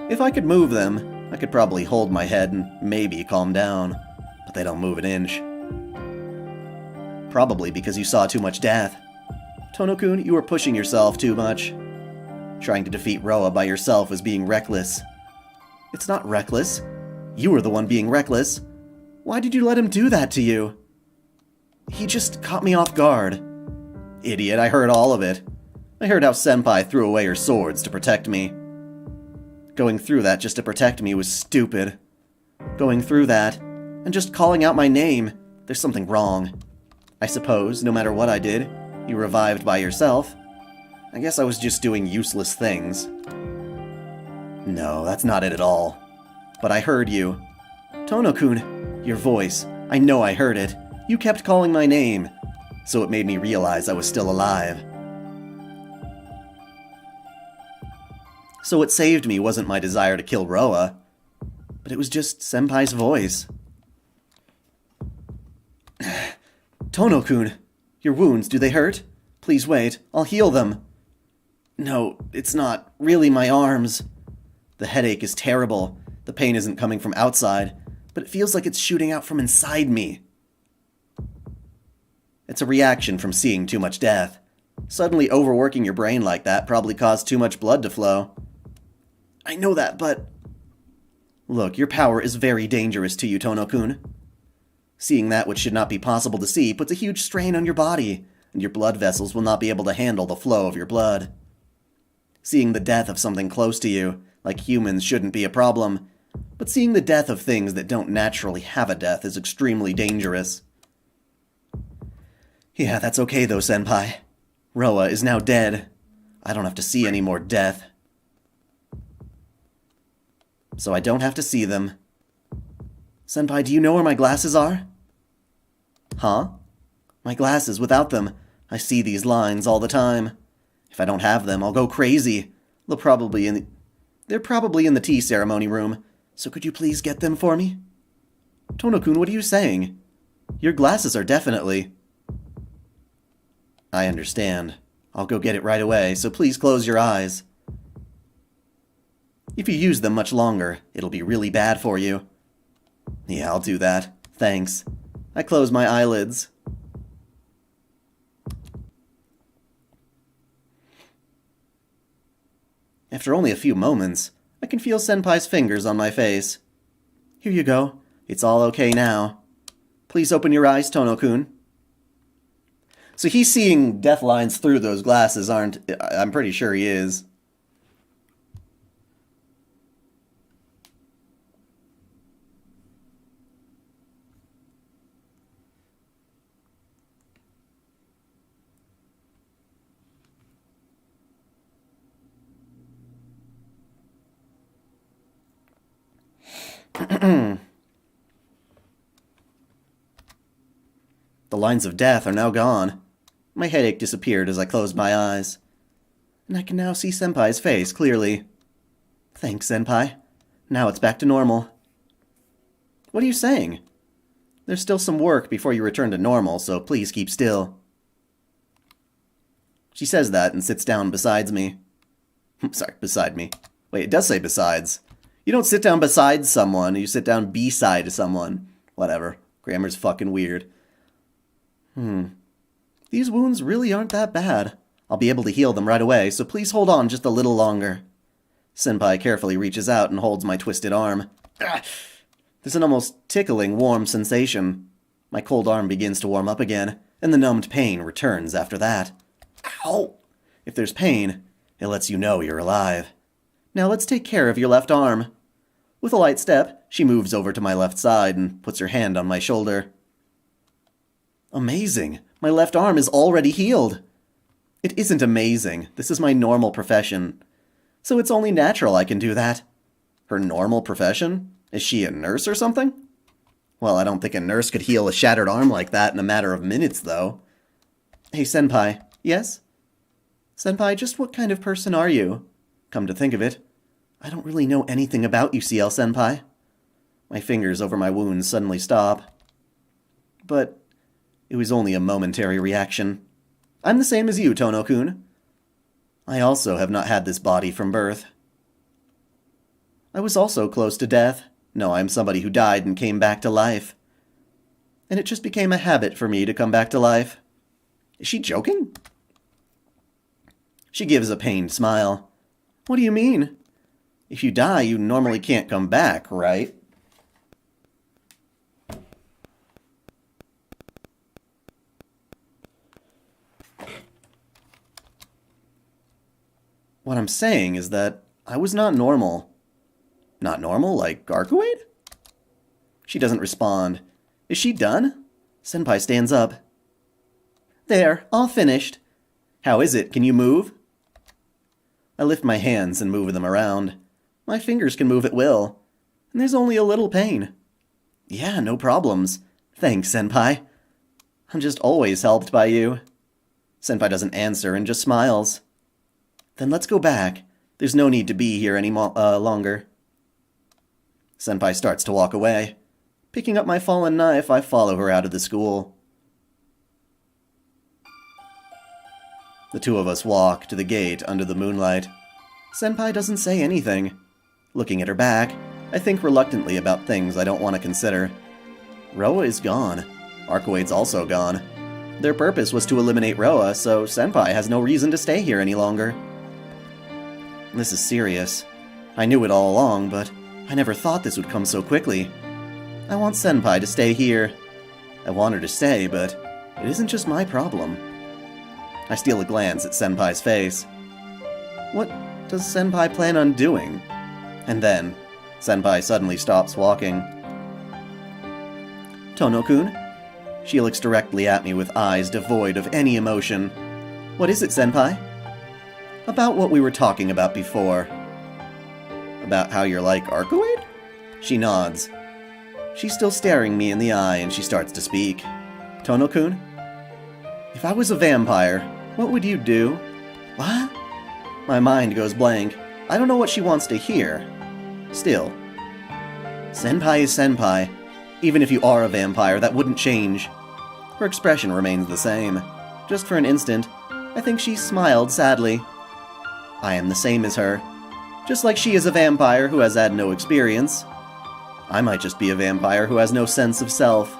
If I could move them, I could probably hold my head and maybe calm down. But they don't move an inch. Probably because you saw too much death. Tono-kun, you were pushing yourself too much. Trying to defeat Roa by yourself was being reckless. It's not reckless. You were the one being reckless. Why did you let him do that to you? He just caught me off guard. Idiot, I heard all of it. I heard how Senpai threw away her swords to protect me. Going through that just to protect me was stupid. Going through that, and just calling out my name, there's something wrong. I suppose, no matter what I did, you revived by yourself. I guess I was just doing useless things. No, that's not it at all. But I heard you. Tono-kun, your voice. I know I heard it. You kept calling my name. So it made me realize I was still alive. So what saved me wasn't my desire to kill Roa, but it was just Senpai's voice. Tono-kun, your wounds, do they hurt? Please wait, I'll heal them. No, it's not really my arms. The headache is terrible. The pain isn't coming from outside, but it feels like it's shooting out from inside me. It's a reaction from seeing too much death. Suddenly overworking your brain like that probably caused too much blood to flow. I know that, but... Look, your power is very dangerous to you, Tono-kun. Seeing that which should not be possible to see puts a huge strain on your body, and your blood vessels will not be able to handle the flow of your blood. Seeing the death of something close to you, like humans, shouldn't be a problem, but seeing the death of things that don't naturally have a death is extremely dangerous. Yeah, that's okay though, Senpai. Roa is now dead. I don't have to see any more death. So I don't have to see them. Senpai, do you know where my glasses are? Huh? My glasses, without them, I see these lines all the time. If I don't have them, I'll go crazy. They're probably in the tea ceremony room, so could you please get them for me? Tono-kun, what are you saying? Your glasses are definitely... I understand. I'll go get it right away, so please close your eyes. If you use them much longer, it'll be really bad for you. Yeah, I'll do that. Thanks. I close my eyelids. After only a few moments, I can feel Senpai's fingers on my face. Here you go. It's all okay now. Please open your eyes, Tono-kun. So he's seeing death lines through those glasses, I'm pretty sure he is. The lines of death are now gone. My headache disappeared as I closed my eyes. And I can now see Senpai's face clearly. Thanks, Senpai. Now it's back to normal. What are you saying? There's still some work before you return to normal, so please keep still. She says that and sits down beside me. Sorry, beside me. Wait, it does say besides. You don't sit down beside someone, you sit down beside someone. Whatever. Grammar's fucking weird. These wounds really aren't that bad. I'll be able to heal them right away, so please hold on just a little longer. Senpai carefully reaches out and holds my twisted arm. There's an almost tickling warm sensation. My cold arm begins to warm up again, and the numbed pain returns after that. Ow! If there's pain, it lets you know you're alive. Now let's take care of your left arm. With a light step, she moves over to my left side and puts her hand on my shoulder. Amazing! My left arm is already healed! It isn't amazing. This is my normal profession. So it's only natural I can do that. Her normal profession? Is she a nurse or something? Well, I don't think a nurse could heal a shattered arm like that in a matter of minutes, though. Hey, Senpai. Yes? Senpai, just what kind of person are you? Come to think of it, I don't really know anything about you, Ciel Senpai. My fingers over my wounds suddenly stop. But it was only a momentary reaction. I'm the same as you, Tono-kun. I also have not had this body from birth. I was also close to death. No, I'm somebody who died and came back to life. And it just became a habit for me to come back to life. Is she joking? She gives a pained smile. What do you mean? If you die, you normally can't come back, right? What I'm saying is that I was not normal. Not normal, like Garkuade? She doesn't respond. Is she done? Senpai stands up. There, all finished. How is it? Can you move? I lift my hands and move them around. My fingers can move at will. And there's only a little pain. Yeah, no problems. Thanks, Senpai. I'm just always helped by you. Senpai doesn't answer and just smiles. Then let's go back. There's no need to be here any longer. Senpai starts to walk away. Picking up my fallen knife, I follow her out of the school. The two of us walk to the gate under the moonlight. Senpai doesn't say anything. Looking at her back, I think reluctantly about things I don't want to consider. Roa is gone. Arkuade's also gone. Their purpose was to eliminate Roa, so Senpai has no reason to stay here any longer. This is serious. I knew it all along, but I never thought this would come so quickly. I want Senpai to stay here. I want her to stay, but it isn't just my problem. I steal a glance at Senpai's face. What does Senpai plan on doing? And then, Senpai suddenly stops walking. Tono-kun? She looks directly at me with eyes devoid of any emotion. What is it, Senpai? About what we were talking about before. About how you're like Arkuade? She nods. She's still staring me in the eye and she starts to speak. Tono-kun? If I was a vampire, what would you do? What? My mind goes blank. I don't know what she wants to hear. Still. Senpai is Senpai. Even if you are a vampire, that wouldn't change. Her expression remains the same. Just for an instant, I think she smiled sadly. I am the same as her. Just like she is a vampire who has had no experience. I might just be a vampire who has no sense of self.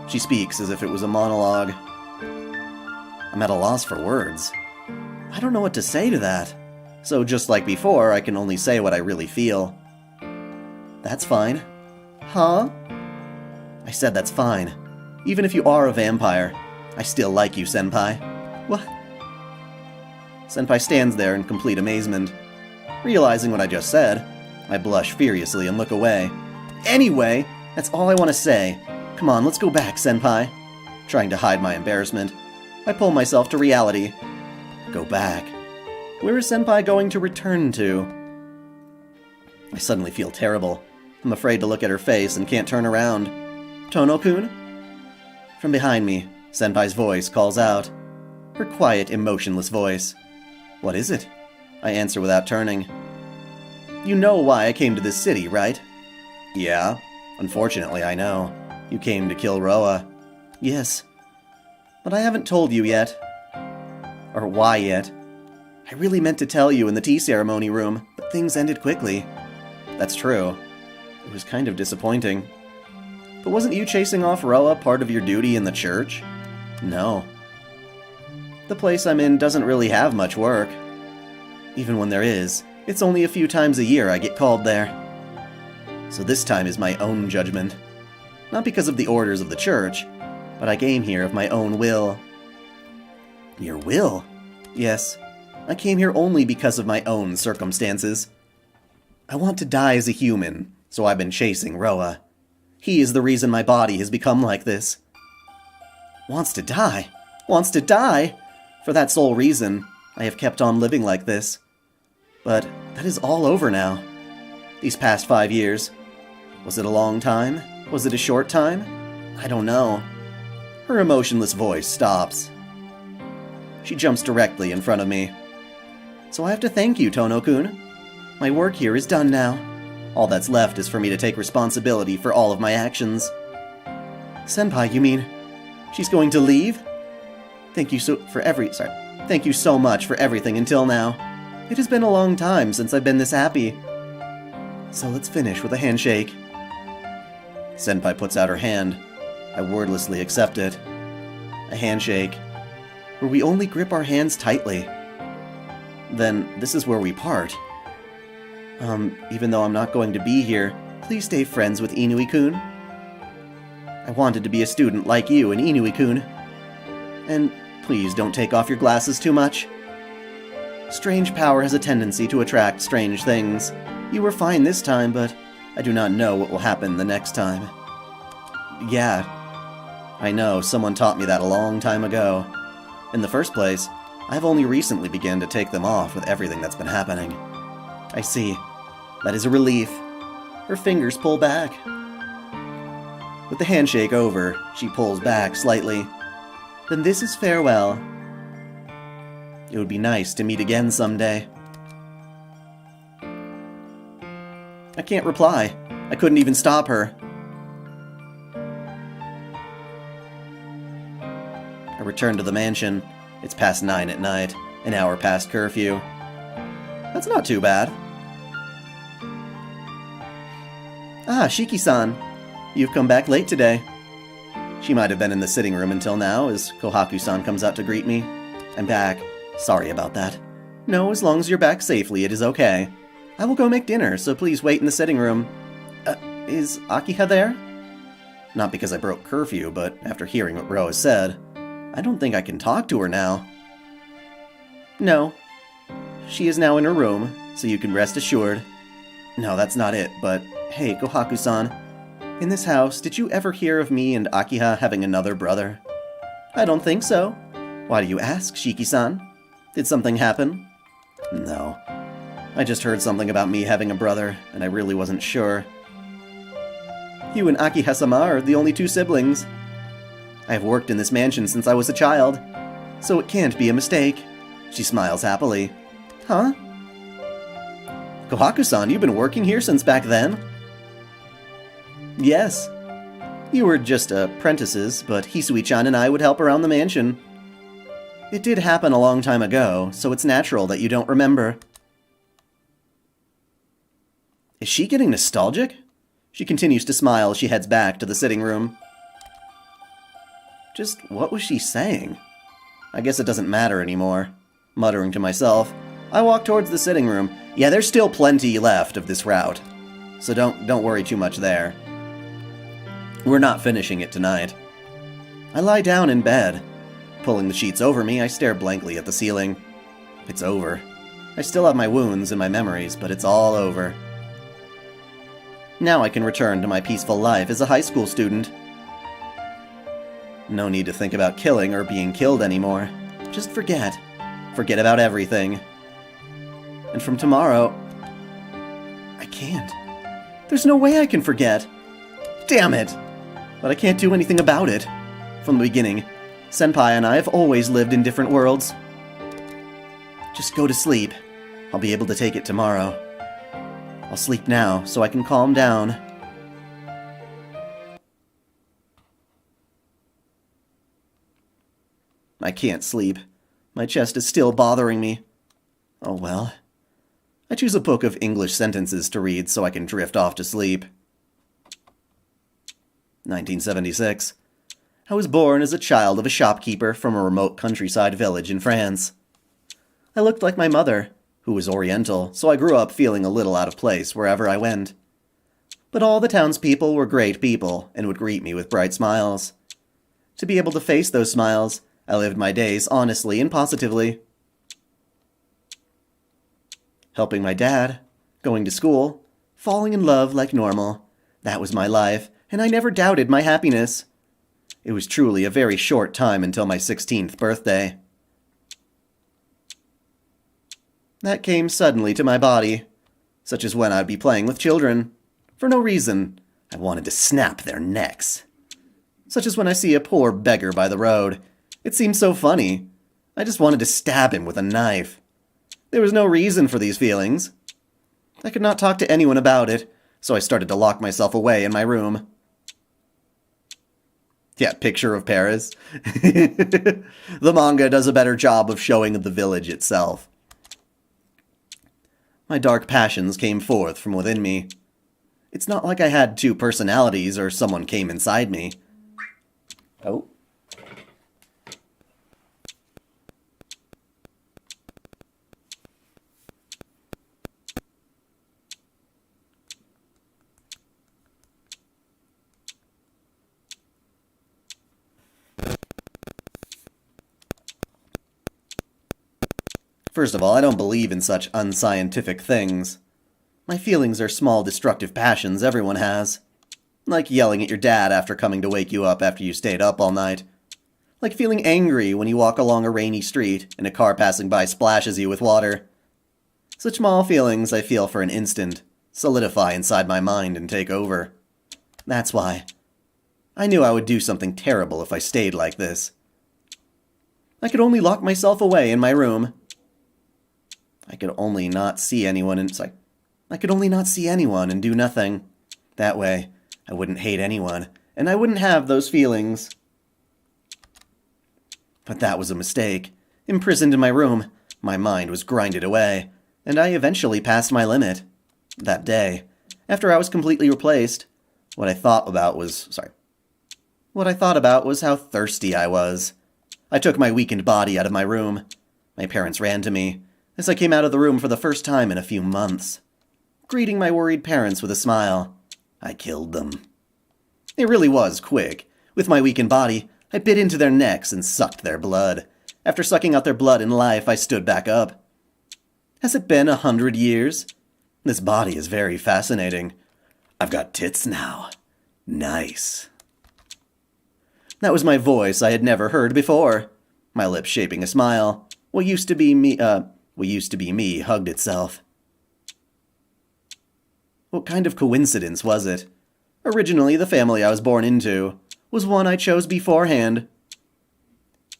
She speaks as if it was a monologue. I'm at a loss for words. I don't know what to say to that. So just like before, I can only say what I really feel. That's fine. Huh? I said that's fine. Even if you are a vampire, I still like you, Senpai. What? Senpai stands there in complete amazement. Realizing what I just said, I blush furiously and look away. Anyway, that's all I want to say. Come on, let's go back, Senpai. Trying to hide my embarrassment, I pull myself to reality. Go back. Where is Senpai going to return to? I suddenly feel terrible. I'm afraid to look at her face and can't turn around. Tono-kun? From behind me, Senpai's voice calls out. Her quiet, emotionless voice. What is it? I answer without turning. You know why I came to this city, right? Yeah. Unfortunately, I know. You came to kill Roa. Yes. But I haven't told you yet. Or why yet. I really meant to tell you in the tea ceremony room, but things ended quickly. That's true. It was kind of disappointing. But wasn't you chasing off Roa part of your duty in the church? No. The place I'm in doesn't really have much work. Even when there is, it's only a few times a year I get called there. So this time is my own judgment. Not because of the orders of the church, but I came here of my own will. Your will? Yes. I came here only because of my own circumstances. I want to die as a human, so I've been chasing Roa. He is the reason my body has become like this. Wants to die? Wants to die? For that sole reason, I have kept on living like this. But that is all over now. These past 5 years. Was it a long time? Was it a short time? I don't know. Her emotionless voice stops. She jumps directly in front of me. So I have to thank you, Tono-kun. My work here is done now. All that's left is for me to take responsibility for all of my actions. Senpai, you mean she's going to leave? Thank you so much for everything until now. It has been a long time since I've been this happy. So let's finish with a handshake. Senpai puts out her hand. I wordlessly accept it. A handshake, where we only grip our hands tightly. Then this is where we part. Even though I'm not going to be here, please stay friends with Inui-kun. I wanted to be a student like you and Inui-kun. And please don't take off your glasses too much. Strange power has a tendency to attract strange things. You were fine this time, but I do not know what will happen the next time. Yeah, I know, someone taught me that a long time ago. In the first place, I've only recently begun to take them off with everything that's been happening. I see. That is a relief. Her fingers pull back. With the handshake over, she pulls back slightly. Then this is farewell. It would be nice to meet again someday. I can't reply. I couldn't even stop her. I return to the mansion. It's past 9 at night, an hour past curfew. That's not too bad. Ah, Shiki-san. You've come back late today. She might have been in the sitting room until now, as Kohaku-san comes out to greet me. I'm back. Sorry about that. No, as long as you're back safely, it is okay. I will go make dinner, so please wait in the sitting room. Is Akiha there? Not because I broke curfew, but after hearing what Roa said, I don't think I can talk to her now. No. She is now in her room, so you can rest assured. No, that's not it, but hey, Kohaku-san. In this house, did you ever hear of me and Akiha having another brother? I don't think so. Why do you ask, Shiki-san? Did something happen? No. I just heard something about me having a brother, and I really wasn't sure. You and Akiha-sama are the only 2 siblings. I have worked in this mansion since I was a child, so it can't be a mistake. She smiles happily. Huh? Kohaku-san, you've been working here since back then? Yes. You were just apprentices, but Hisui-chan and I would help around the mansion. It did happen a long time ago, so it's natural that you don't remember. Is she getting nostalgic? She continues to smile as she heads back to the sitting room. Just what was she saying? I guess it doesn't matter anymore. Muttering to myself, I walk towards the sitting room. Yeah, there's still plenty left of this route, so don't worry too much there. We're not finishing it tonight. I lie down in bed. Pulling the sheets over me, I stare blankly at the ceiling. It's over. I still have my wounds and my memories, but it's all over. Now I can return to my peaceful life as a high school student. No need to think about killing or being killed anymore. Just forget. Forget about everything. And from tomorrow, I can't. There's no way I can forget. Damn it! But I can't do anything about it. From the beginning, Senpai and I have always lived in different worlds. Just go to sleep. I'll be able to take it tomorrow. I'll sleep now so I can calm down. I can't sleep. My chest is still bothering me. Oh well. I choose a book of English sentences to read so I can drift off to sleep. 1976. I was born as a child of a shopkeeper from a remote countryside village in France. I looked like my mother, who was Oriental, so I grew up feeling a little out of place wherever I went. But all the townspeople were great people and would greet me with bright smiles. To be able to face those smiles, I lived my days honestly and positively. Helping my dad, going to school, falling in love like normal. That was my life, and I never doubted my happiness. It was truly a very short time until my 16th birthday. That came suddenly to my body, such as when I'd be playing with children. For no reason, I wanted to snap their necks. Such as when I see a poor beggar by the road. It seemed so funny. I just wanted to stab him with a knife. There was no reason for these feelings. I could not talk to anyone about it, so I started to lock myself away in my room. Yeah, picture of Paris. The manga does a better job of showing the village itself. My dark passions came forth from within me. It's not like I had two personalities or someone came inside me. Oh. First of all, I don't believe in such unscientific things. My feelings are small destructive passions everyone has. Like yelling at your dad after coming to wake you up after you stayed up all night. Like feeling angry when you walk along a rainy street and a car passing by splashes you with water. Such small feelings I feel for an instant solidify inside my mind and take over. That's why. I knew I would do something terrible if I stayed like this. I could only lock myself away in my room. I could only not see anyone and do nothing. That way, I wouldn't hate anyone, and I wouldn't have those feelings. But that was a mistake. Imprisoned in my room, my mind was grinded away, and I eventually passed my limit. That day, after I was completely replaced, what I thought about was how thirsty I was. I took my weakened body out of my room. My parents ran to me, as I came out of the room for the first time in a few months. Greeting my worried parents with a smile, I killed them. It really was quick. With my weakened body, I bit into their necks and sucked their blood. After sucking out their blood in life, I stood back up. Has it been 100 years? This body is very fascinating. I've got tits now. Nice. That was my voice I had never heard before. My lips shaping a smile. What used to be me hugged itself. What kind of coincidence was it? Originally, the family I was born into was one I chose beforehand.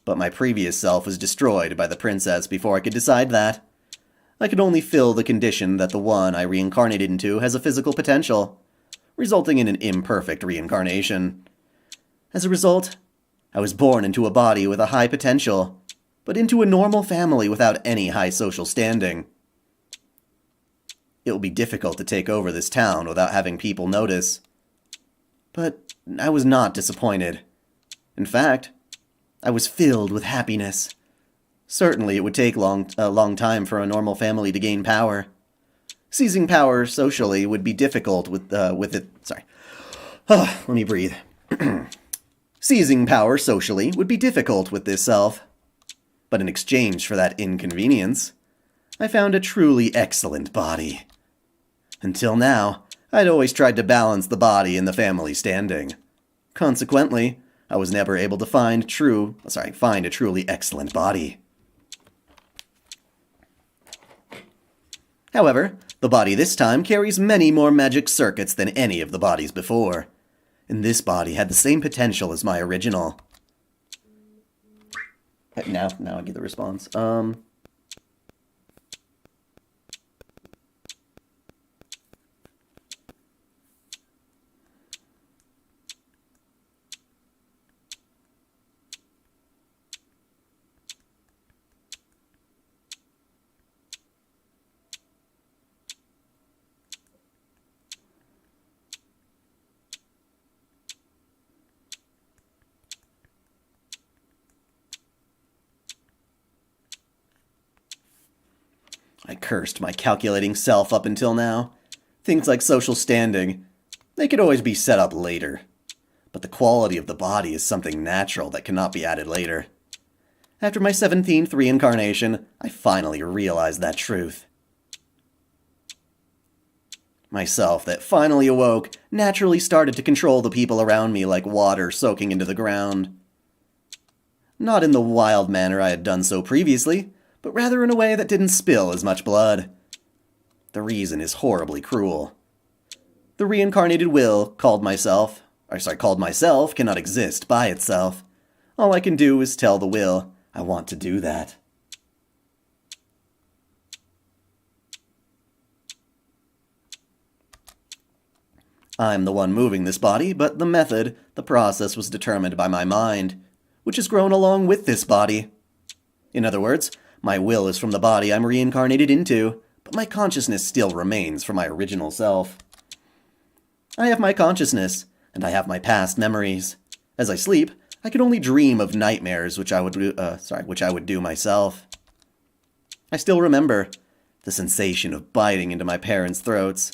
But my previous self was destroyed by the princess before I could decide that. I could only fill the condition that the one I reincarnated into has a physical potential, resulting in an imperfect reincarnation. As a result, I was born into a body with a high potential, but into a normal family without any high social standing. It will be difficult to take over this town without having people notice. But I was not disappointed. In fact, I was filled with happiness. Certainly it would take a long time for a normal family to gain power. Seizing power socially would be difficult with it. Sorry. Let me breathe. Seizing power socially would be difficult with this self. But in exchange for that inconvenience, I found a truly excellent body. Until now, I'd always tried to balance the body and the family standing. Consequently, I was never able to find a truly excellent body. However, the body this time carries many more magic circuits than any of the bodies before. And this body had the same potential as my original. Now I get the response. I cursed my calculating self up until now. Things like social standing, they could always be set up later. But the quality of the body is something natural that cannot be added later. After my 17th reincarnation, I finally realized that truth. Myself that finally awoke naturally started to control the people around me like water soaking into the ground. Not in the wild manner I had done so previously, but rather in a way that didn't spill as much blood. The reason is horribly cruel. The reincarnated will called myself cannot exist by itself. All I can do is tell the will I want to do that. I'm the one moving this body, but the process was determined by my mind, which has grown along with this body. In other words, my will is from the body I'm reincarnated into, but my consciousness still remains from my original self. I have my consciousness, and I have my past memories. As I sleep, I can only dream of nightmares which I would do myself. I still remember the sensation of biting into my parents' throats.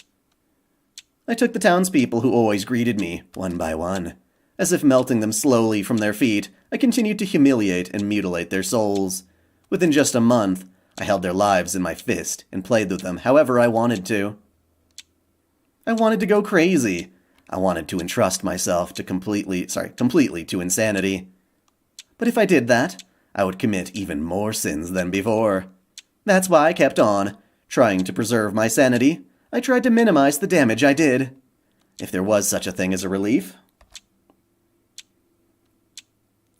I took the townspeople who always greeted me, one by one. As if melting them slowly from their feet, I continued to humiliate and mutilate their souls. Within just a month, I held their lives in my fist and played with them however I wanted to. I wanted to go crazy. I wanted to entrust myself to completely to insanity. But if I did that, I would commit even more sins than before. That's why I kept on, trying to preserve my sanity. I tried to minimize the damage I did. If there was such a thing as a relief.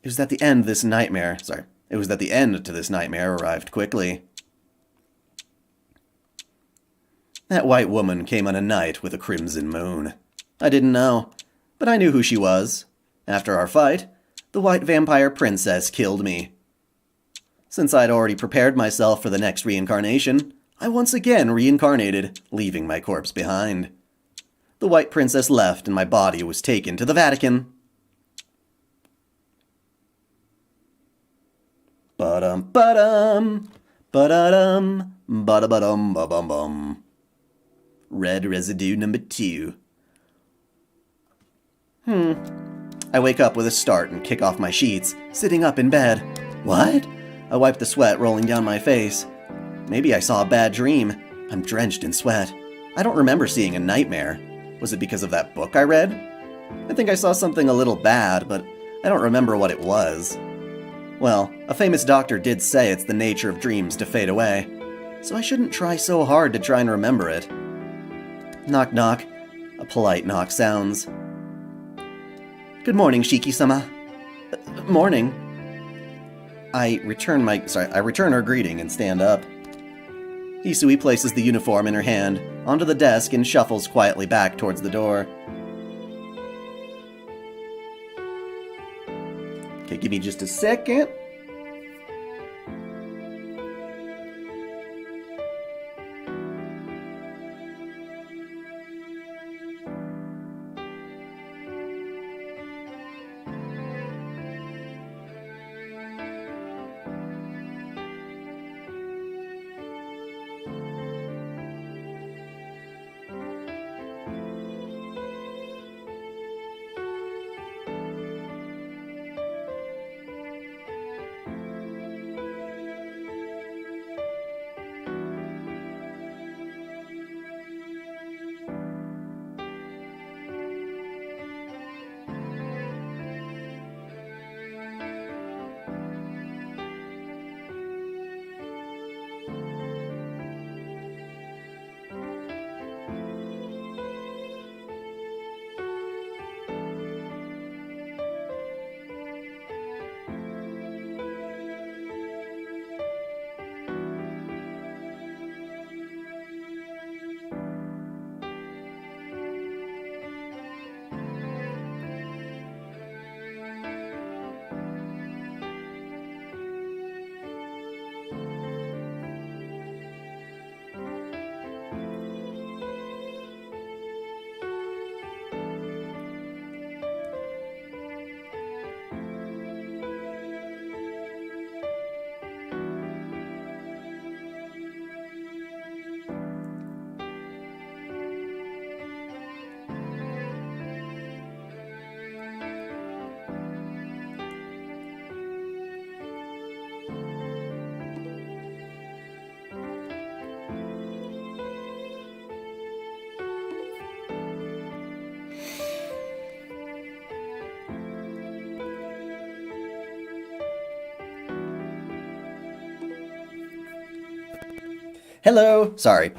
It was that the end to this nightmare arrived quickly. That white woman came on a night with a crimson moon. I didn't know, but I knew who she was. After our fight, the white vampire princess killed me. Since I'd already prepared myself for the next reincarnation, I once again reincarnated, leaving my corpse behind. The white princess left and my body was taken to the Vatican. Ba-dum, ba-dum, ba-da-dum, ba-da-ba-dum, ba-bum-bum. Red residue number 2. I wake up with a start and kick off my sheets, sitting up in bed. What? I wipe the sweat rolling down my face. Maybe I saw a bad dream. I'm drenched in sweat. I don't remember seeing a nightmare. Was it because of that book I read? I think I saw something a little bad, but I don't remember what it was. Well, a famous doctor did say it's the nature of dreams to fade away, so I shouldn't try so hard to try and remember it. Knock knock. A polite knock sounds. Good morning, Shiki-sama. Morning. I return her greeting and stand up. Hisui places the uniform in her hand onto the desk and shuffles quietly back towards the door. Okay, give me just a second. Hello! Sorry.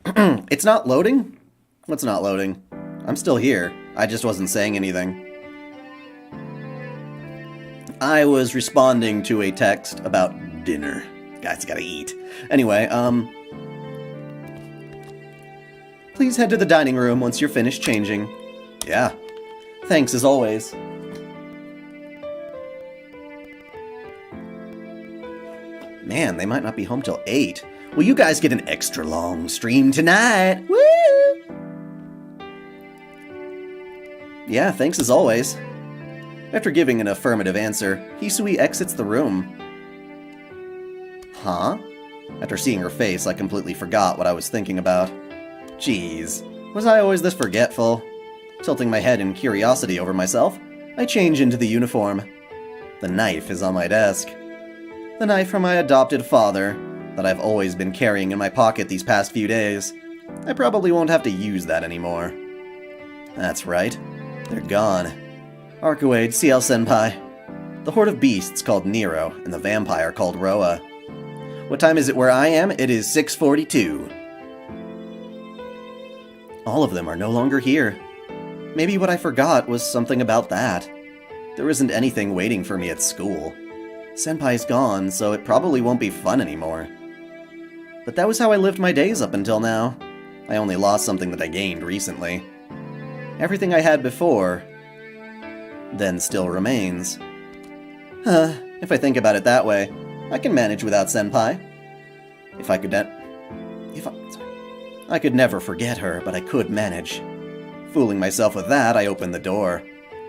It's not loading? What's not loading? I'm still here. I just wasn't saying anything. I was responding to a text about dinner. Guys gotta eat. Anyway, please head to the dining room once you're finished changing. Yeah. Thanks as always. Man, they might not be home till 8. Will you guys get an extra long stream tonight? Woo! Yeah, thanks as always. After giving an affirmative answer, Hisui exits the room. Huh? After seeing her face, I completely forgot what I was thinking about. Jeez, was I always this forgetful? Tilting my head in curiosity over myself, I change into the uniform. The knife is on my desk. The knife from my adopted father, that I've always been carrying in my pocket these past few days. I probably won't have to use that anymore. That's right, they're gone. Arkuade, Ciel Senpai. The horde of beasts called Nero, and the vampire called Roa. What time is it where I am? It is 6:42. All of them are no longer here. Maybe what I forgot was something about that. There isn't anything waiting for me at school. Senpai's gone, so it probably won't be fun anymore. But that was how I lived my days up until now. I only lost something that I gained recently. Everything I had before, then still remains. If I think about it that way, I can manage without Senpai. I could never forget her, but I could manage. Fooling myself with that, I opened the door.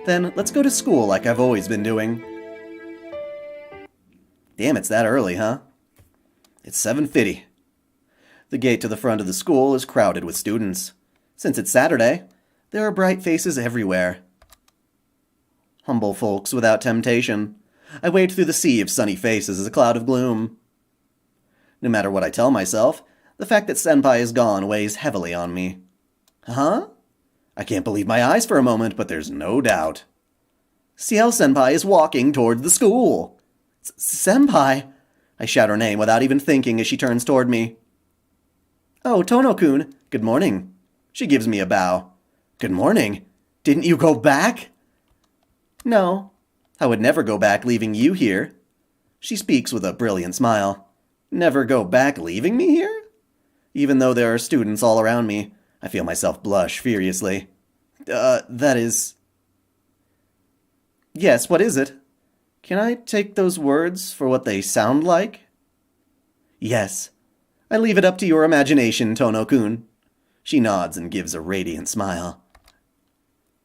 Then, let's go to school like I've always been doing. Damn, it's that early, huh? It's 7:50. The gate to the front of the school is crowded with students. Since it's Saturday, there are bright faces everywhere. Humble folks without temptation. I wade through the sea of sunny faces as a cloud of gloom. No matter what I tell myself, the fact that Senpai is gone weighs heavily on me. Huh? I can't believe my eyes for a moment, but there's no doubt. Ciel Senpai is walking towards the school. Senpai! I shout her name without even thinking as she turns toward me. Oh, Tono-kun, good morning. She gives me a bow. Good morning. Didn't you go back? No, I would never go back leaving you here. She speaks with a brilliant smile. Never go back leaving me here? Even though there are students all around me, I feel myself blush furiously. That is... Yes, what is it? Can I take those words for what they sound like? Yes. I leave it up to your imagination, Tono-kun. She nods and gives a radiant smile.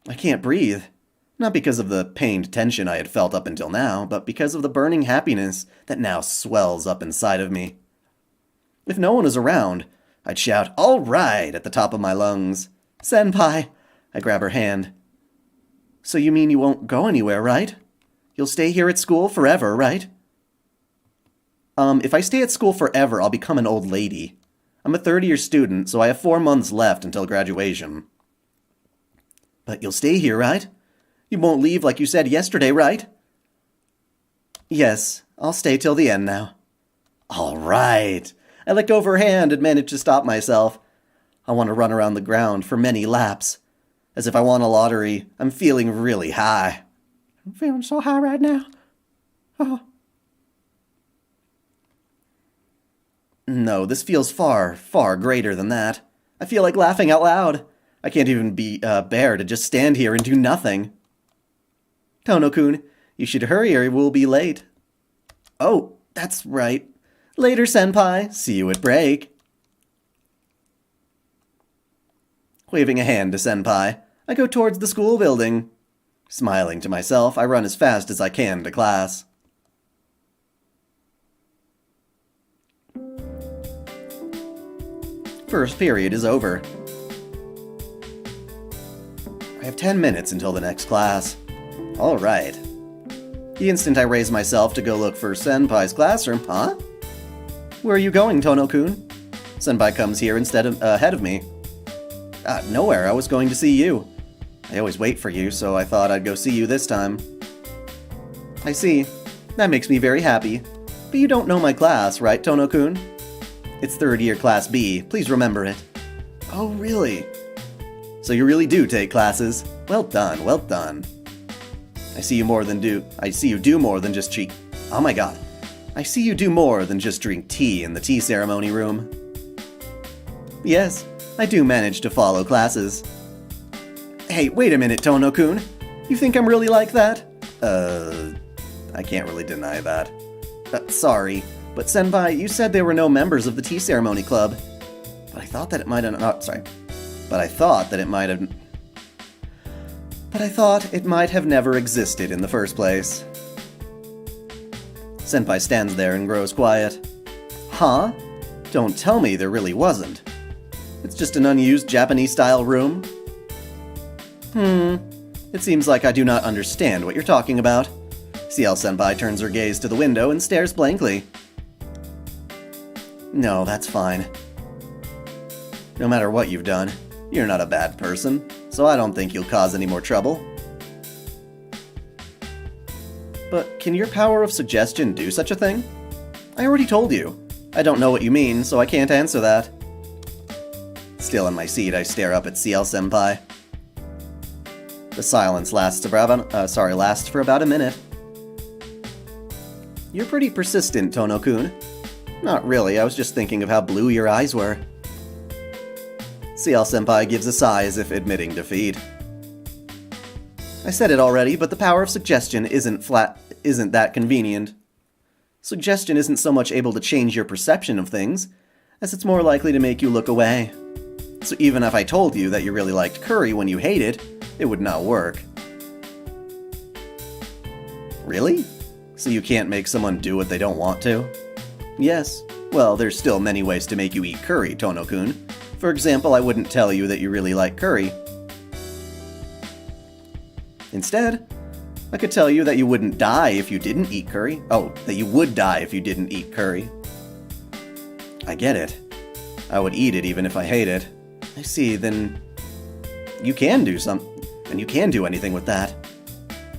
I can't breathe. Not because of the pained tension I had felt up until now, but because of the burning happiness that now swells up inside of me. If no one is around, I'd shout, "All right," at the top of my lungs. Senpai! I grab her hand. So you mean you won't go anywhere, right? You'll stay here at school forever, right? If I stay at school forever, I'll become an old lady. I'm a third-year student, so I have 4 months left until graduation. But you'll stay here, right? You won't leave like you said yesterday, right? Yes, I'll stay till the end now. All right. I let go of her hand and manage to stop myself. I want to run around the ground for many laps. As if I won a lottery, I'm feeling really high. I'm feeling so high right now. Oh. No, this feels far, far greater than that. I feel like laughing out loud. I can't even bear to just stand here and do nothing. Tono-kun, you should hurry or we'll be late. Oh, that's right. Later, Senpai. See you at break. Waving a hand to Senpai, I go towards the school building. Smiling to myself, I run as fast as I can to class. First period is over. I have 10 minutes until the next class. All right. The instant I raise myself to go look for Senpai's classroom, huh? Where are you going, Tono-kun? Senpai comes here ahead of me. Nowhere. I was going to see you. I always wait for you, so I thought I'd go see you this time. I see. That makes me very happy. But you don't know my class, right, Tono-kun? It's third year Class B. Please remember it. Oh, really? So you really do take classes? Well done, well done. I see you do more than just cheat. Oh my god. I see you do more than just drink tea in the tea ceremony room. Yes, I do manage to follow classes. Hey, wait a minute, Tono-kun. You think I'm really like that? I can't really deny that. Sorry, but Senpai, you said there were no members of the tea ceremony club. But I thought that it might have... But I thought it might have never existed in the first place. Senpai stands there and grows quiet. Huh? Don't tell me there really wasn't. It's just an unused Japanese-style room? It seems like I do not understand what you're talking about. Ciel-senpai turns her gaze to the window and stares blankly. No, that's fine. No matter what you've done, you're not a bad person, so I don't think you'll cause any more trouble. But can your power of suggestion do such a thing? I already told you. I don't know what you mean, so I can't answer that. Still in my seat, I stare up at Ciel-senpai. The silence lasts for about a minute. You're pretty persistent, Tono-kun. Not really, I was just thinking of how blue your eyes were. Ciel-senpai gives a sigh as if admitting defeat. I said it already, but the power of suggestion isn't that convenient. Suggestion isn't so much able to change your perception of things, as it's more likely to make you look away. So even if I told you that you really liked curry when you hate it, it would not work. Really? So you can't make someone do what they don't want to? Yes. Well, there's still many ways to make you eat curry, Tono-kun. For example, I wouldn't tell you that you really like curry. Instead, I could tell you that you wouldn't die if you didn't eat curry. Oh, that you would die if you didn't eat curry. I get it. I would eat it even if I hate it. I see, then you can do and you can do anything with that.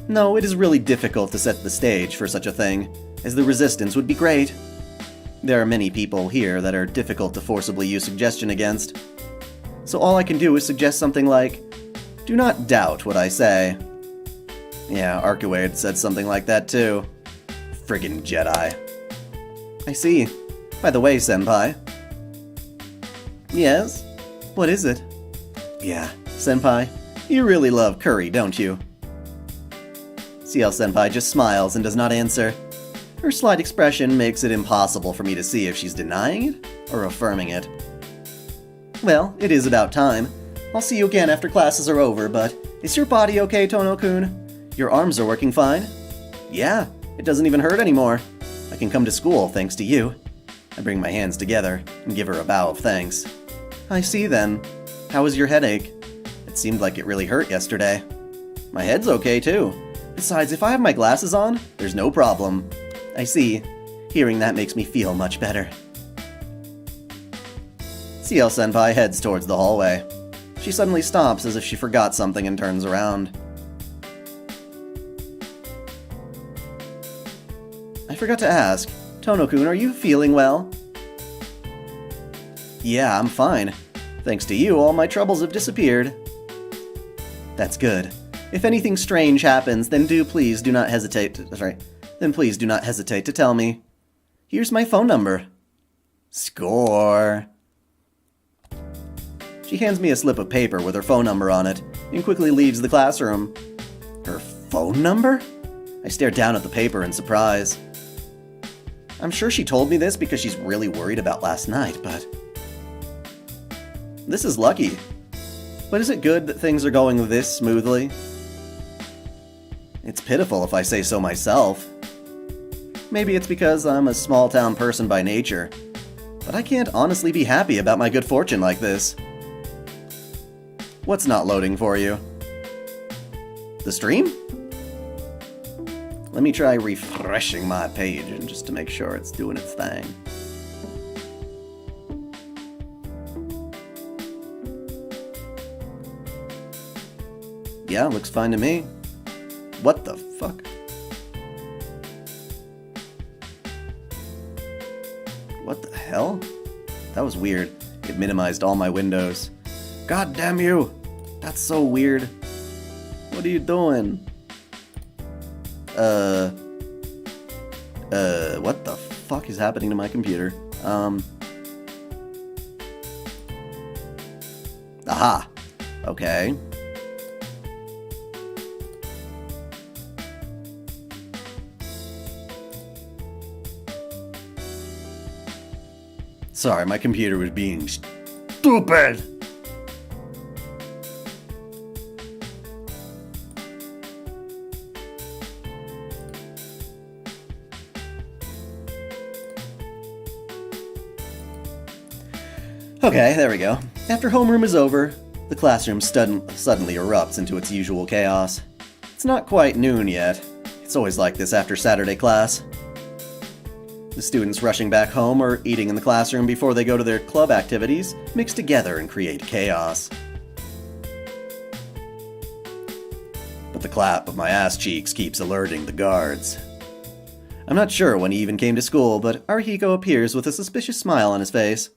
No, it is really difficult to set the stage for such a thing, as the resistance would be great. There are many people here that are difficult to forcibly use suggestion against. So all I can do is suggest something like, do not doubt what I say. Yeah, Arikuei said something like that too. Friggin' Jedi. I see. By the way, Senpai. Yes? What is it? Yeah, Senpai, you really love curry, don't you? Ciel-senpai just smiles and does not answer. Her slight expression makes it impossible for me to see if she's denying it or affirming it. Well, it is about time. I'll see you again after classes are over, but is your body okay, Tono-kun? Your arms are working fine? Yeah, it doesn't even hurt anymore. I can come to school thanks to you. I bring my hands together and give her a bow of thanks. I see then. How was your headache? It seemed like it really hurt yesterday. My head's okay too. Besides, if I have my glasses on, there's no problem. I see. Hearing that makes me feel much better. Ciel-senpai heads towards the hallway. She suddenly stops as if she forgot something and turns around. I forgot to ask, Tono-kun, are you feeling well? Yeah, I'm fine. Thanks to you, all my troubles have disappeared. That's good. If anything strange happens, then please do not hesitate to tell me. Here's my phone number. Score. She hands me a slip of paper with her phone number on it, and quickly leaves the classroom. Her phone number? I stare down at the paper in surprise. I'm sure she told me this because she's really worried about last night, but... This is lucky. But is it good that things are going this smoothly? It's pitiful if I say so myself. Maybe it's because I'm a small-town person by nature, but I can't honestly be happy about my good fortune like this. What's not loading for you? The stream? Let me try refreshing my page just to make sure it's doing its thing. Yeah, looks fine to me. What the fuck? What the hell? That was weird. It minimized all my windows. God damn you! That's so weird. What are you doing? What the fuck is happening to my computer? Aha! Okay. Sorry, my computer was being stupid! Okay, there we go. After homeroom is over, the classroom suddenly erupts into its usual chaos. It's not quite noon yet. It's always like this after Saturday class. The students rushing back home or eating in the classroom before they go to their club activities mix together and create chaos. But the clap of my ass cheeks keeps alerting the guards. I'm not sure when he even came to school, but Arihiko appears with a suspicious smile on his face.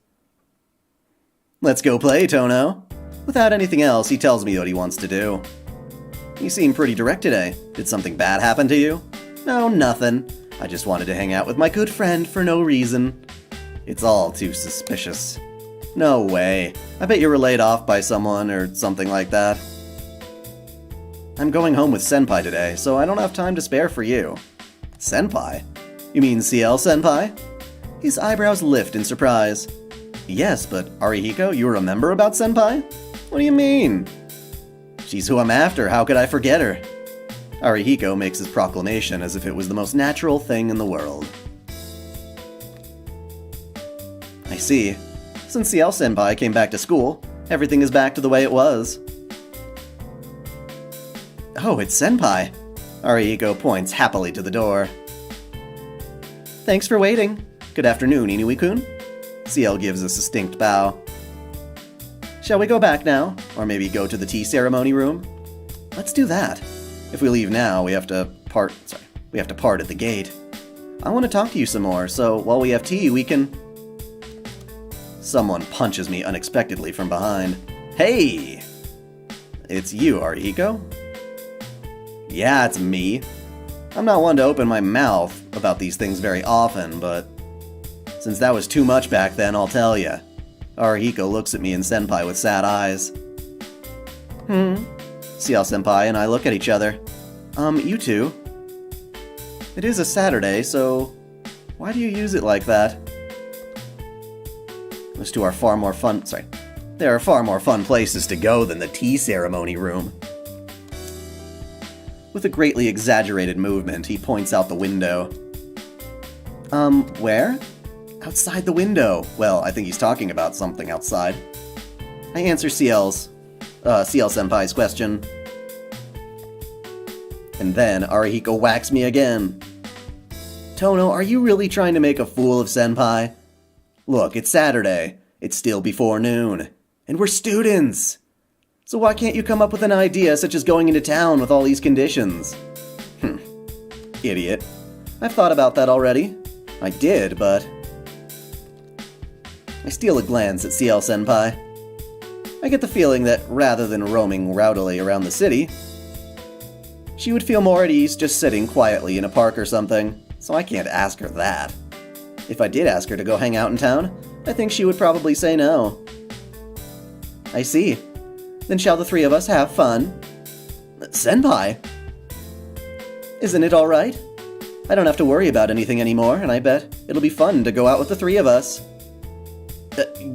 Let's go play, Tono. Without anything else, he tells me what he wants to do. You seem pretty direct today. Did something bad happen to you? No, nothing. I just wanted to hang out with my good friend for no reason. It's all too suspicious. No way. I bet you were laid off by someone or something like that. I'm going home with Senpai today, so I don't have time to spare for you. Senpai? You mean Ciel Senpai? His eyebrows lift in surprise. Yes, but Arihiko, you remember about Senpai? What do you mean? She's who I'm after, how could I forget her? Arihiko makes his proclamation as if it was the most natural thing in the world. I see. Since Ciel Senpai came back to school, everything is back to the way it was. Oh, it's Senpai. Arihiko points happily to the door. Thanks for waiting. Good afternoon, Inui-kun. Ciel gives a succinct bow. Shall we go back now? Or maybe go to the tea ceremony room? Let's do that. If we leave now, we have to part at the gate. I want to talk to you some more, so while we have tea, we can... Someone punches me unexpectedly from behind. Hey! It's you, Arihiko? Yeah, it's me. I'm not one to open my mouth about these things very often, but... Since that was too much back then, I'll tell ya. Arihiko looks at me and Senpai with sad eyes. Ciel Senpai and I look at each other. You two? It is a Saturday, so why do you use it like that? There are far more fun places to go than the tea ceremony room. With a greatly exaggerated movement, he points out the window. Where? Outside the window. Well, I think he's talking about something outside. I answer Ciel Senpai's question. And then Arihiko whacks me again. Tono, are you really trying to make a fool of Senpai? Look, it's Saturday. It's still before noon. And we're students! So why can't you come up with an idea such as going into town with all these conditions? Idiot. I've thought about that already. I did, but... I steal a glance at Ciel Senpai. I get the feeling that rather than roaming rowdily around the city, she would feel more at ease just sitting quietly in a park or something, so I can't ask her that. If I did ask her to go hang out in town, I think she would probably say no. I see. Then shall the three of us have fun? Senpai! Isn't it alright? I don't have to worry about anything anymore, and I bet it'll be fun to go out with the three of us.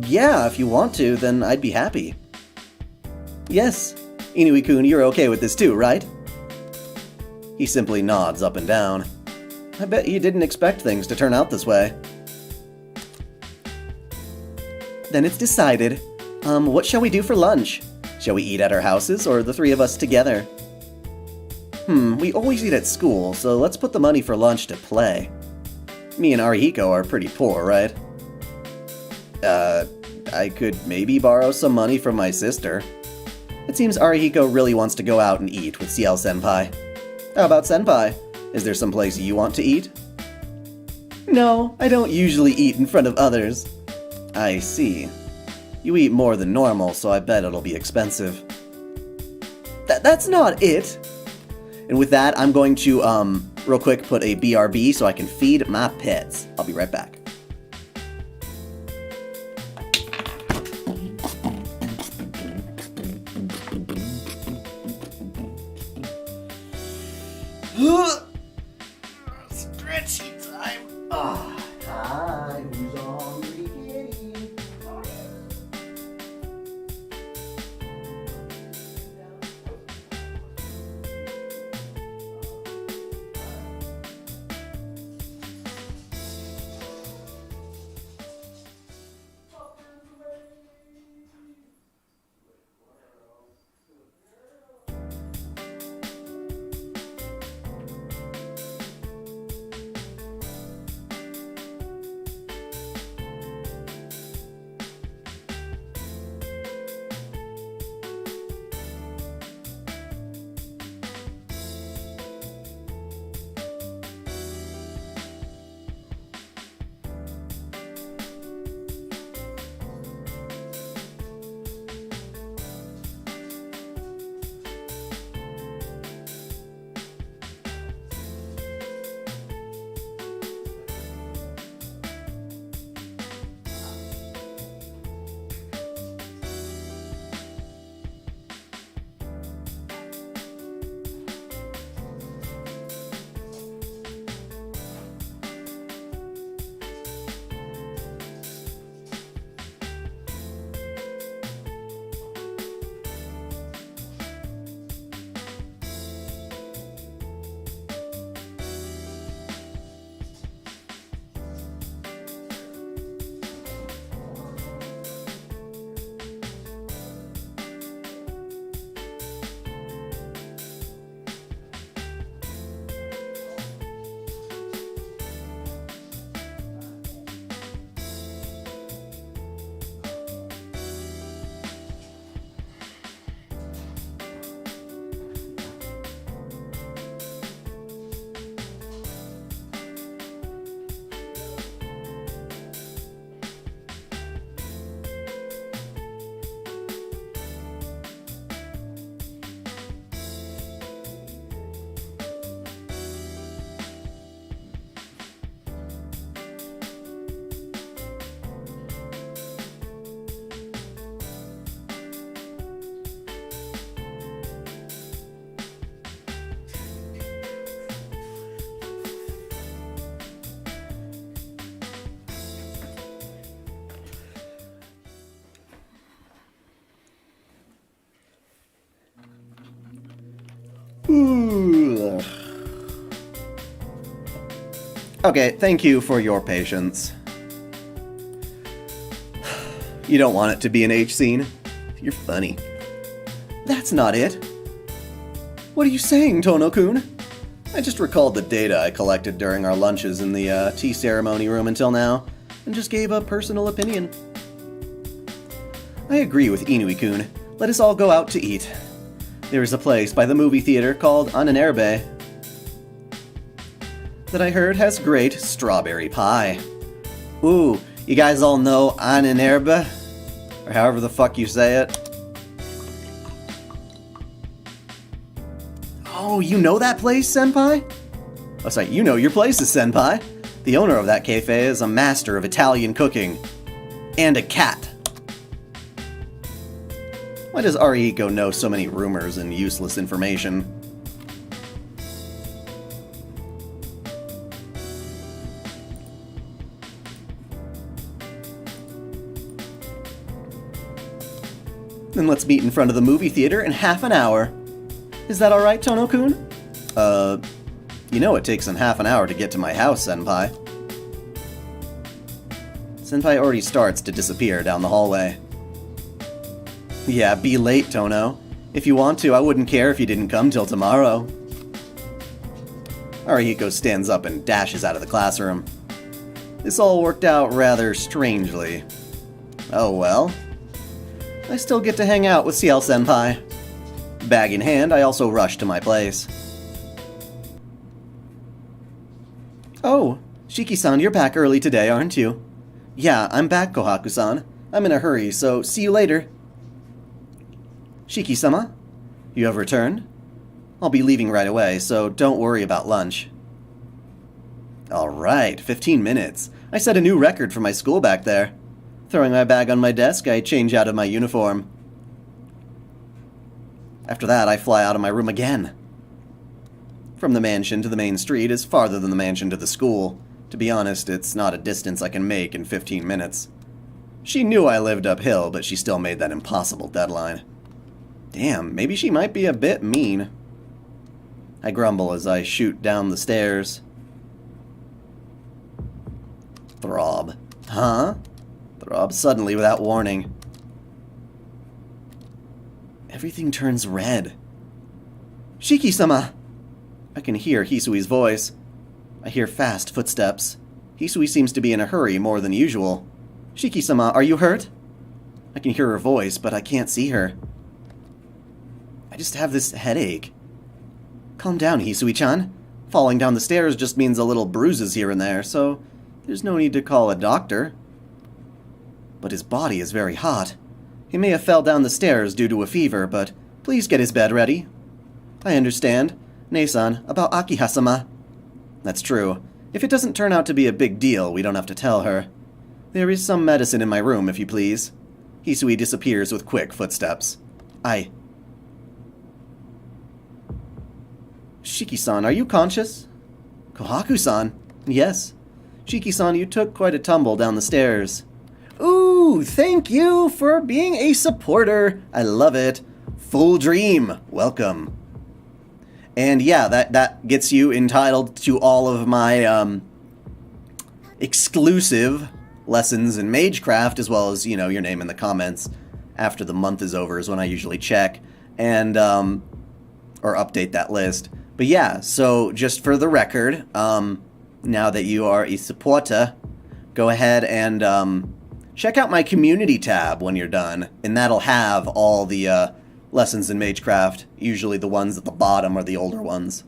Yeah, if you want to, then I'd be happy. Yes. Inui-kun, you're okay with this too, right? He simply nods up and down. I bet you didn't expect things to turn out this way. Then it's decided. What shall we do for lunch? Shall we eat at our houses, or the three of us together? We always eat at school, so let's put the money for lunch to play. Me and Arihiko are pretty poor, right? I could maybe borrow some money from my sister. It seems Arihiko really wants to go out and eat with Ciel Senpai. How about Senpai? Is there some place you want to eat? No, I don't usually eat in front of others. I see. You eat more than normal, so I bet it'll be expensive. That's not it! And with that, I'm going to, real quick, put a BRB so I can feed my pets. I'll be right back. Stretchy time. Hi, who's a hungry kitty? Okay, thank you for your patience. You don't want it to be an H scene? You're funny. That's not it. What are you saying, Tono-kun? I just recalled the data I collected during our lunches in the tea ceremony room until now, and just gave a personal opinion. I agree with Inui-kun. Let us all go out to eat. There is a place by the movie theater called Ananerbe that I heard has great strawberry pie. Ooh, you guys all know Ananerbe? Or however the fuck you say it. Oh, you know that place, Senpai? Oh, sorry, you know your places, Senpai. The owner of that cafe is a master of Italian cooking. And a cat. Why does Arihiko know so many rumors and useless information? Then let's meet in front of the movie theater in half an hour. Is that alright, Tono-kun? You know it takes him half an hour to get to my house, Senpai. Senpai already starts to disappear down the hallway. Yeah, be late, Tono. If you want to, I wouldn't care if you didn't come till tomorrow. Arihiko stands up and dashes out of the classroom. This all worked out rather strangely. Oh well. I still get to hang out with Ciel Senpai. Bag in hand, I also rush to my place. Oh, Shiki-san, you're back early today, aren't you? Yeah, I'm back, Kohaku-san. I'm in a hurry, so see you later. Shiki-sama? You have returned? I'll be leaving right away, so don't worry about lunch. Alright, 15 minutes. I set a new record for my school back there. Throwing my bag on my desk, I change out of my uniform. After that, I fly out of my room again. From the mansion to the main street is farther than the mansion to the school. To be honest, it's not a distance I can make in 15 minutes. She knew I lived uphill, but she still made that impossible deadline. Damn, maybe she might be a bit mean. I grumble as I shoot down the stairs. Throb. Huh? Throb suddenly without warning. Everything turns red. Shiki-sama! I can hear Hisui's voice. I hear fast footsteps. Hisui seems to be in a hurry more than usual. Shiki-sama, are you hurt? I can hear her voice, but I can't see her. I just have this headache. Calm down, Hisui-chan. Falling down the stairs just means a little bruises here and there, so there's no need to call a doctor. But his body is very hot. He may have fell down the stairs due to a fever, but please get his bed ready. I understand. Ne-san, about Akiha-sama. That's true. If it doesn't turn out to be a big deal, we don't have to tell her. There is some medicine in my room, if you please. Hisui disappears with quick footsteps. Shiki-san, are you conscious? Kohaku-san? Yes. Shiki-san, you took quite a tumble down the stairs. Ooh, thank you for being a supporter. I love it. Full Dream, welcome. And yeah, that gets you entitled to all of my exclusive lessons in Magecraft, as well as, you know, your name in the comments. After the month is over is when I usually check and or update that list. But yeah, so just for the record, now that you are a supporter, go ahead and check out my community tab when you're done, and that'll have all the lessons in Magecraft. Usually the ones at the bottom are the older ones.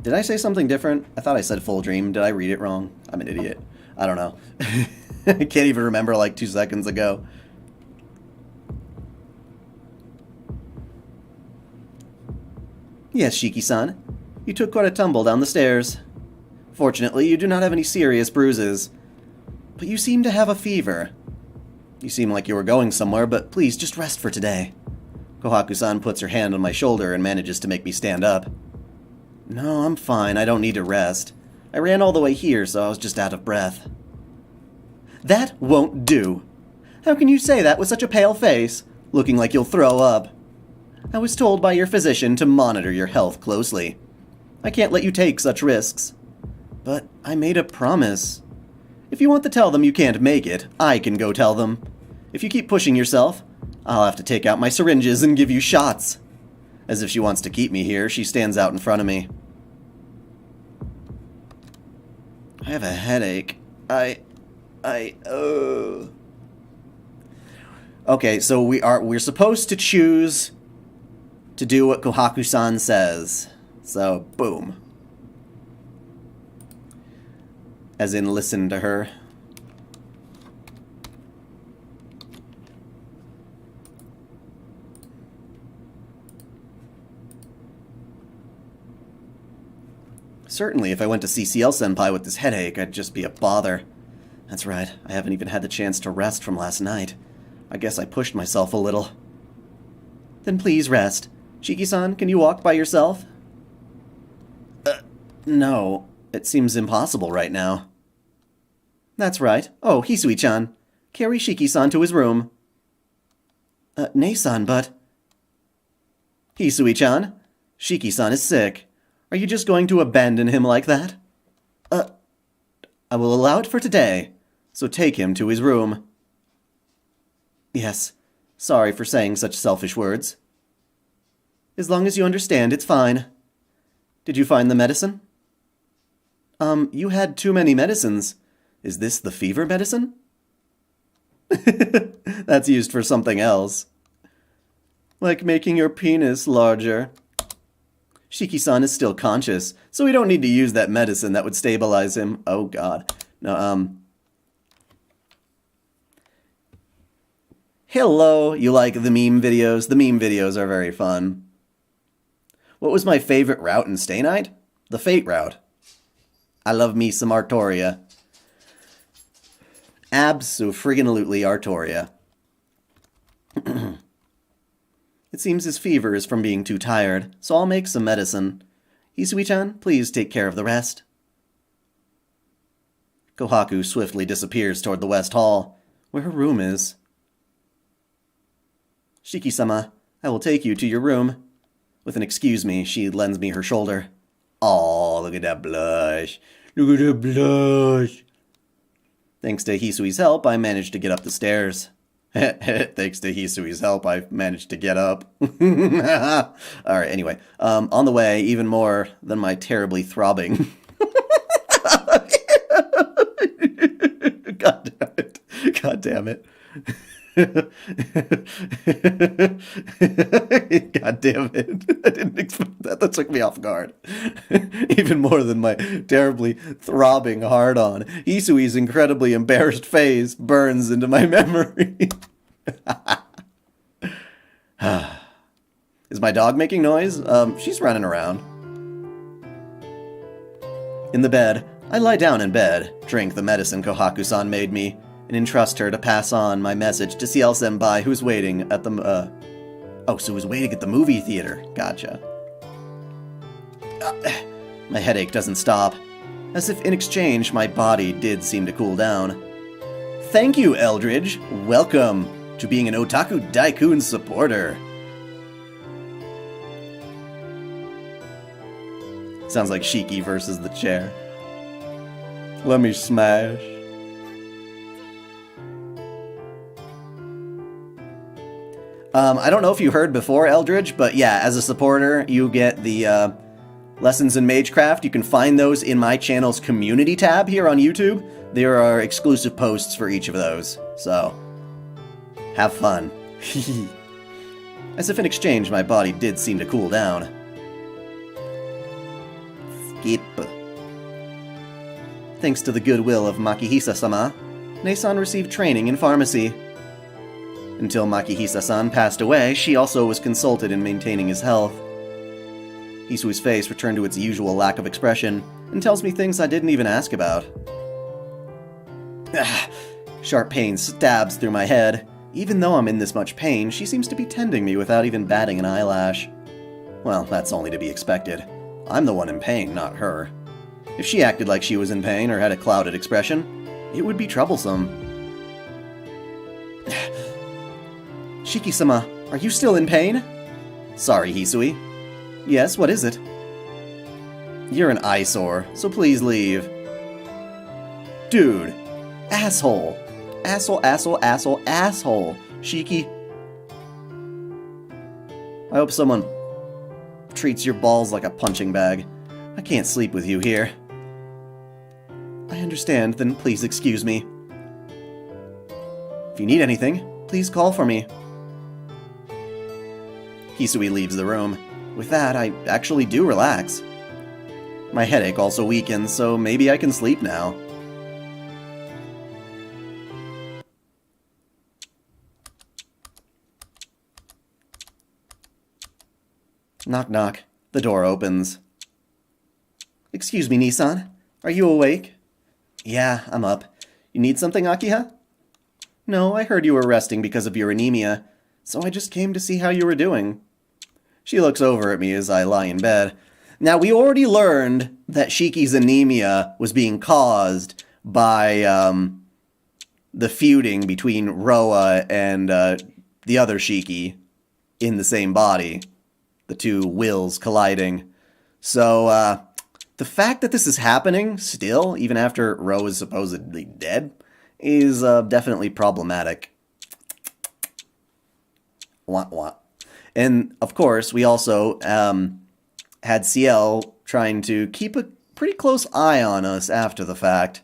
Did I say something different? I thought I said Full Dream. Did I read it wrong? I'm an idiot. I don't know. I can't even remember like 2 seconds ago. Yes, Shiki-san. You took quite a tumble down the stairs. Fortunately, you do not have any serious bruises. But you seem to have a fever. You seem like you were going somewhere, but please just rest for today. Kohaku-san puts her hand on my shoulder and manages to make me stand up. No, I'm fine. I don't need to rest. I ran all the way here, so I was just out of breath. That won't do. How can you say that with such a pale face, looking like you'll throw up? I was told by your physician to monitor your health closely. I can't let you take such risks. But I made a promise. If you want to tell them you can't make it, I can go tell them. If you keep pushing yourself, I'll have to take out my syringes and give you shots. As if she wants to keep me here, she stands out in front of me. I have a headache. Okay, so we're supposed to choose to do what Kohaku-san says. So, boom. As in, listen to her. Certainly, if I went to see Ciel-senpai with this headache, I'd just be a bother. That's right, I haven't even had the chance to rest from last night. I guess I pushed myself a little. Then please rest. Shiki-san, can you walk by yourself? No. It seems impossible right now. That's right. Oh, Hisui-chan. Carry Shiki-san to his room. Ne-san, but... Hisui-chan, Shiki-san is sick. Are you just going to abandon him like that? I will allow it for today, so take him to his room. Yes, sorry for saying such selfish words. As long as you understand, it's fine. Did you find the medicine? You had too many medicines. Is this the fever medicine? That's used for something else. Like making your penis larger. Shiki-san is still conscious, so we don't need to use that medicine that would stabilize him. Oh god. No, Hello, you like the meme videos? The meme videos are very fun. What was my favorite route in Stay Night? The Fate route. I love me some Artoria. Abso-friggin-lutely Artoria. It seems his fever is from being too tired, so I'll make some medicine. Hisui-chan, please take care of the rest. Kohaku swiftly disappears toward the West Hall, where her room is. Shiki-sama, I will take you to your room. With an excuse me, she lends me her shoulder. Aw, look at that blush. Look at that blush. Thanks to Hisui's help, I managed to get up the stairs. Thanks to Hisui's help, I managed to get up. Alright, anyway. On the way, even more than my terribly throbbing. God damn it. God damn it. God damn it. I didn't expect that. That took me off guard. Even more than my terribly throbbing hard-on. Isui's incredibly embarrassed face burns into my memory. Is my dog making noise? She's running around. In the bed, I lie down in bed, drink the medicine Kohaku-san made me, and entrust her to pass on my message to Ciel Senpai, who's waiting at the, Oh, so who's waiting at the movie theater. Gotcha. My headache doesn't stop. As if in exchange, my body did seem to cool down. Thank you, Eldridge. Welcome to being an OtakuDaiKun supporter. Sounds like Shiki versus the chair. Let me smash. I don't know if you heard before, Eldridge, but yeah, as a supporter, you get the lessons in Magecraft. You can find those in my channel's community tab here on YouTube. There are exclusive posts for each of those, so have fun. As if in exchange, my body did seem to cool down. Skip. Thanks to the goodwill of Makihisa-sama, Nei-san received training in pharmacy. Until Makihisa-san passed away, she also was consulted in maintaining his health. Hisui's face returned to its usual lack of expression, and tells me things I didn't even ask about. Sharp pain stabs through my head. Even though I'm in this much pain, she seems to be tending me without even batting an eyelash. Well, that's only to be expected. I'm the one in pain, not her. If she acted like she was in pain or had a clouded expression, it would be troublesome. Shiki-sama, are you still in pain? Sorry, Hisui. Yes, what is it? You're an eyesore, so please leave. Dude. Asshole. Asshole, asshole, asshole, asshole. Shiki. I hope someone treats your balls like a punching bag. I can't sleep with you here. I understand, then please excuse me. If you need anything, please call for me. Hisui leaves the room. With that, I actually do relax. My headache also weakens, so maybe I can sleep now. Knock knock. The door opens. Excuse me, Nissan. Are you awake? Yeah, I'm up. You need something, Akiha? No, I heard you were resting because of your anemia, so I just came to see how you were doing. She looks over at me as I lie in bed. Now, we already learned that Shiki's anemia was being caused by the feuding between Roa and the other Shiki in the same body. The two wills colliding. So, the fact that this is happening still, even after Roa is supposedly dead, is definitely problematic. Wah, wah. And, of course, we also had Ciel trying to keep a pretty close eye on us after the fact.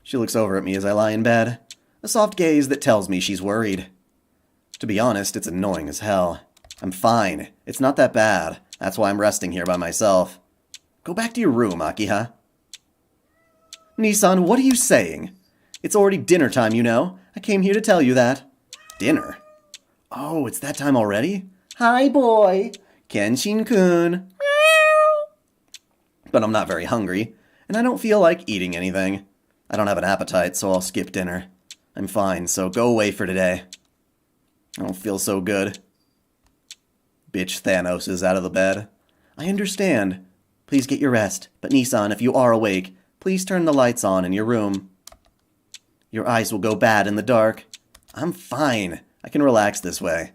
She looks over at me as I lie in bed. A soft gaze that tells me she's worried. To be honest, it's annoying as hell. I'm fine. It's not that bad. That's why I'm resting here by myself. Go back to your room, Akiha. Nissan, what are you saying? It's already dinner time, you know. I came here to tell you that. Dinner? Oh, it's that time already? Hi, boy. Kenshin-kun. But I'm not very hungry, and I don't feel like eating anything. I don't have an appetite, so I'll skip dinner. I'm fine, so go away for today. I don't feel so good. Bitch Thanos is out of the bed. I understand. Please get your rest, but Nissan, if you are awake, please turn the lights on in your room. Your eyes will go bad in the dark. I'm fine. I can relax this way.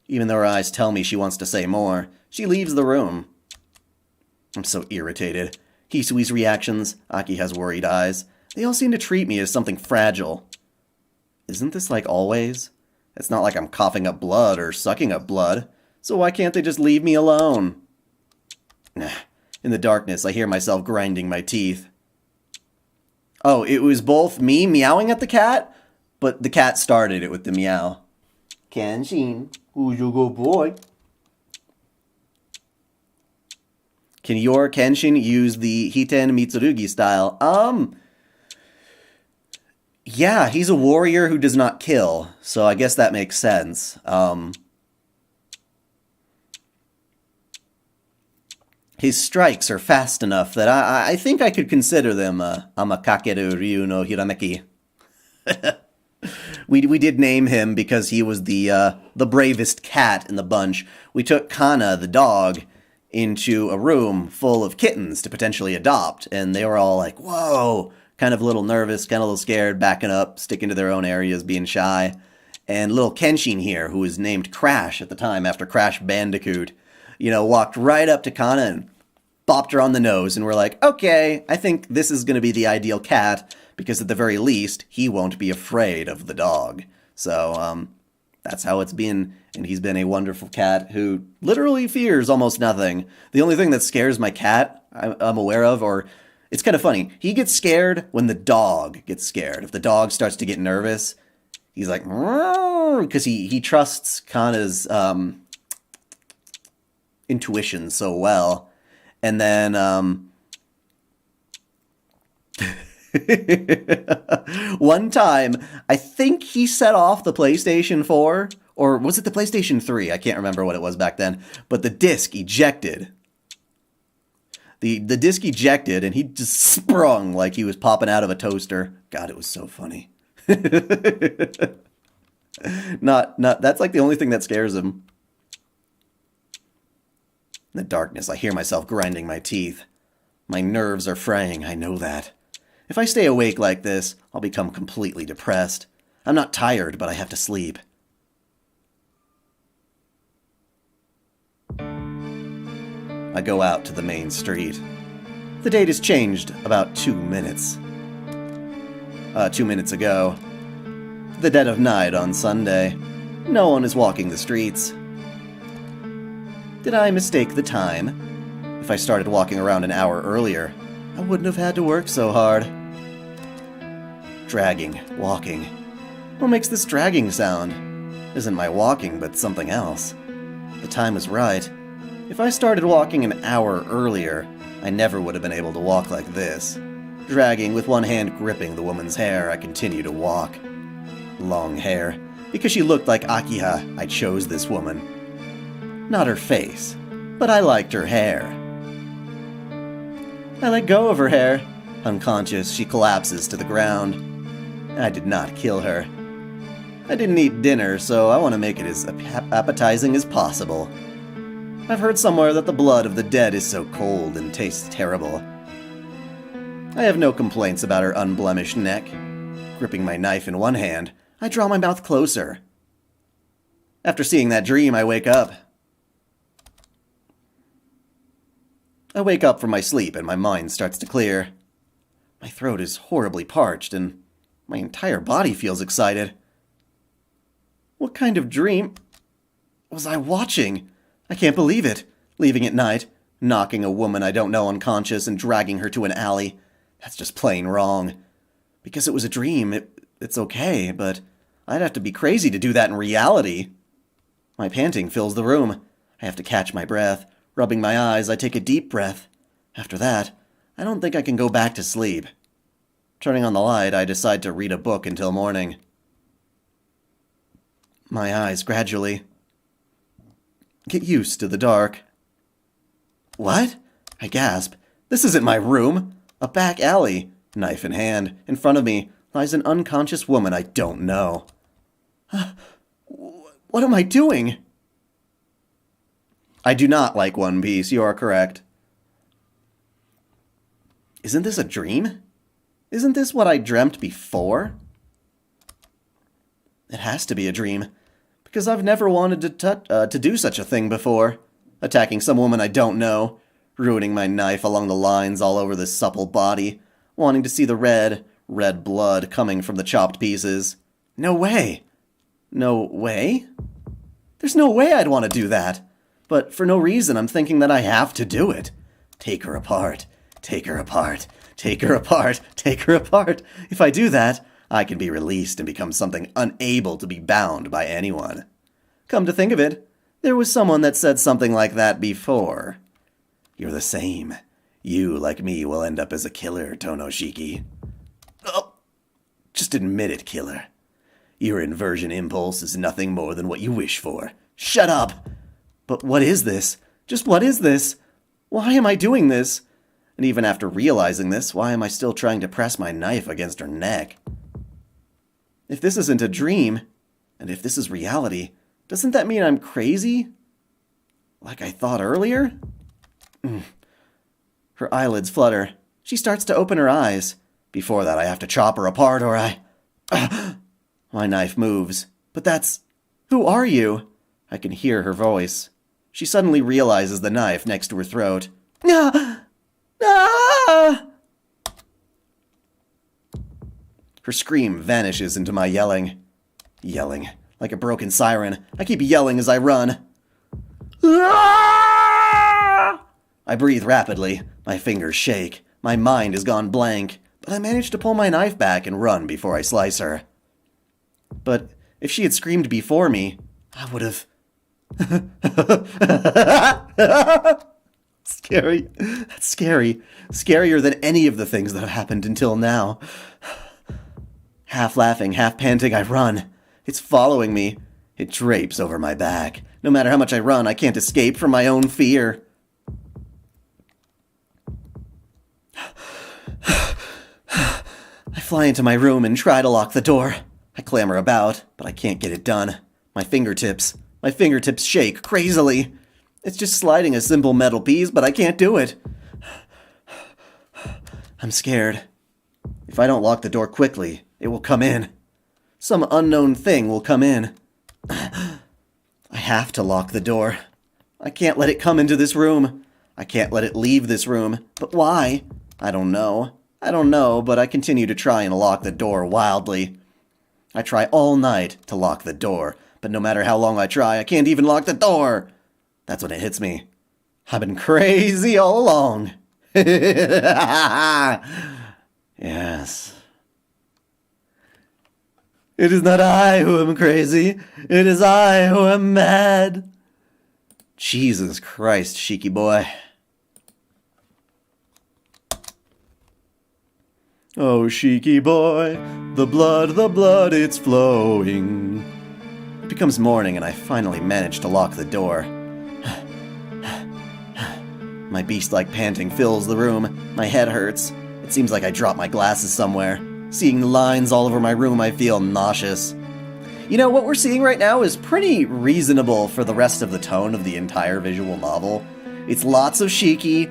Even though her eyes tell me she wants to say more, she leaves the room. I'm so irritated. Hisui's reactions, Aki has worried eyes. They all seem to treat me as something fragile. Isn't this like always? It's not like I'm coughing up blood or sucking up blood, so why can't they just leave me alone? In the darkness, I hear myself grinding my teeth. Oh, it was both me meowing at the cat, but the cat started it with the meow. Kenshin, who's your good boy? Can your Kenshin use the Hiten Mitsurugi style? Yeah, he's a warrior who does not kill, so I guess that makes sense. His strikes are fast enough that I think I could consider them Amakakeru Ryu no Hirameki. We did name him because he was the bravest cat in the bunch. We took Kana, the dog, into a room full of kittens to potentially adopt, and they were all like, whoa, kind of a little nervous, kind of a little scared, backing up, sticking to their own areas, being shy. And little Kenshin here, who was named Crash at the time after Crash Bandicoot, walked right up to Kana and bopped her on the nose, and we're like, okay, I think this is going to be the ideal cat, because at the very least, he won't be afraid of the dog. So, that's how it's been, and he's been a wonderful cat who literally fears almost nothing. The only thing that scares my cat, I'm aware of, or it's kind of funny, he gets scared when the dog gets scared. If the dog starts to get nervous, he's like, because he trusts Kana's intuition so well. And then, one time, I think he set off the PlayStation 4, or was it the PlayStation 3? I can't remember what it was back then, but the disc ejected. The disc ejected, and he just sprung like he was popping out of a toaster. God, it was so funny. That's like the only thing that scares him. In the darkness, I hear myself grinding my teeth. My nerves are fraying, I know that. If I stay awake like this, I'll become completely depressed. I'm not tired, but I have to sleep. I go out to the main street. The date has changed about 2 minutes. 2 minutes ago. The dead of night on Sunday. No one is walking the streets. Did I mistake the time? If I started walking around an hour earlier, I wouldn't have had to work so hard. Dragging, walking. What makes this dragging sound? Isn't my walking, but something else. The time is right. If I started walking an hour earlier, I never would have been able to walk like this. Dragging with one hand gripping the woman's hair, I continue to walk. Long hair. Because she looked like Akiha, I chose this woman. Not her face, but I liked her hair. I let go of her hair. Unconscious, she collapses to the ground. I did not kill her. I didn't eat dinner, so I want to make it as appetizing as possible. I've heard somewhere that the blood of the dead is so cold and tastes terrible. I have no complaints about her unblemished neck. Gripping my knife in one hand, I draw my mouth closer. After seeing that dream, I wake up. I wake up from my sleep and my mind starts to clear. My throat is horribly parched and my entire body feels excited. What kind of dream was I watching? I can't believe it. Leaving at night, knocking a woman I don't know unconscious and dragging her to an alley. That's just plain wrong. Because it was a dream, it's okay, but I'd have to be crazy to do that in reality. My panting fills the room. I have to catch my breath. Rubbing my eyes, I take a deep breath. After that, I don't think I can go back to sleep. Turning on the light, I decide to read a book until morning. My eyes gradually get used to the dark. What? I gasp. This isn't my room. A back alley. Knife in hand. In front of me lies an unconscious woman I don't know. What am I doing? I do not like One Piece, you are correct. Isn't this a dream? Isn't this what I dreamt before? It has to be a dream, because I've never wanted to do such a thing before. Attacking some woman I don't know, ruining my knife along the lines all over this supple body, wanting to see the red blood coming from the chopped pieces. No way. No way? There's no way I'd want to do that. But for no reason, I'm thinking that I have to do it. Take her apart. Take her apart. Take her apart. Take her apart. If I do that, I can be released and become something unable to be bound by anyone. Come to think of it, there was someone that said something like that before. You're the same. You, like me, will end up as a killer, Shiki. Oh, just admit it, killer. Your inversion impulse is nothing more than what you wish for. Shut up! But what is this? Just what is this? Why am I doing this? And even after realizing this, why am I still trying to press my knife against her neck? If this isn't a dream, and if this is reality, doesn't that mean I'm crazy? Like I thought earlier? Her eyelids flutter. She starts to open her eyes. Before that, I have to chop her apart or I... My knife moves. But that's... Who are you? I can hear her voice. She suddenly realizes the knife next to her throat. Ah! Ah! Her scream vanishes into my yelling. Yelling. Like a broken siren. I keep yelling as I run. Ah! I breathe rapidly. My fingers shake. My mind has gone blank. But I manage to pull my knife back and run before I slice her. But if she had screamed before me, I would have... Scary. That's scary. Scarier than any of the things that have happened until now. Half laughing, half panting, I run. It's following me. It drapes over my back. No matter how much I run, I can't escape from my own fear. I fly into my room and try to lock the door. I clamber about, but I can't get it done. My fingertips shake crazily. It's just sliding a simple metal piece, but I can't do it. I'm scared. If I don't lock the door quickly, it will come in. Some unknown thing will come in. I have to lock the door. I can't let it come into this room. I can't let it leave this room. But why? I don't know. But I continue to try and lock the door wildly. I try all night to lock the door, but no matter how long I try, I can't even lock the door. That's when it hits me. I've been crazy all along. Yes. It is not I who am crazy. It is I who am mad. Jesus Christ, Shiki boy. Oh, Shiki boy, the blood, it's flowing. It becomes morning and I finally manage to lock the door. My beast-like panting fills the room. My head hurts. It seems like I dropped my glasses somewhere. Seeing lines all over my room, I feel nauseous. You know, what we're seeing right now is pretty reasonable for the rest of the tone of the entire visual novel. It's lots of Shiki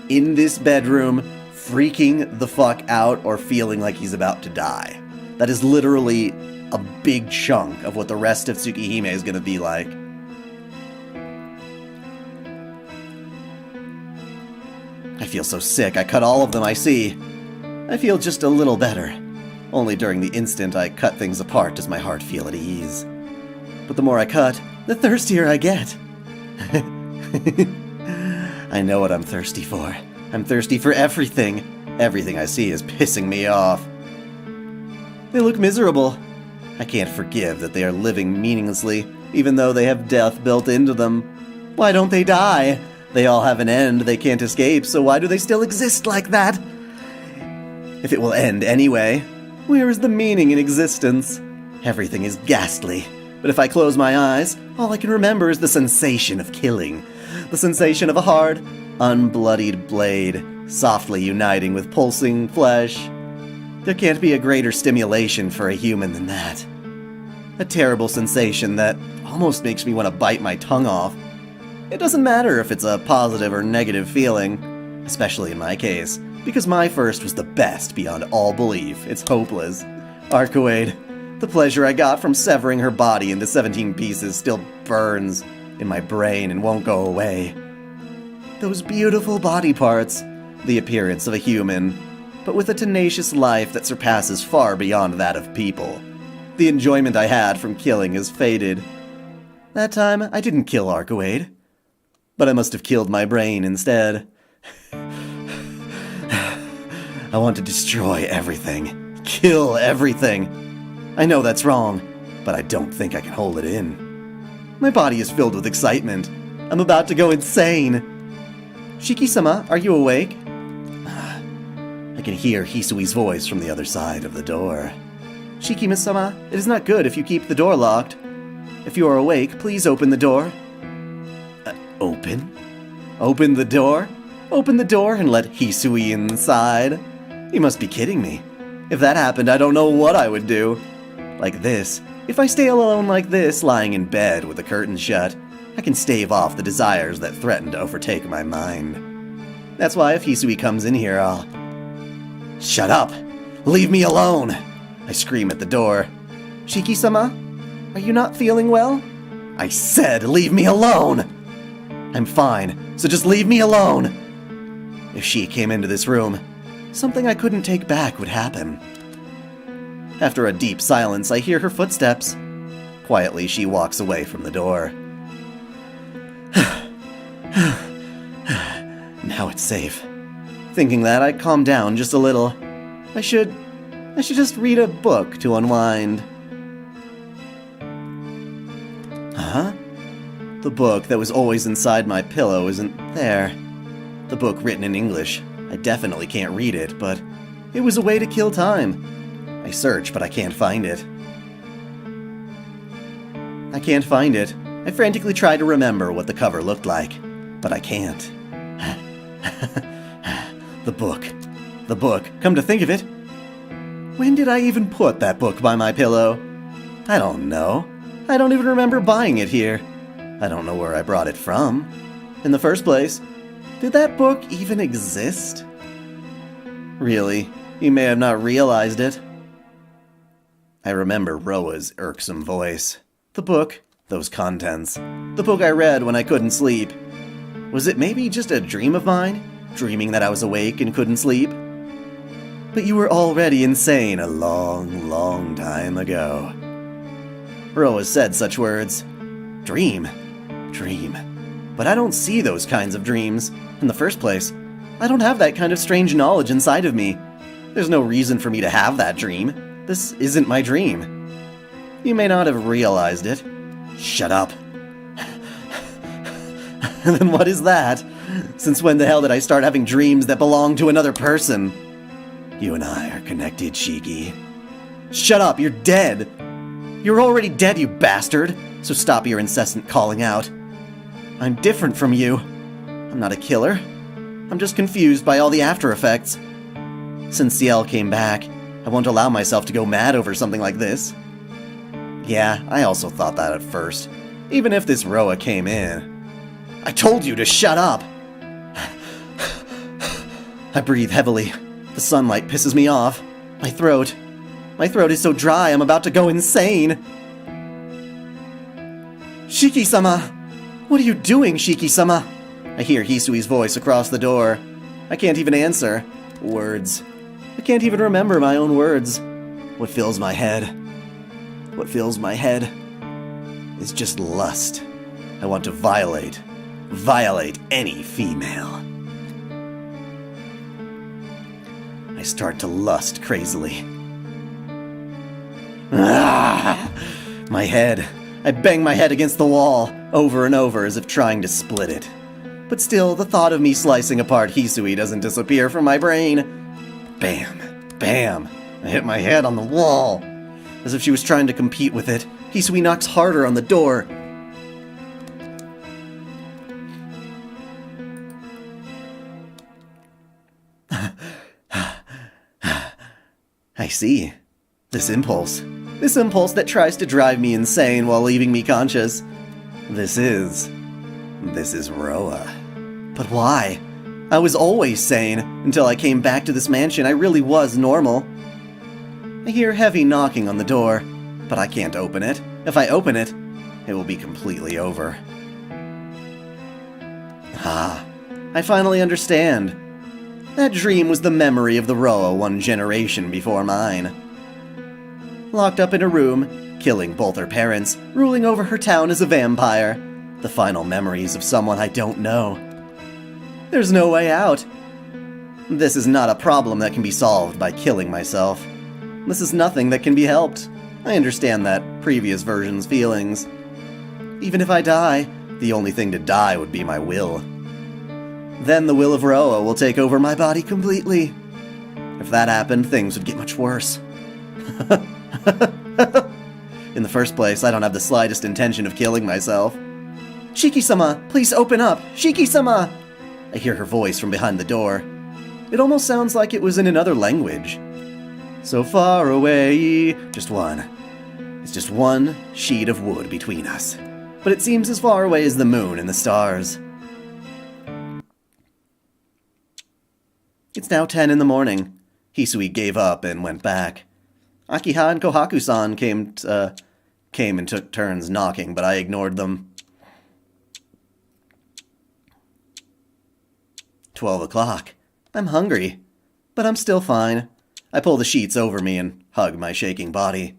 in this bedroom, freaking the fuck out or feeling like he's about to die. That is literally a big chunk of what the rest of Tsukihime is going to be like. I feel so sick, I cut all of them I see. I feel just a little better. Only during the instant I cut things apart does my heart feel at ease. But the more I cut, the thirstier I get. I know what I'm thirsty for. I'm thirsty for everything. Everything I see is pissing me off. They look miserable. I can't forgive that they are living meaninglessly, even though they have death built into them. Why don't they die? They all have an end they can't escape, so why do they still exist like that? If it will end anyway, where is the meaning in existence? Everything is ghastly, but if I close my eyes, all I can remember is the sensation of killing. The sensation of a hard, unbloodied blade, softly uniting with pulsing flesh. There can't be a greater stimulation for a human than that. A terrible sensation that almost makes me want to bite my tongue off. It doesn't matter if it's a positive or negative feeling, especially in my case, because my first was the best beyond all belief. It's hopeless. Arcoade, the pleasure I got from severing her body into 17 pieces still burns in my brain and won't go away. Those beautiful body parts, the appearance of a human, but with a tenacious life that surpasses far beyond that of people. The enjoyment I had from killing has faded. That time, I didn't kill Arcoade, but I must have killed my brain instead. I want to destroy everything. Kill everything. I know that's wrong, but I don't think I can hold it in. My body is filled with excitement. I'm about to go insane. Shiki-sama, are you awake? I can hear Hisui's voice from the other side of the door. Shiki-sama, it is not good if you keep the door locked. If you are awake, please open the door. Open? Open the door? Open the door and let Hisui inside? You must be kidding me. If that happened, I don't know what I would do. Like this, if I stay alone like this, lying in bed with the curtains shut, I can stave off the desires that threaten to overtake my mind. That's why if Hisui comes in here, I'll... Shut up! Leave me alone! I scream at the door. Shiki-sama, are you not feeling well? I said leave me alone! I'm fine, so just leave me alone! If she came into this room, something I couldn't take back would happen. After a deep silence, I hear her footsteps. Quietly, she walks away from the door. Now it's safe. Thinking that, I calm down just a little. I should just read a book to unwind. Huh? The book that was always inside my pillow isn't there. The book written in English. I definitely can't read it, but it was a way to kill time. I search, but I can't find it. I can't find it. I frantically try to remember what the cover looked like, but I can't. The book. Come to think of it, when did I even put that book by my pillow? I don't know. I don't even remember buying it here. I don't know where I brought it from. In the first place, did that book even exist? Really, you may have not realized it. I remember Roa's irksome voice. The book, those contents. The book I read when I couldn't sleep. Was it maybe just a dream of mine? Dreaming that I was awake and couldn't sleep? But you were already insane a long, long time ago. Roa said such words. Dream. But I don't see those kinds of dreams. In the first place, I don't have that kind of strange knowledge inside of me. There's no reason for me to have that dream. This isn't my dream. You may not have realized it. Shut up. Then what is that? Since when the hell did I start having dreams that belong to another person? You and I are connected, Shiki. Shut up, you're dead. You're already dead, you bastard. So stop your incessant calling out. I'm different from you. I'm not a killer. I'm just confused by all the after effects. Since Ciel came back, I won't allow myself to go mad over something like this. Yeah, I also thought that at first, even if this Roa came in. I told you to shut up! I breathe heavily. The sunlight pisses me off. My throat is so dry I'm about to go insane. Shiki-sama! What are you doing, Shiki-sama? I hear Hisui's voice across the door. I can't even answer. Words. I can't even remember my own words. What fills my head is just lust. I want to violate any female. I start to lust crazily. Ah! My head. I bang my head against the wall, over and over as if trying to split it. But still, the thought of me slicing apart Hisui doesn't disappear from my brain. Bam! Bam! I hit my head on the wall. As if she was trying to compete with it, Hisui knocks harder on the door. I see. This impulse that tries to drive me insane while leaving me conscious. This is Roa. But why? I was always sane, until I came back to this mansion. I really was normal. I hear heavy knocking on the door, but I can't open it. If I open it, it will be completely over. Ah, I finally understand. That dream was the memory of the Roa one generation before mine. Locked up in a room, killing both her parents, ruling over her town as a vampire. The final memories of someone I don't know. There's no way out. This is not a problem that can be solved by killing myself. This is nothing that can be helped. I understand that previous version's feelings. Even if I die, the only thing to die would be my will. Then the will of Roa will take over my body completely. If that happened, things would get much worse. In the first place, I don't have the slightest intention of killing myself. Shiki-sama, please open up! Shiki-sama! I hear her voice from behind the door. It almost sounds like it was in another language. So far away, just one. It's just one sheet of wood between us. But it seems as far away as the moon and the stars. It's now 10 in the morning. Hisui gave up and went back. Akiha and Kohaku-san came and took turns knocking, but I ignored them. 12 o'clock. I'm hungry, but I'm still fine. I pull the sheets over me and hug my shaking body.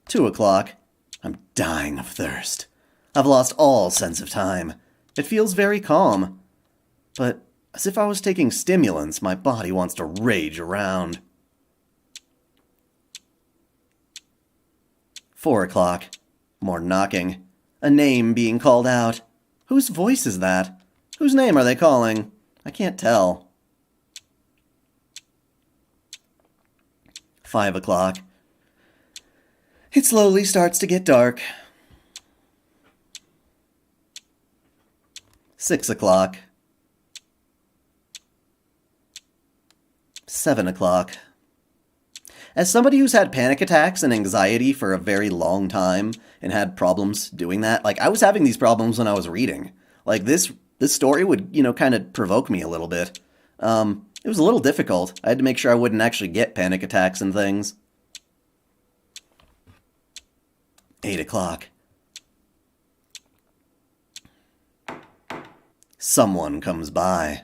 2 o'clock. I'm dying of thirst. I've lost all sense of time. It feels very calm, but as if I was taking stimulants, my body wants to rage around. 4 o'clock. More knocking. A name being called out. Whose voice is that? Whose name are they calling? I can't tell. 5 o'clock. It slowly starts to get dark. 6 o'clock. 7 o'clock. As somebody who's had panic attacks and anxiety for a very long time and had problems doing that, like I was having these problems when I was reading. Like this story would, kind of provoke me a little bit. It was a little difficult. I had to make sure I wouldn't actually get panic attacks and things. 8 o'clock. Someone comes by.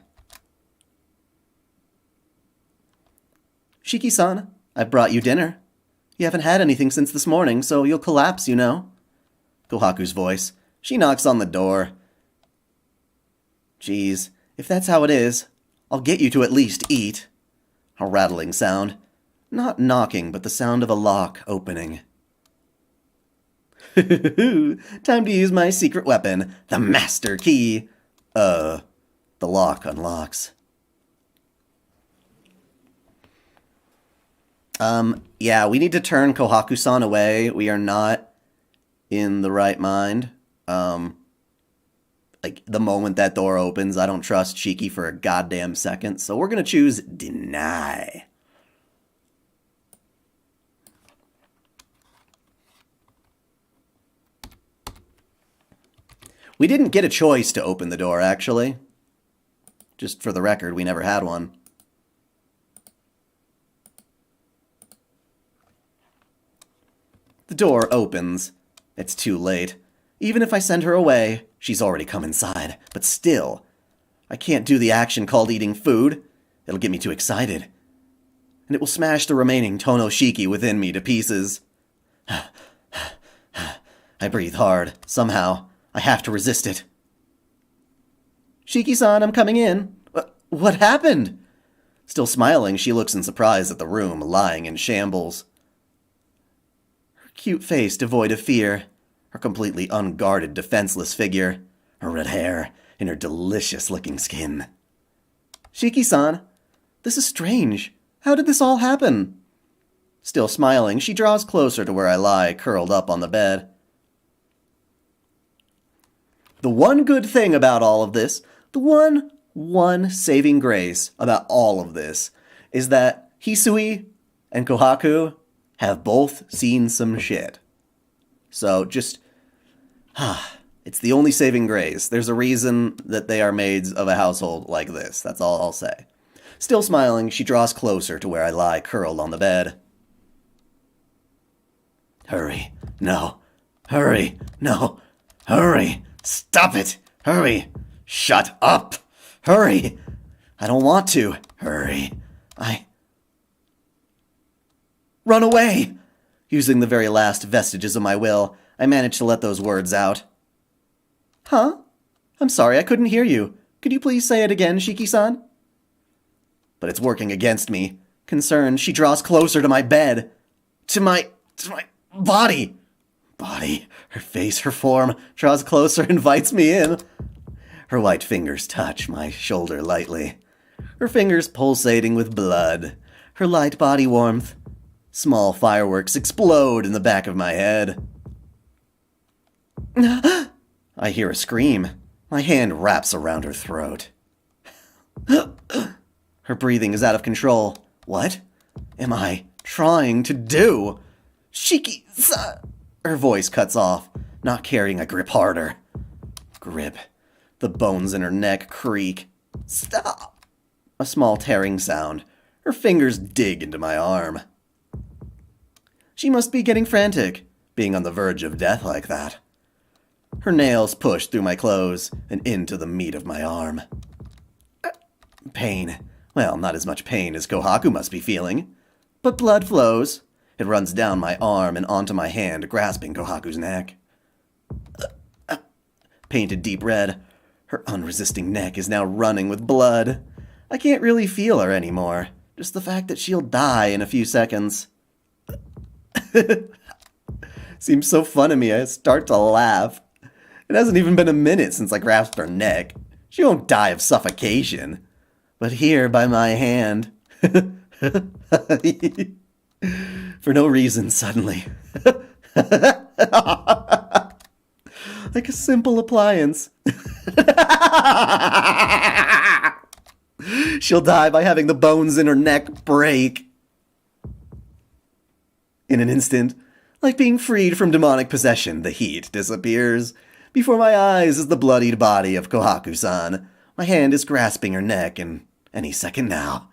Shiki-san, I brought you dinner. You haven't had anything since this morning, so you'll collapse, Kohaku's voice. She knocks on the door. Geez, if that's how it is, I'll get you to at least eat. A rattling sound. Not knocking, but the sound of a lock opening. Time to use my secret weapon, the master key. The lock unlocks. Yeah, we need to turn Kohaku-san away. We are not in the right mind. Like, the moment that door opens, I don't trust Shiki for a goddamn second, so we're gonna choose deny. We didn't get a choice to open the door, actually. Just for the record, we never had one. The door opens. It's too late. Even if I send her away, she's already come inside. But still, I can't do the action called eating food. It'll get me too excited. And it will smash the remaining Tono Shiki within me to pieces. I breathe hard. Somehow, I have to resist it. Shiki-san, I'm coming in. What happened? Still smiling, she looks in surprise at the room, lying in shambles. Her cute face devoid of fear, her completely unguarded, defenseless figure, her red hair, and her delicious-looking skin. Shiki-san, this is strange. How did this all happen? Still smiling, she draws closer to where I lie, curled up on the bed. The one good thing about all of this, the one saving grace about all of this, is that Hisui and Kohaku have both seen some shit. So just, it's the only saving grace. There's a reason that they are maids of a household like this. That's all I'll say. Still smiling, she draws closer to where I lie curled on the bed. Hurry. No. Hurry. No. Hurry. Stop it. Hurry. Shut up. Hurry. I don't want to. Hurry. Run away. Using the very last vestiges of my will, I managed to let those words out. Huh? I'm sorry, I couldn't hear you. Could you please say it again, Shiki-san? But it's working against me. Concerned, she draws closer to my bed. To my body. Body, her face, her form, draws closer, invites me in. Her white fingers touch my shoulder lightly. Her fingers pulsating with blood. Her light body warmth. Small fireworks explode in the back of my head. I hear a scream. My hand wraps around her throat. Her breathing is out of control. What am I trying to do? Shiki-san! Her voice cuts off, not caring I grip harder. Grip. The bones in her neck creak. Stop! A small tearing sound. Her fingers dig into my arm. She must be getting frantic, being on the verge of death like that. Her nails push through my clothes and into the meat of my arm. Pain. Well, not as much pain as Kohaku must be feeling. But blood flows. It runs down my arm and onto my hand, grasping Kohaku's neck. Painted deep red, her unresisting neck is now running with blood. I can't really feel her anymore. Just the fact that she'll die in a few seconds. Seems so fun to me, I start to laugh. It hasn't even been a minute since I grasped her neck. She won't die of suffocation. But here, by my hand... For no reason, suddenly. Like a simple appliance. She'll die by having the bones in her neck break. In an instant, like being freed from demonic possession, the heat disappears. Before my eyes is the bloodied body of Kohaku-san. My hand is grasping her neck, and any second now.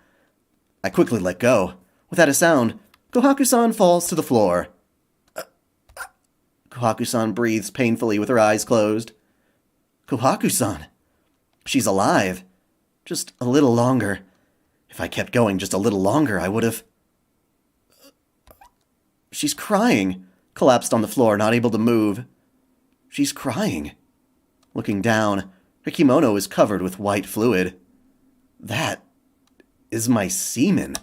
I quickly let go. Without a sound, Kohaku-san falls to the floor. Kohaku-san breathes painfully with her eyes closed. Kohaku-san. She's alive. Just a little longer. If I kept going just a little longer, I would have... She's crying. Collapsed on the floor, not able to move. She's crying. Looking down, her kimono is covered with white fluid. That is my semen.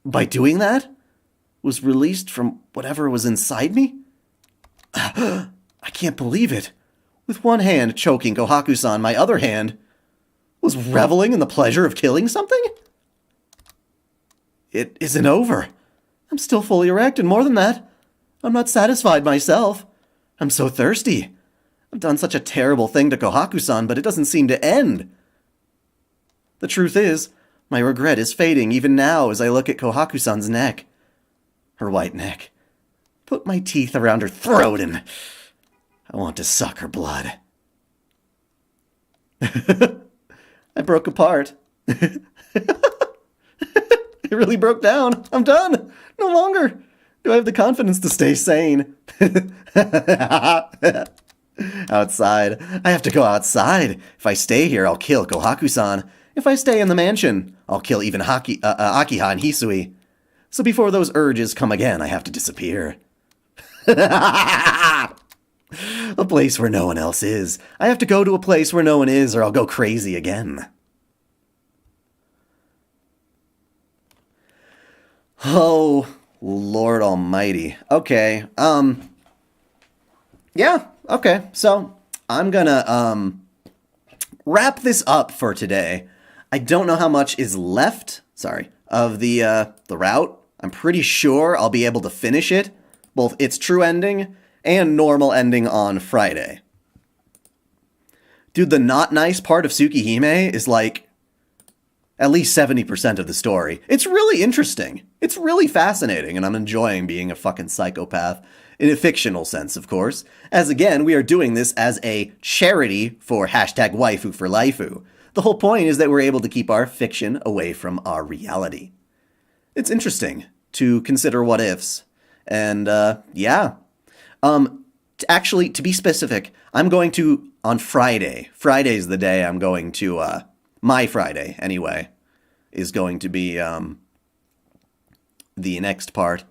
By doing that, was released from whatever was inside me? I can't believe it. With one hand choking Kohaku-san, my other hand was reveling in the pleasure of killing something? It isn't over. I'm still fully erect, and more than that, I'm not satisfied myself. I'm so thirsty. I've done such a terrible thing to Kohaku-san, but it doesn't seem to end. The truth is, my regret is fading even now as I look at Kohaku-san's neck. Her white neck. Put my teeth around her throat and I want to suck her blood. I broke apart. It really broke down. I'm done. No longer do I have the confidence to stay sane. Outside. I have to go outside. If I stay here, I'll kill Kohaku-san. If I stay in the mansion, I'll kill even Akiha and Hisui. So before those urges come again, I have to disappear. A place where no one else is. I have to go to a place where no one is, or I'll go crazy again. Oh, Lord Almighty. Okay. Yeah. Okay. So I'm gonna wrap this up for today. I don't know how much is left. Sorry, of the route. I'm pretty sure I'll be able to finish it, both its true ending and normal ending on Friday. Dude, the not nice part of Tsukihime is like at least 70% of the story. It's really interesting. It's really fascinating, and I'm enjoying being a fucking psychopath. In a fictional sense, of course. As again, we are doing this as a charity for hashtag waifu for laifu. The whole point is that we're able to keep our fiction away from our reality. It's interesting to consider what ifs. And, yeah. Actually, to be specific, I'm going to, on Friday. Friday's the day I'm going to, my Friday, anyway, is going to be, the next part.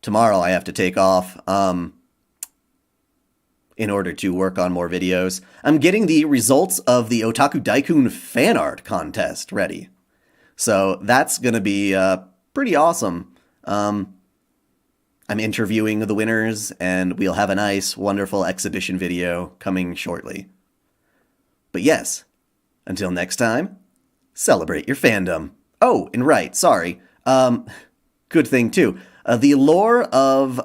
Tomorrow I have to take off, in order to work on more videos. I'm getting the results of the OtakuDaiKun fan art contest ready. So that's gonna be, pretty awesome. I'm interviewing the winners, and we'll have a nice, wonderful exhibition video coming shortly. But yes, until next time, celebrate your fandom. Oh, and right, sorry. Good thing too. The lore of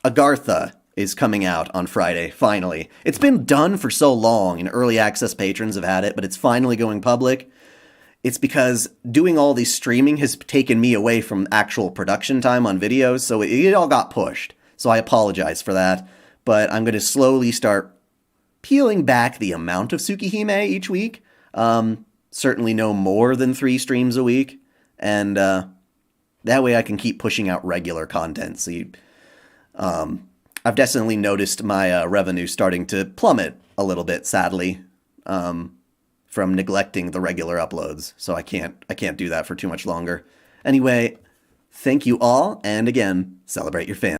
Agartha is coming out on Friday, finally. It's been done for so long, and early access patrons have had it, but it's finally going public. It's because doing all this streaming has taken me away from actual production time on videos, so it all got pushed. So I apologize for that, but I'm going to slowly start peeling back the amount of Tsukihime each week. Certainly no more than 3 streams a week, and that way I can keep pushing out regular content. So I've definitely noticed my revenue starting to plummet a little bit, sadly, from neglecting the regular uploads. So I can't do that for too much longer. Anyway, thank you all, and again, celebrate your fans.